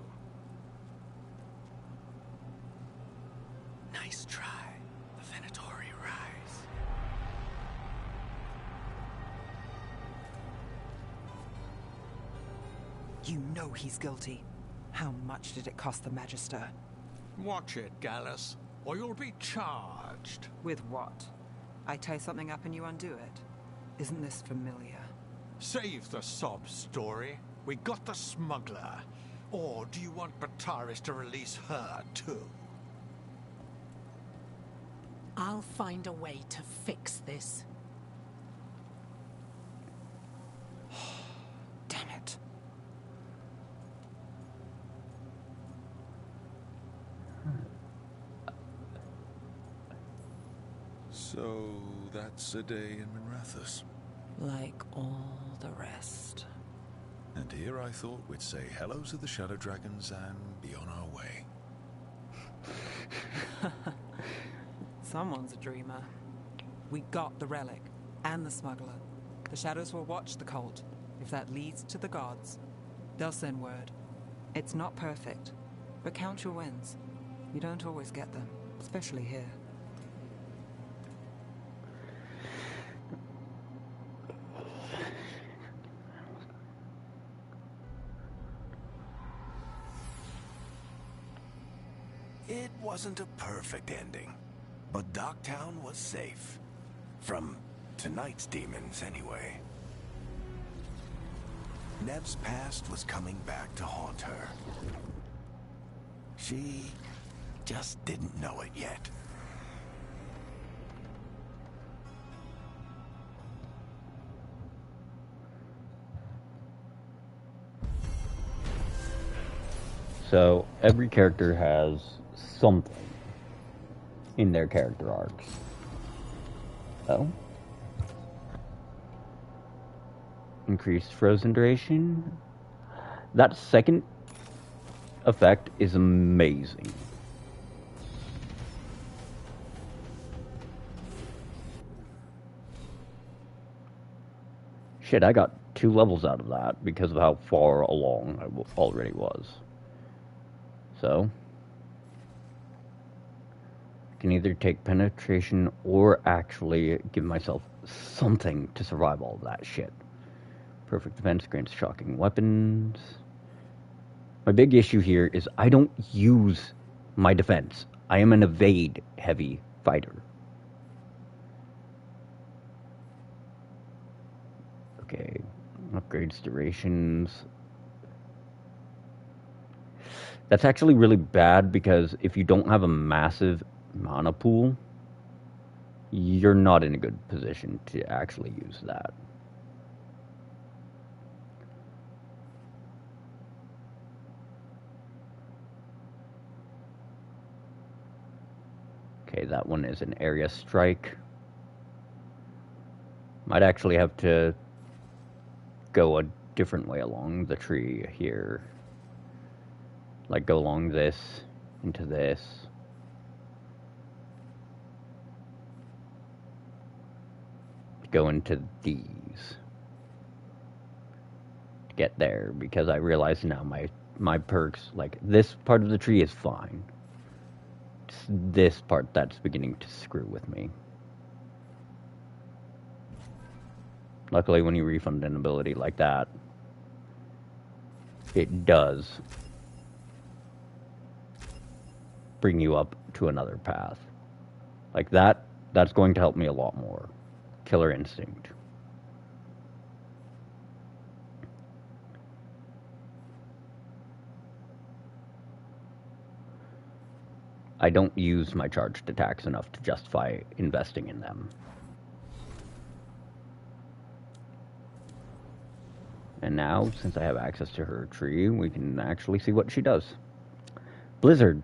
Nice try. The Venatori rise. You know he's guilty. How much did it cost the Magister? Watch it, Gallus, or you'll be charged. With what? I tie something up and you undo it. Isn't this familiar? Save the sob story. We got the smuggler. Or do you want Bataris to release her, too? I'll find a way to fix this. Damn it. So that's a day in Minrathous. Like all the rest. And here I thought we'd say hello to the Shadow Dragons and be on our way. Someone's a dreamer. We got the relic and the smuggler. The shadows will watch the cult. If that leads to the gods, they'll send word. It's not perfect, but count your wins. You don't always get them, especially here. It wasn't a perfect ending, but Docktown was safe. From tonight's demons, anyway. Nev's past was coming back to haunt her. She just didn't know it yet. So every character has something in their character arcs. Oh. Increased frozen duration. That second effect is amazing. Shit, I got 2 levels out of that because of how far along I already was. So, I can either take penetration or actually give myself something to survive all of that shit. Perfect defense grants shocking weapons. My big issue here is I don't use my defense. I am an evade heavy fighter. Okay, upgrades durations. That's actually really bad because if you don't have a massive mana pool, you're not in a good position to actually use that. Okay, that one is an area strike. Might actually have to go a different way along the tree here. Like go along this, into this. Go into these. To get there, because I realize now my perks, like this part of the tree is fine. It's this part that's beginning to screw with me. Luckily, when you refund an ability like that, it does bring you up to another path. Like that's going to help me a lot more. Killer Instinct. I don't use my charged attacks enough to justify investing in them. And now, since I have access to her tree, we can actually see what she does. Blizzard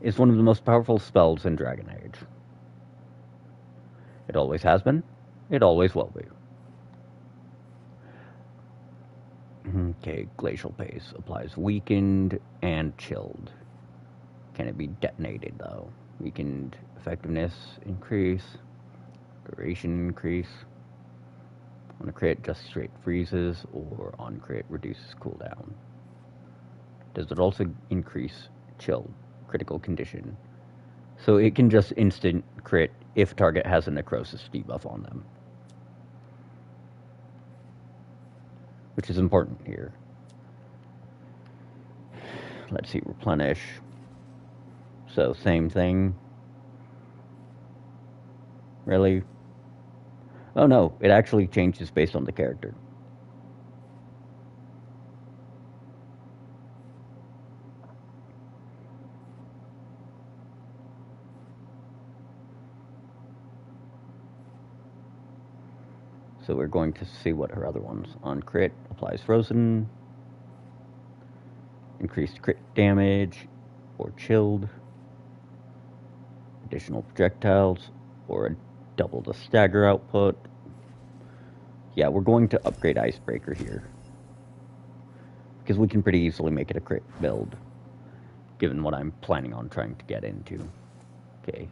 is one of the most powerful spells in Dragon Age. It always has been. It always will be. Okay, Glacial Pace applies weakened and chilled. Can it be detonated, though? Weakened effectiveness increase. Duration increase. On a crit, just straight freezes, or on crit, reduces cooldown. Does it also increase chill, critical condition? So it can just instant crit if target has a necrosis debuff on them. Which is important here. Let's see, replenish. So same thing. Really? Oh no, it actually changes based on the character. So we're going to see what her other ones. On crit, applies frozen, increased crit damage, or chilled, additional projectiles, or double the stagger output, Yeah, we're going to upgrade Icebreaker here. Because we can pretty easily make it a crit build, given what I'm planning on trying to get into. Okay.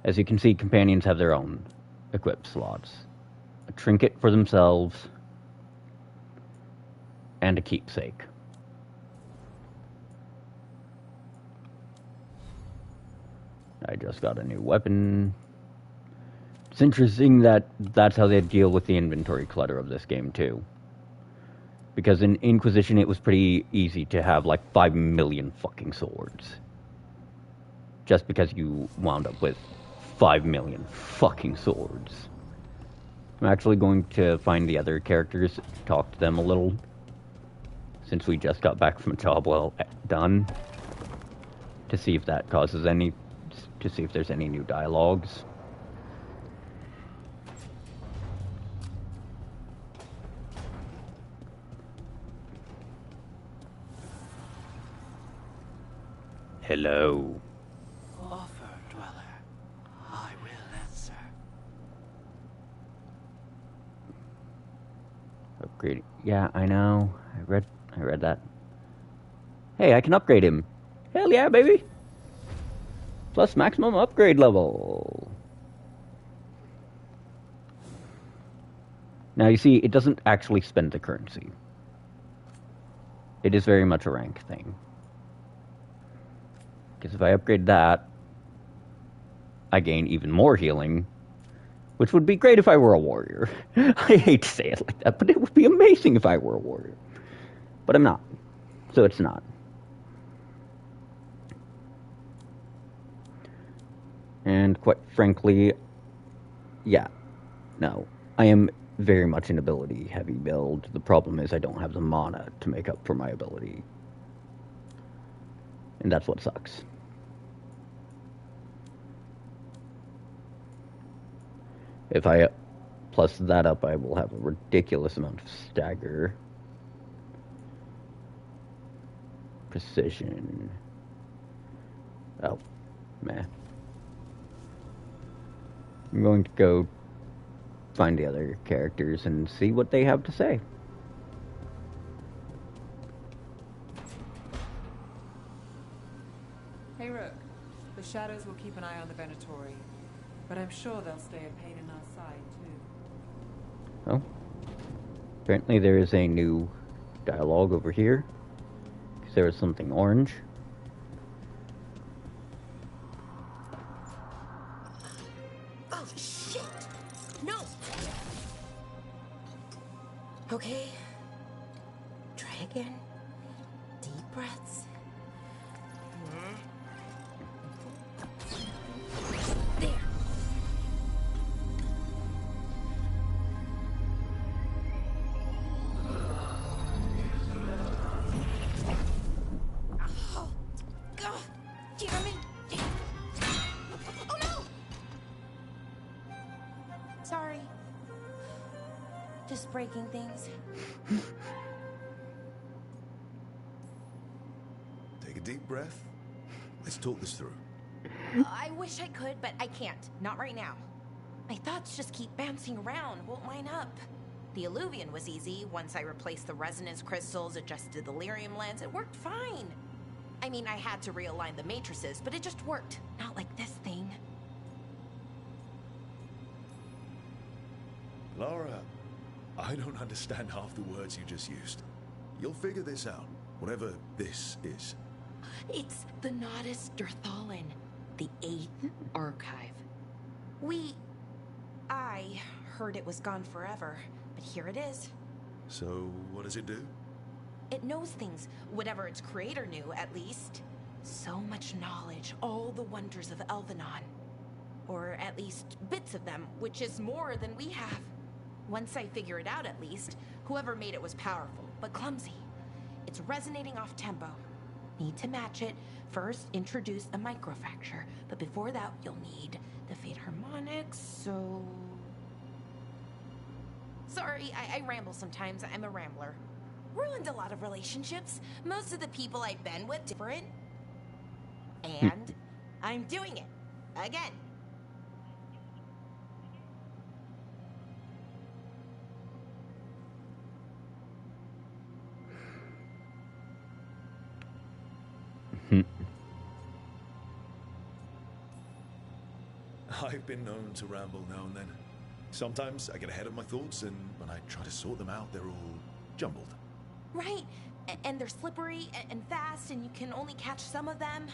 As you can see, companions have their own equip slots. A trinket for themselves, and a keepsake. I just got a new weapon. It's interesting that that's how they deal with the inventory clutter of this game, too. Because in Inquisition, it was pretty easy to have, like, 5 million fucking swords. Just because you wound up with 5 million fucking swords. I'm actually going to find the other characters, talk to them a little. Since we just got back from a job well done. To see if that causes any... to see if there's any new dialogues. Hello. Offer, dweller. I will answer. Upgrade. Yeah, I know. I read that. Hey, I can upgrade him. Hell yeah, baby. Plus maximum upgrade level. Now you see, it doesn't actually spend the currency. It is very much a rank thing. Because if I upgrade that, I gain even more healing, which would be great if I were a warrior. I hate to say it like that, but it would be amazing if I were a warrior. But I'm not, so it's not. And quite frankly, yeah, no. I am very much an ability-heavy build. The problem is I don't have the mana to make up for my ability. And that's what sucks. If I plus that up, I will have a ridiculous amount of stagger. Precision. Oh, meh. I'm going to go find the other characters and see what they have to say. Hey, Rook. The Shadows will keep an eye on the Venatori, but I'm sure they'll stay a pain in our side, too. Oh. Apparently there is a new dialogue over here. Because there was something orange. Oh, shit! No! Okay. Try again. Deep breaths. There. Oh, God, damn it! Oh no! Sorry. Just breaking things. Take a deep breath. Let's talk this through. I wish I could, but I can't. Not right now. My thoughts just keep bouncing around, won't line up. The Illuvian was easy. Once I replaced the resonance crystals, adjusted the lyrium lens, it worked fine. I mean, I had to realign the matrices, but it just worked. Not like this thing. Lara, I don't understand half the words you just used. You'll figure this out, whatever this is. It's the Nodus Dirthalin, the 8th archive. I heard it was gone forever, but here it is. So, what does it do? It knows things, whatever its creator knew, at least. So much knowledge, all the wonders of Elvenon. Or at least bits of them, which is more than we have. Once I figure it out, at least, whoever made it was powerful, but clumsy. It's resonating off tempo. Need to match it. First, introduce a microfracture, but before that, you'll need the Fate Harmonics, so... Sorry, I ramble sometimes. I'm a rambler. Ruined a lot of relationships. Most of the people I've been with different. And I'm doing it. Again. I've been known to ramble now and then. Sometimes I get ahead of my thoughts, and when I try to sort them out, they're all jumbled. Right, and they're slippery and fast, and you can only catch some of them.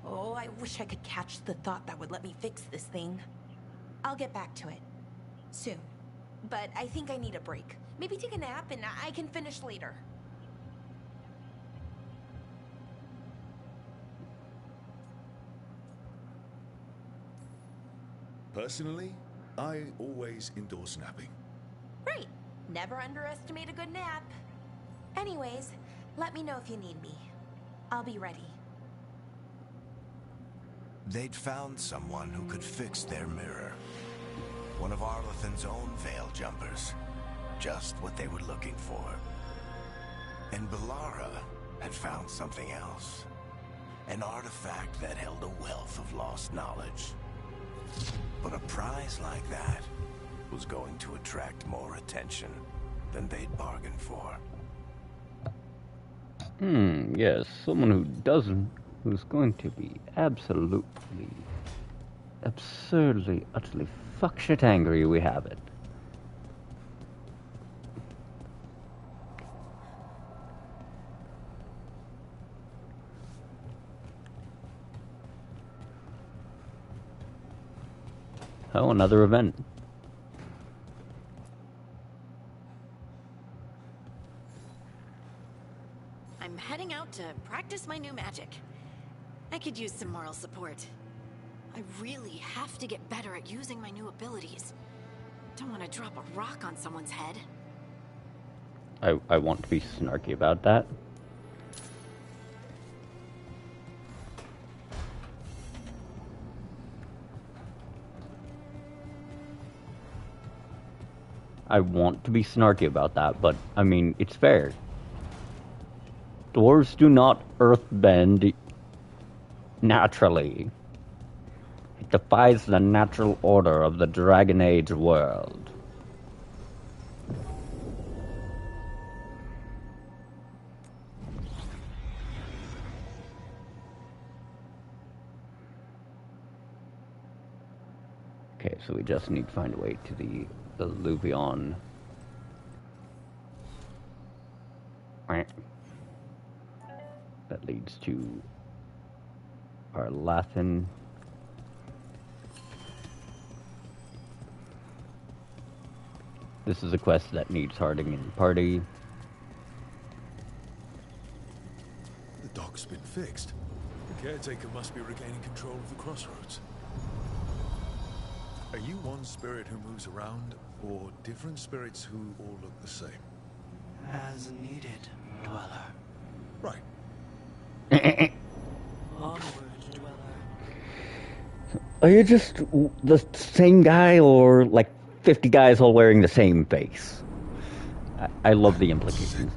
Oh, I wish I could catch the thought that would let me fix this thing. I'll get back to it. Soon. But I think I need a break. Maybe take a nap, and I can finish later. Personally, I always endorse napping. Right. Never underestimate a good nap. Anyways, let me know if you need me. I'll be ready. They'd found someone who could fix their mirror. One of Arlathan's own Veil Jumpers. Just what they were looking for. And Bellara had found something else. An artifact that held a wealth of lost knowledge. But a prize like that was going to attract more attention than they'd bargained for. Yes, someone who doesn't, who's going to be absolutely, absurdly, utterly fuckshit angry we have it. Oh, another event. I'm heading out to practice my new magic. I could use some moral support. I really have to get better at using my new abilities. Don't want to drop a rock on someone's head. I want to be snarky about that. I want to be snarky about that, but, I mean, it's fair. Dwarves do not earthbend naturally. It defies the natural order of the Dragon Age world. Okay, so we just need to find a way to the Alluvion. That leads to Arlathan. This is a quest that needs Harding in party. The dock's been fixed. The caretaker must be regaining control of the crossroads. Are you one spirit who moves around, or different spirits who all look the same? As needed, Dweller. Right. Onward, Dweller. Are you just the same guy, or like 50 guys all wearing the same face? I love the implications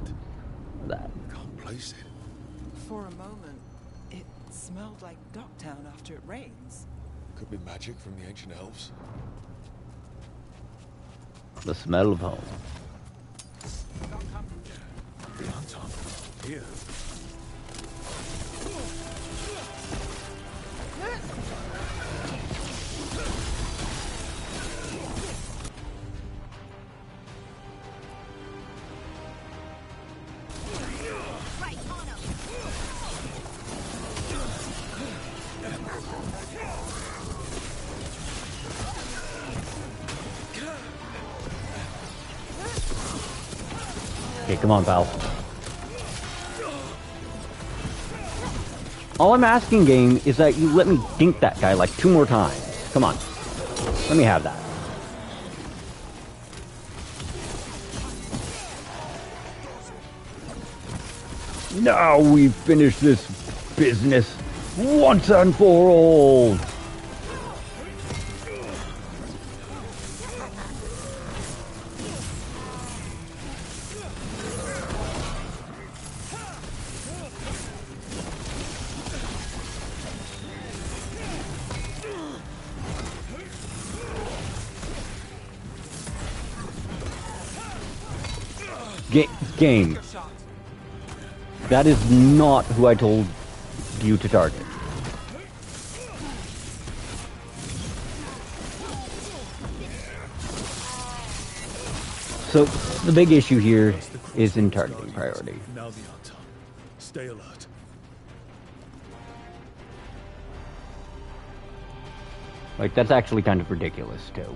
of that. Can't place it. For a moment, it smelled like Docktown after it rains. Could be magic from the ancient elves. The smell of home. Here. Okay, come on, pal. All I'm asking, game, is that you let me dink that guy like 2 more times. Come on. Let me have that. Now we've finished this business once and for all. Game. That is not who I told you to target. So, the big issue here is in targeting priority. Now the hunter. Stay alert. Like, that's actually kind of ridiculous, too.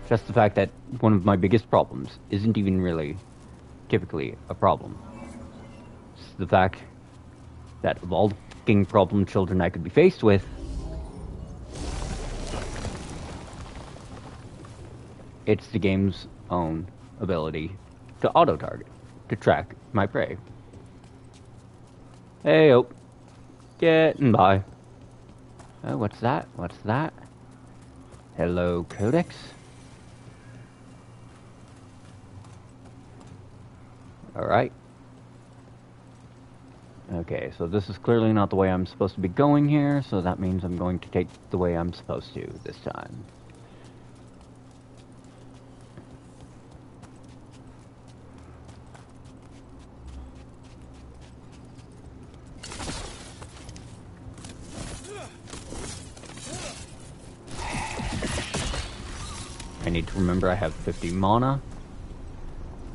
Just the fact that one of my biggest problems isn't even really typically a problem. It's the fact that of all the fucking problem children I could be faced with, it's the game's own ability to auto-target, to track my prey. Hey, oh. Getting by. Oh, what's that? What's that? Hello, Codex? Alright. Okay, so this is clearly not the way I'm supposed to be going here, so that means I'm going to take the way I'm supposed to this time. I need to remember I have 50 mana,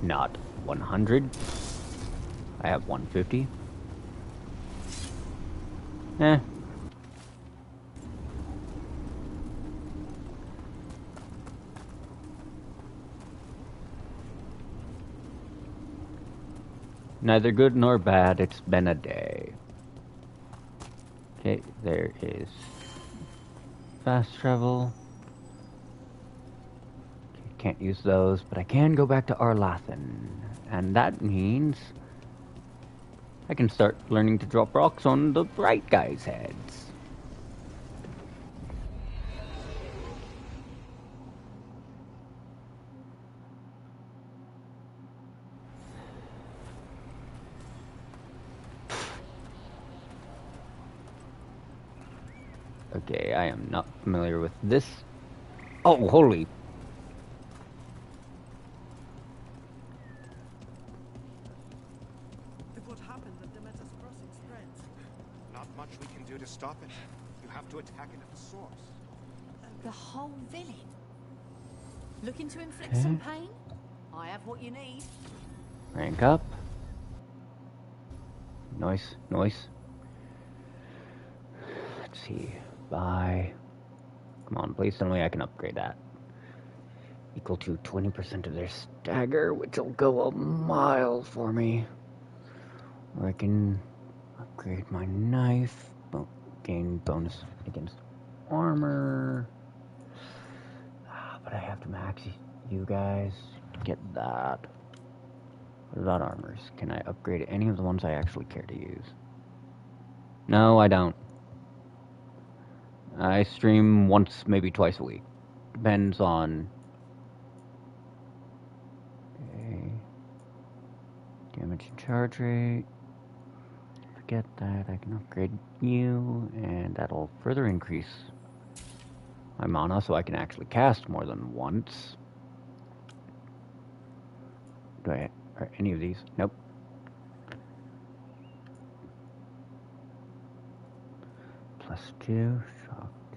not 100. I have 150. Neither good nor bad, it's been a day. Okay, there is fast travel. Can't use those, but I can go back to Arlathan. And that means I can start learning to drop rocks on the bright guys' heads. Okay, I am not familiar with this. Oh, holy. Stop it. You have to attack it at the source. The whole village? Looking to inflict some pain? I have what you need. Rank up. Nice, nice. Let's see. Buy. Come on, please tell me I can upgrade that. Equal to 20% of their stagger, which will go a mile for me. Or I can upgrade my knife. Gain bonus against armor. But I have to max you guys to get that. What about armors? Can I upgrade any of the ones I actually care to use? No, I don't. I stream once, maybe twice a week. Depends on... Okay. Damage and charge rate. Get that, I can upgrade you, and that'll further increase my mana so I can actually cast more than once. Are any of these? Nope. +2, shocked.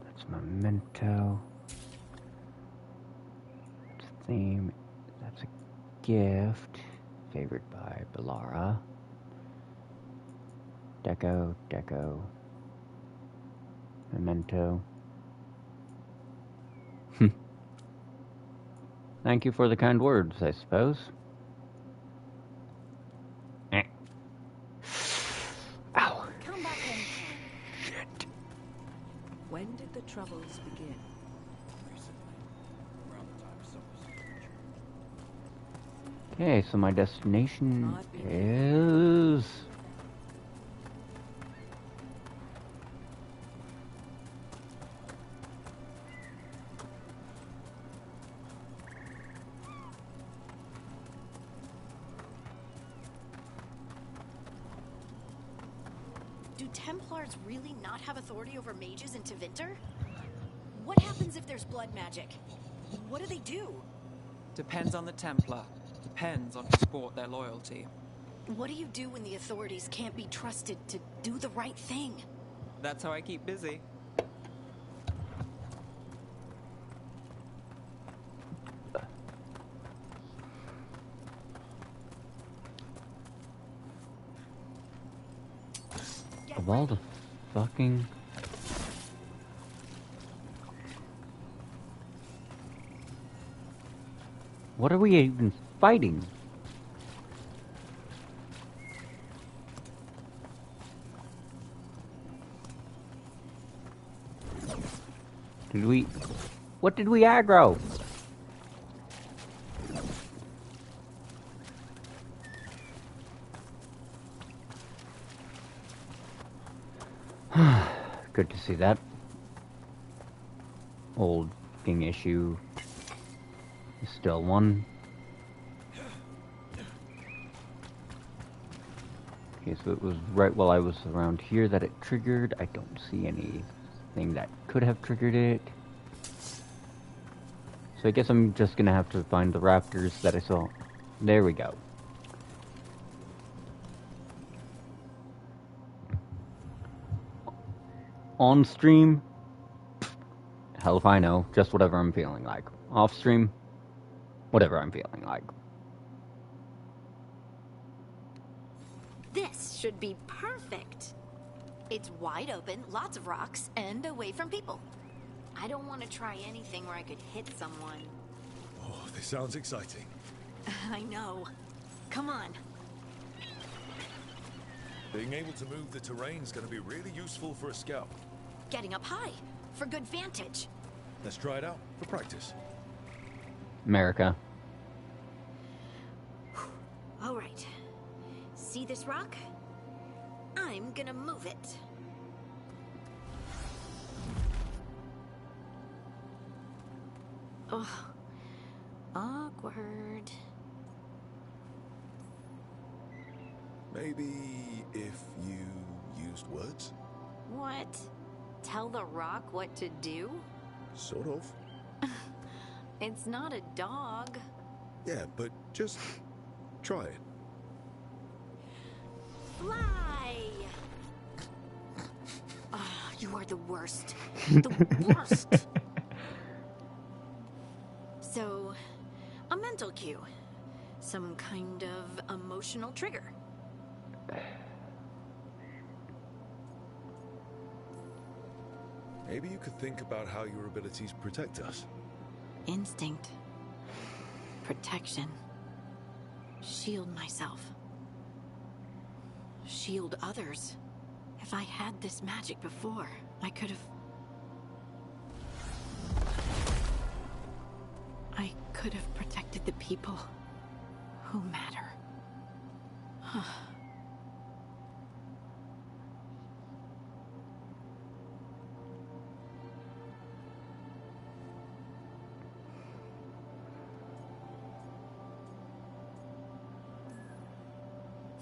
That's memento. Theme, that's a gift, favored by Bellara. Deco, memento. Thank you for the kind words, I suppose. Ow. Come back in. Shit. When did the troubles begin? Okay, so my destination is... Do Templars really not have authority over mages in Tevinter? What happens if there's blood magic? What do they do? Depends on the Templar. Depends on who sport their loyalty. What do you do when the authorities can't be trusted to do the right thing? That's how I keep busy. Of all the fucking... What are we even fighting? What did we aggro? Good to see that old fucking issue is still one. Okay, so it was right while I was around here that it triggered. I don't see anything that could have triggered it. So I guess I'm just gonna have to find the raptors that I saw. There we go. On stream, hell if I know, just whatever I'm feeling like. Off stream, whatever I'm feeling like. This should be perfect. It's wide open, lots of rocks, and away from people. I don't want to try anything where I could hit someone. Oh, this sounds exciting. I know. Come on. Being able to move the terrain is going to be really useful for a scout. Getting up high, for good vantage. Let's try it out, for practice. America. All right. See this rock? I'm gonna move it. Oh, awkward. Maybe if you used words? What? Tell the rock what to do? Sort of. It's not a dog. Yeah, but just try it. Fly! Oh, you are the worst. The worst. So, a mental cue. Some kind of emotional trigger. Maybe you could think about how your abilities protect us. Instinct. Protection. Shield myself. Shield others. If I had this magic before, I could have... I could have protected the people who matter.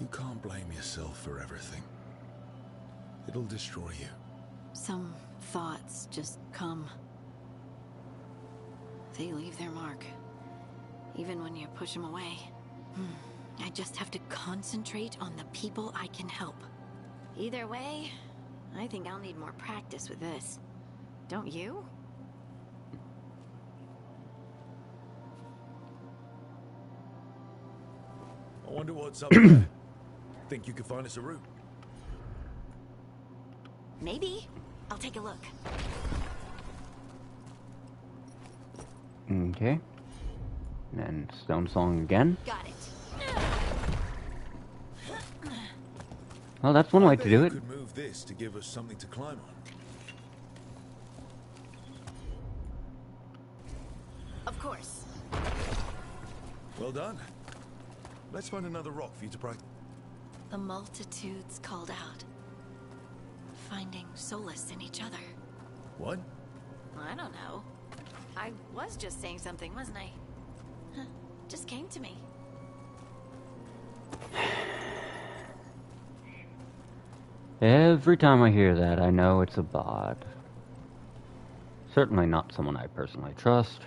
You can't blame yourself for everything. It'll destroy you. Some thoughts just come. They leave their mark. Even when you push them away. I just have to concentrate on the people I can help. Either way, I think I'll need more practice with this. Don't you? I wonder what's up there. Think you could find us a route? Maybe. I'll take a look. Okay. And Stone Song again. Got it. Well, that's one way to do it. You could move this to give us something to climb on. Of course. Well done. Let's find another rock for you to practice. The multitudes called out. Finding solace in each other. What? I don't know. I was just saying something, wasn't I? Huh. Just came to me. Every time I hear that, I know it's a bot. Certainly not someone I personally trust.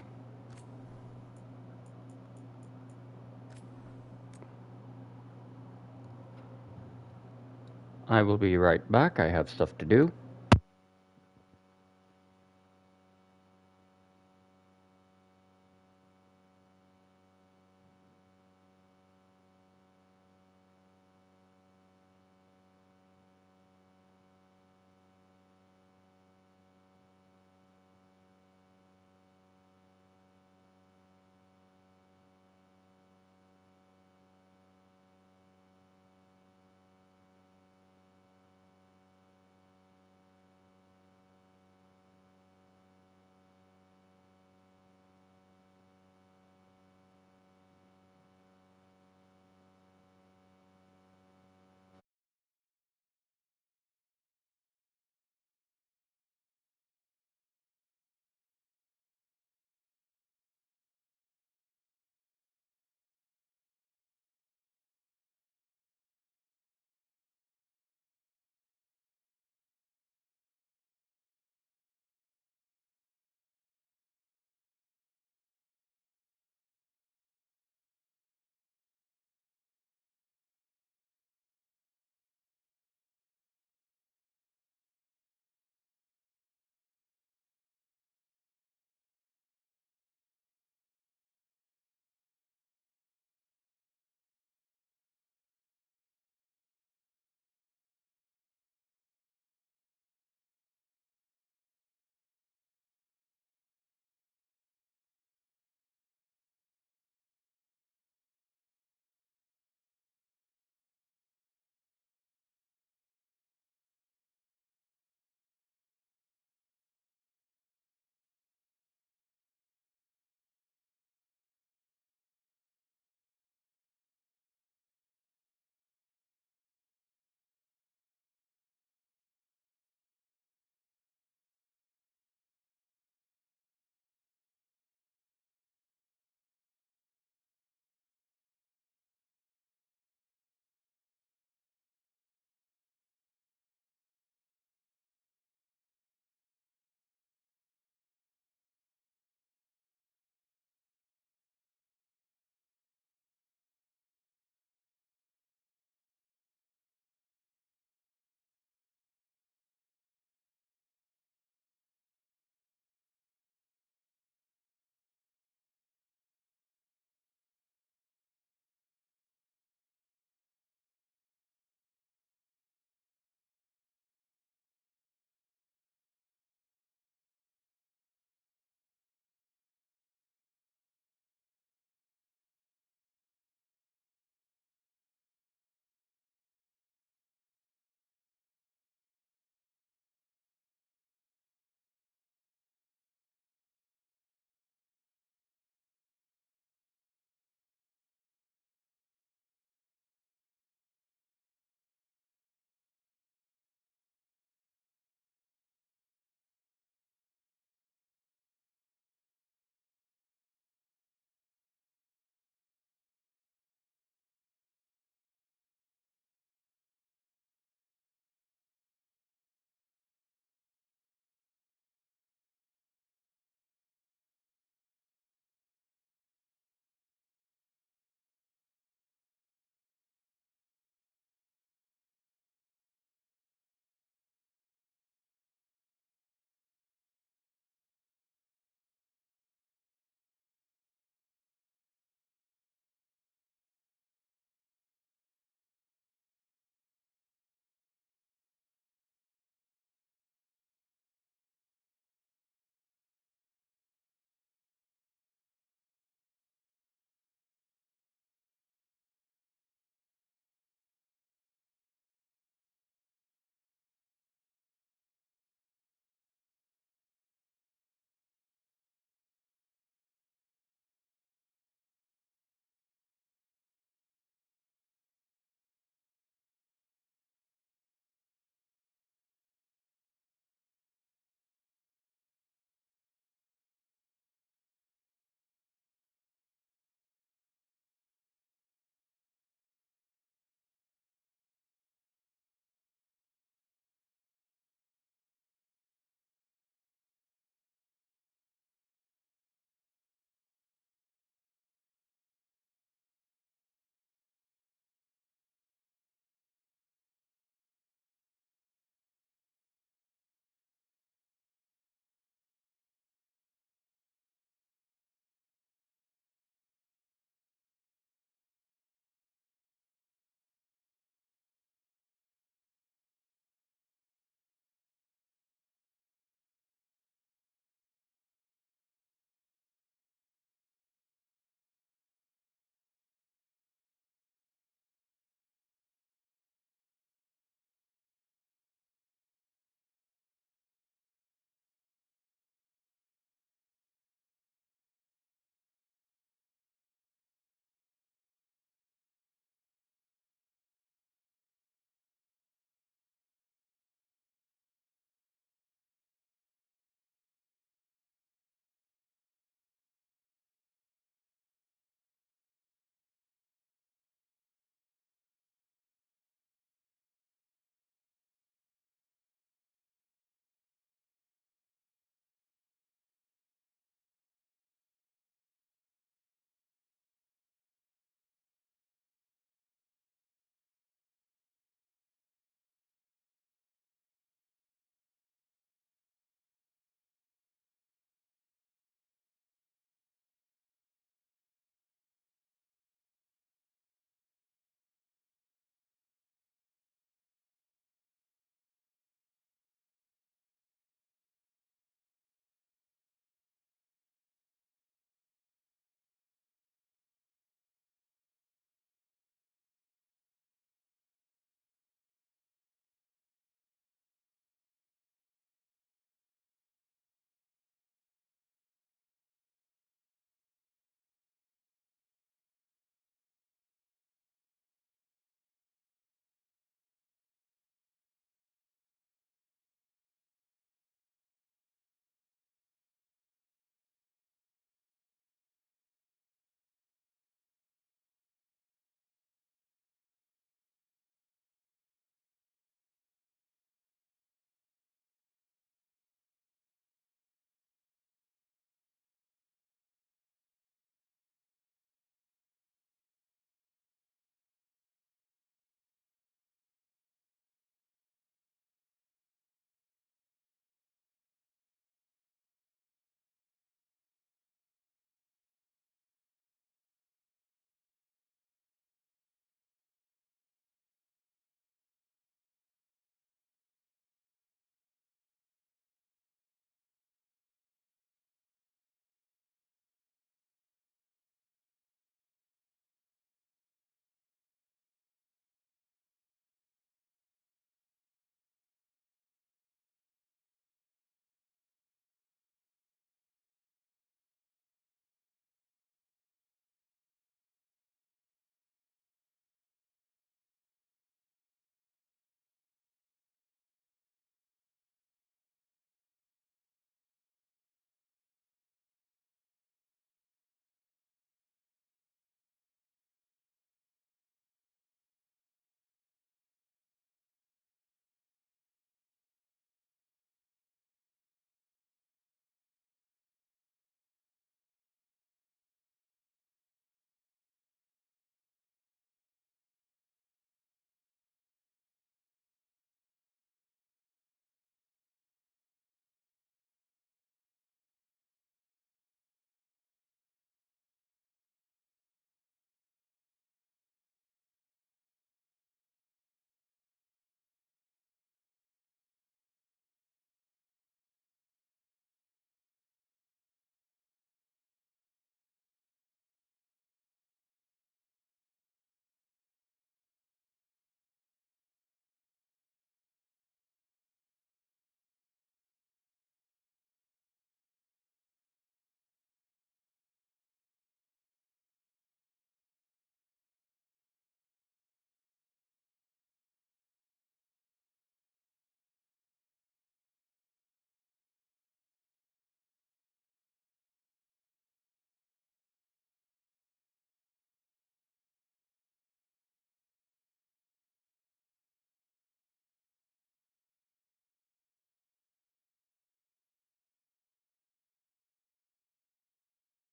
I will be right back. I have stuff to do.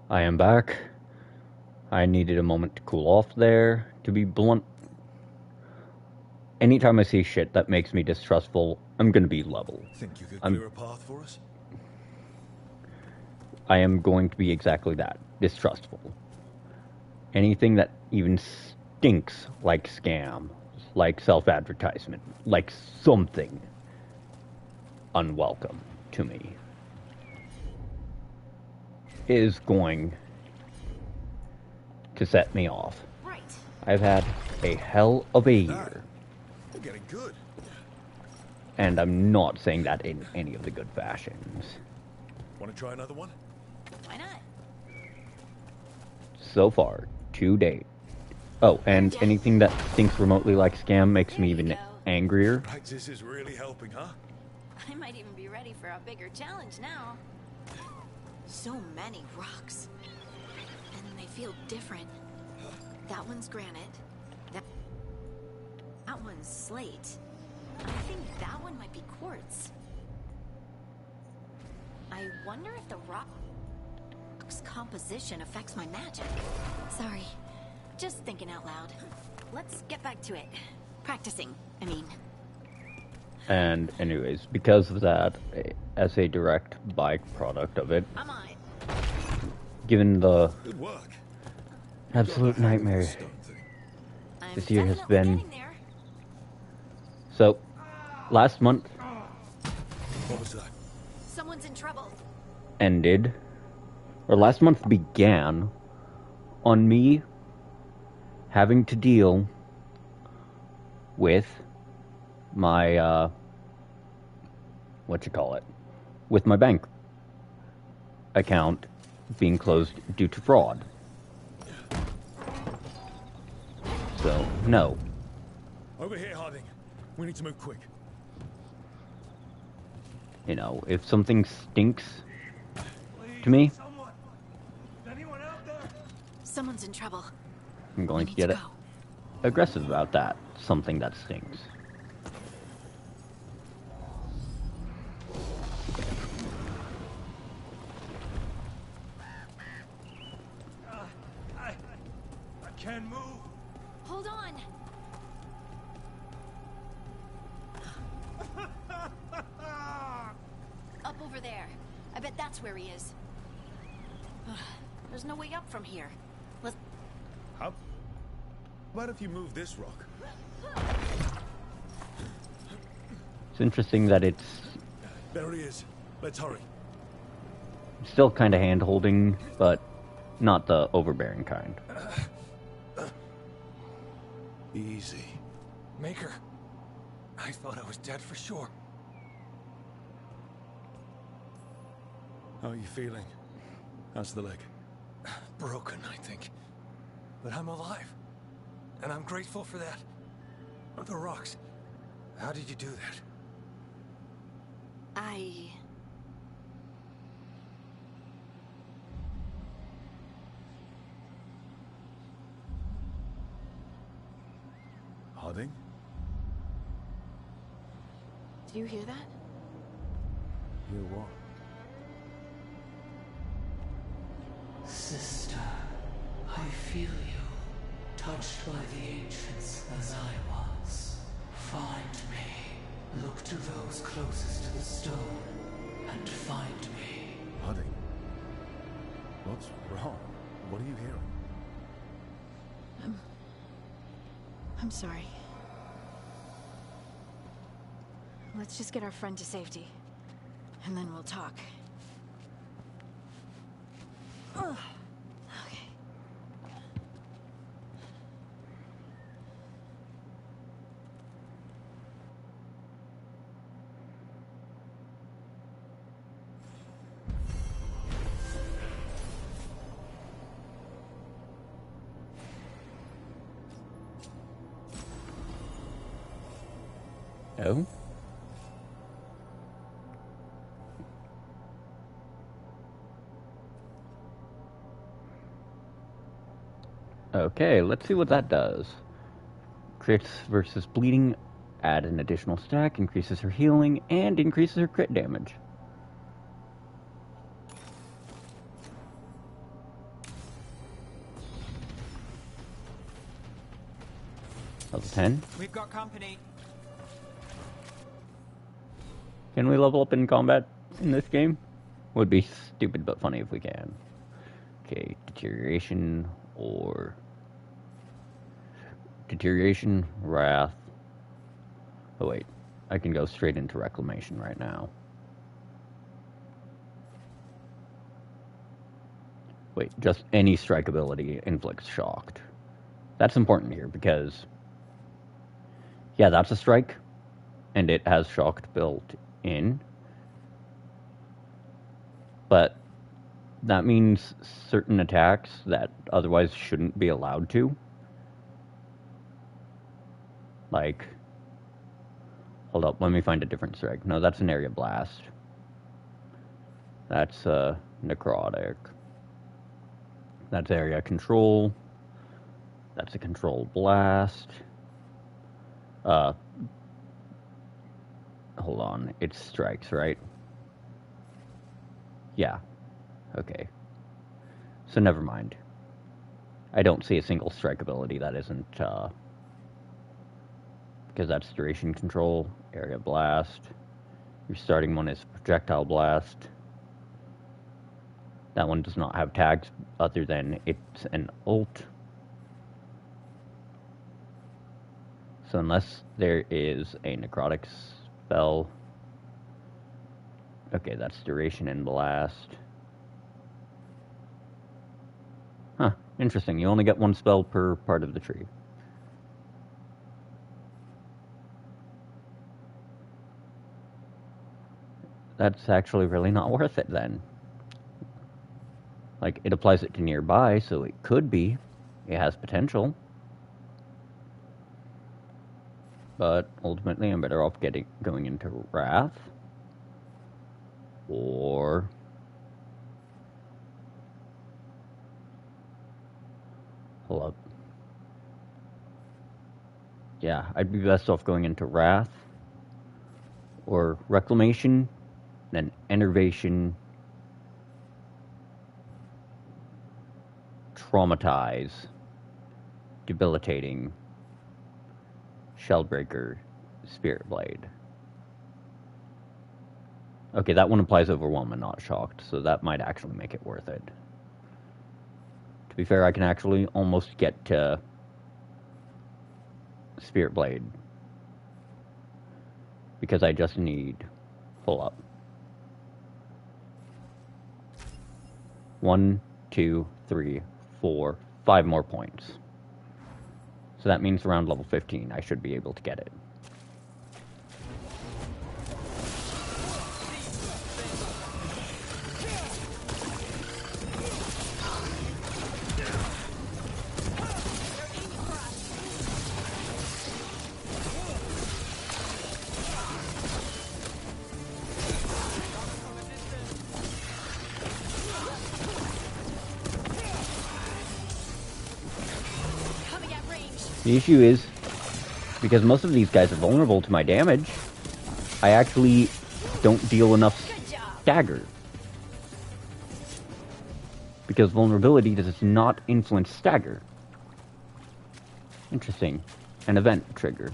I am back. I needed a moment to cool off there. To be blunt, anytime I see shit that makes me distrustful, I'm gonna be level. Think you could clear a path for us? I am going to be exactly that, distrustful. Anything that even stinks like scam, like self-advertisement, like something unwelcome to me, is going to set me off. Right. I've had a hell of a year. We're getting good. And I'm not saying that in any of the good fashions. Want to try another one? Why not? So far, to date. Oh, and anything that stinks remotely like scam makes me even angrier. Practice is really helping, huh? I might even be ready for a bigger challenge now. So many rocks. And they feel different. That one's granite. That one's slate. I think that one might be quartz. I wonder if the rock's composition affects my magic. Sorry, just thinking out loud. Let's get back to it. Practicing, I mean. And anyways, because of that, as a direct byproduct of it, I'm on it. given the Good work. absolute nightmare this year has been. So, last month What was that? Someone's in trouble. ended, or last month began, on me having to deal with my, with my bank account being closed due to fraud. So, no. Over here, Harding. We need to move quick. You know, if something stinks to me, Someone's in trouble. I'm going to get aggressive about that. Something that stinks. I can't move. Hold on. Up over there. I bet that's where he is. There's no way up from here. Let's... How about if you move this rock? It's interesting that it's There he is. Let's hurry. still kind of hand-holding, but not the overbearing kind. Easy. Maker, I thought I was dead for sure. How are you feeling? How's the leg? Broken, I think. But I'm alive. And I'm grateful for that. The rocks. How did you do that? Harding? Do you hear that? Hear what? Sister, I feel you, touched by the ancients as I was. Find me. Look to those closest to the stone, and find me. Harding? What's wrong? What are you hearing? I'm sorry. Let's just get our friend to safety, and then we'll talk. Ugh. Okay. Oh? Okay, let's see what that does. Crits versus bleeding, add an additional stack, increases her healing, and increases her crit damage. Level 10. We've got company. Can we level up in combat in this game? Would be stupid but funny if we can. Okay, deterioration or... Deterioration, wrath. Oh wait, I can go straight into reclamation right now. Wait, just any strike ability inflicts shocked. That's important here because... Yeah, that's a strike, and it has shocked built in. But that means certain attacks that otherwise shouldn't be allowed to. Like, hold up, let me find a different strike. No, that's an area blast. That's necrotic. That's area control. That's a control blast. Hold on, it's strikes, right? Yeah. Okay. So never mind. I don't see a single strike ability that isn't, because that's duration control, area blast. Your starting one is projectile blast. That one does not have tags other than it's an ult. So unless there is a necrotic spell... Okay, that's duration and blast. Huh, interesting. You only get one spell per part of the tree. That's actually really not worth it then. Like, it applies it to nearby, so it could be. It has potential. But ultimately, I'm better off going into Wrath. Or... Hold up. Yeah, I'd be best off going into Wrath. Or Reclamation. Then Enervation. Traumatize. Debilitating. Shellbreaker. Spirit Blade. Okay, that one applies Overwhelm and not Shocked, so that might actually make it worth it. To be fair, I can actually almost get to Spirit Blade. Because I just need... Pull up. 1, 2, 3, 4, 5 more points. So that means around level 15 I should be able to get it. The issue is, because most of these guys are vulnerable to my damage, I actually don't deal enough stagger. Because vulnerability does not influence stagger. Interesting. An event trigger.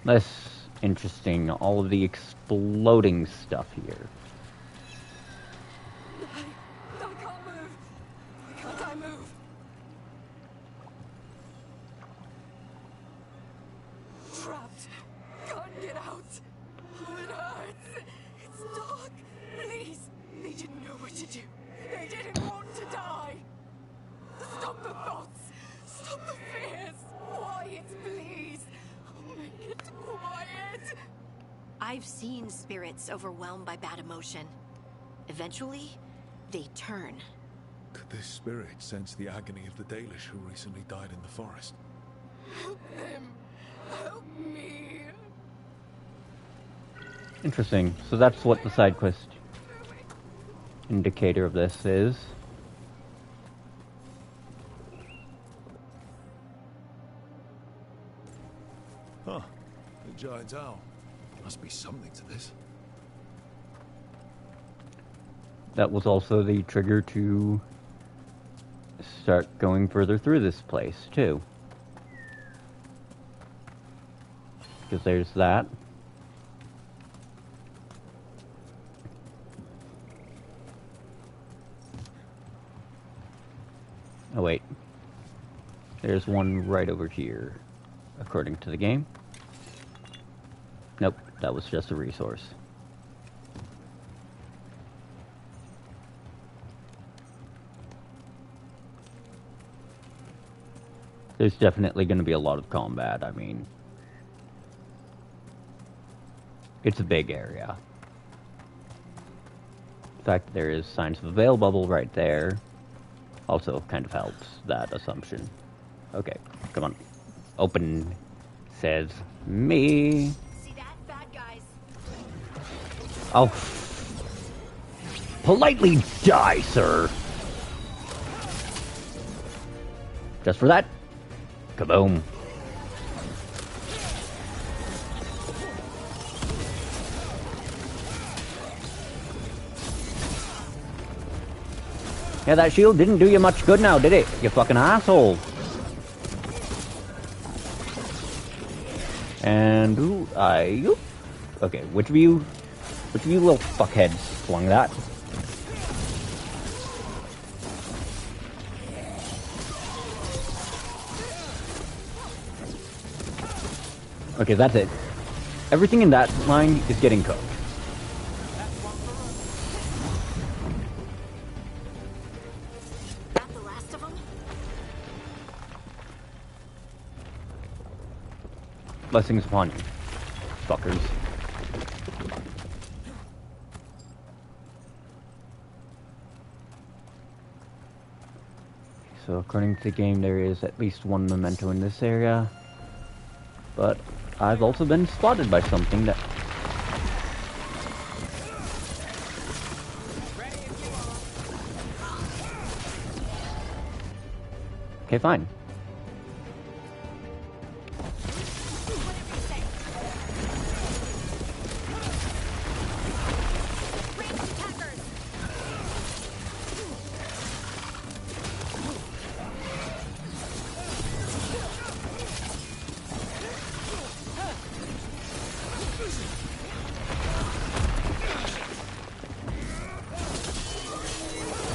Less interesting, all of the exploding stuff here. I can't move. Why can't I move? Trapped. Can't get out. Oh, it hurts. It's dark. Please. They didn't know what to do. They didn't want to die. Stop the thoughts. Stop the fears. Quiet, please. Make it quiet. I've seen spirits overwhelmed by bad emotion. Eventually, they turn. Could this spirit sense the agony of the Dalish who recently died in the forest? Help them. Help me. Interesting. So that's what the side quest indicator of this is. Huh. The giant owl. Must be something to this. That was also the trigger to start going further through this place, too. because there's that. Oh wait, there's one right over here, according to the game. Nope, that was just a resource. There's definitely going to be a lot of combat. I mean, it's a big area. In fact, there is signs of a veil bubble right there. Also kind of helps that assumption. Okay, come on. Open, says me. See that, bad guys? I'll politely die, sir. Just for that. Kaboom. Yeah, that shield didn't do you much good now, did it? You fucking asshole. And ooh, okay, which of you little fuckheads flung that? Okay, that's it. Everything in that line is getting cooked. That the last of them? Blessings upon you, fuckers. So according to the game, there is at least one memento in this area. But I've also been spotted by something that... Okay, fine.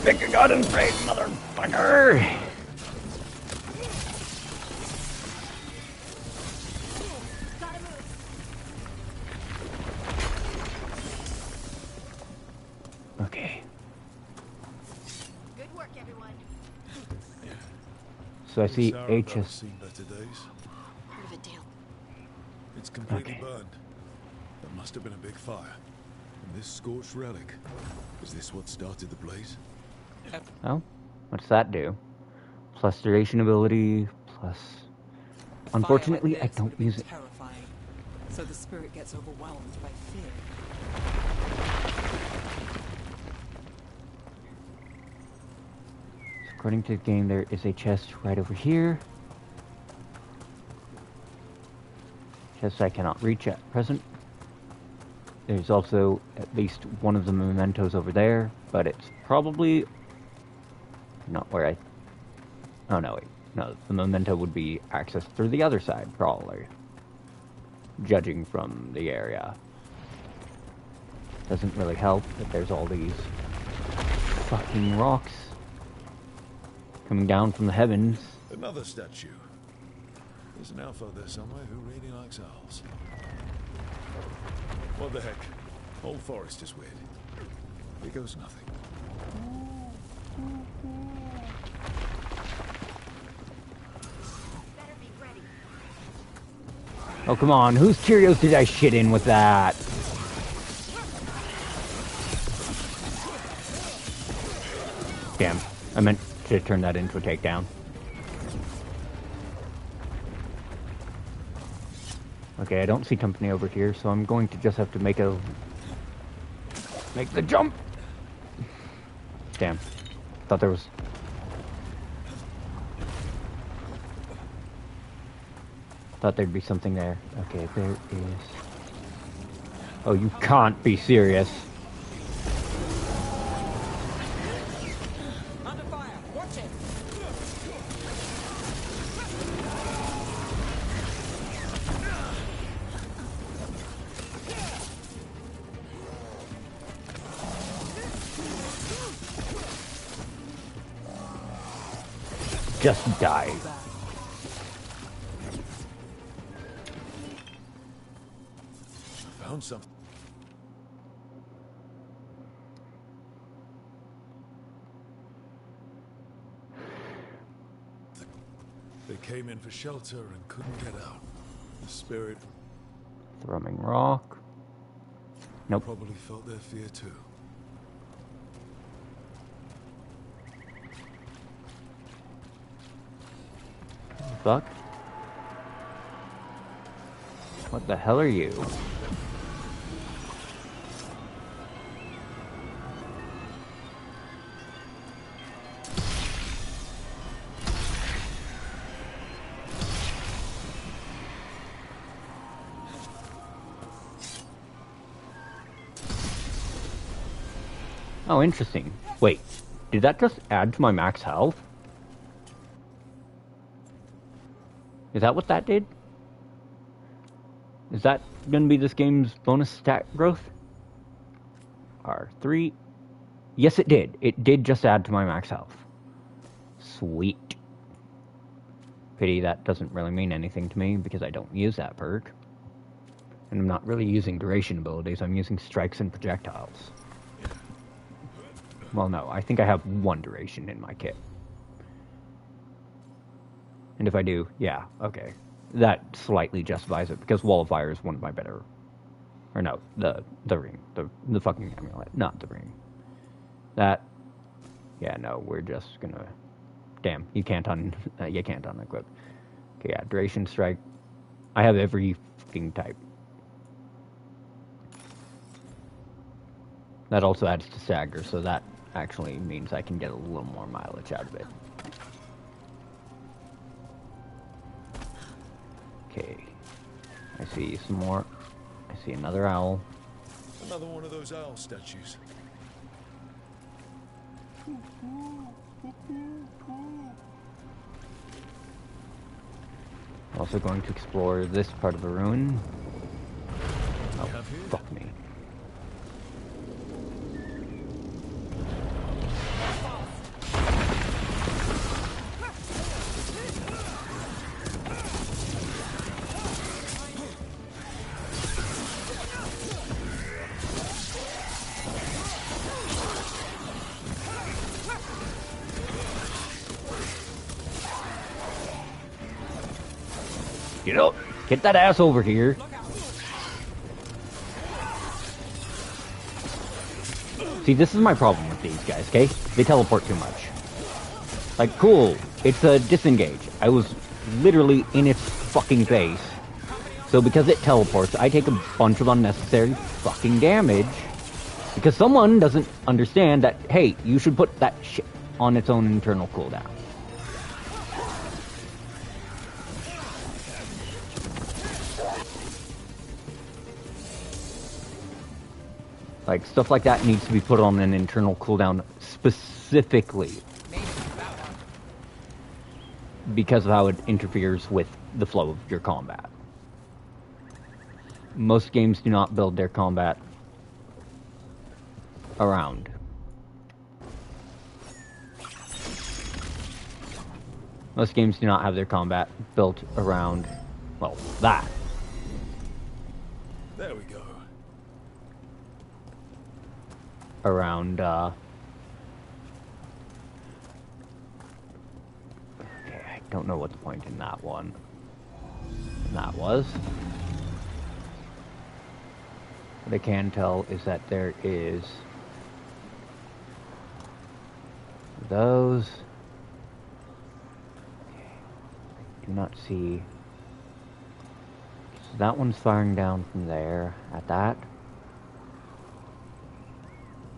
Pick a gun and pray, motherfucker! Okay. Good work, everyone. So I see Sarah HS. seen better days. Heard of it, Dale. It's completely Okay. burned. There must have been a big fire. And this scorched relic, is this what started the blaze? Oh, what's that do? Plus duration ability, plus... Unfortunately, I don't use it. Terrifying, so the spirit gets overwhelmed by fear. According to the game, there is a chest right over here. Chest I cannot reach at present. There's also at least one of the mementos over there, but it's probably not where I... Oh no, wait. No, the memento would be accessed through the other side, probably. Judging from the area. Doesn't really help that there's all these fucking rocks coming down from the heavens. Another statue. There's an elf out there somewhere who really likes owls. What the heck? Old forest is weird. Here goes nothing. Oh, come on. Whose Cheerios did I shit in with that? Damn. I meant to turn that into a takedown. Okay, I don't see company over here, so I'm going to just have to make the jump. Damn. Thought there was... Thought there'd be something there. Okay, there is... Oh, you can't be serious. Under fire! Watch it! Just die. Found something. They came in for shelter and couldn't get out. The spirit Thrumming rock. Nope. probably felt their fear too. Fuck. What the hell are you? Oh, interesting. Wait, did that just add to my max health? Is that what that did? Is that gonna be this game's bonus stat growth? R3. Yes, it did. It did just add to my max health. Sweet. Pity that doesn't really mean anything to me because I don't use that perk. And I'm not really using duration abilities, I'm using strikes and projectiles. Well, no, I think I have one duration in my kit. And if I do, yeah, okay. That slightly justifies it, because Wall of Fire is one of my better... Or no, the ring. The fucking amulet, not the ring. That... Yeah, no, we're just gonna... Damn, you can't unequip. Okay, yeah, duration strike. I have every fucking type. That also adds to stagger, so that actually means I can get a little more mileage out of it. Okay. I see some more. I see another owl. Another one of those owl statues. Also going to explore this part of the ruin. Oh, fuck me. Get up! Get that ass over here! See, this is my problem with these guys, okay? They teleport too much. Like, cool, it's a disengage. I was literally in its fucking face. So because it teleports, I take a bunch of unnecessary fucking damage. Because someone doesn't understand that, hey, you should put that shit on its own internal cooldown. Like, stuff like that needs to be put on an internal cooldown specifically. Because of how it interferes with the flow of your combat. Most games do not build their combat around. Most games do not have their combat built around, well, that. There we go. Around, okay, I don't know what the point in that one. That was. What I can tell is that there is those. Okay. I do not see. So that one's firing down from there at that.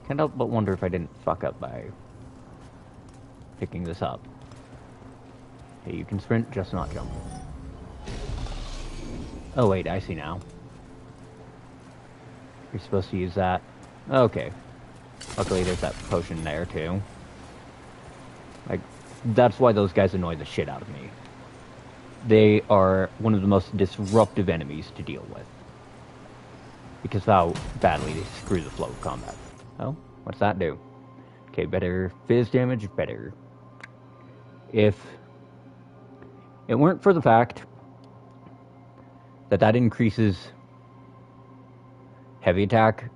Can't help but wonder if I didn't fuck up by picking this up. Okay, you can sprint, just not jump. Oh wait, I see now. You're supposed to use that. Okay. Luckily there's that potion there too. Like, that's why those guys annoy the shit out of me. They are one of the most disruptive enemies to deal with. Because of how badly they screw the flow of combat. Oh, what's that do? Okay, better fizz damage, better. If it weren't for the fact that that increases heavy attack,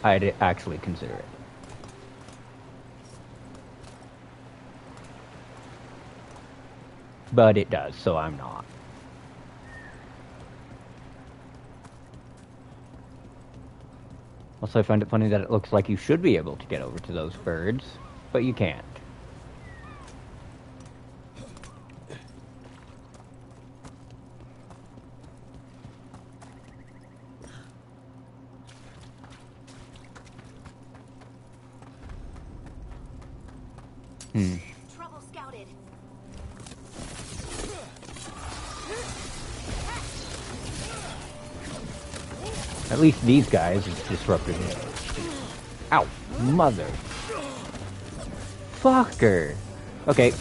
I'd actually consider it. But it does, so I'm not. Also, I find it funny that it looks like you should be able to get over to those birds, but you can't. Trouble scouted. At least these guys is disrupted. Ow, mother. Fucker. Okay.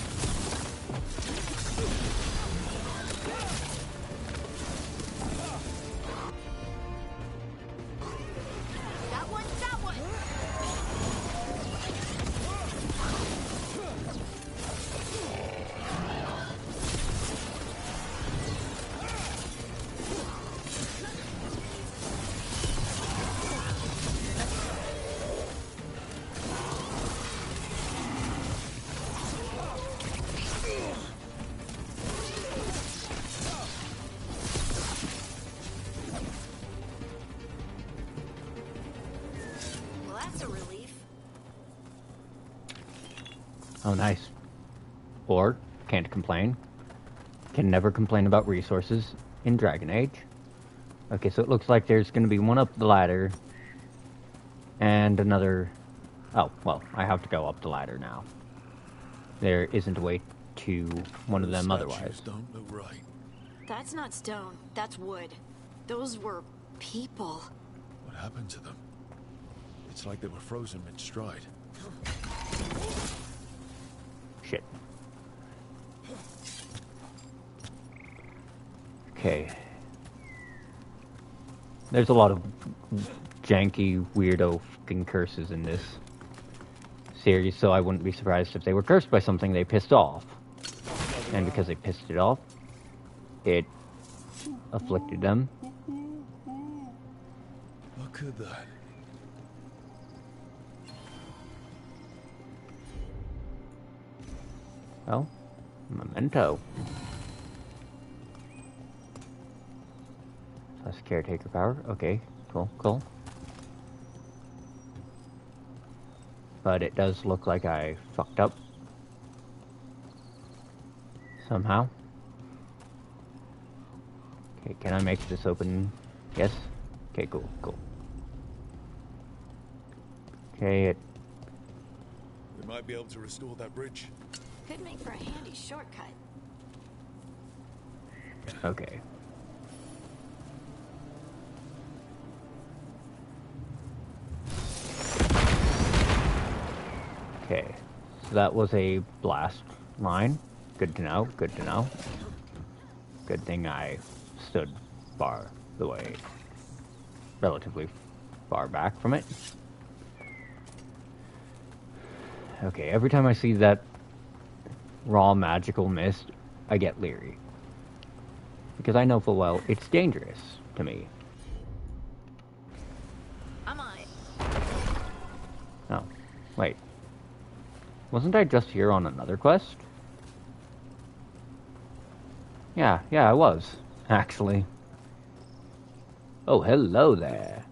Well, that's a relief. Oh, nice. Or, can't complain. Can never complain about resources in Dragon Age. Okay, so it looks like there's going to be one up the ladder. And another... Oh, well, I have to go up the ladder now. There isn't a way to one of them otherwise. Don't look right. That's not stone. That's wood. Those were people. What happened to them? It's like they were frozen mid-stride. Shit. Okay. There's a lot of janky, weirdo fucking curses in this series, so I wouldn't be surprised if they were cursed by something they pissed off. And because they pissed it off, it afflicted them. Look at that. Well, memento. Plus caretaker power. Okay, cool, cool. But it does look like I fucked up. Somehow. Okay, can I make this open? Yes? Okay, cool, cool. Okay, it... We might be able to restore that bridge. Could make for a handy shortcut. Okay. Okay, so that was a blast line. Good to know, good to know. Good thing I stood far the way, relatively far back from it. Okay, every time I see that raw magical mist, I get leery. Because I know full well it's dangerous to me. I'm on it. Oh, wait. Wasn't I just here on another quest? Yeah, I was, actually. Oh, hello there.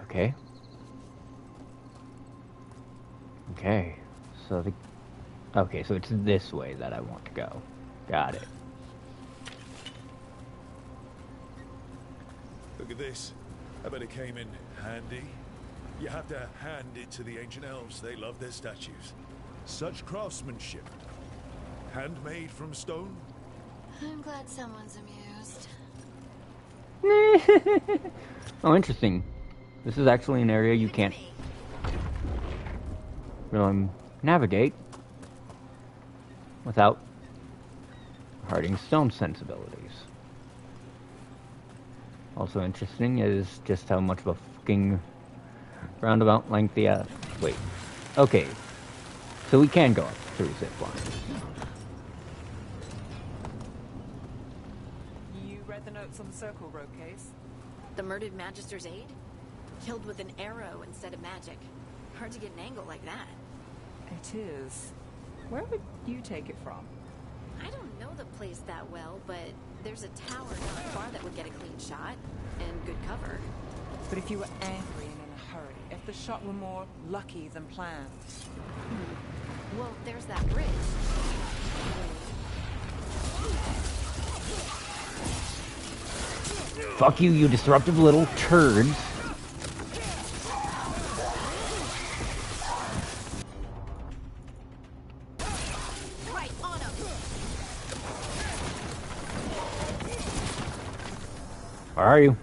Okay. Okay, so the... Okay, so it's this way that I want to go. Got it. Look at this. I bet it came in handy. You have to hand it to the ancient elves. They love their statues. Such craftsmanship. Handmade from stone. I'm glad someone's amused. Oh, interesting. This is actually an area you can't really navigate without hurting stone sensibilities. Also interesting is just how much of a fucking roundabout length the, wait. Okay. So we can go up through zip lines. You read the notes on the Circle Road case? The murdered Magister's aide? Killed with an arrow instead of magic. Hard to get an angle like that. It is. Where would you take it from? I don't know the place that well, but there's a tower not far that would get a clean shot. And good cover. But if you were angry and in a hurry, if the shot were more lucky than planned. Well, there's that bridge. Fuck you, you disruptive little turds. Right on him. Where are you?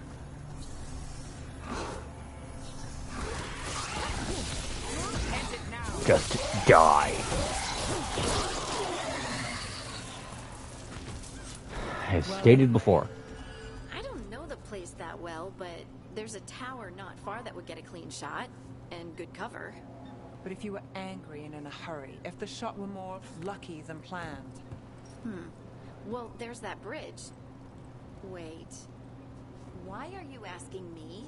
Just die. As stated before. I don't know the place that well, but there's a tower not far that would get a clean shot. And good cover. But if you were angry and in a hurry, if the shot were more lucky than planned. Well, there's that bridge. Wait. Why are you asking me?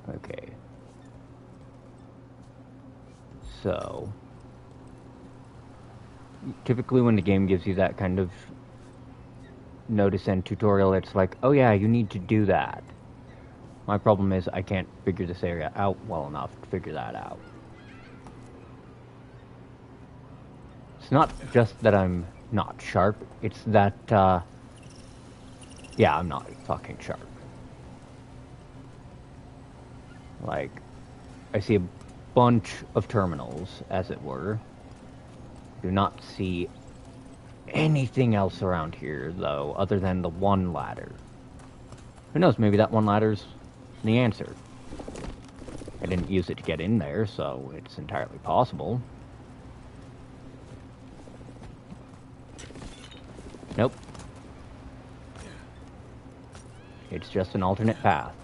Okay. So, typically when the game gives you that kind of notice and tutorial, it's like, oh yeah, you need to do that. My problem is I can't figure this area out well enough to figure that out. It's not just that I'm not sharp, it's that, yeah, I'm not fucking sharp. Like, I see a bunch of terminals, as it were. Do not see anything else around here, though, other than the one ladder. Who knows, maybe that one ladder's the answer. I didn't use it to get in there, so it's entirely possible. Nope. It's just an alternate path.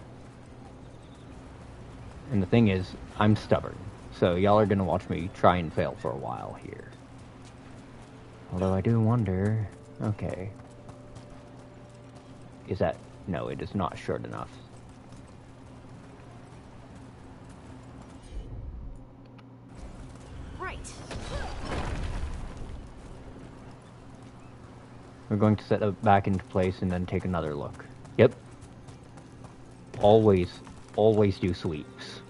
And the thing is, I'm stubborn, so y'all are gonna watch me try and fail for a while here. Although I do wonder... Okay. Is that... No, it is not short enough. Right. We're going to set it back into place and then take another look. Yep. Always do sweeps.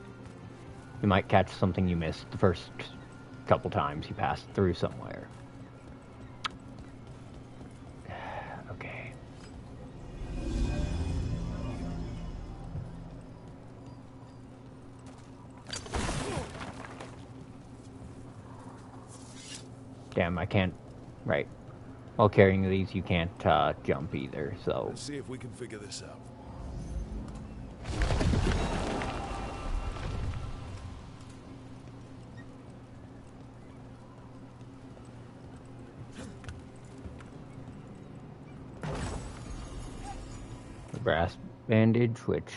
You might catch something you missed the first couple times you passed through somewhere. Okay. Damn, I can't... Right. While carrying these, you can't jump either, so... Let's see if we can figure this out. Brass bandage, which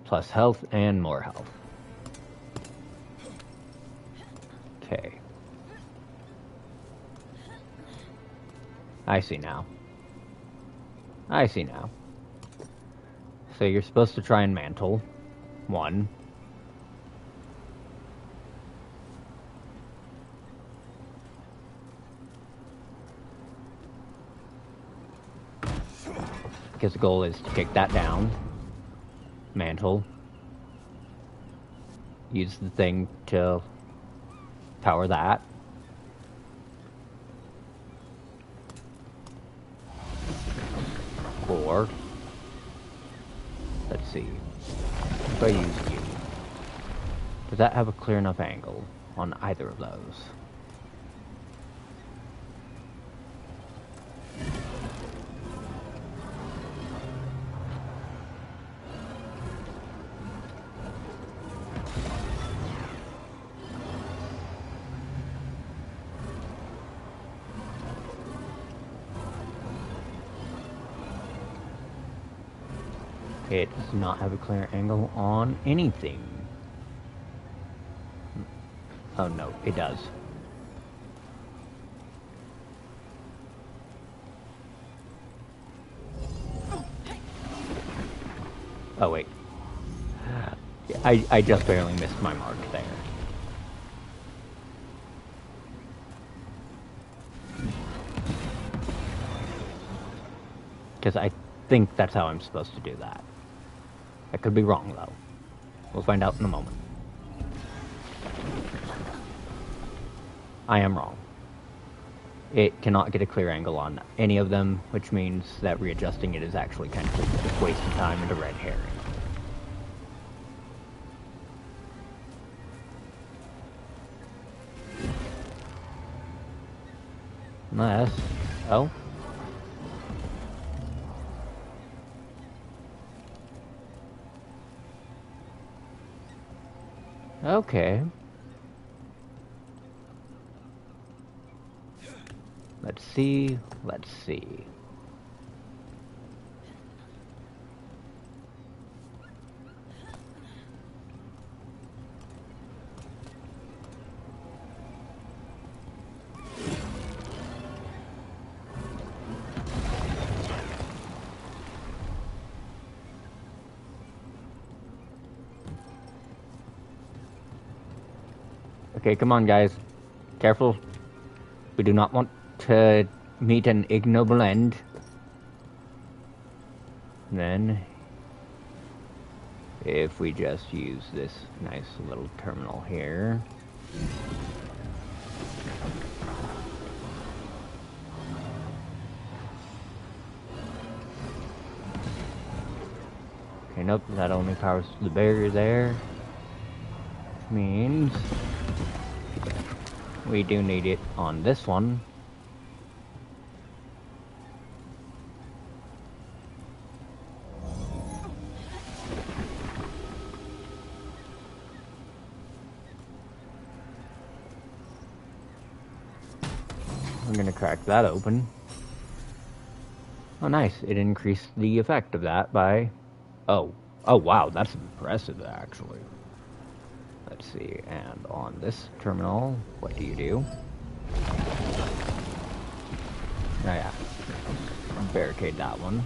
plus health and more health. Okay. I see now. I see now. So you're supposed to try and mantle. One. Because the goal is to kick that down. Mantle. Use the thing to power that. Or, let's see, if I use you, does that have a clear enough angle on either of those? It does not have a clear angle on anything. Oh no, it does. Oh wait. I just barely missed my mark there. Because I think that's how I'm supposed to do that. I could be wrong, though. We'll find out in a moment. I am wrong. It cannot get a clear angle on any of them, which means that readjusting it is actually kind of just wasting time and a red herring. Unless... oh? Okay. Let's see. Let's see. Okay, come on, guys. Careful. We do not want to meet an ignoble end. Then, if we just use this nice little terminal here. Okay, nope, that only powers the barrier there. Which means we do need it on this one. I'm gonna crack that open. Oh nice, it increased the effect of that by... oh wow, that's impressive actually. Let's see, and on this terminal, what do you do? Oh yeah, barricade that one.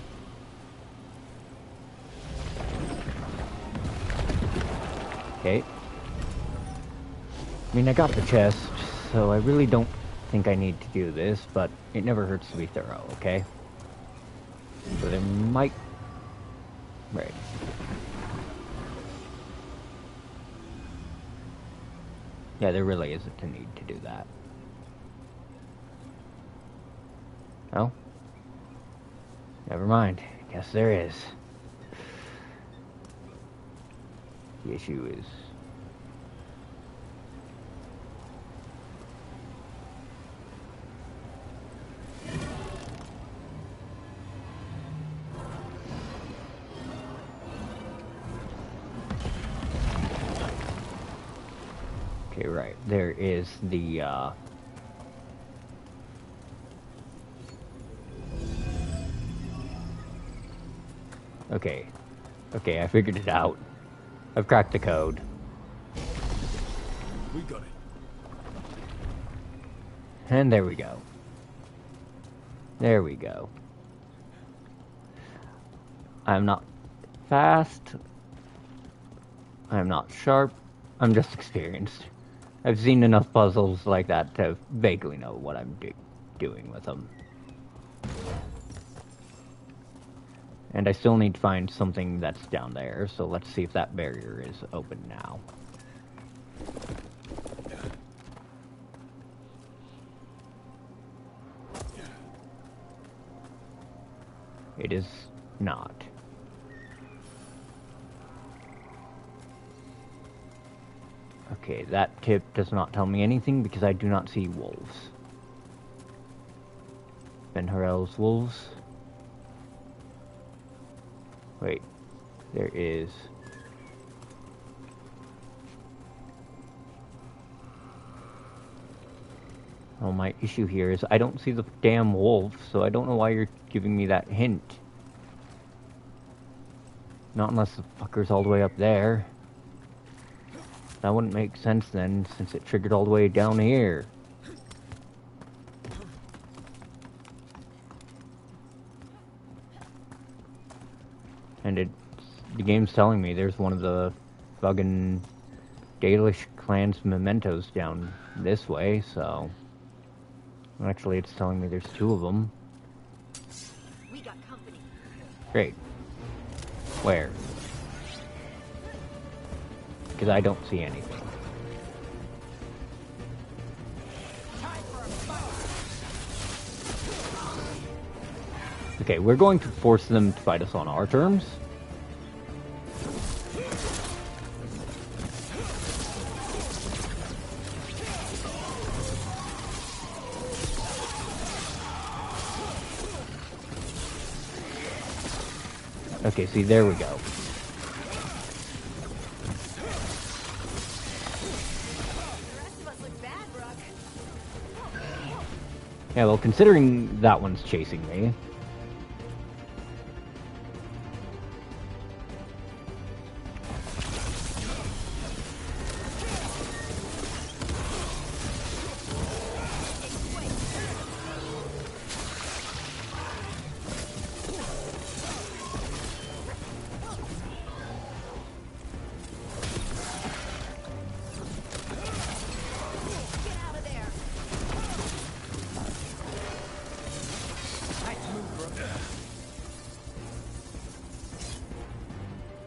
Okay. I mean, I got the chest, so I really don't think I need to do this, but it never hurts to be thorough, okay? So there might... right. Yeah, there really isn't a need to do that. Oh? Never mind. Guess there is. The issue is... okay, right. There is the, okay. Okay, I figured it out. I've cracked the code. We got it. And there we go. There we go. I'm not fast. I'm not sharp. I'm just experienced. I've seen enough puzzles like that to vaguely know what I'm doing with them. And I still need to find something that's down there, so let's see if that barrier is open now. It is not. Okay, that tip does not tell me anything because I do not see wolves. Ben Harel's wolves. Wait, there is... oh, my issue here is I don't see the damn wolf, so I don't know why you're giving me that hint. Not unless the fucker's all the way up there. That wouldn't make sense then, since it triggered all the way down here. And the game's telling me there's one of the fucking Dalish clan's mementos down this way, so... Actually, it's telling me there's two of them. We got company. Great. Where? Because I don't see anything. Okay, we're going to force them to fight us on our terms. Okay, see, there we go. Yeah, well, considering that one's chasing me...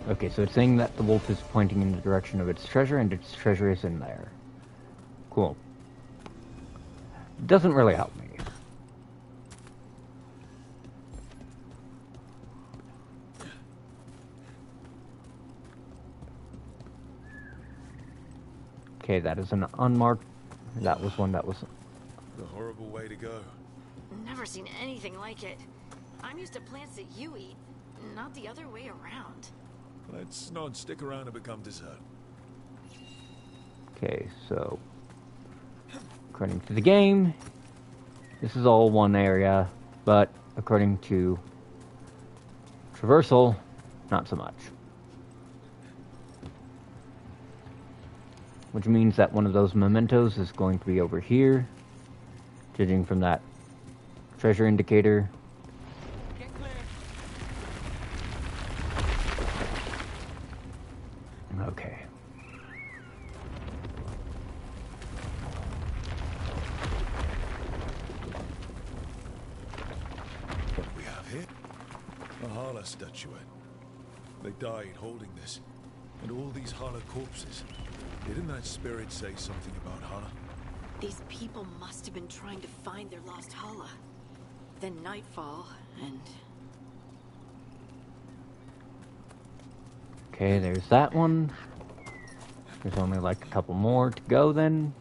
Okay, so it's saying that the wolf is pointing in the direction of its treasure, and its treasure is in there. Cool. Doesn't really help me. Okay, that is an unmarked... That was one that was... The horrible way to go. Never seen anything like it. I'm used to plants that you eat, not the other way around. Let's not stick around and become dessert. Okay, so... According to the game, this is all one area, but according to Traversal, not so much. Which means that one of those mementos is going to be over here, judging from that treasure indicator. Okay. What we have here? A Hala statuette. They died holding this. And all these Hala corpses. Didn't that spirit say something about Hala? These people must have been trying to find their lost Hala. Then nightfall, and... Okay, there's that one. There's only like a couple more to go then.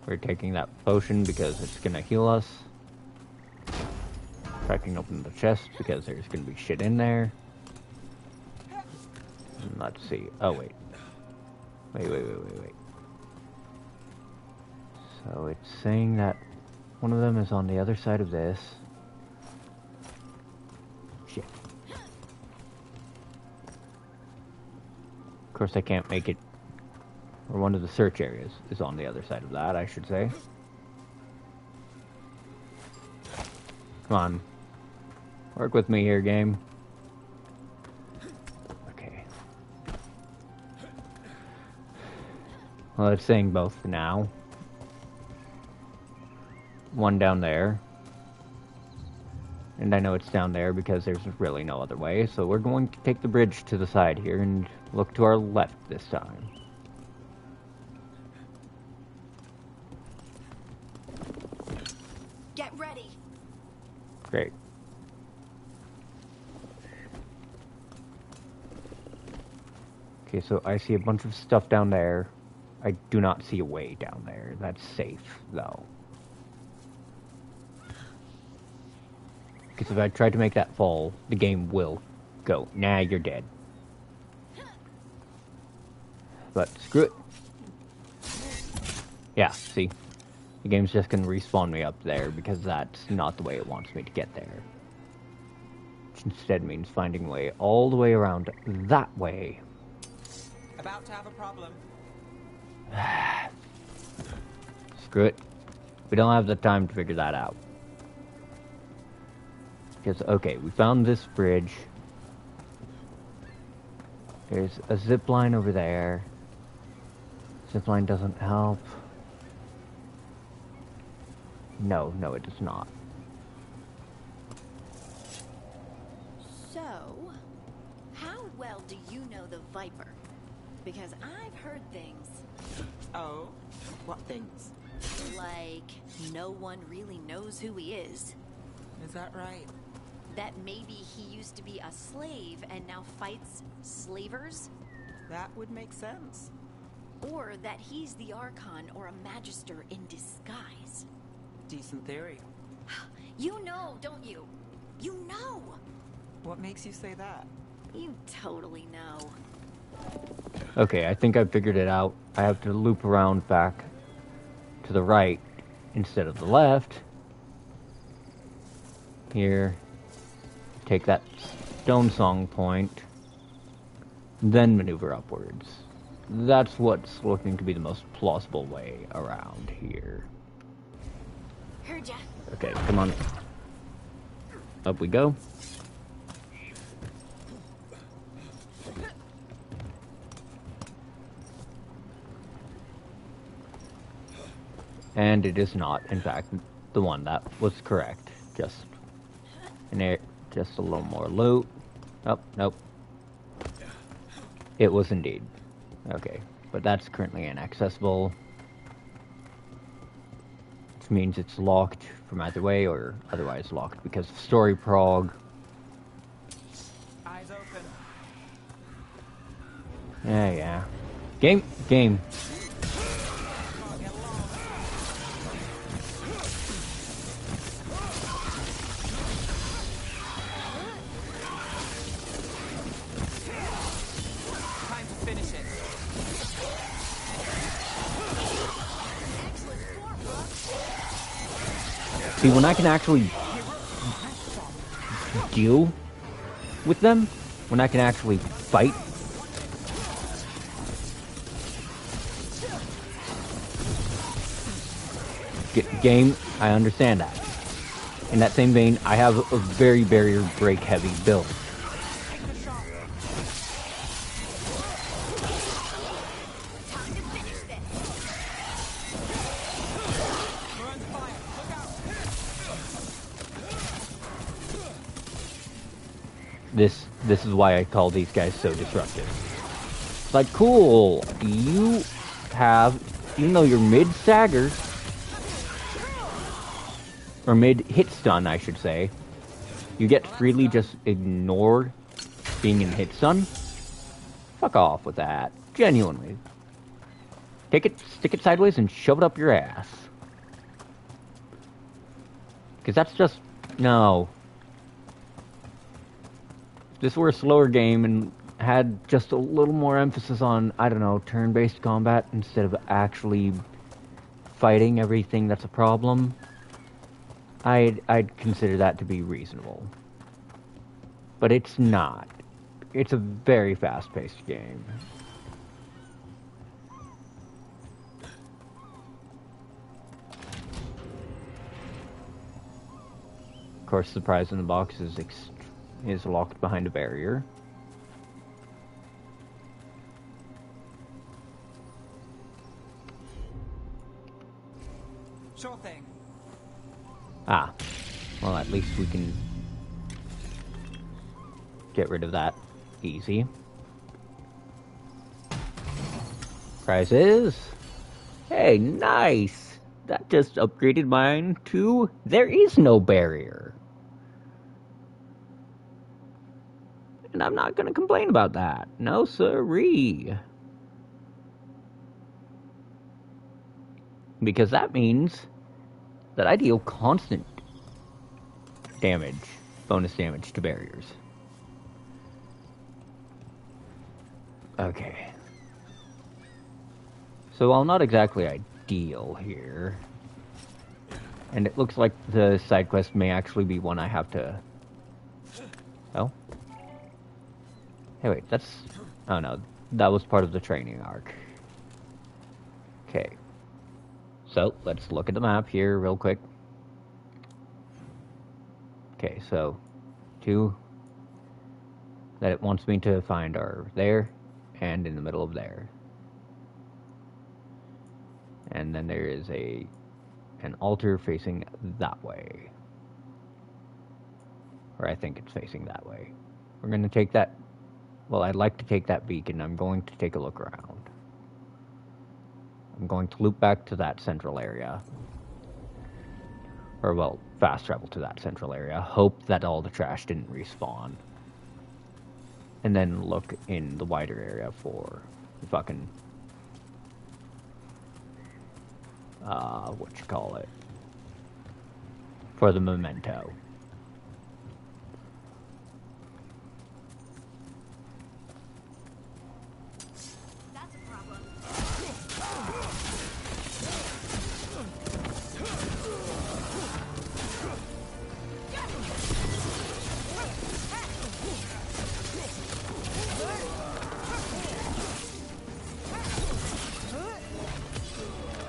We're taking that potion because it's gonna heal us. Cracking open the chest because there's gonna be shit in there. And let's see. Oh, wait. Wait. So it's saying that one of them is on the other side of this. Shit. Of course I can't make it. Or one of the search areas is on the other side of that, I should say. Come on. Work with me here, game. Okay. Well, it's saying both for now. One down there. And I know it's down there because there's really no other way, so we're going to take the bridge to the side here and look to our left this time. Get ready. Great. Okay, so I see a bunch of stuff down there. I do not see a way down there. That's safe, though. Because if I try to make that fall, the game will go, nah, you're dead. But screw it. Yeah, see? The game's just gonna respawn me up there because that's not the way it wants me to get there. Which instead means finding a way all the way around that way. About to have a problem. Screw it. We don't have the time to figure that out. Because, okay, we found this bridge. There's a zip line over there. Zip line doesn't help. No, it does not. So, how well do you know the Viper? Because I've heard things. Oh? What things? Like, no one really knows who he is. Is that right? That maybe he used to be a slave and now fights slavers? That would make sense. Or that he's the Archon or a Magister in disguise. Decent theory. You know, don't you? You know! What makes you say that? You totally know. Okay, I think I figured it out. I have to loop around back to the right instead of the left. Here. Take that stone song point. Then maneuver upwards. That's what's looking to be the most plausible way around here. Heard ya. Okay, come on. Up we go. And it is not, in fact, the one that was correct. Just just a little more loot. Oh, nope. It was indeed. Okay, but that's currently inaccessible. Which means it's locked from either way, or otherwise locked because of story prog. Eyes open. Yeah. Game. See, when I can actually deal with them, when I can actually fight, game, I understand that. In that same vein, I have a very barrier break heavy build. This is why I call these guys so disruptive. It's like, cool, you have, even though you're mid-stagger, or mid-hit stun, I should say, you get to freely just ignore being in hit stun. Fuck off with that. Genuinely. Take it, stick it sideways, and shove it up your ass. Because that's just... no. If this were a slower game and had just a little more emphasis on, I don't know, turn-based combat instead of actually fighting everything that's a problem, I'd consider that to be reasonable. But it's not. It's a very fast-paced game. Of course, the prize in the box is locked behind a barrier. Sure thing. Ah. Well, at least we can get rid of that easy. Prizes. Hey, nice! That just upgraded mine to there is no barrier. And I'm not gonna complain about that. No siree. Because that means that I deal constant damage, bonus damage to barriers. Okay. So while not exactly ideal here, And it looks like the side quest may actually be one I have to... Oh? Hey, wait, that's... Oh, no. That was part of the training arc. Okay. So, let's look at the map here real quick. Okay, so... 2 that it wants me to find are there, and in the middle of there. And then there is an altar facing that way. Or I think it's facing that way. We're going to take that... Well, I'd like to take that beacon. I'm going to take a look around. I'm going to loop back to that central area. Or, well, fast travel to that central area. Hope that all the trash didn't respawn. And then look in the wider area for the fucking... for the memento.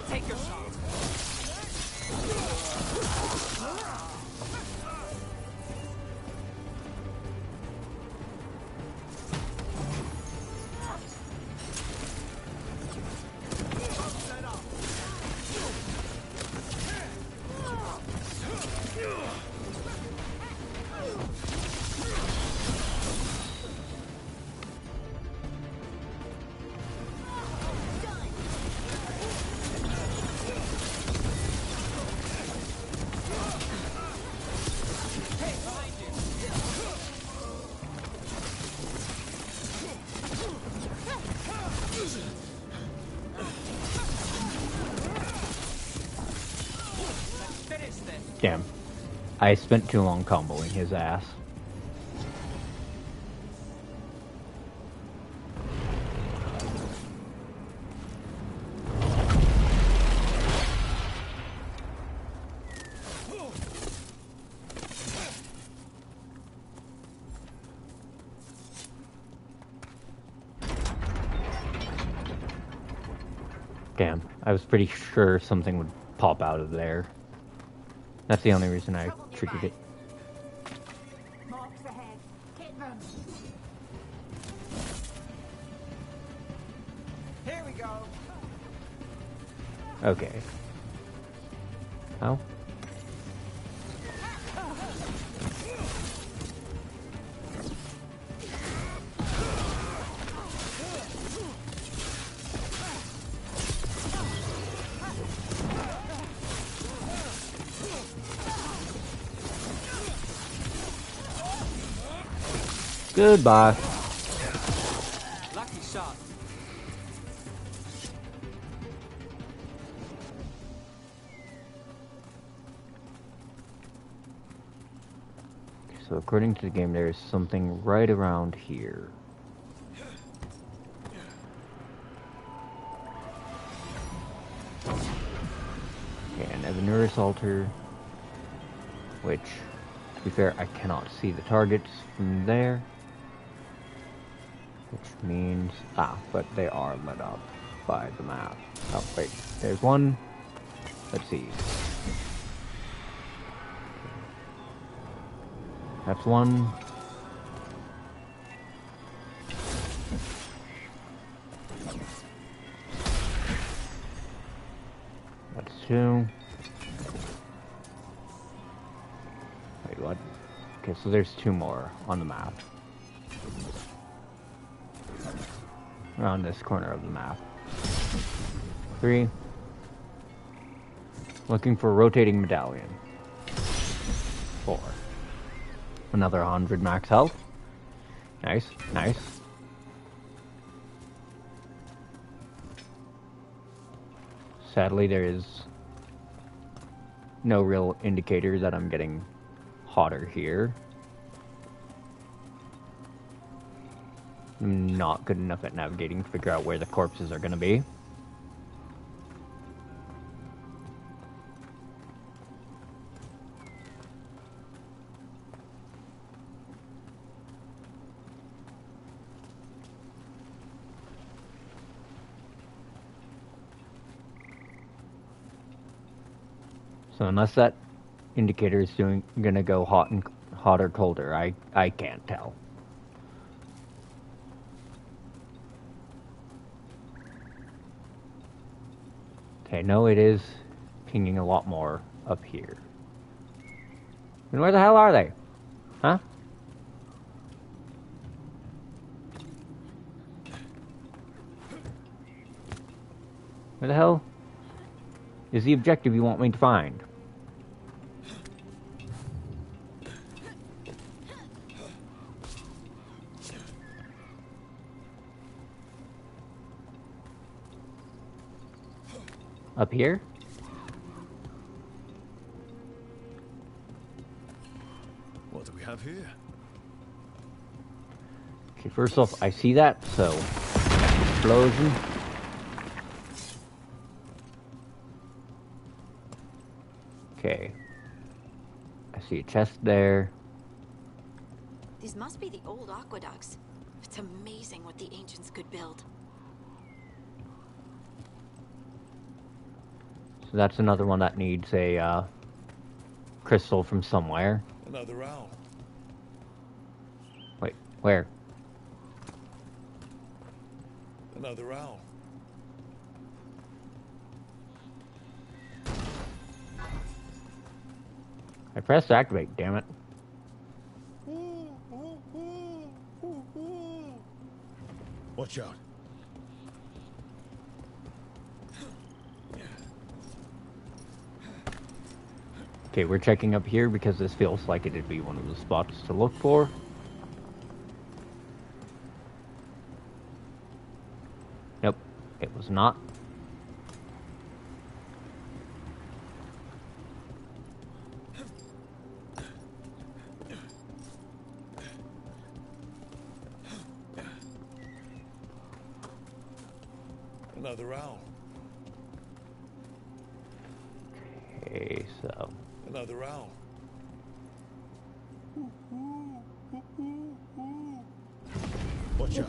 Take your shot. Damn. I spent too long comboing his ass. Damn. I was pretty sure something would pop out of there. That's the only reason I triggered it. Marks ahead. Hit them. Here we go. Okay. How? Goodbye. Lucky shot. So according to the game, there is something right around here. Okay, an Evanurus altar, which, to be fair, I cannot see the targets from there. Which means... but they are lit up by the map. Oh, wait. There's one. Let's see. That's one. That's two. Wait, what? Okay, so there's two more on the map. Around this corner of the map. 3. Looking for a rotating medallion. 4. Another 100 max health. Nice, nice. Sadly, there is no real indicator that I'm getting hotter here. I'm not good enough at navigating to figure out where the corpses are going to be. So unless that indicator is gonna go hot or colder, I can't tell. Okay, no, it is pinging a lot more up here. And where the hell are they? Huh? Where the hell is the objective you want me to find? Up here? What do we have here? Okay, first off, I see that, so explosion. Okay. I see a chest there. These must be the old aqueducts. It's amazing what the ancients could build. So that's another one that needs a crystal from somewhere. Another owl. Wait, where? Another owl. I pressed activate, damn it. Watch out. Okay, we're checking up here because this feels like it'd be one of the spots to look for. Nope, it was not. Another owl. Okay, so... Another owl. Watch out.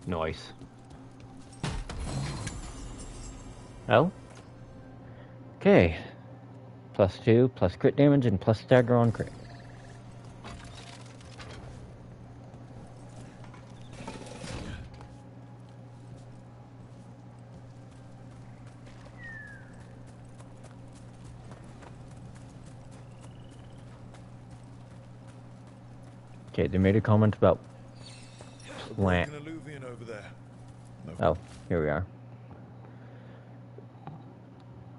Nice. Oh? Okay. +2, plus crit damage, and plus stagger on crit. Okay, they made a comment about plant. Over there. Oh, here we are.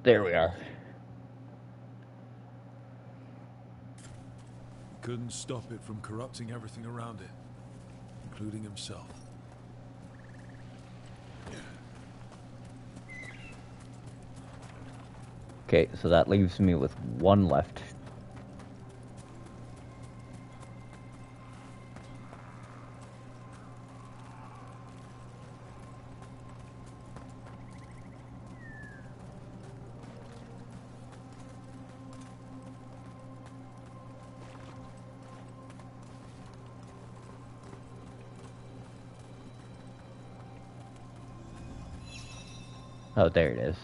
There we are. Couldn't stop it from corrupting everything around it, including himself. Okay, so that leaves me with one left. Oh, there it is.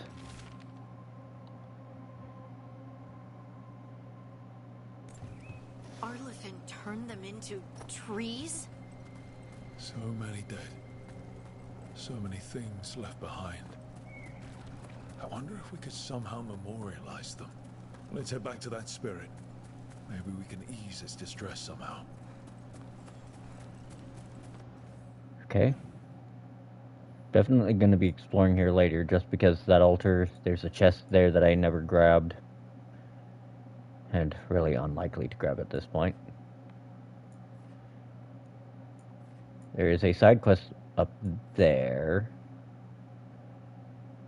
Arlithin turned them into trees? So many dead. So many things left behind. I wonder if we could somehow memorialize them. Let's head back to that spirit. Maybe we can ease its distress somehow. Okay. Definitely going to be exploring here later, just because that altar, there's a chest there that I never grabbed. And really unlikely to grab at this point. There is a side quest up there,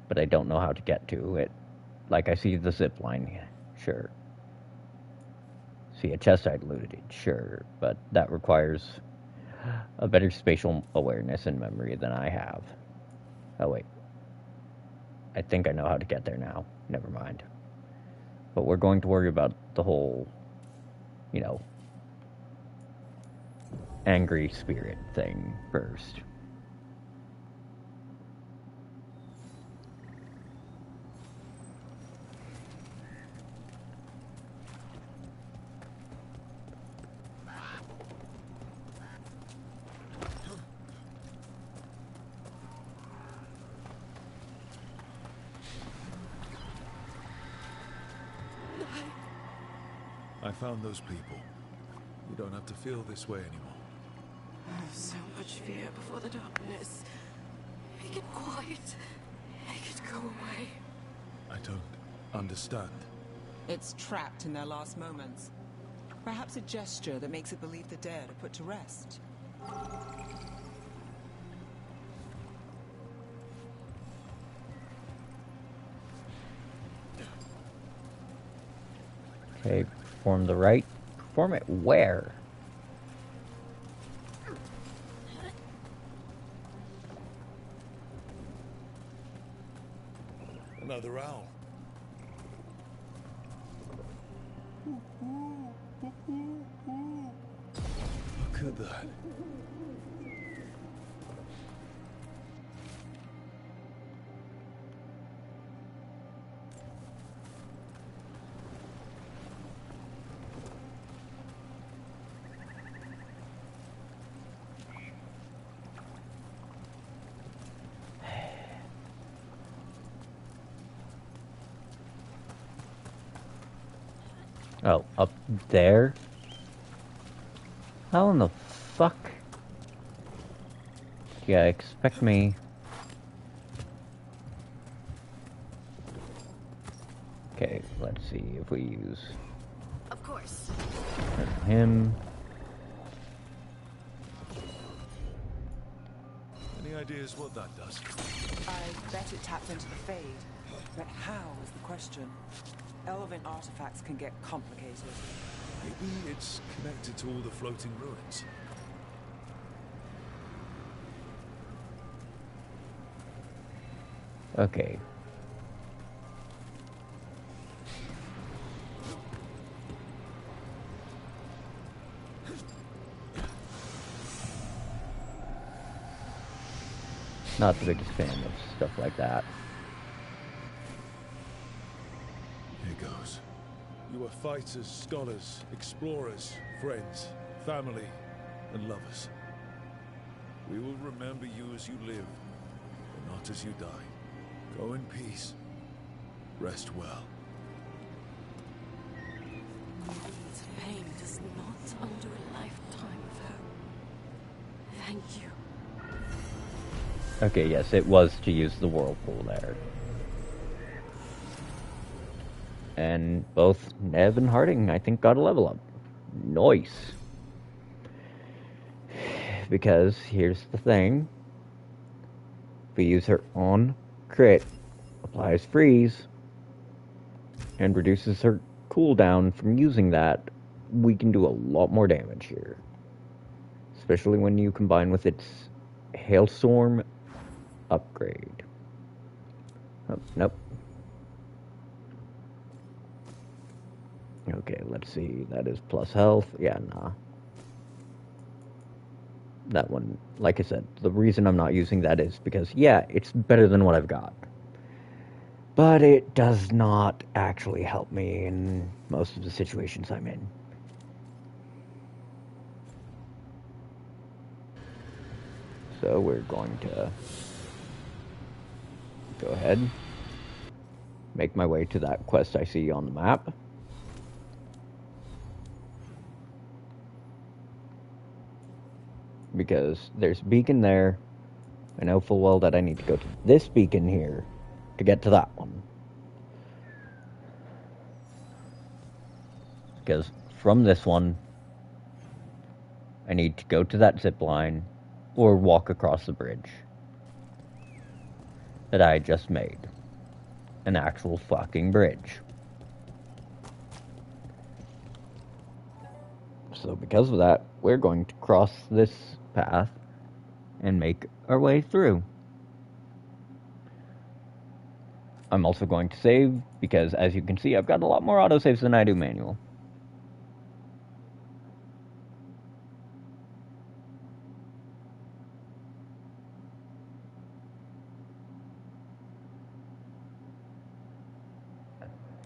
but I don't know how to get to it. Like, I see the zip line, sure. See a chest I'd looted it, sure, but that requires a better spatial awareness and memory than I have. Oh wait, I think I know how to get there now. Never mind. But we're going to worry about the whole, you know, angry spirit thing first. I found those people. You don't have to feel this way anymore. So much fear before the darkness. Make it quiet. Make it go away. I don't understand. It's trapped in their last moments. Perhaps a gesture that makes it believe the dead are put to rest. Okay, perform the rite. Perform it where? Another owl. Look at that. Oh, up there? How in the fuck? Yeah, expect me. Okay, let's see if we use Of course. him. Any ideas what that does? I bet it tapped into the Fade. But how is the question? Elven artifacts can get complicated. Maybe it's connected to all the floating ruins. Okay. Not the biggest fan of stuff like that. Here goes. You are fighters, scholars, explorers, friends, family, and lovers. We will remember you as you live, but not as you die. Go in peace. Rest well. Its pain does not undo a lifetime of hope. Thank you. Okay, yes, it was to use the whirlpool there. And both Nev and Harding, I think, got a level up. Nice. Because here's the thing. If we use her on crit, applies freeze, and reduces her cooldown from using that, we can do a lot more damage here. Especially when you combine with its Hailstorm upgrade. Oh, nope. Okay, let's see. That is plus health. Yeah, nah. That one, like I said, the reason I'm not using that is because, yeah, it's better than what I've got. But it does not actually help me in most of the situations I'm in. So we're going to go ahead, make my way to that quest I see on the map. Because there's a beacon there. I know full well that I need to go to this beacon here to get to that one. Because from this one, I need to go to that zip line or walk across the bridge that I just made. An actual fucking bridge. So because of that, we're going to cross this path and make our way through. I'm also going to save because, as you can see, I've got a lot more autosaves than I do manual.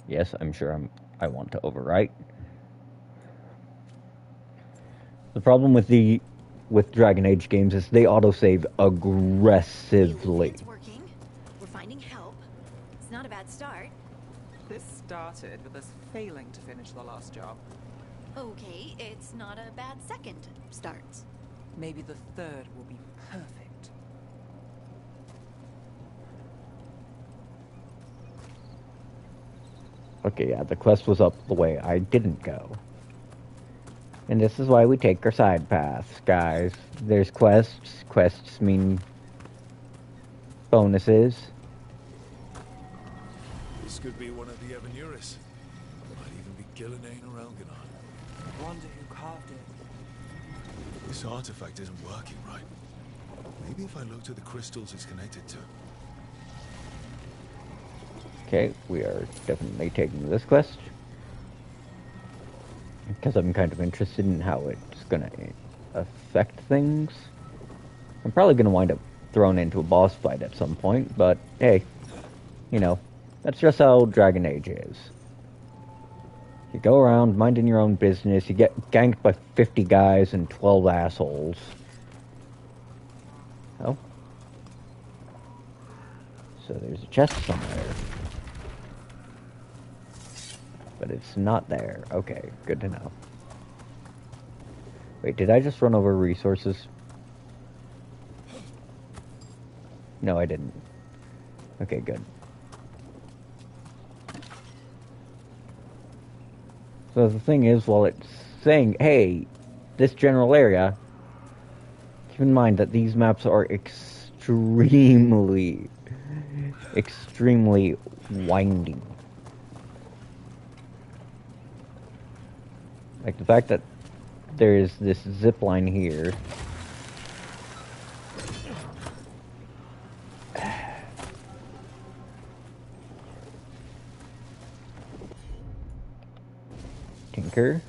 Yes, I'm sure I want to overwrite. The problem with Dragon Age games is they autosave aggressively. It's working. We're finding help. It's not a bad start. This started with us failing to finish the last job. Okay, it's not a bad second start. Maybe the third will be perfect. Okay, yeah, the quest was up the way I didn't go. And this is why we take our side paths, guys. There's quests. Quests mean bonuses. This could be one of the Evanuris. Might even be Gillenane or Elganon. Wonder who carved it. This artifact isn't working right. Maybe if I looked at the crystals it's connected to. Okay, we are definitely taking this quest. Because I'm kind of interested in how it's gonna affect things. I'm probably gonna wind up thrown into a boss fight at some point, but hey, you know, that's just how Dragon Age is. You go around minding your own business, you get ganked by 50 guys and 12 assholes. Oh. So there's a chest somewhere. But it's not there. Okay, good to know. Wait, did I just run over resources? No, I didn't. Okay, good. So the thing is, while it's saying, hey, this general area, keep in mind that these maps are extremely winding. Like the fact that there is this zip line here. Tinker.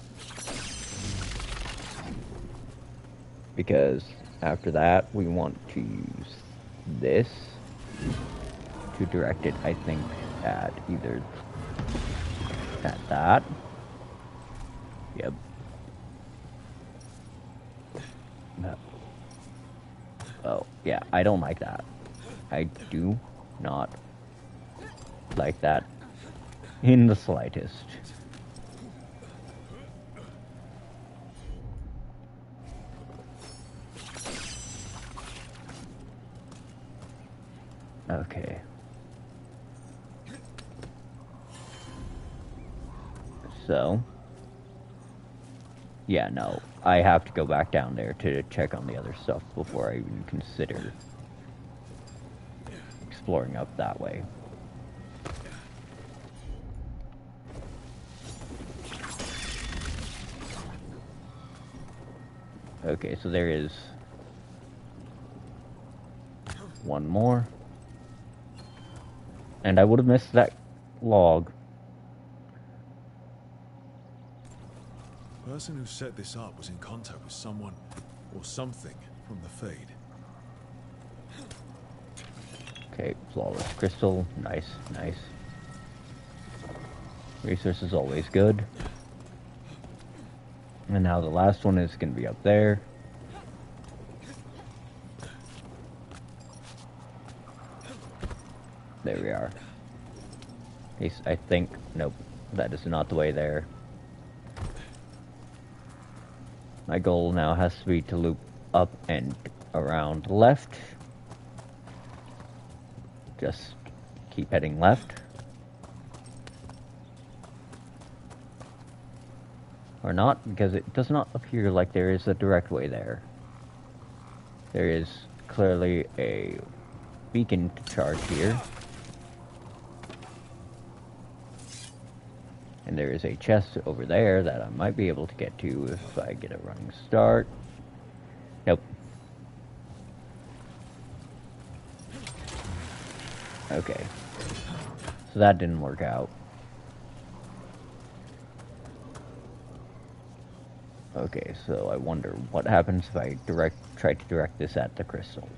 Because after that, we want to use this to direct it, I think, at either at that. Yep. No. Oh, yeah, I don't like that. I do not like that in the slightest. Okay. So... yeah, no. I have to go back down there to check on the other stuff before I even consider exploring up that way. Okay, so there is one more. And I would have missed that log. The person who set this up was in contact with someone or something from the Fade. Okay, flawless crystal. Nice, nice. Resource is always good. And now the last one is going to be up there. There we are. I think... nope, that is not the way there. My goal now has to be to loop up and around left. Just keep heading left. Or not, because it does not appear like there is a direct way there. There is clearly a beacon to charge here. And there is a chest over there that I might be able to get to if I get a running start. Nope. Okay. So that didn't work out. Okay, so I wonder what happens if I try to direct this at the crystal.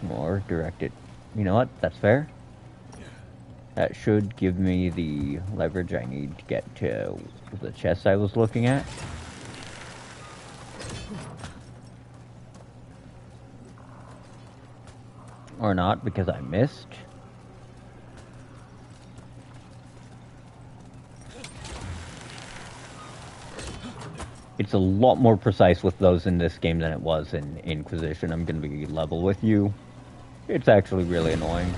Or direct it. You know what? That's fair. That should give me the leverage I need to get to the chest I was looking at. Or not, because I missed. It's a lot more precise with those in this game than it was in Inquisition. I'm gonna be level with you. It's actually really annoying.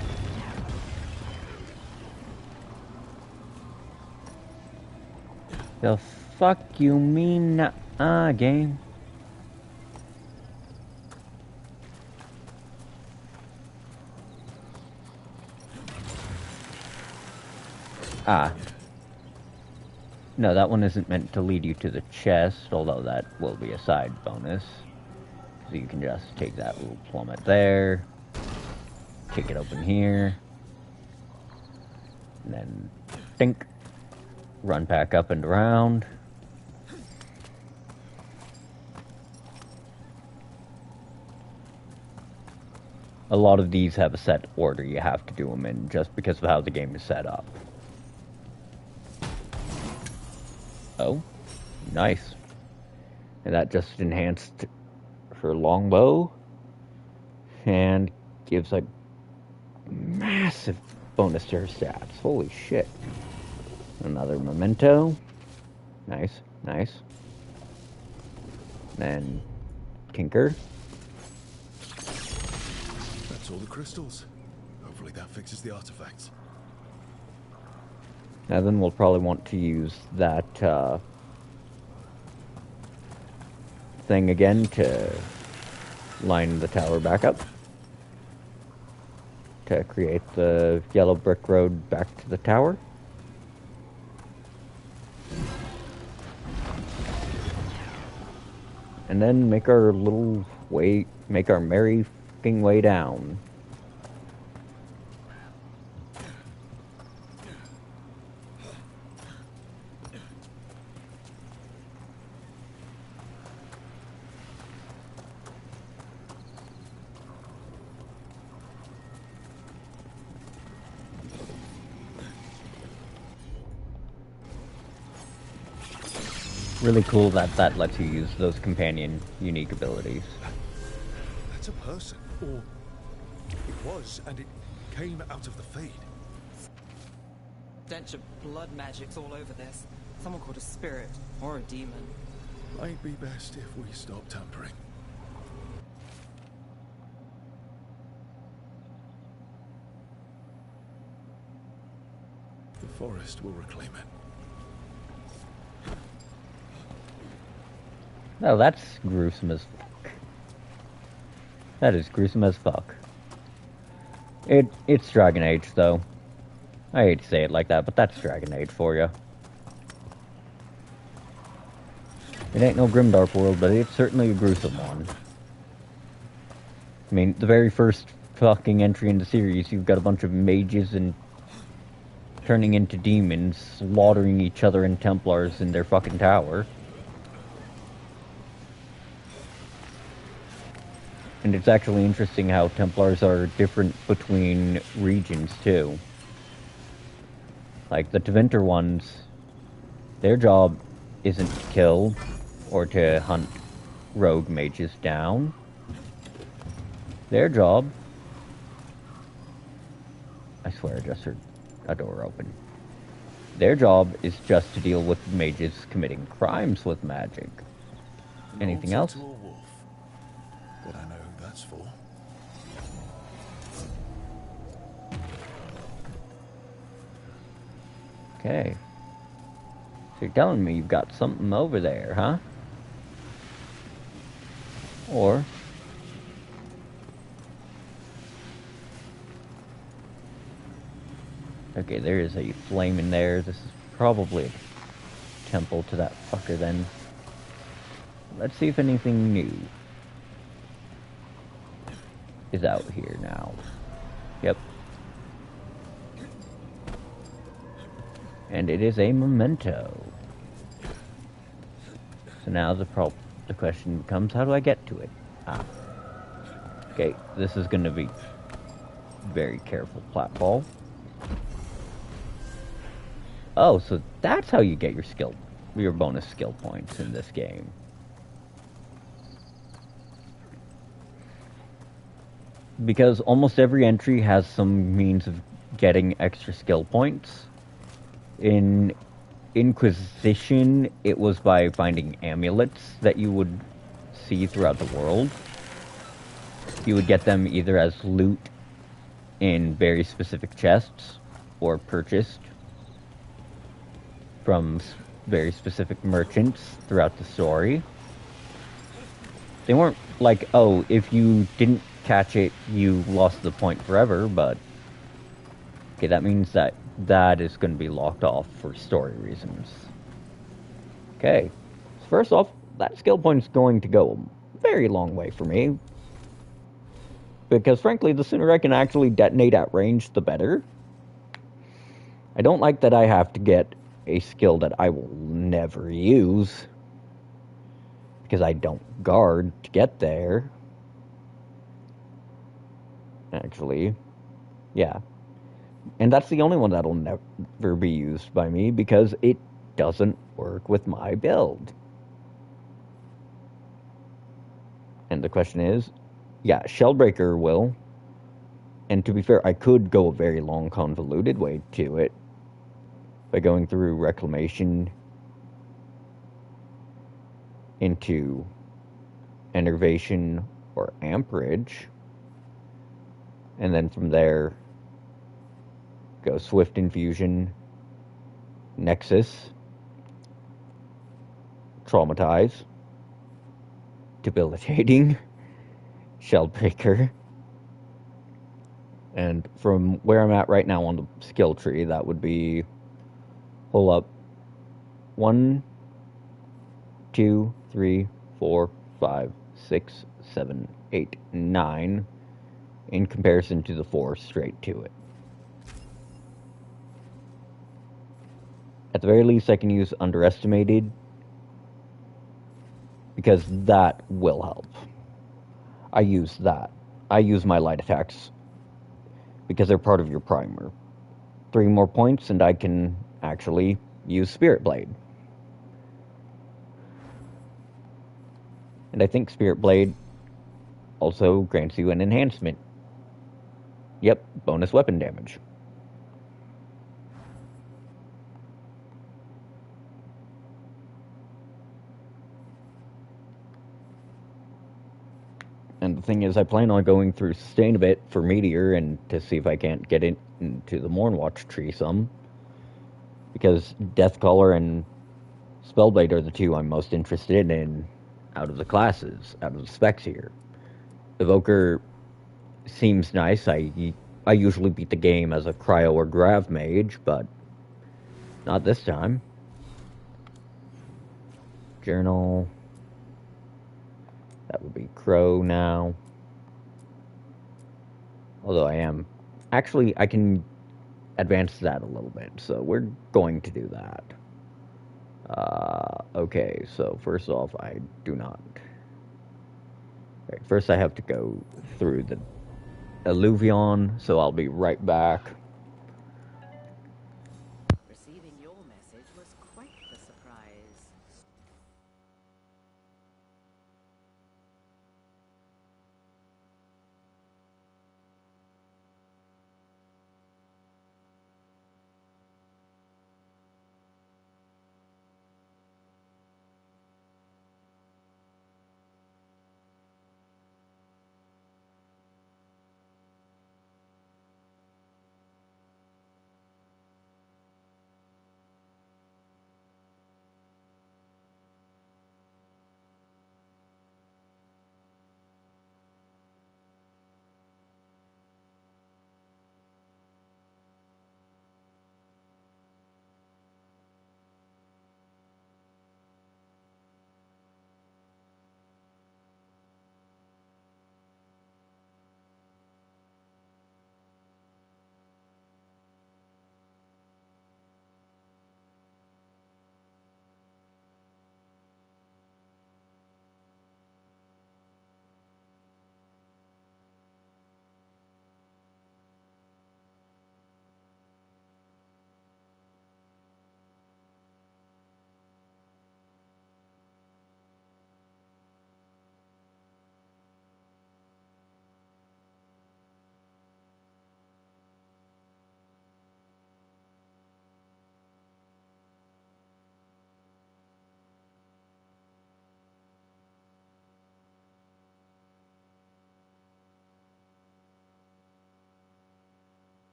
The fuck you mean, game? Ah. No, that one isn't meant to lead you to the chest, although that will be a side bonus. So you can just take that little plummet there, kick it open here, and then think, run back up and around. A lot of these have a set order you have to do them in, just because of how the game is set up. Oh, nice. And that just enhanced her longbow and gives a massive bonus to her stats. Holy shit. Another memento. Nice, nice. Then tinker. That's all the crystals. Hopefully that fixes the artifacts. Now then we'll probably want to use that thing again to line the tower back up. To create the yellow brick road back to the tower. And then make our little way, make our merry f***ing way down. Really cool that that lets you use those companion unique abilities. That's a person, or it was, and it came out of the Fade. Stench of blood magic's all over this. Someone called a spirit or a demon. Might be best if we stop tampering. The forest will reclaim it. No, that's gruesome as fuck. That is gruesome as fuck. It's Dragon Age, though. I hate to say it like that, but that's Dragon Age for you. It ain't no grimdark world, but it's certainly a gruesome one. I mean, the very first fucking entry in the series, you've got a bunch of mages and turning into demons, slaughtering each other and Templars in their fucking tower. And it's actually interesting how Templars are different between regions, too. Like, the Tevinter ones, their job isn't to kill or to hunt rogue mages down. Their job... I swear I just heard a door open. Their job is just to deal with mages committing crimes with magic. Anything else? But I know who that's for. Okay. So you're telling me you've got something over there, huh? Or... okay, there is a flame in there. This is probably a temple to that fucker then. Let's see if anything new is out here now. Yep. And it is a memento. So now the question becomes, how do I get to it? Ah. Okay, this is going to be very careful platfall. Oh, so that's how you get your bonus skill points in this game. Because almost every entry has some means of getting extra skill points. In Inquisition, it was by finding amulets that you would see throughout the world. You would get them either as loot in very specific chests or purchased from very specific merchants throughout the story. They weren't like, oh, if you didn't catch it, you lost the point forever, but okay, that means that is going to be locked off for story reasons. Okay, so first off, that skill point is going to go a very long way for me. Because frankly, the sooner I can actually detonate at range, the better. I don't like that I have to get a skill that I will never use. Because I don't guard to get there. Actually, yeah. And that's the only one that'll never be used by me because it doesn't work with my build. And the question is, yeah, Shellbreaker will. And to be fair, I could go a very long, convoluted way to it by going through Reclamation into Enervation or Amperage. And then from there, go Swift Infusion, Nexus, Traumatize, Debilitating, Shellbreaker. And from where I'm at right now on the skill tree, that would be, pull up 1, 2, 3, 4, 5, 6, 7, 8, 9, in comparison to the 4 straight to it. At the very least, I can use Underestimated, because that will help. I use that. I use my light attacks because they're part of your primer. 3 more points and I can actually use Spirit Blade. And I think Spirit Blade also grants you an enhancement. Yep, bonus weapon damage. And the thing is, I plan on going through Sustain a bit for Meteor and to see if I can't get into the Mornwatch tree some. Because Deathcaller and Spellblade are the 2 I'm most interested in out of the classes, out of the specs here. Evoker seems nice. I usually beat the game as a Cryo or Grav Mage, but not this time. Journal. That would be Crow now. Although I am. Actually, I can advance that a little bit, so we're going to do that. Okay, so first off, I do not. Right, first I have to go through the Illuvion, so I'll be right back. Receiving your message was quite the surprise.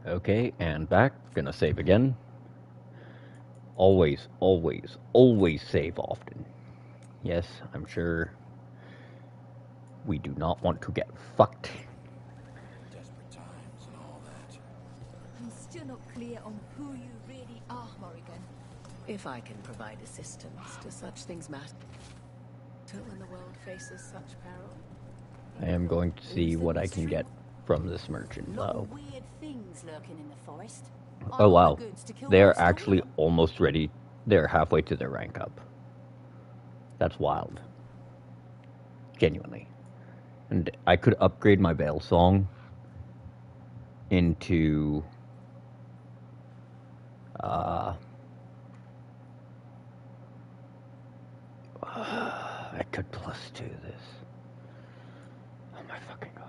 Okay, and back. Gonna save again. Always, always, always save often. Yes, I'm sure we do not want to get fucked. Desperate times and all that. I'm still not clear on who you really are, Morrigan. If I can provide assistance, do such things matter when the world faces such peril? I am going to see what I can get from this merchant, though. Weird things lurking in the forest. Oh wow, they're actually almost ready. They're halfway to their rank up. That's wild. Genuinely. And I could upgrade my Veil Song into... I could +2 this. Oh my fucking god.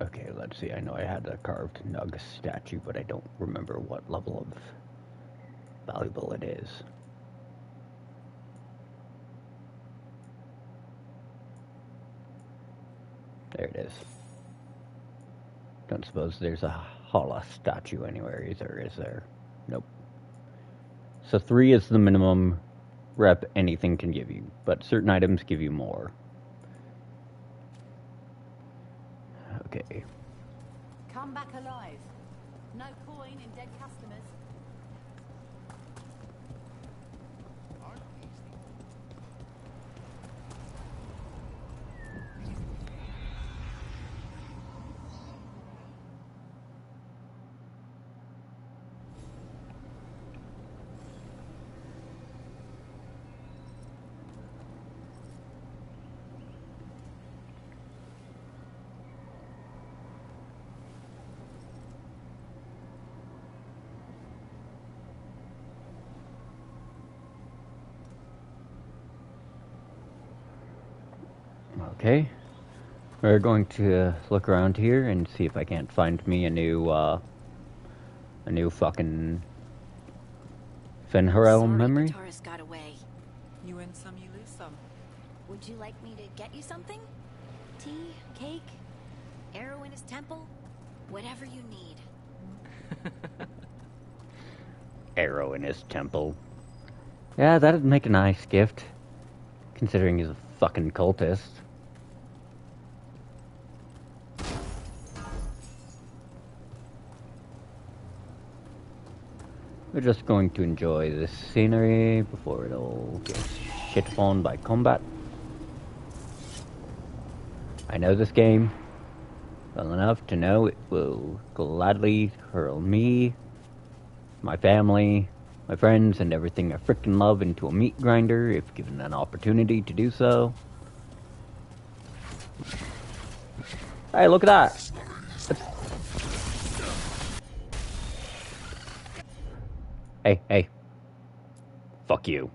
Okay, let's see. I know I had a carved Nug statue, but I don't remember what level of valuable it is. There it is. Don't suppose there's a Hala statue anywhere either, is there? Nope. So 3 is the minimum rep anything can give you, but certain items give you more. Okay. Come back alive. No coin in dead customers. Okay. We're going to look around here and see if I can't find me a new fucking Fenharel memory. Guitarist got away. You win some, you lose some. Would you like me to get you something? Tea, cake, arrow in his temple, whatever you need. Arrow in his temple. Yeah, that'd make a nice gift, considering he's a fucking cultist. We're just going to enjoy this scenery before it all gets shit upon by combat. I know this game well enough to know it will gladly hurl me, my family, my friends, and everything I frickin' love into a meat grinder if given an opportunity to do so. Hey, look at that! Hey. Fuck you.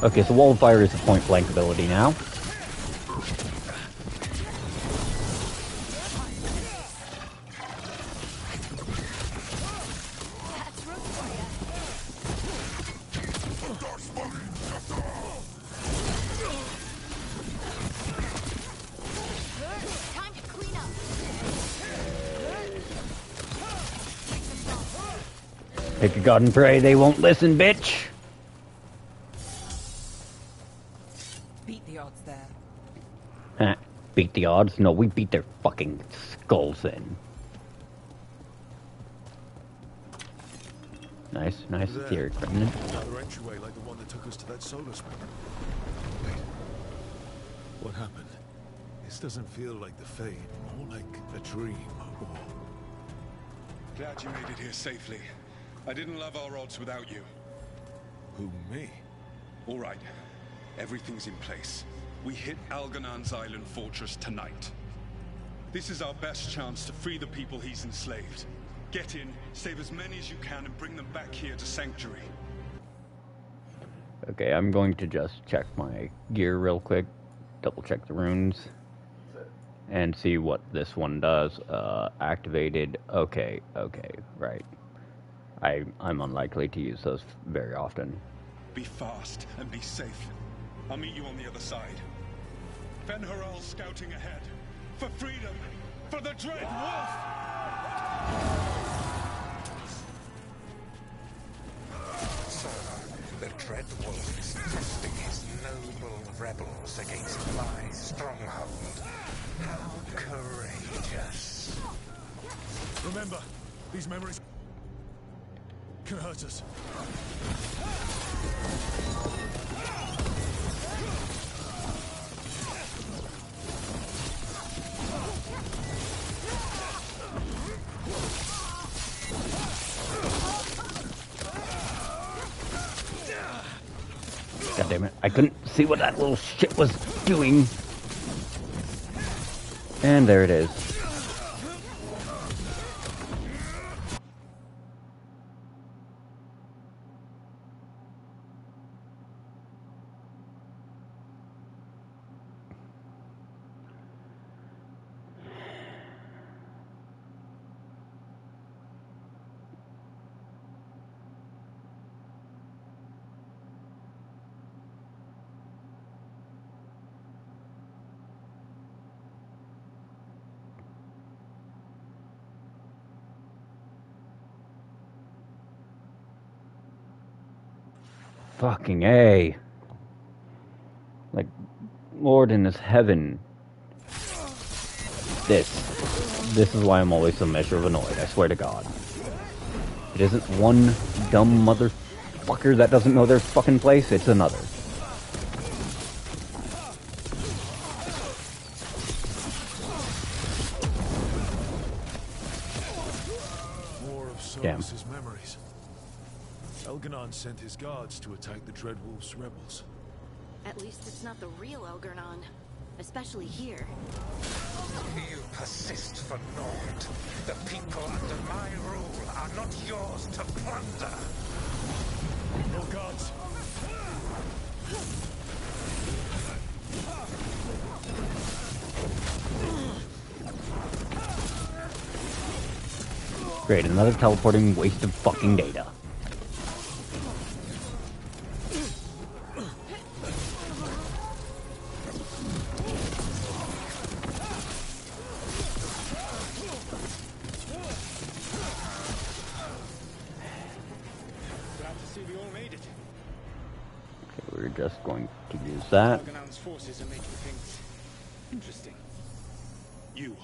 Okay, so wall of fire is a point blank ability now. Pick a god and pray they won't listen, bitch! Beat the odds there. Huh, beat the odds? No, we beat their fucking skulls in. Nice theory, Remnant. Another entryway like the one that took us to that solar spring. Wait. What happened? This doesn't feel like the Fade, more like a dream. Or... Glad you made it here safely. I didn't love our odds without you. Who, me? All right. Everything's in place. We hit Algernon's island fortress tonight. This is our best chance to free the people he's enslaved. Get in, save as many as you can, and bring them back here to Sanctuary. Okay, I'm going to just check my gear real quick. Double check the runes. And see what this one does. Activated. Okay, right. I'm unlikely to use those very often. Be fast and be safe. I'll meet you on the other side. Fen-Haral scouting ahead. For freedom! For the Dread Wolf! So, the Dread Wolf is testing his noble rebels against my stronghold. How courageous. Remember, these memories can hurt us. God damn it, I couldn't see what that little shit was doing. And there it is. Fucking A. Like, Lord in his heaven. This is why I'm always some measure of annoyed, I swear to God. It isn't one dumb motherfucker that doesn't know their fucking place, it's another. More of Solus's memories. Elganon sent his guards to attack the Dreadwolf's rebels. At least it's not the real Elgernon. Especially here. You persist for naught. The people under my rule are not yours to plunder. No gods. Great, another teleporting waste of fucking data. We're just going to use that. Forces are making things interesting. You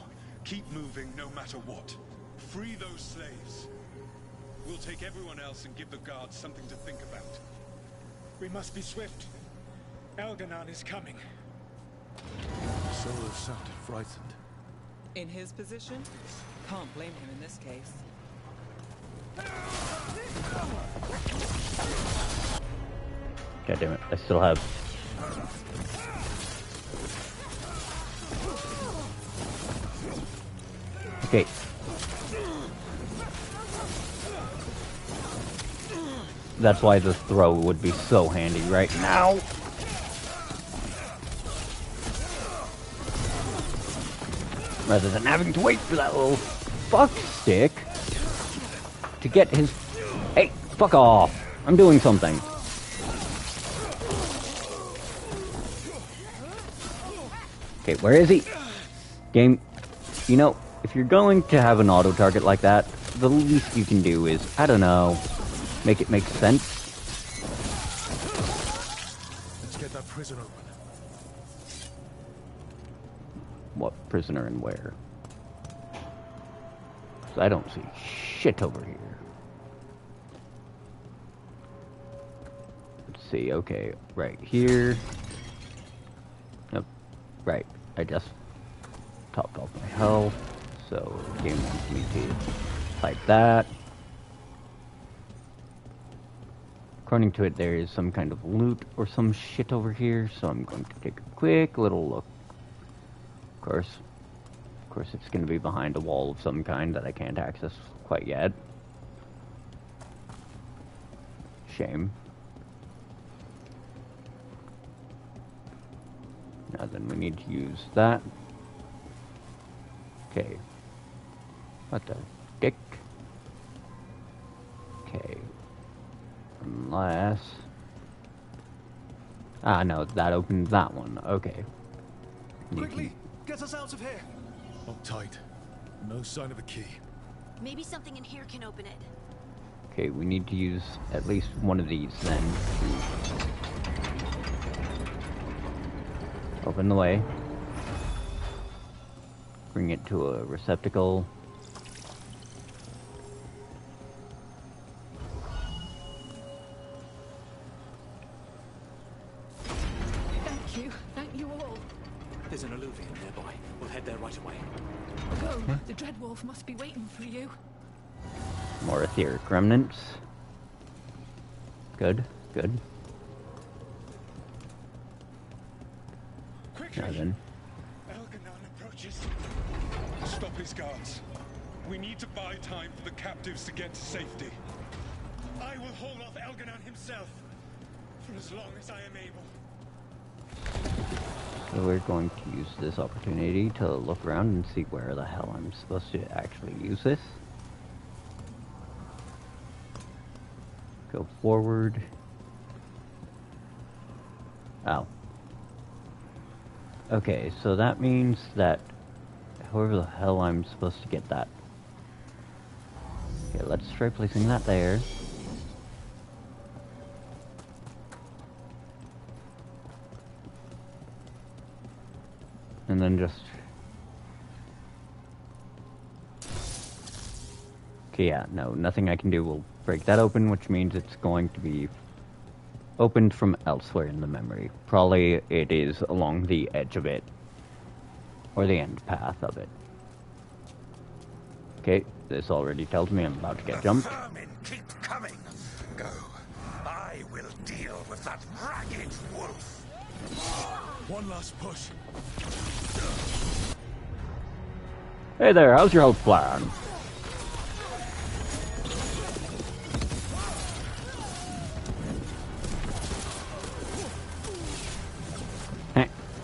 keep moving no matter what. Free those slaves. We'll take everyone else and give the guards something to think about. We must be swift. Elganon is coming. Solus sounded frightened. In his position, can't blame him in this case. God damn it, I still have... Okay. That's why the throw would be so handy right now. Rather than having to wait for that little fuck stick to get his... Hey, fuck off. I'm doing something. Okay, where is he? Game, you know, if you're going to have an auto-target like that, the least you can do is, I don't know, make it make sense. Let's get that prison open. What prisoner and where? 'Cause I don't see shit over here. Let's see, okay, right here. Nope, right, I just topped off my health, so the game wants me to type that. According to it, there is some kind of loot or some shit over here, so I'm going to take a quick little look. Of course, it's going to be behind a wall of some kind that I can't access quite yet. Shame. Now then, we need to use that. Okay. What the dick? Okay. Unless... Ah, no, that opened that one. Okay. Quickly, get us out of here! Hold tight. No sign of a key. Maybe something in here can open it. Okay, we need to use at least one of these then to open the way. Bring it to a receptacle. Thank you all. There's an alluvium nearby. We'll head there right away. Go. The Dreadwolf must be waiting for you. More etheric remnants. Good, good. Quickly! Now then. Elganon approaches. Stop his guards. We need to buy time for the captives to get to safety. I will hold off Elganon himself for as long as I am able. So we're going to use this opportunity to look around and see where the hell I'm supposed to actually use this. Go forward. Oh. Okay, so that means that however the hell I'm supposed to get that. Okay, let's try placing that there. And then just... Okay, yeah, no, nothing I can do will break that open, which means it's going to be opened from elsewhere in the memory. Probably it is along the edge of it. Or the end path of it. Okay, this already tells me I'm about to get jumped. Vermin keep coming. Go. I will deal with that ragged wolf. One last push. Hey there, how's your health plan?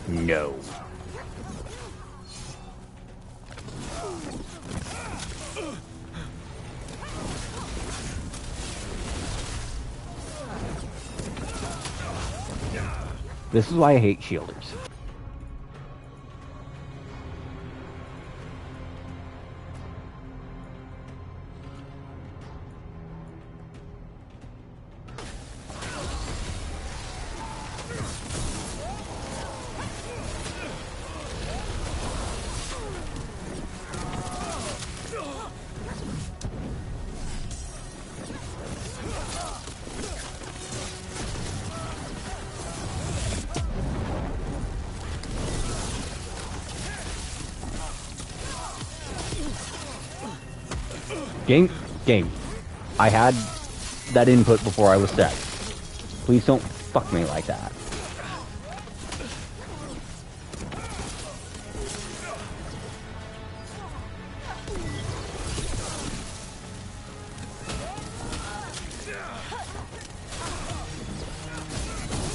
No. This is why I hate shielders. Game. I had that input before I was set. Please don't fuck me like that.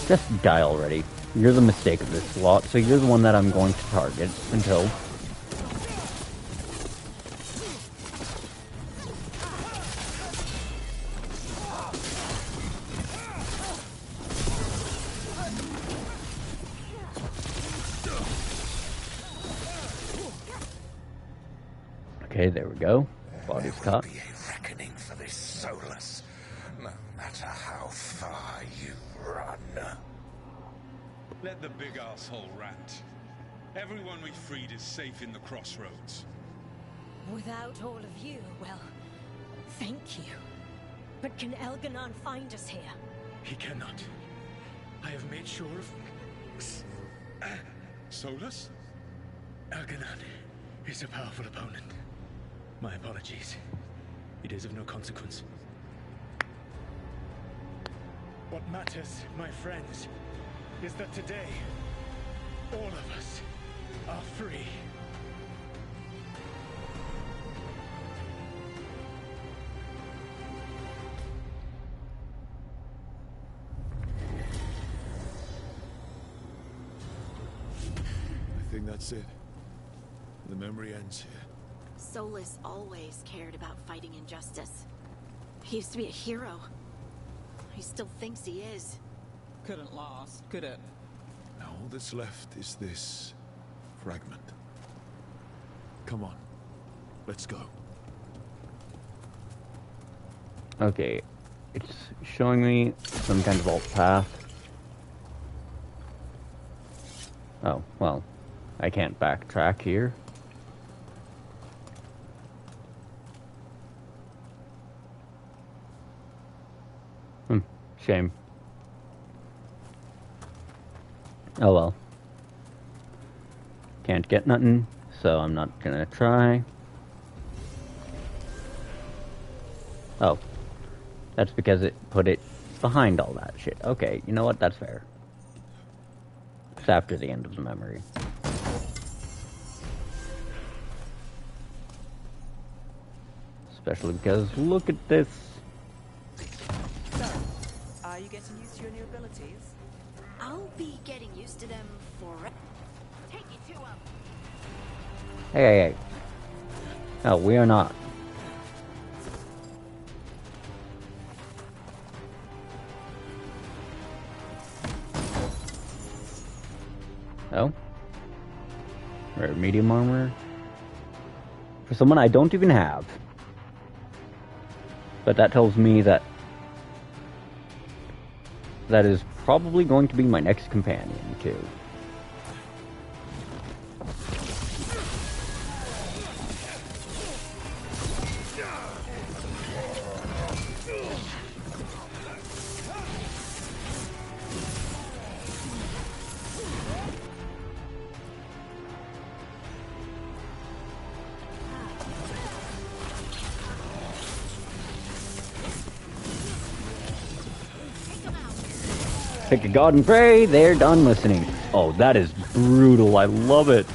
Just die already. You're the mistake of this lot, so you're the one that I'm going to target until... Okay, there we go. Body's caught. There will be a reckoning for this Solus, no matter how far you run. Let the big asshole rant. Everyone we freed is safe in the crossroads. Without all of you, well, thank you. But can Elganon find us here? He cannot. I have made sure of... Solus? Elganon is a powerful opponent. My apologies. It is of no consequence. What matters, my friends, is that today, all of us are free. I think that's it. The memory ends here. Solus always cared about fighting injustice. He used to be a hero. He still thinks he is. Couldn't last, could it? Now all that's left is this fragment. Come on, let's go. Okay, it's showing me some kind of alt path. Oh, well, I can't backtrack here. Shame. Oh well. Can't get nothing, so I'm not gonna try. Oh. That's because it put it behind all that shit. Okay, you know what? That's fair. It's after the end of the memory. Especially because, look at this. So, are you getting used to your new abilities? I'll be getting used to them forever. Take it to him. Hey. No, we are not. Oh? Rare medium armor? For someone I don't even have. But that tells me that that is probably going to be my next companion, too. Pick a god and pray, they're done listening. Oh, that is brutal, I love it.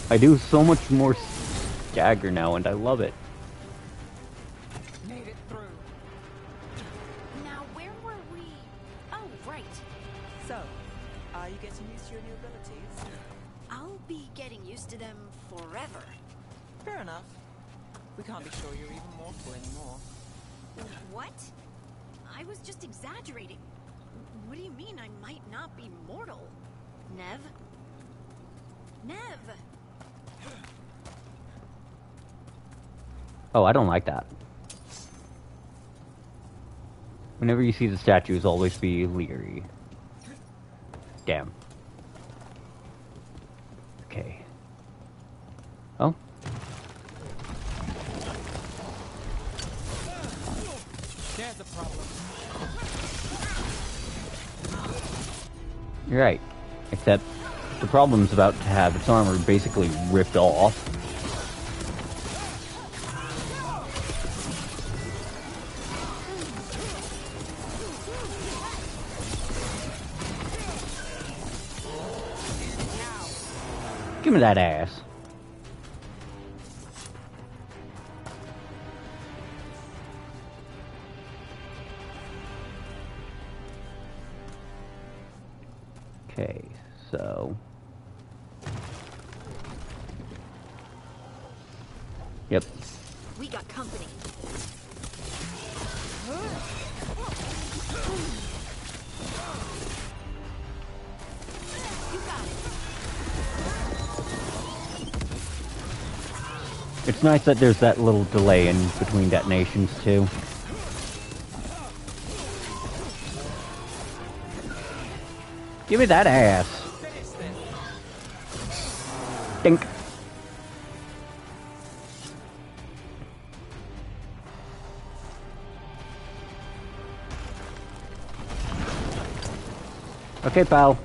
I do so much more stagger now, and I love it. Made it through. Now, where were we? Oh, right. So, are you getting used to your new abilities? I'll be getting used to them forever. Fair enough. We can't be sure you're even mortal anymore. What? I was just exaggerating. What do you mean I might not be mortal? Nev? Nev! Oh, I don't like that. Whenever you see the statues, always be leery. Damn. Okay. Oh? There's a problem. You're right. Except the problem's about to have its armor basically ripped off. Give me that ass. Okay, so... Yep. We got company. You got it. It's nice that there's that little delay in between detonations, too. Give me that ass. Dink. Okay, pal.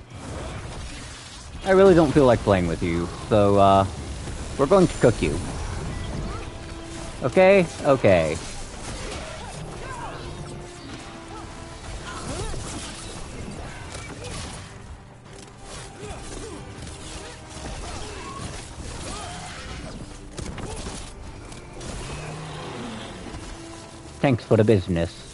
I really don't feel like playing with you, so, we're going to cook you. Okay? Okay. Thanks for the business.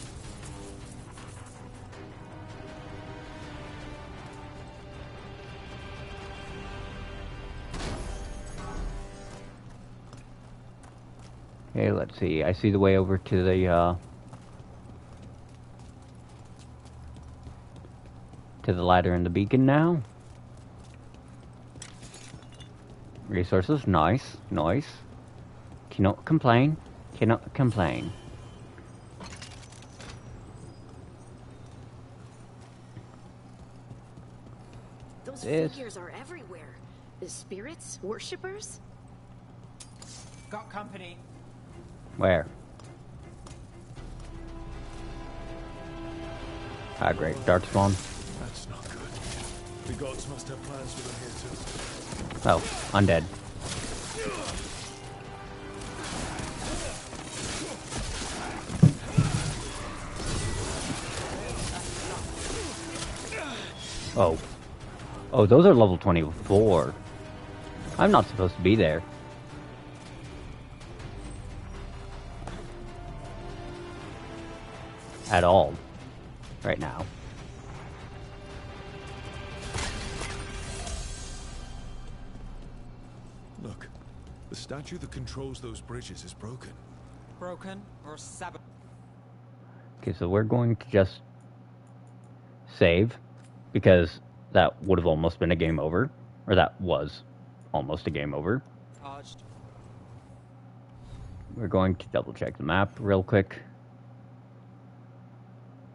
Okay, let's see. I see the way over to the ladder and the beacon now. Resources, nice, nice. Cannot complain. Cannot complain. Those figures are everywhere. The spirits, worshippers. Got company. Where? Ah, great. Darkspawn. That's not good. The gods must have plans for them here too. Oh, undead. Oh. Oh, those are level 24. I'm not supposed to be there. At all. Right now. Look, the statue that controls those bridges is broken. Broken or sabotaged? Okay, so we're going to just save, because that would have almost been a game over. Or that was almost a game over. We're going to double check the map real quick,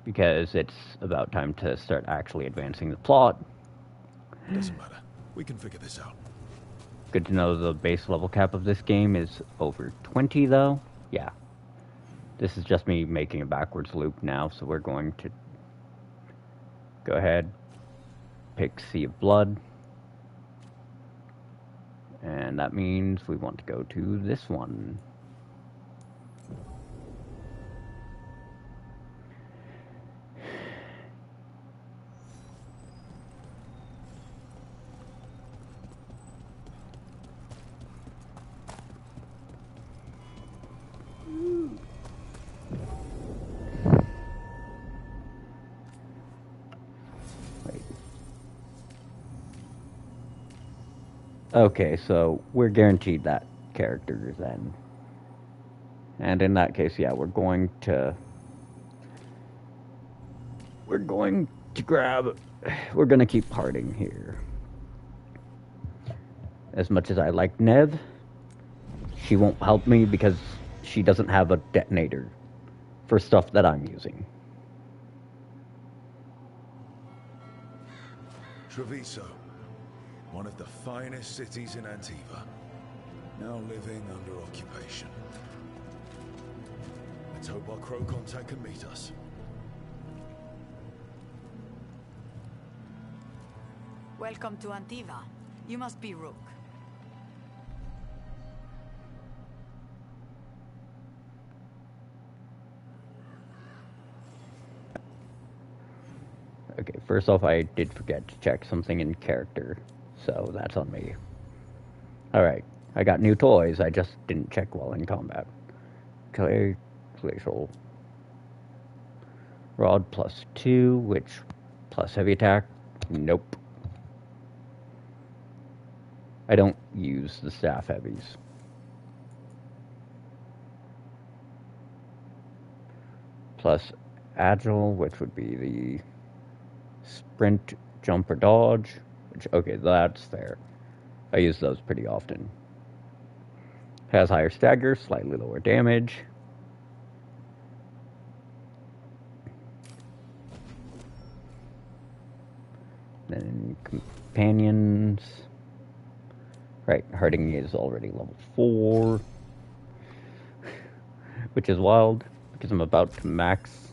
because it's about time to start actually advancing the plot. Doesn't matter. We can figure this out. Good to know the base level cap of this game is over 20, though. Yeah. This is just me making a backwards loop now, so we're going to go ahead, pick Sea of Blood. And that means we want to go to this one. Okay, so we're guaranteed that character then. And in that case, yeah, we're going to grab... We're going to keep parting here. As much as I like Nev, she won't help me because she doesn't have a detonator for stuff that I'm using. Treviso, one of the finest cities in Antiva, now living under occupation. Let's hope our crow contact can meet us. Welcome to Antiva. You must be Rook. Okay, first off, I did forget to check something in character, so that's on me. Alright, I got new toys. I just didn't check while in combat. Glacial Rod +2, which plus heavy attack? Nope. I don't use the staff heavies. Plus agile, which would be the sprint, jump, or dodge. Which, okay, that's fair. I use those pretty often. Has higher stagger, slightly lower damage. Then companions. Right, Harding is already level 4. Which is wild, because I'm about to max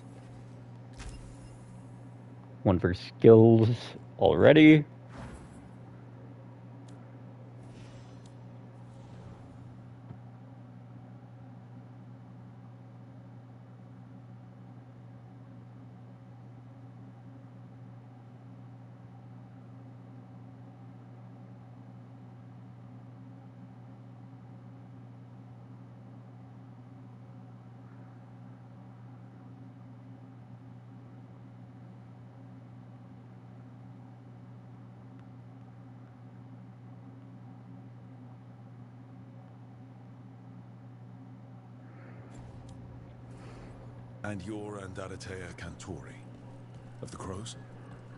one for skills already. And you're Andaratea Cantori, of the Crows?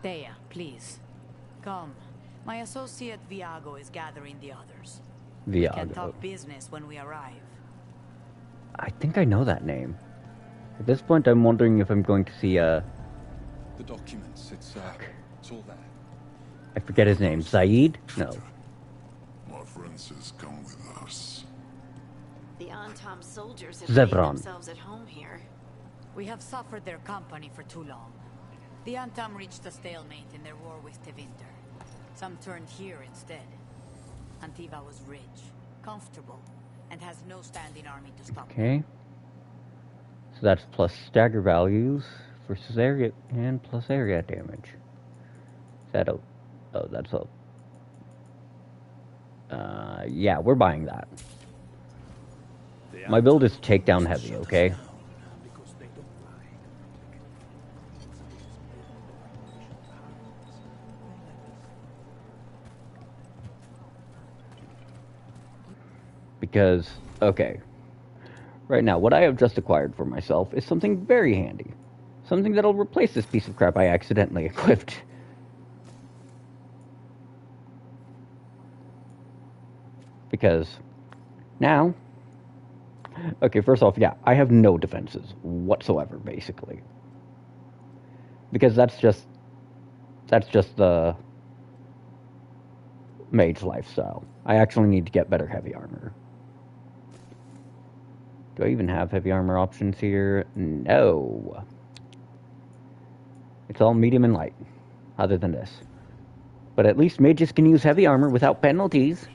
Thea, please. Come. My associate Viago is gathering the others. We can Viago. talk business when we arrive. I think I know that name. At this point, I'm wondering if I'm going to see The documents, it's all there. I forget his name. Zaid? No. My friends has come with us. The Antom soldiers have Zevran. made themselves at home here. We have suffered their company for too long. The Antam reached a stalemate in their war with Tevinter. Some turned here instead. Antiva was rich, comfortable, and has no standing army to stop them. Okay. So that's plus stagger values versus area and plus area damage. Is that a... Oh, that's a... yeah, we're buying that. My build is takedown heavy, okay? Because, okay, right now, what I have just acquired for myself is something very handy. Something that'll replace this piece of crap I accidentally equipped. Because, now, okay, first off, yeah, I have no defenses whatsoever, basically. Because that's just the mage lifestyle. I actually need to get better heavy armor. Do I even have heavy armor options here? No. It's all medium and light, other than this. But at least mages can use heavy armor without penalties.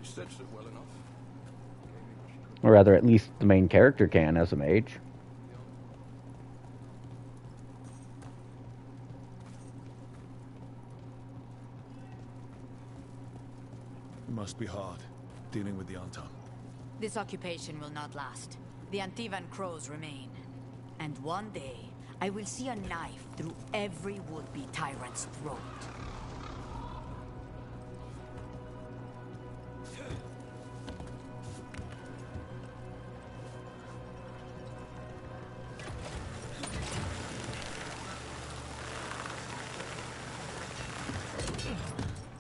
Or rather, at least the main character can as a mage. It must be hard, dealing with the Antam. This occupation will not last. The Antivan crows remain. And one day, I will see a knife through every would-be tyrant's throat.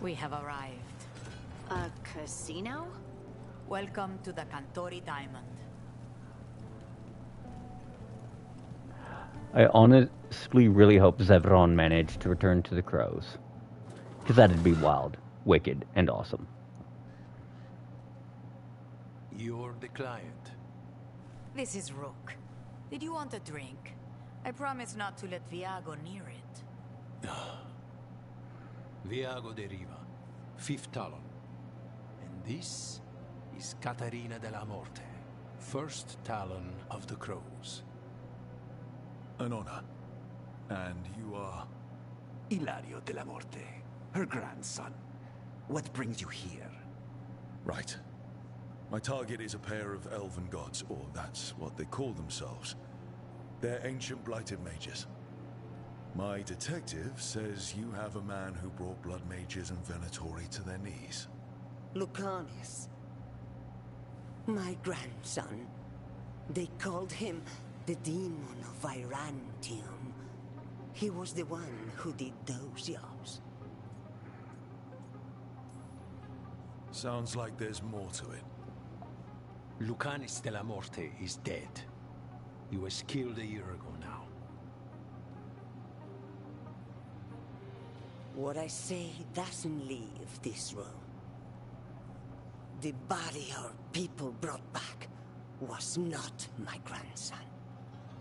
We have arrived. A casino? Welcome to the Cantori Diamond. I honestly really hope Zevran managed to return to the Crows. Because that'd be wild, wicked, and awesome. You're the client. This is Rook. Did you want a drink? I promise not to let Viago near it. Viago de Riva, 5th Talon. And this is Catarina de la Morte, 1st Talon of the Crows. An honor. And you are? Ilario de la Morte, her grandson. What brings you here? Right. My target is a pair of elven gods, or that's what they call themselves. They're ancient blighted mages. My detective says you have a man who brought blood mages and Venatori to their knees. Lucanus. My grandson. They called him the Demon of Irantium. He was the one who did those jobs. Sounds like there's more to it. Lucanus de la Morte is dead. He was killed a year ago now. What I say doesn't leave this room. The body our people brought back was not my grandson.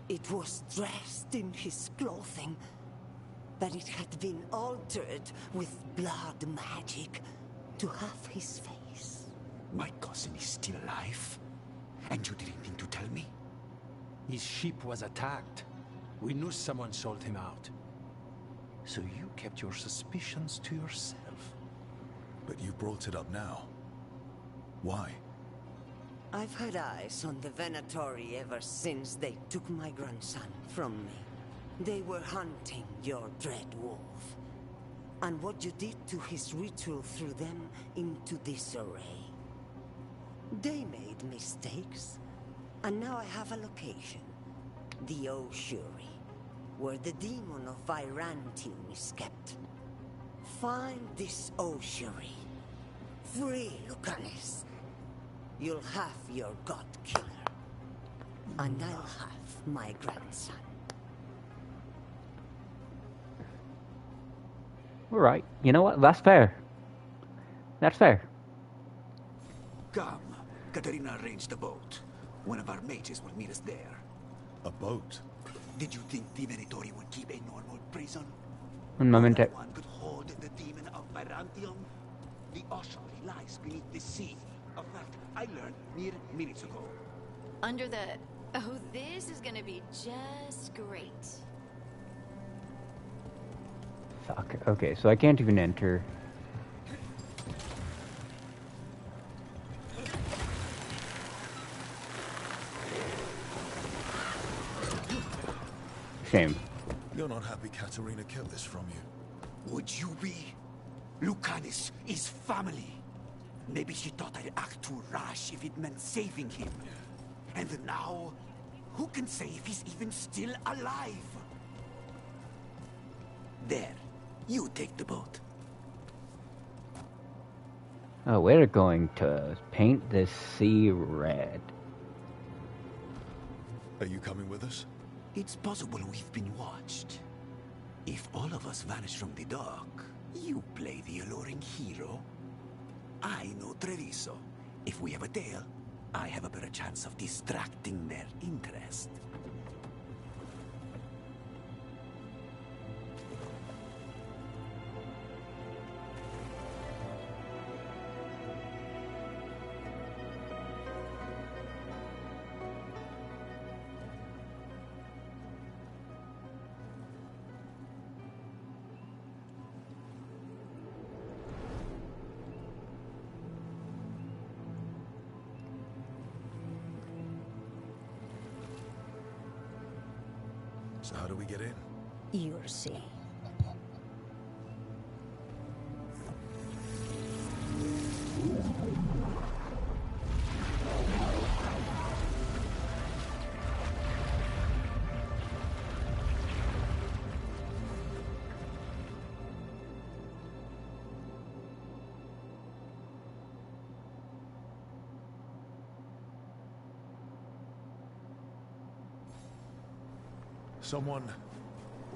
It was dressed in his clothing, but it had been altered with blood magic to have his face. My cousin is still alive? And you didn't think to tell me? His ship was attacked. We knew someone sold him out. So you kept your suspicions to yourself. But you brought it up now. Why? I've had eyes on the Venatori ever since they took my grandson from me. They were hunting your dread wolf. And what you did to his ritual threw them into disarray. They made mistakes, and now I have a location. The ossuary, where the demon of Irantium is kept. Find this ossuary. Free Lucanus. You'll have your god killer. And I'll have my grandson. Alright, you know what? That's fair. That's fair. Come. Katerina arranged a boat. One of our mages will meet us there. A boat? Did you think the Venatori would keep a normal prison? Un momento. One could hold the demon of Irantium. The ossuary lies beneath the sea. A fact I learned mere minutes ago. Under the... Oh, this is gonna be just great. Fuck. Okay, so I can't even enter. Shame. You're not happy Katerina kept this from you. Would you be? Lucanus is family. Maybe she thought I'd act too rash if it meant saving him. And now, who can say if he's even still alive? There, you take the boat. Oh, we're going to paint this sea red. Are you coming with us? It's possible we've been watched. If all of us vanish from the dock, you play the alluring hero. I know Treviso. If we have a tail, I have a better chance of distracting their interest. So how do we get in? You'll see. Someone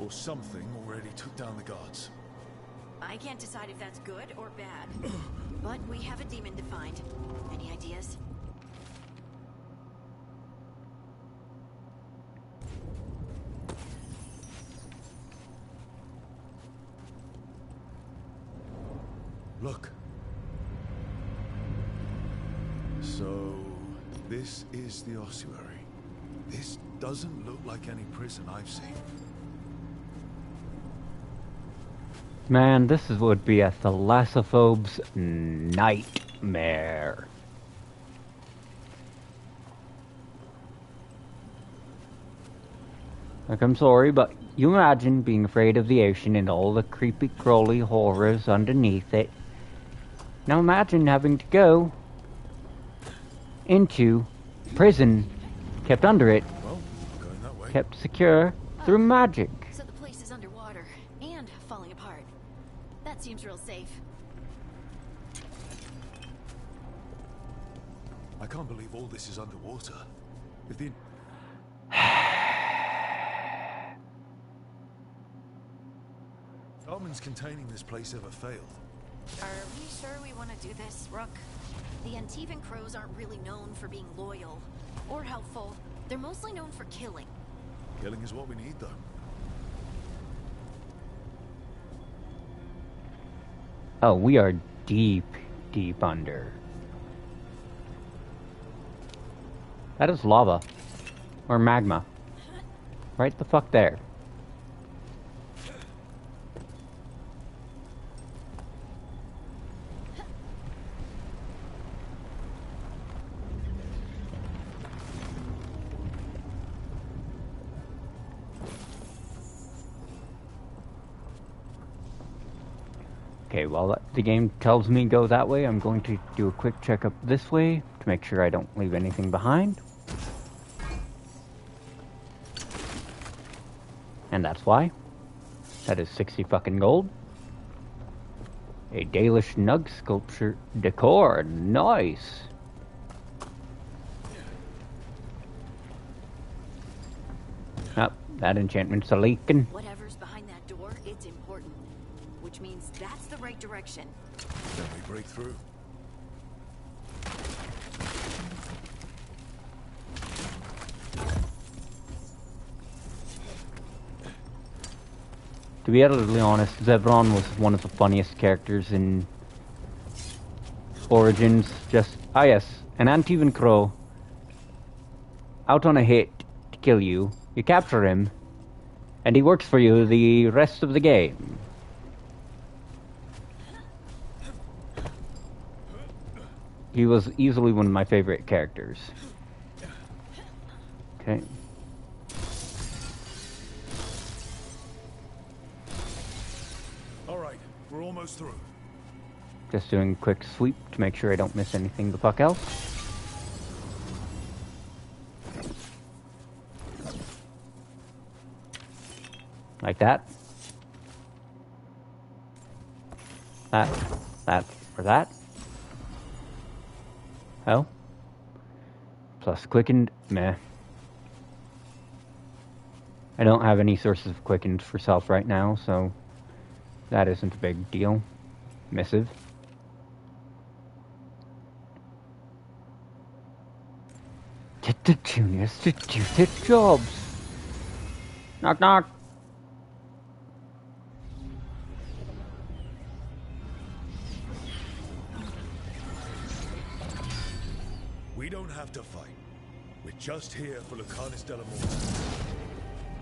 or something already took down the guards. I can't decide if that's good or bad. But we have a demon to find. Any ideas? Look. So, this is the ossuary. This doesn't look like any prison I've seen. Man, this would be a thalassophobe's nightmare. Like, I'm sorry, but you imagine being afraid of the ocean and all the creepy, crawly horrors underneath it. Now imagine having to go into prison, kept under it, kept secure through magic. So the place is underwater and falling apart. That seems real safe. I can't believe all this is underwater. If the Armins containing this place ever failed. Are we sure we want to do this, Rook? The Antivan Crows aren't really known for being loyal or helpful. They're mostly known for killing. Killing is what we need, though. Oh, we are deep, deep under. That is lava. Or magma. Right the fuck there. Okay, while the game tells me go that way, I'm going to do a quick checkup this way to make sure I don't leave anything behind. And that's why. That is 60 fucking gold. A Dalish Nug sculpture decor. Nice. Oh, that enchantment's a leaking. Whatever's behind that door, it's important. Which means that's the right direction. Then we break through. To be utterly honest, Zevron was one of the funniest characters in Origins. Just, ah yes, an Antivan Crow out on a hit to kill you. You capture him, and he works for you the rest of the game. He was easily one of my favorite characters. Okay. Alright, we're almost through. Just doing a quick sweep to make sure I don't miss anything the fuck else. Like that. That, for that. Oh. Plus quickened, meh. I don't have any sources of quickened for self right now, so that isn't a big deal. Missive. Get the juniors to do their jobs. Knock knock. We don't have to fight. We're just here for Lucanus Delamorte.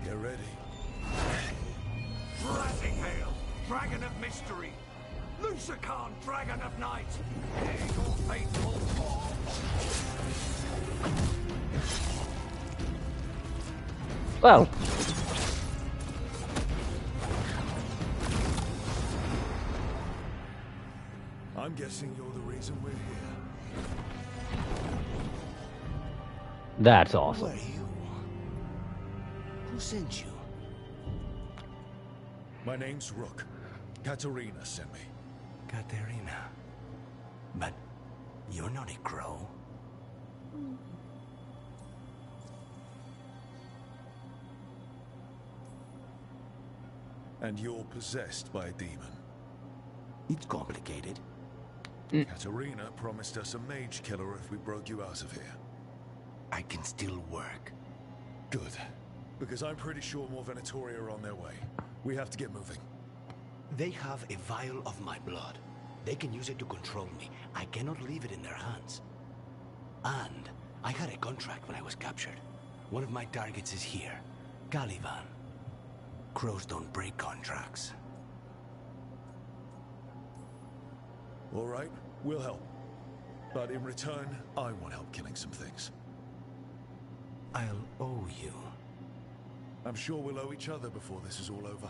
Get ready. Rising Hail, Dragon of Mystery! Lucican, Dragon of Night! May your faithful fall! Well. I'm guessing you're the reason we're here. That's awesome. Who are you? Who sent you? My name's Rook. Katerina sent me. Katerina. But you're not a crow. And you're possessed by a demon. It's complicated. Katerina promised us a mage killer if we broke you out of here. I can still work. Good. Because I'm pretty sure more Venatori are on their way. We have to get moving. They have a vial of my blood. They can use it to control me. I cannot leave it in their hands. And I had a contract when I was captured. One of my targets is here. Caliban. Crows don't break contracts. All right, we'll help. But in return, I want help killing some things. I'll owe you. I'm sure we'll owe each other before this is all over.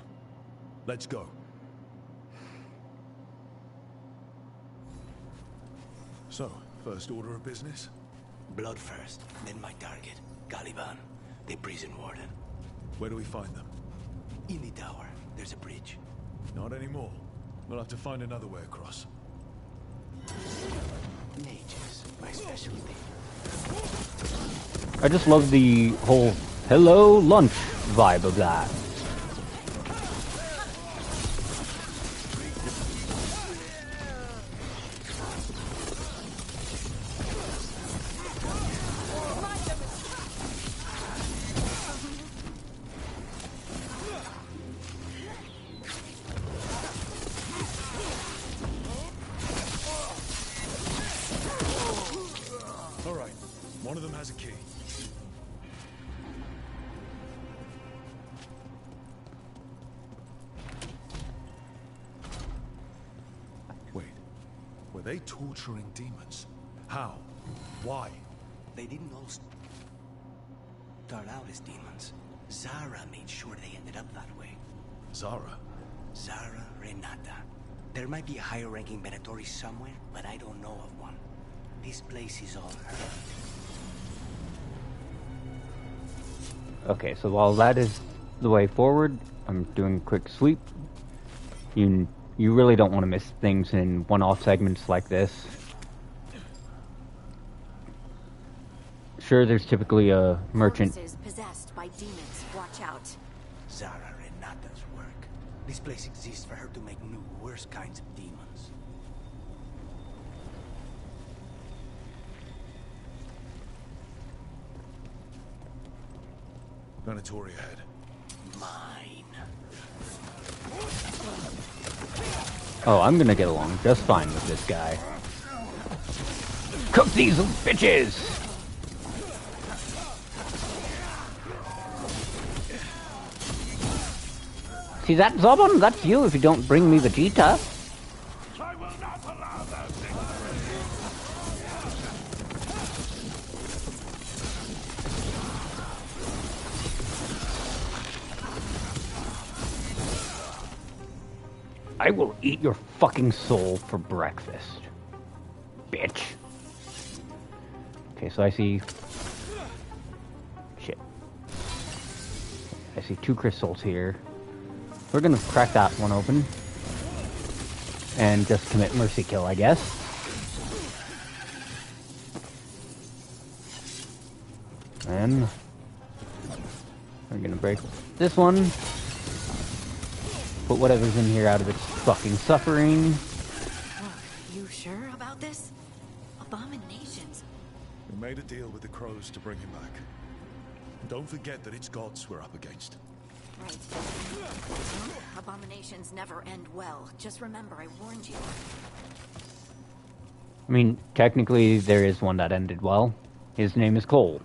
Let's go. So, first order of business? Blood first, then my target. Caliban, the prison warden. Where do we find them? In the tower. There's a bridge. Not anymore. We'll have to find another way across. Mages, my specialty. I just love the whole hello lunch vibe of that. All right, one of them has a key. Wait, were they torturing demons? How? Why? They didn't all start out as demons. Zara made sure they ended up that way. Zara? Zara Renata. There might be a higher-ranking Venatori somewhere, but I don't know of one. This place is all her. Okay, so while that is the way forward, I'm doing a quick sweep. You really don't want to miss things in one-off segments like this. Sure, there's typically a merchant. Corpses possessed by demons. Watch out. Zara Renata's work. This place exists for her to make new, worse kinds of demons. Venatori ahead. Mine. Oh, I'm gonna get along just fine with this guy. Cook these bitches! See that, Zobon? That's you if you don't bring me Vegeta. I will not allow those things. I will eat your fucking soul for breakfast. Bitch. Okay, so I see... Shit. I see 2 crystals here. We're gonna crack that one open. And just commit mercy kill, I guess. And... we're gonna break this one. Put whatever's in here out of its fucking suffering. You sure about this? Abominations. We made a deal with the crows to bring him back. Don't forget that it's gods we're up against. Right. Abominations never end well. Just remember, I warned you. I mean, technically there is one that ended well. His name is Cole.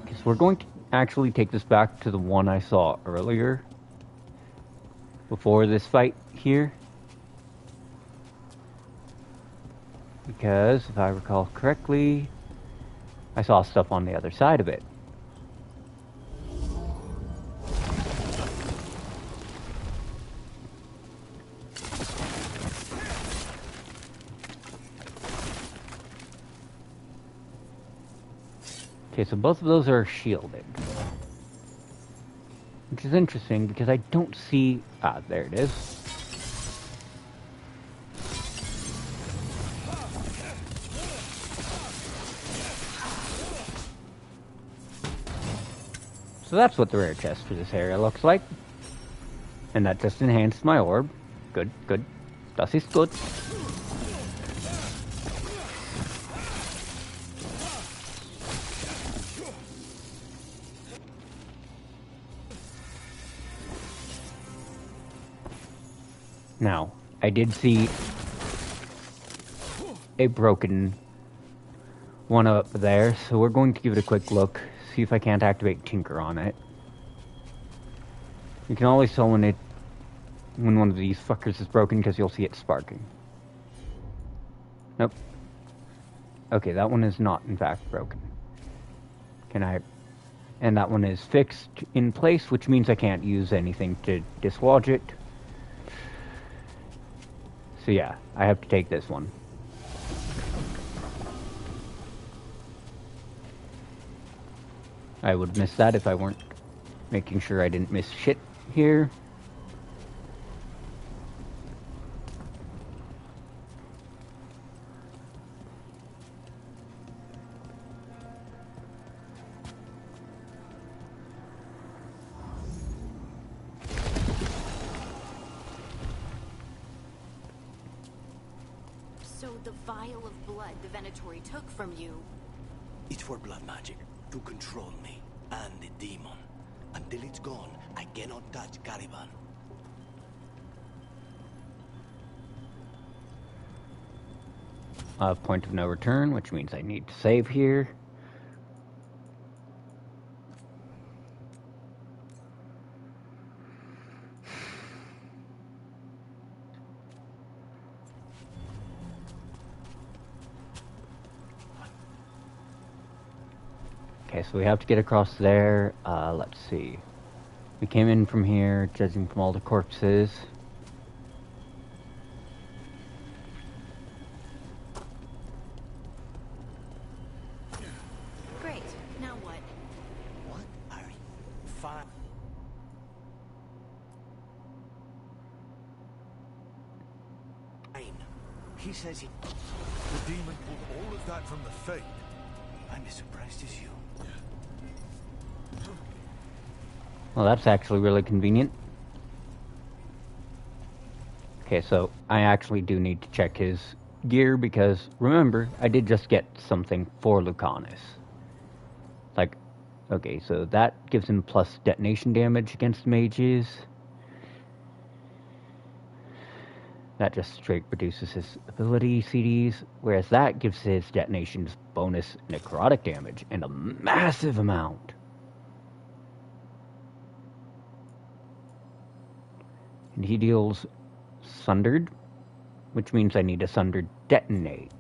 Because we're going to actually take this back to the one I saw earlier. Before this fight here. Because, if I recall correctly, I saw stuff on the other side of it. Okay, so both of those are shielded. Which is interesting because I don't see... Ah, there it is. So that's what the rare chest for this area looks like. And that just enhanced my orb. Good, good. Das ist gut. Now, I did see a broken one up there, so we're going to give it a quick look, see if I can't activate Tinker on it. You can always tell when one of these fuckers is broken because you'll see it sparking. Nope. Okay, that one is not in fact broken. Can I And that one is fixed in place, which means I can't use anything to dislodge it. So yeah, I have to take this one. I would miss that if I weren't making sure I didn't miss shit here. So the vial of blood the Venatori took from you... It's for blood magic, to control me, and the demon. Until it's gone, I cannot touch Caliban. Point of no return, which means I need to save here. Okay, so we have to get across there. Let's see. We came in from here, judging from all the corpses. Great. Now what? What are you? Fine. He says he... The demon pulled all of that from the Fade. I'm as surprised as you. Well, that's actually really convenient. Okay, so I actually do need to check his gear because, remember, I did just get something for Lucanus. Like, okay, so that gives him plus detonation damage against mages. That just straight reduces his ability CDs, whereas that gives his detonations bonus necrotic damage, and a massive amount. And he deals Sundered, which means I need a Sundered Detonate.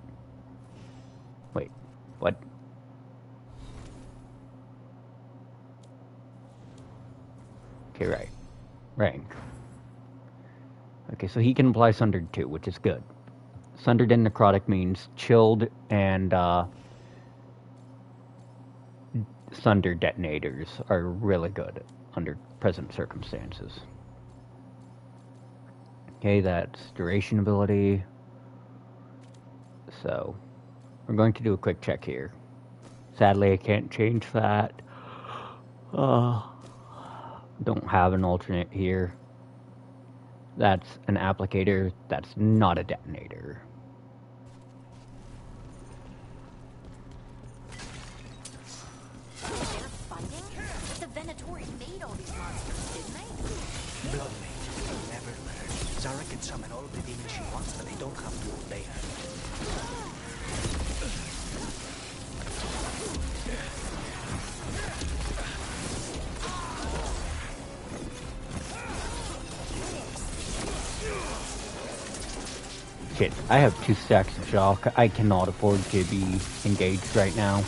Wait, what? Okay, right. Rank. Okay, so he can apply Sundered too, which is good. Sundered and Necrotic means chilled and Sundered detonators are really good under present circumstances. Okay, that's duration ability. So, we're going to do a quick check here. Sadly, I can't change that. Don't have an alternate here. That's an applicator, that's not a detonator. They're fighting? The Venatori made all these monsters, didn't they? Blood mage will never learn. Zara can summon all the demons she wants, but they don't have to obey her. Shit, I have 2 stacks of shock. I cannot afford to be engaged right now.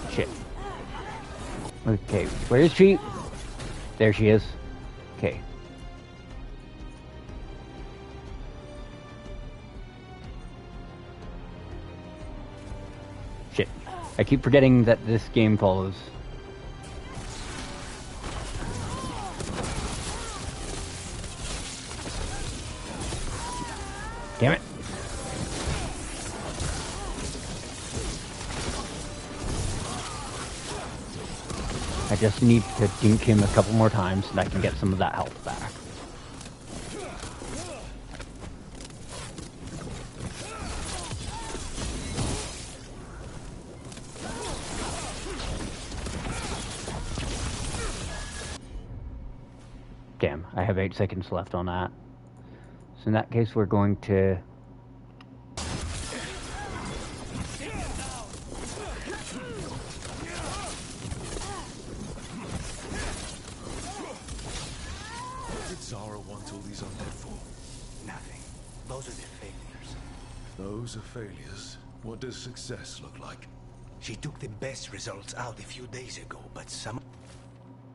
Shit. Okay, where is she? There she is. Okay. Shit. I keep forgetting that this game follows. Damn it. I just need to dink him a couple more times and I can get some of that health back. Damn, I have 8 seconds left on that. So in that case, we're going to... What did Zara want all these undead for? Nothing. Those are the failures. Those are failures. What does success look like? She took the best results out a few days ago, but some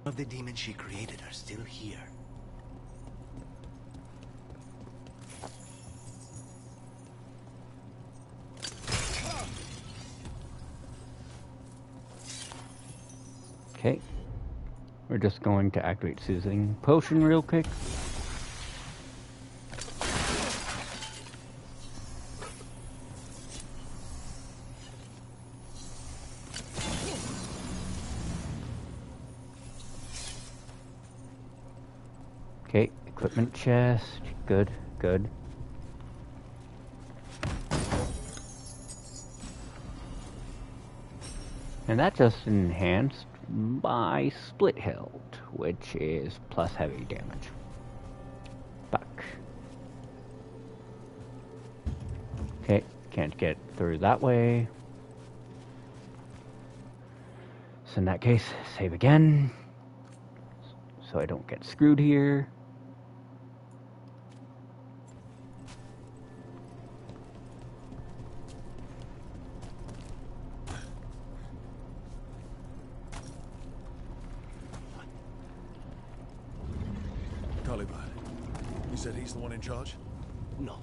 of the demons she created are still here. Okay. We're just going to activate Soothing Potion real quick. Okay, equipment chest. Good, good. And that just enhanced my split hilt, which is plus heavy damage. Fuck. Okay, can't get through that way. So in that case, save again. So I don't get screwed here. You said he's the one in charge? No,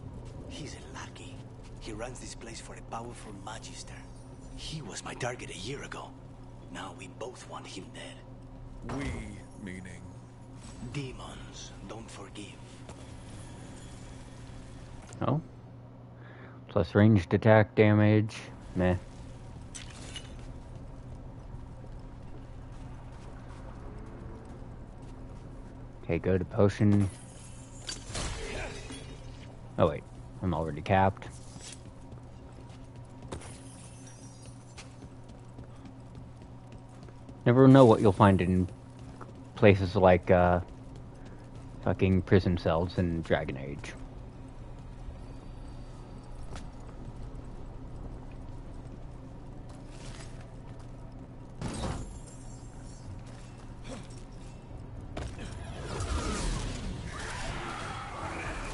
he's a lackey. He runs this place for a powerful magister. He was my target a year ago. Now we both want him dead. We, meaning? Demons don't forgive. Oh. Plus ranged attack damage. Meh. Okay, go to potion. Oh wait, I'm already capped. Never know what you'll find in places like fucking prison cells in Dragon Age.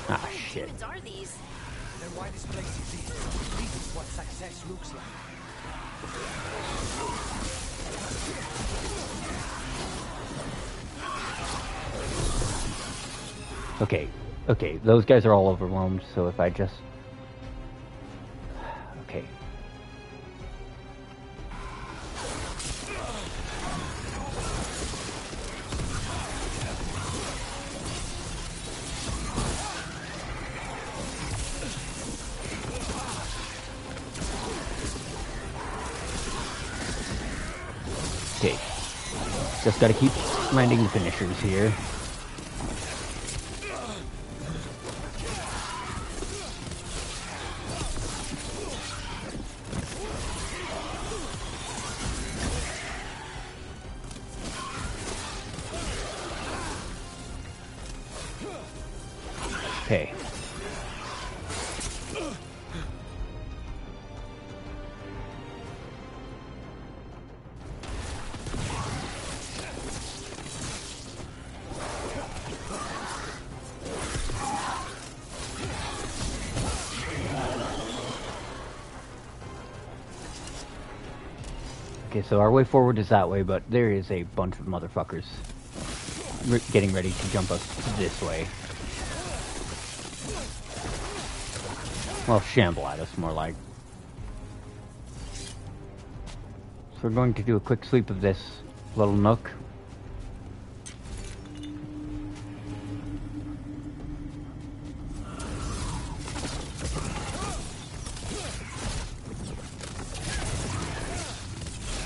Ah, shit. What are these? Then why this place exists? This is what success looks like. Okay, those guys are all overwhelmed, so if I just... Okay. Okay. Just gotta keep landing the finishers here. Okay. Okay, so our way forward is that way, but there is a bunch of motherfuckers getting ready to jump us this way. Well, shamble at us, more like. So we're going to do a quick sweep of this little nook.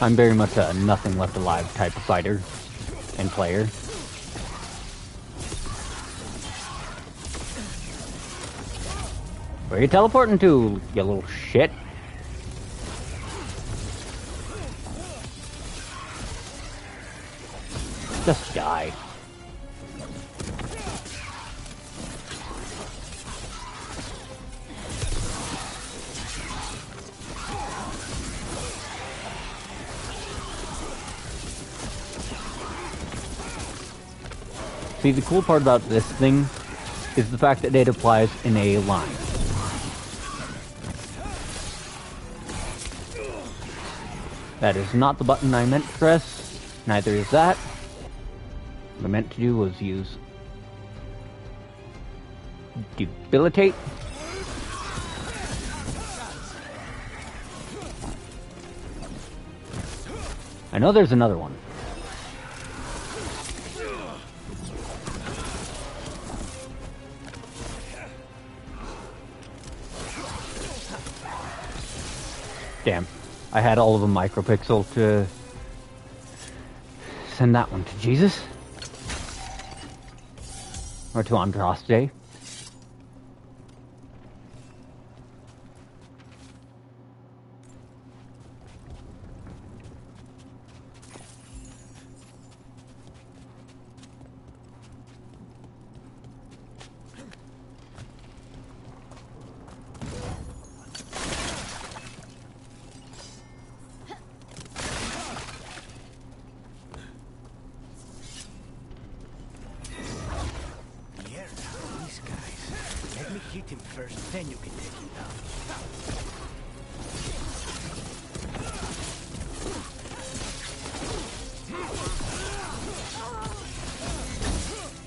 I'm very much a nothing left alive type of fighter and player. Where are you teleporting to, you little shit? Just die. See, the cool part about this thing is the fact that it applies in a line. That is not the button I meant to press, neither is that. What I meant to do was use debilitate. I know there's another one. Damn. I had all of a micropixel to send that one to Jesus. Or to Andraste. Hit him first, then you can take him down.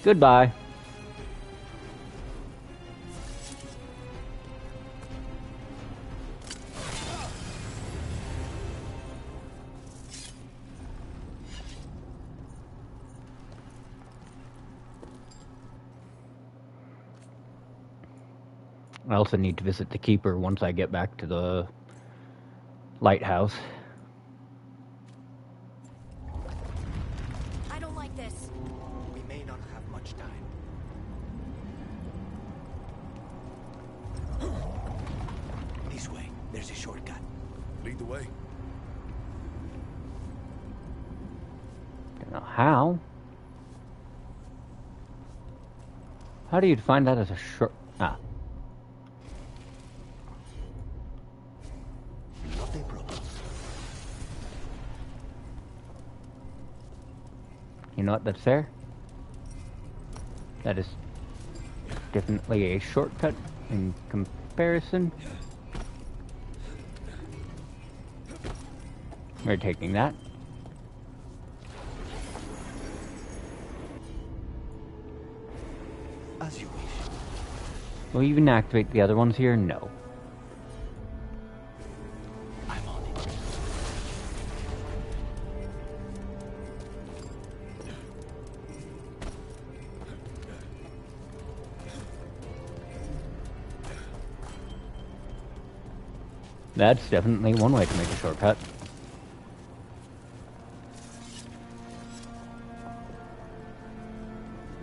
Goodbye. I also need to visit the Keeper once I get back to the lighthouse. I don't like this. We may not have much time. This way. There's a shortcut. Lead the way. Don't know how. How do you define that as a short... Ah. You know what, that's there. That is definitely a shortcut in comparison. We're taking that. As you wish. Will you even activate the other ones here? No. That's definitely one way to make a shortcut.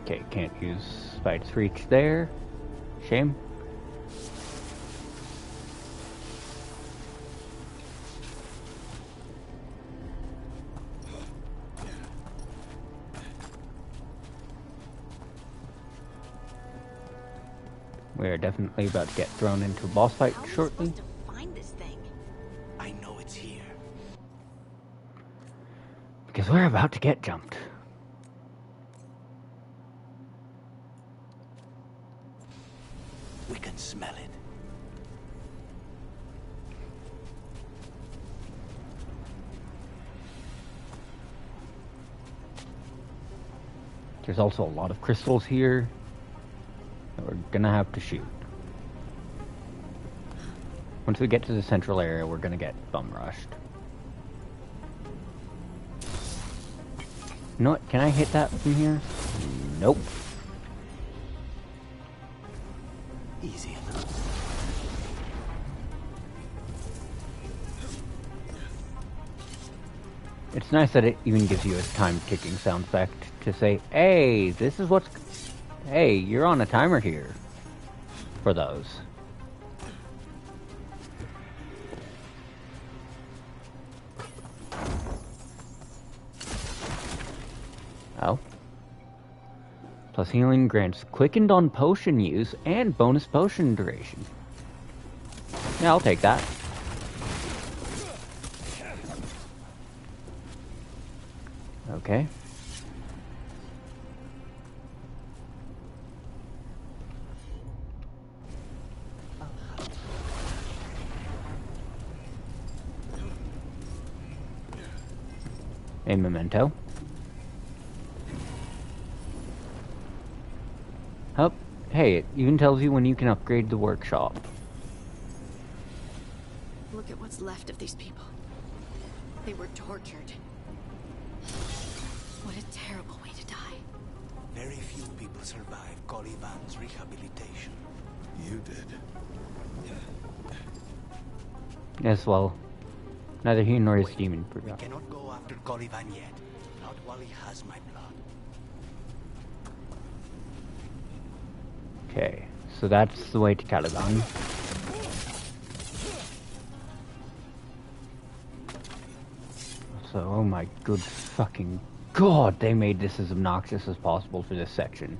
Okay, can't use Spite's Reach there. Shame. We're definitely about to get thrown into a boss fight shortly. Because we're about to get jumped. We can smell it. There's also a lot of crystals here that we're gonna have to shoot. Once we get to the central area, we're gonna get bum rushed. You know what? Can I hit that from here? Nope. Easy enough. It's nice that it even gives you a time ticking sound effect to say, hey, this is what's... Hey, you're on a timer here. For those. Oh. Plus healing grants quickened on potion use and bonus potion duration. Yeah, I'll take that. Okay. a memento. Oh, hey, it even tells you when you can upgrade the workshop. Look at what's left of these people. They were tortured. What a terrible way to die. Very few people survive Calivan's rehabilitation. You did. Yes, well, neither he nor his demon We forgot. cannot go after Calivan yet. Not while he has my blood. Okay, so that's the way to Caliban. So, oh my good fucking god, they made this as obnoxious as possible for this section.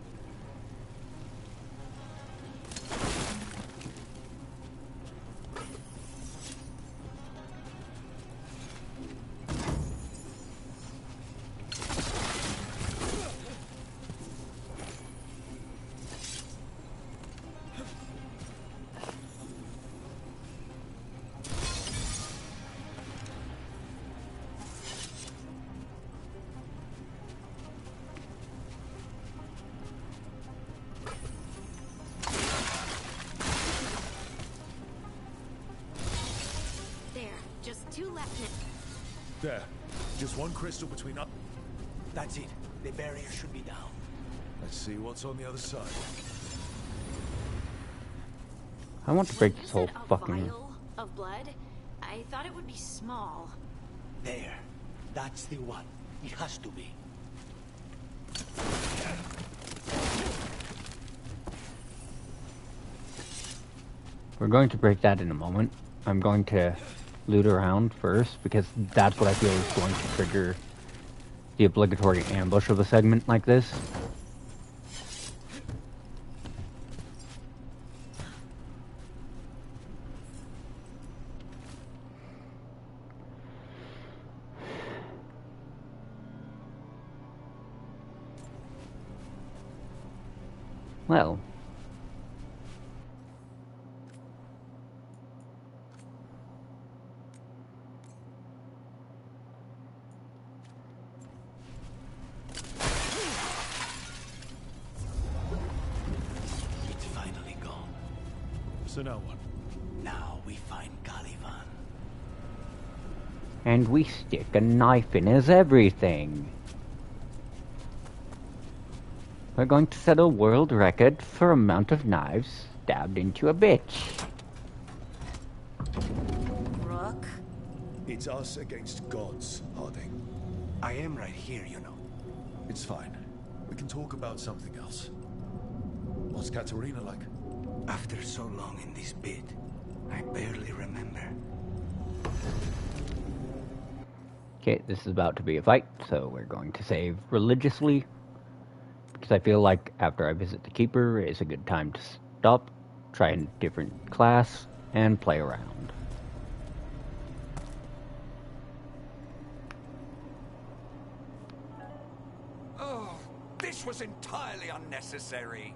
Just 2 left now. There. Just 1 crystal between us. That's it. The barrier should be down. Let's see what's on the other side. I want to break this whole fucking... Vial of blood? I thought it would be small. There. That's the one. It has to be. We're going to break that in a moment. I'm going to loot around first, because that's what I feel is going to trigger the obligatory ambush of a segment like this. Well, It's finally gone. So now what? Now we find Calivan. and we stick a knife in his everything. We're going to set a world record for amount of knives stabbed into a bitch. Rook? It's us against gods, Harding. I am right here, you know. It's fine. We can talk about something else. What's Katerina like? After so long in this pit, I barely remember. Okay, this is about to be a fight, so we're going to save religiously. Because I feel like after I visit the Keeper, it's a good time to stop, try a different class, and play around. Oh, this was entirely unnecessary.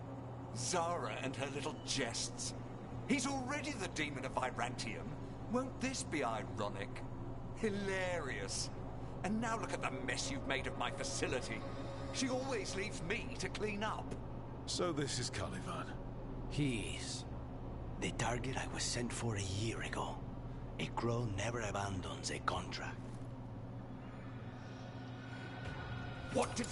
Zara and her little jests. He's already the demon of Vibrantium. Won't this be ironic? Hilarious. And now look at the mess you've made of my facility. She always leaves me to clean up. So this is Calivan. He is. The target I was sent for a year ago. A crow never abandons a contract. What did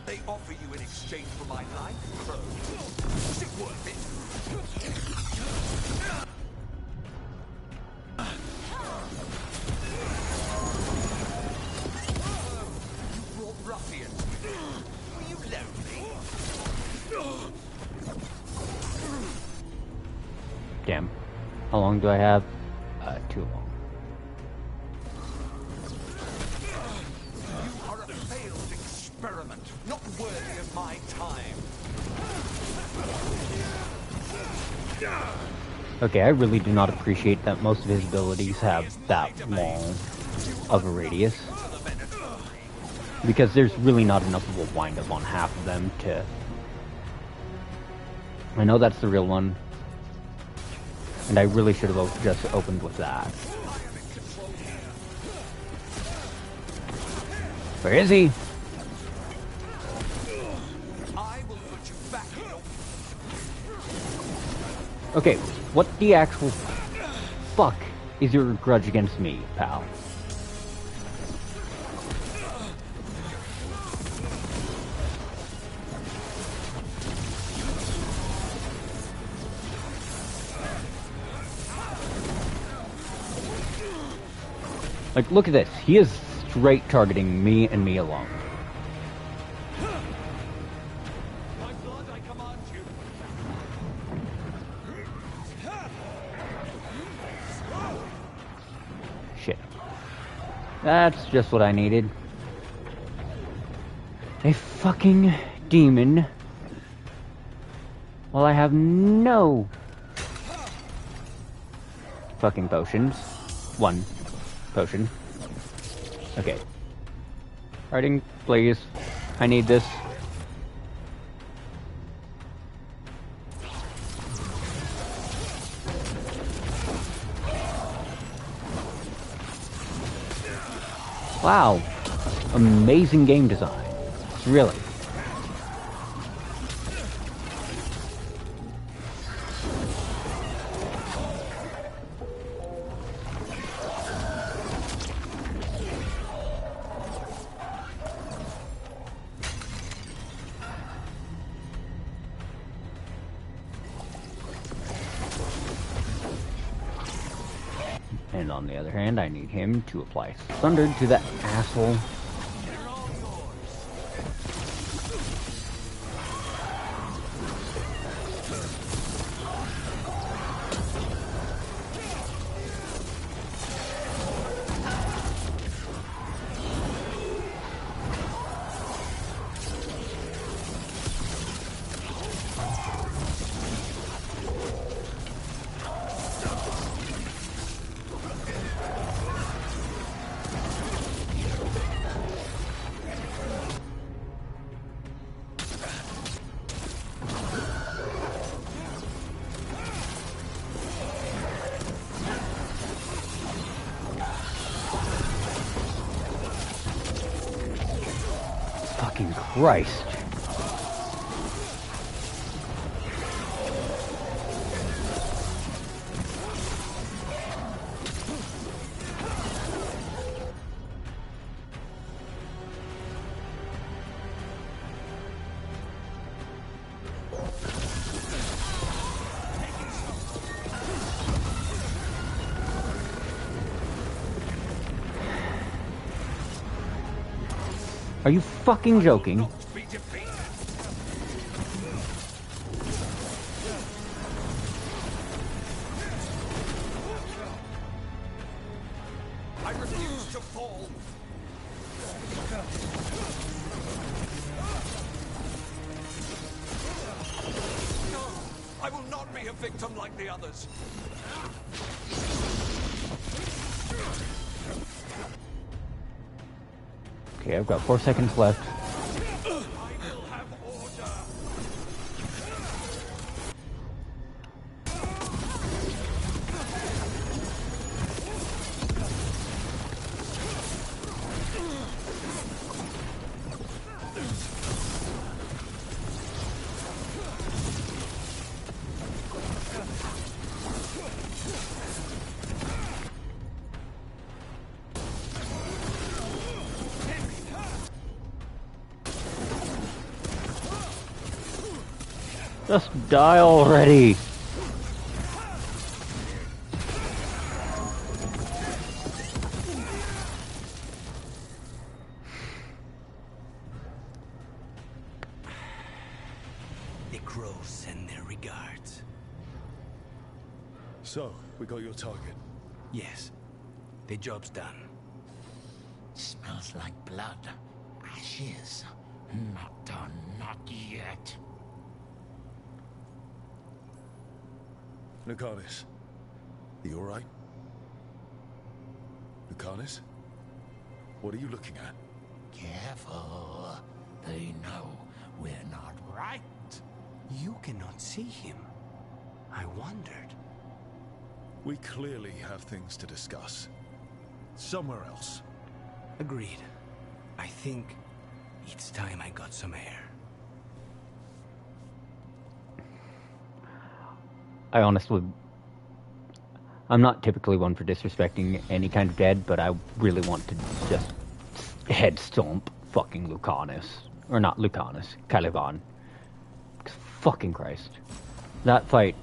they offer you in exchange for my life, Crow? Was it worth it? You brought ruffians with you. Were you lonely? Damn. How long do I have? Too long. You are a failed experiment, not worthy of my time. Okay, I really do not appreciate that most of his abilities have that long of a radius. Because there's really not enough of a wind-up on half of them to... I know that's the real one. And I really should have just opened with that. Where is he? I will put you back in your... Okay, what the actual fuck is your grudge against me, pal? Like, look at this. He is straight targeting me and me alone. My blood, I command you. Shit. That's just what I needed. A fucking demon. Well, I have no fucking potions. One potion. Okay. Writing, please. I need this. Wow. Amazing game design. Really. And on the other hand, I need him to apply thunder to that asshole. Fucking Christ. Are you fucking joking? I refuse to fall. No, I will not be a victim like the others. Okay, I've got 4 seconds left. Just die already! The crows send their regards. So, we got your target. Yes. The job's done. Smells like blood. Ashes. Not done, not yet. Lucanus, are you alright? Lucanus? What are you looking at? Careful. They know we're not right. You cannot see him. I wondered. We clearly have things to discuss. Somewhere else. Agreed. I think it's time I got some air. I honestly... I'm not typically one for disrespecting any kind of dead, but I really want to just head stomp fucking Lucanus. Or not Lucanus, Caliban. Fucking Christ. That fight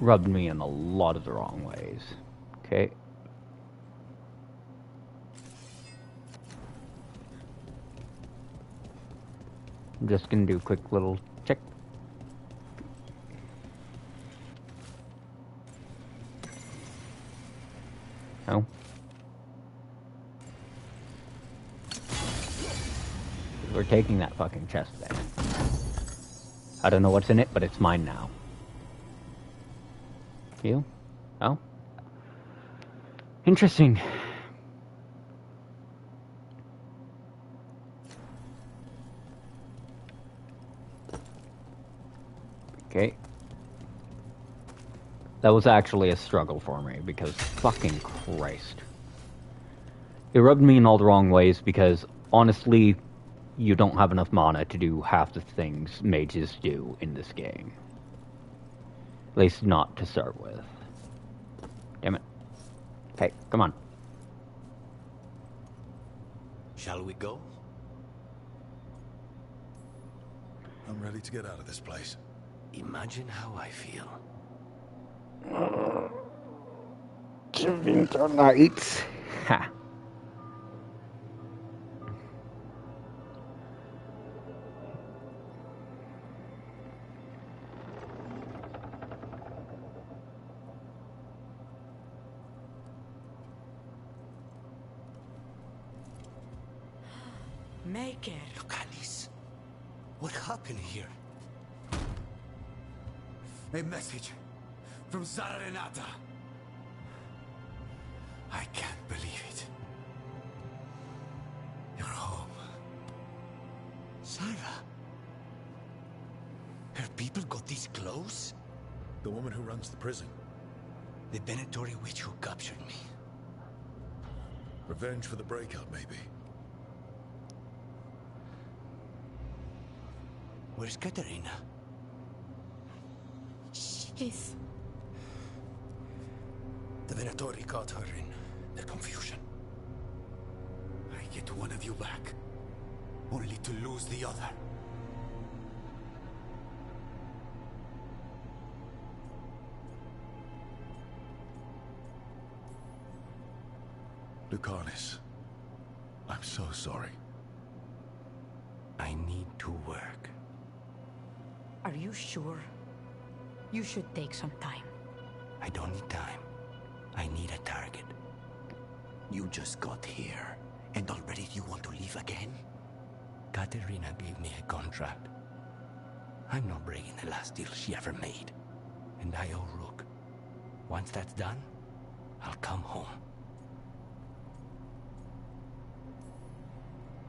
rubbed me in a lot of the wrong ways. Okay. I'm just gonna do a quick little check. No. We're taking that fucking chest there. I don't know what's in it, but it's mine now. You? Oh? Interesting. Okay. That was actually a struggle for me, because fucking Christ. It rubbed me in all the wrong ways, because honestly, you don't have enough mana to do half the things mages do in this game. At least not to start with. Damn it. Okay, come on. Shall we go? I'm ready to get out of this place. Imagine how I feel. Winter nights. Ha. Make it. Look, Alice. What happened here? A message from Zara Renata. I can't believe it. You're home. Sarah? Her people got this close? The woman who runs the prison. The Venatori witch who captured me. Revenge for the breakup, maybe. Where's Katerina? She's... The Venatori caught her in the confusion. I get one of you back, only to lose the other. Lucanus, I'm so sorry. I need to work. Are you sure? You should take some time. I don't need time. I need a target. You just got here, and already you want to leave again? Katerina gave me a contract. I'm not breaking the last deal she ever made. And I owe Rook. Once that's done, I'll come home.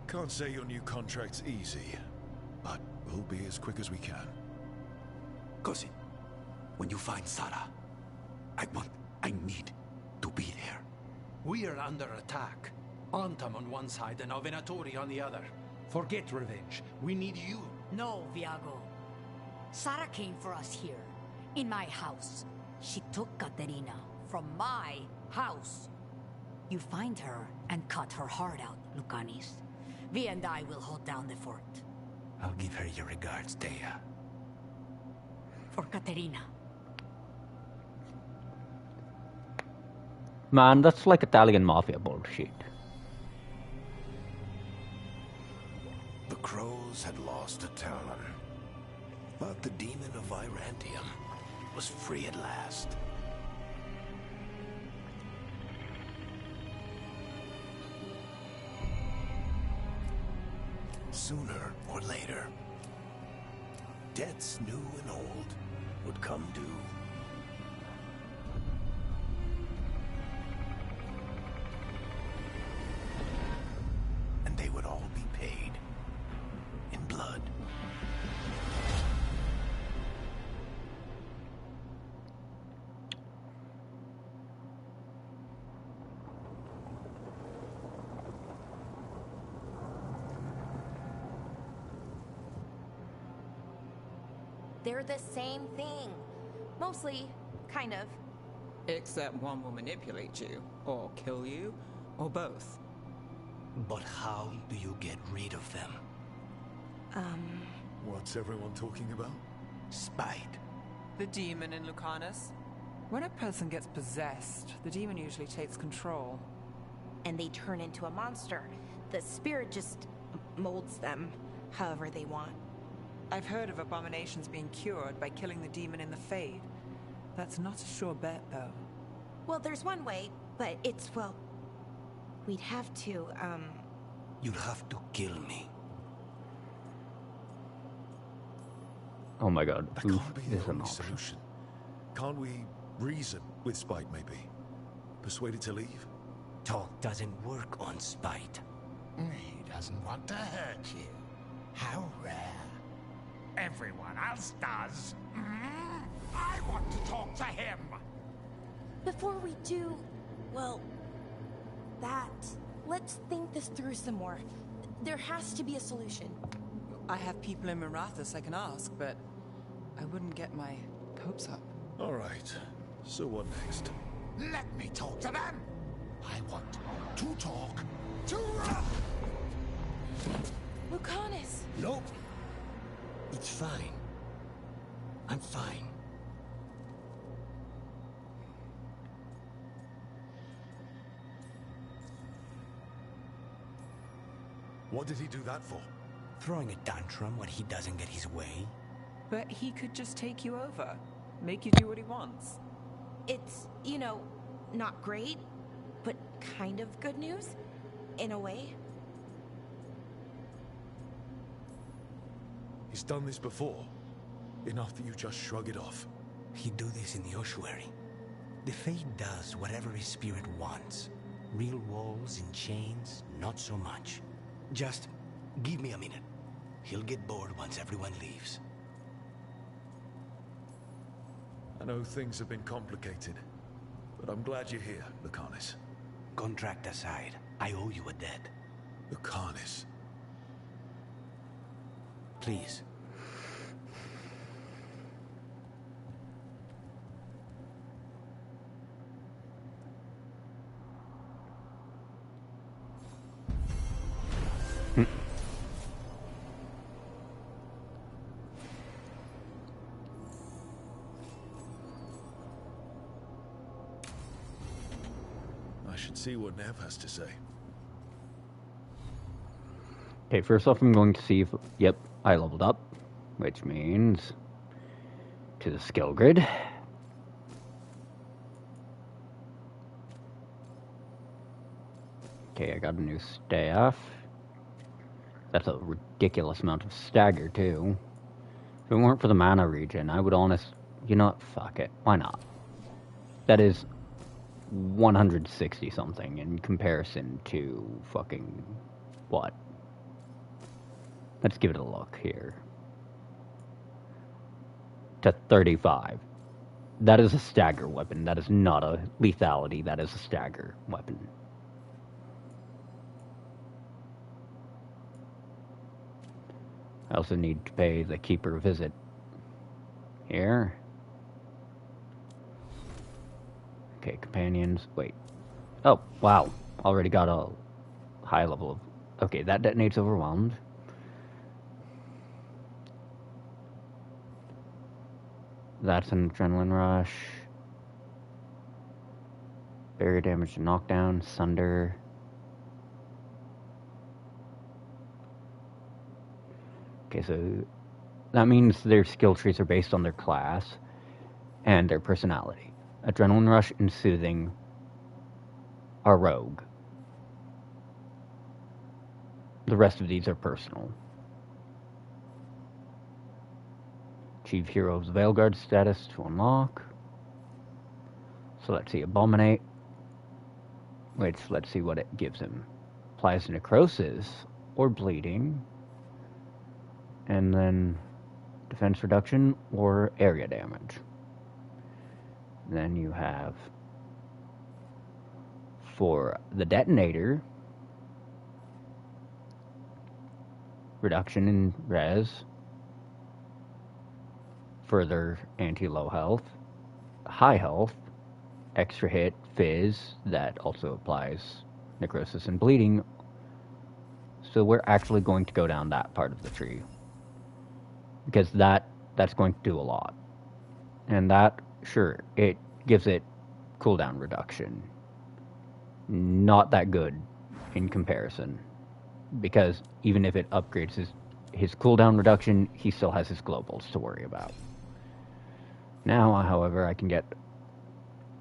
Can't say your new contract's easy, but we'll be as quick as we can. Cousin, when you find Sarah, I need to be there. We are under attack. Antam on one side and Venatori on the other. Forget revenge. We need you. No, Viago. Sara came for us here, in my house. She took Katerina from my house. You find her and cut her heart out, Lucanis. Vi and I will hold down the fort. I'll give her your regards, Thea. For Katerina. Man, that's like Italian mafia bullshit. The crows had lost a talon, but the demon of Irantium was free at last. Sooner or later, debts new and old would come due. And they would all be paid in blood. They're the same thing. Mostly, kind of. Except one will manipulate you, or kill you, or both. But how do you get rid of them? What's everyone talking about? Spite. The demon in Lucanus. When a person gets possessed, the demon usually takes control. And they turn into a monster. The spirit just molds them however they want. I've heard of abominations being cured by killing the demon in the Fade. That's not a sure bet, though. Well, there's one way, but it's, well... We'd have to, You'd have to kill me. Oh my god. That can't be the only solution. Can't we reason with Spite, maybe? Persuade it to leave? Talk doesn't work on Spite. He doesn't want to hurt you. How rare. Everyone else does. I want to talk to him. Before we do, well, that, let's think this through some more. There has to be a solution. I have people in Marathas I can ask, but I wouldn't get my hopes up. All right. So what next? Let me talk to them. I want to talk to Lucanus! Nope. It's fine. I'm fine. What did he do that for? Throwing a tantrum when he doesn't get his way. But he could just take you over. Make you do what he wants. It's, you know, not great, but kind of good news, in a way. He's done this before. Enough that you just shrug it off. He'd do this in the ossuary. The Fate does whatever his spirit wants. Real walls and chains, not so much. Just give me a minute. He'll get bored once everyone leaves. I know things have been complicated, but I'm glad you're here, Lucanus. Contract aside, I owe you a debt. Lucanus. Please. I should see what Nev has to say. Okay, first off, I'm going to see if... Yep, I leveled up, which means to the skill grid. Okay, I got a new staff. That's a ridiculous amount of stagger, too. If it weren't for the mana regen, I would You know what? Fuck it. Why not? That is 160 something in comparison to fucking... what? Let's give it a look here. To 35. That is a stagger weapon. That is not a lethality. That is a stagger weapon. I also need to pay the keeper a visit. Here. Okay, companions. Wait. Oh, wow. Already got a high level of... Okay, that detonates overwhelmed. That's an adrenaline rush. Barrier damage to knockdown, sunder. Okay, so that means their skill trees are based on their class and their personality. Adrenaline rush and soothing are rogue. The rest of these are personal. Achieve Hero's Veilguard status to unlock. So let's see, Abominate. Which, let's see what it gives him. Applies necrosis or bleeding. And then defense reduction or area damage. Then you have, for the detonator, reduction in res. further anti-low health, high health, extra hit, fizz, that also applies necrosis and bleeding. So we're actually going to go down that part of the tree. Because that's going to do a lot. And that, sure, it gives it cooldown reduction. Not that good in comparison. Because even if it upgrades his cooldown reduction, he still has his globals to worry about. Now, however, I can get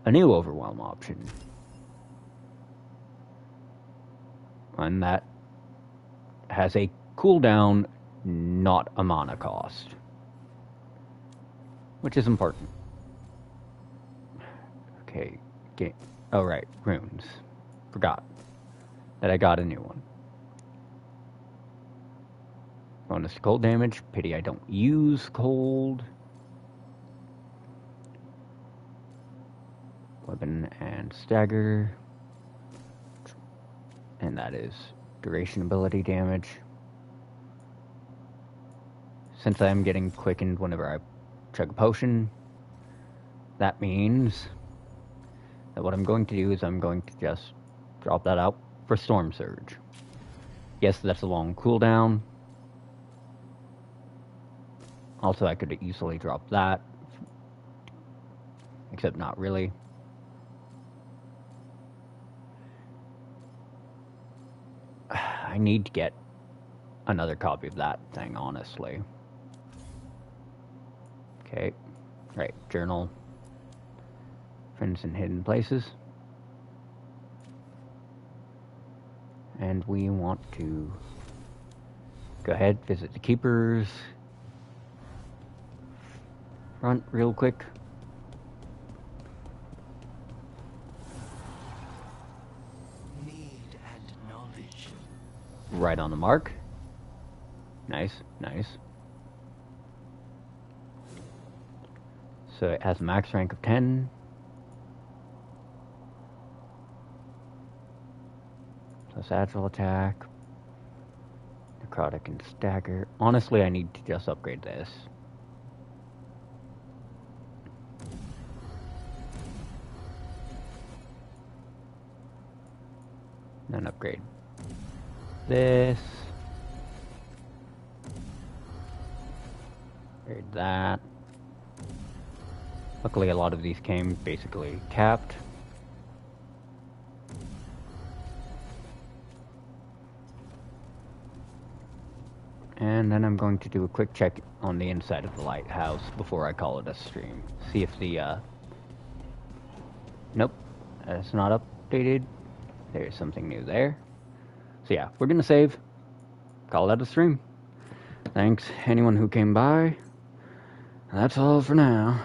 a new overwhelm option. And that has a cooldown, not a mana cost. Which is important. Okay, oh right, runes. Forgot that I got a new one. Bonus to cold damage. Pity I don't use cold. Weapon and stagger. And that is duration ability damage. Since I am getting quickened whenever I chug a potion, that means that what I'm going to do is I'm going to just drop that out for Storm Surge. Yes, that's a long cooldown. Also, I could easily drop that, except not really. I need to get another copy of that thing, honestly. Okay, right, journal. Friends in hidden places. And we want to go ahead, visit the keepers. Run real quick. Need and knowledge. Right on the mark. Nice, nice. So it has a max rank of 10. Plus agile attack. Necrotic and stagger. Honestly, I need to just upgrade this. Then upgrade this. Upgrade that. Luckily, a lot of these came basically capped. And then I'm going to do a quick check on the inside of the lighthouse before I call it a stream. See if the, nope, it's not updated. There's something new there. So yeah, we're gonna save. Call that a stream. Thanks anyone who came by. That's all for now.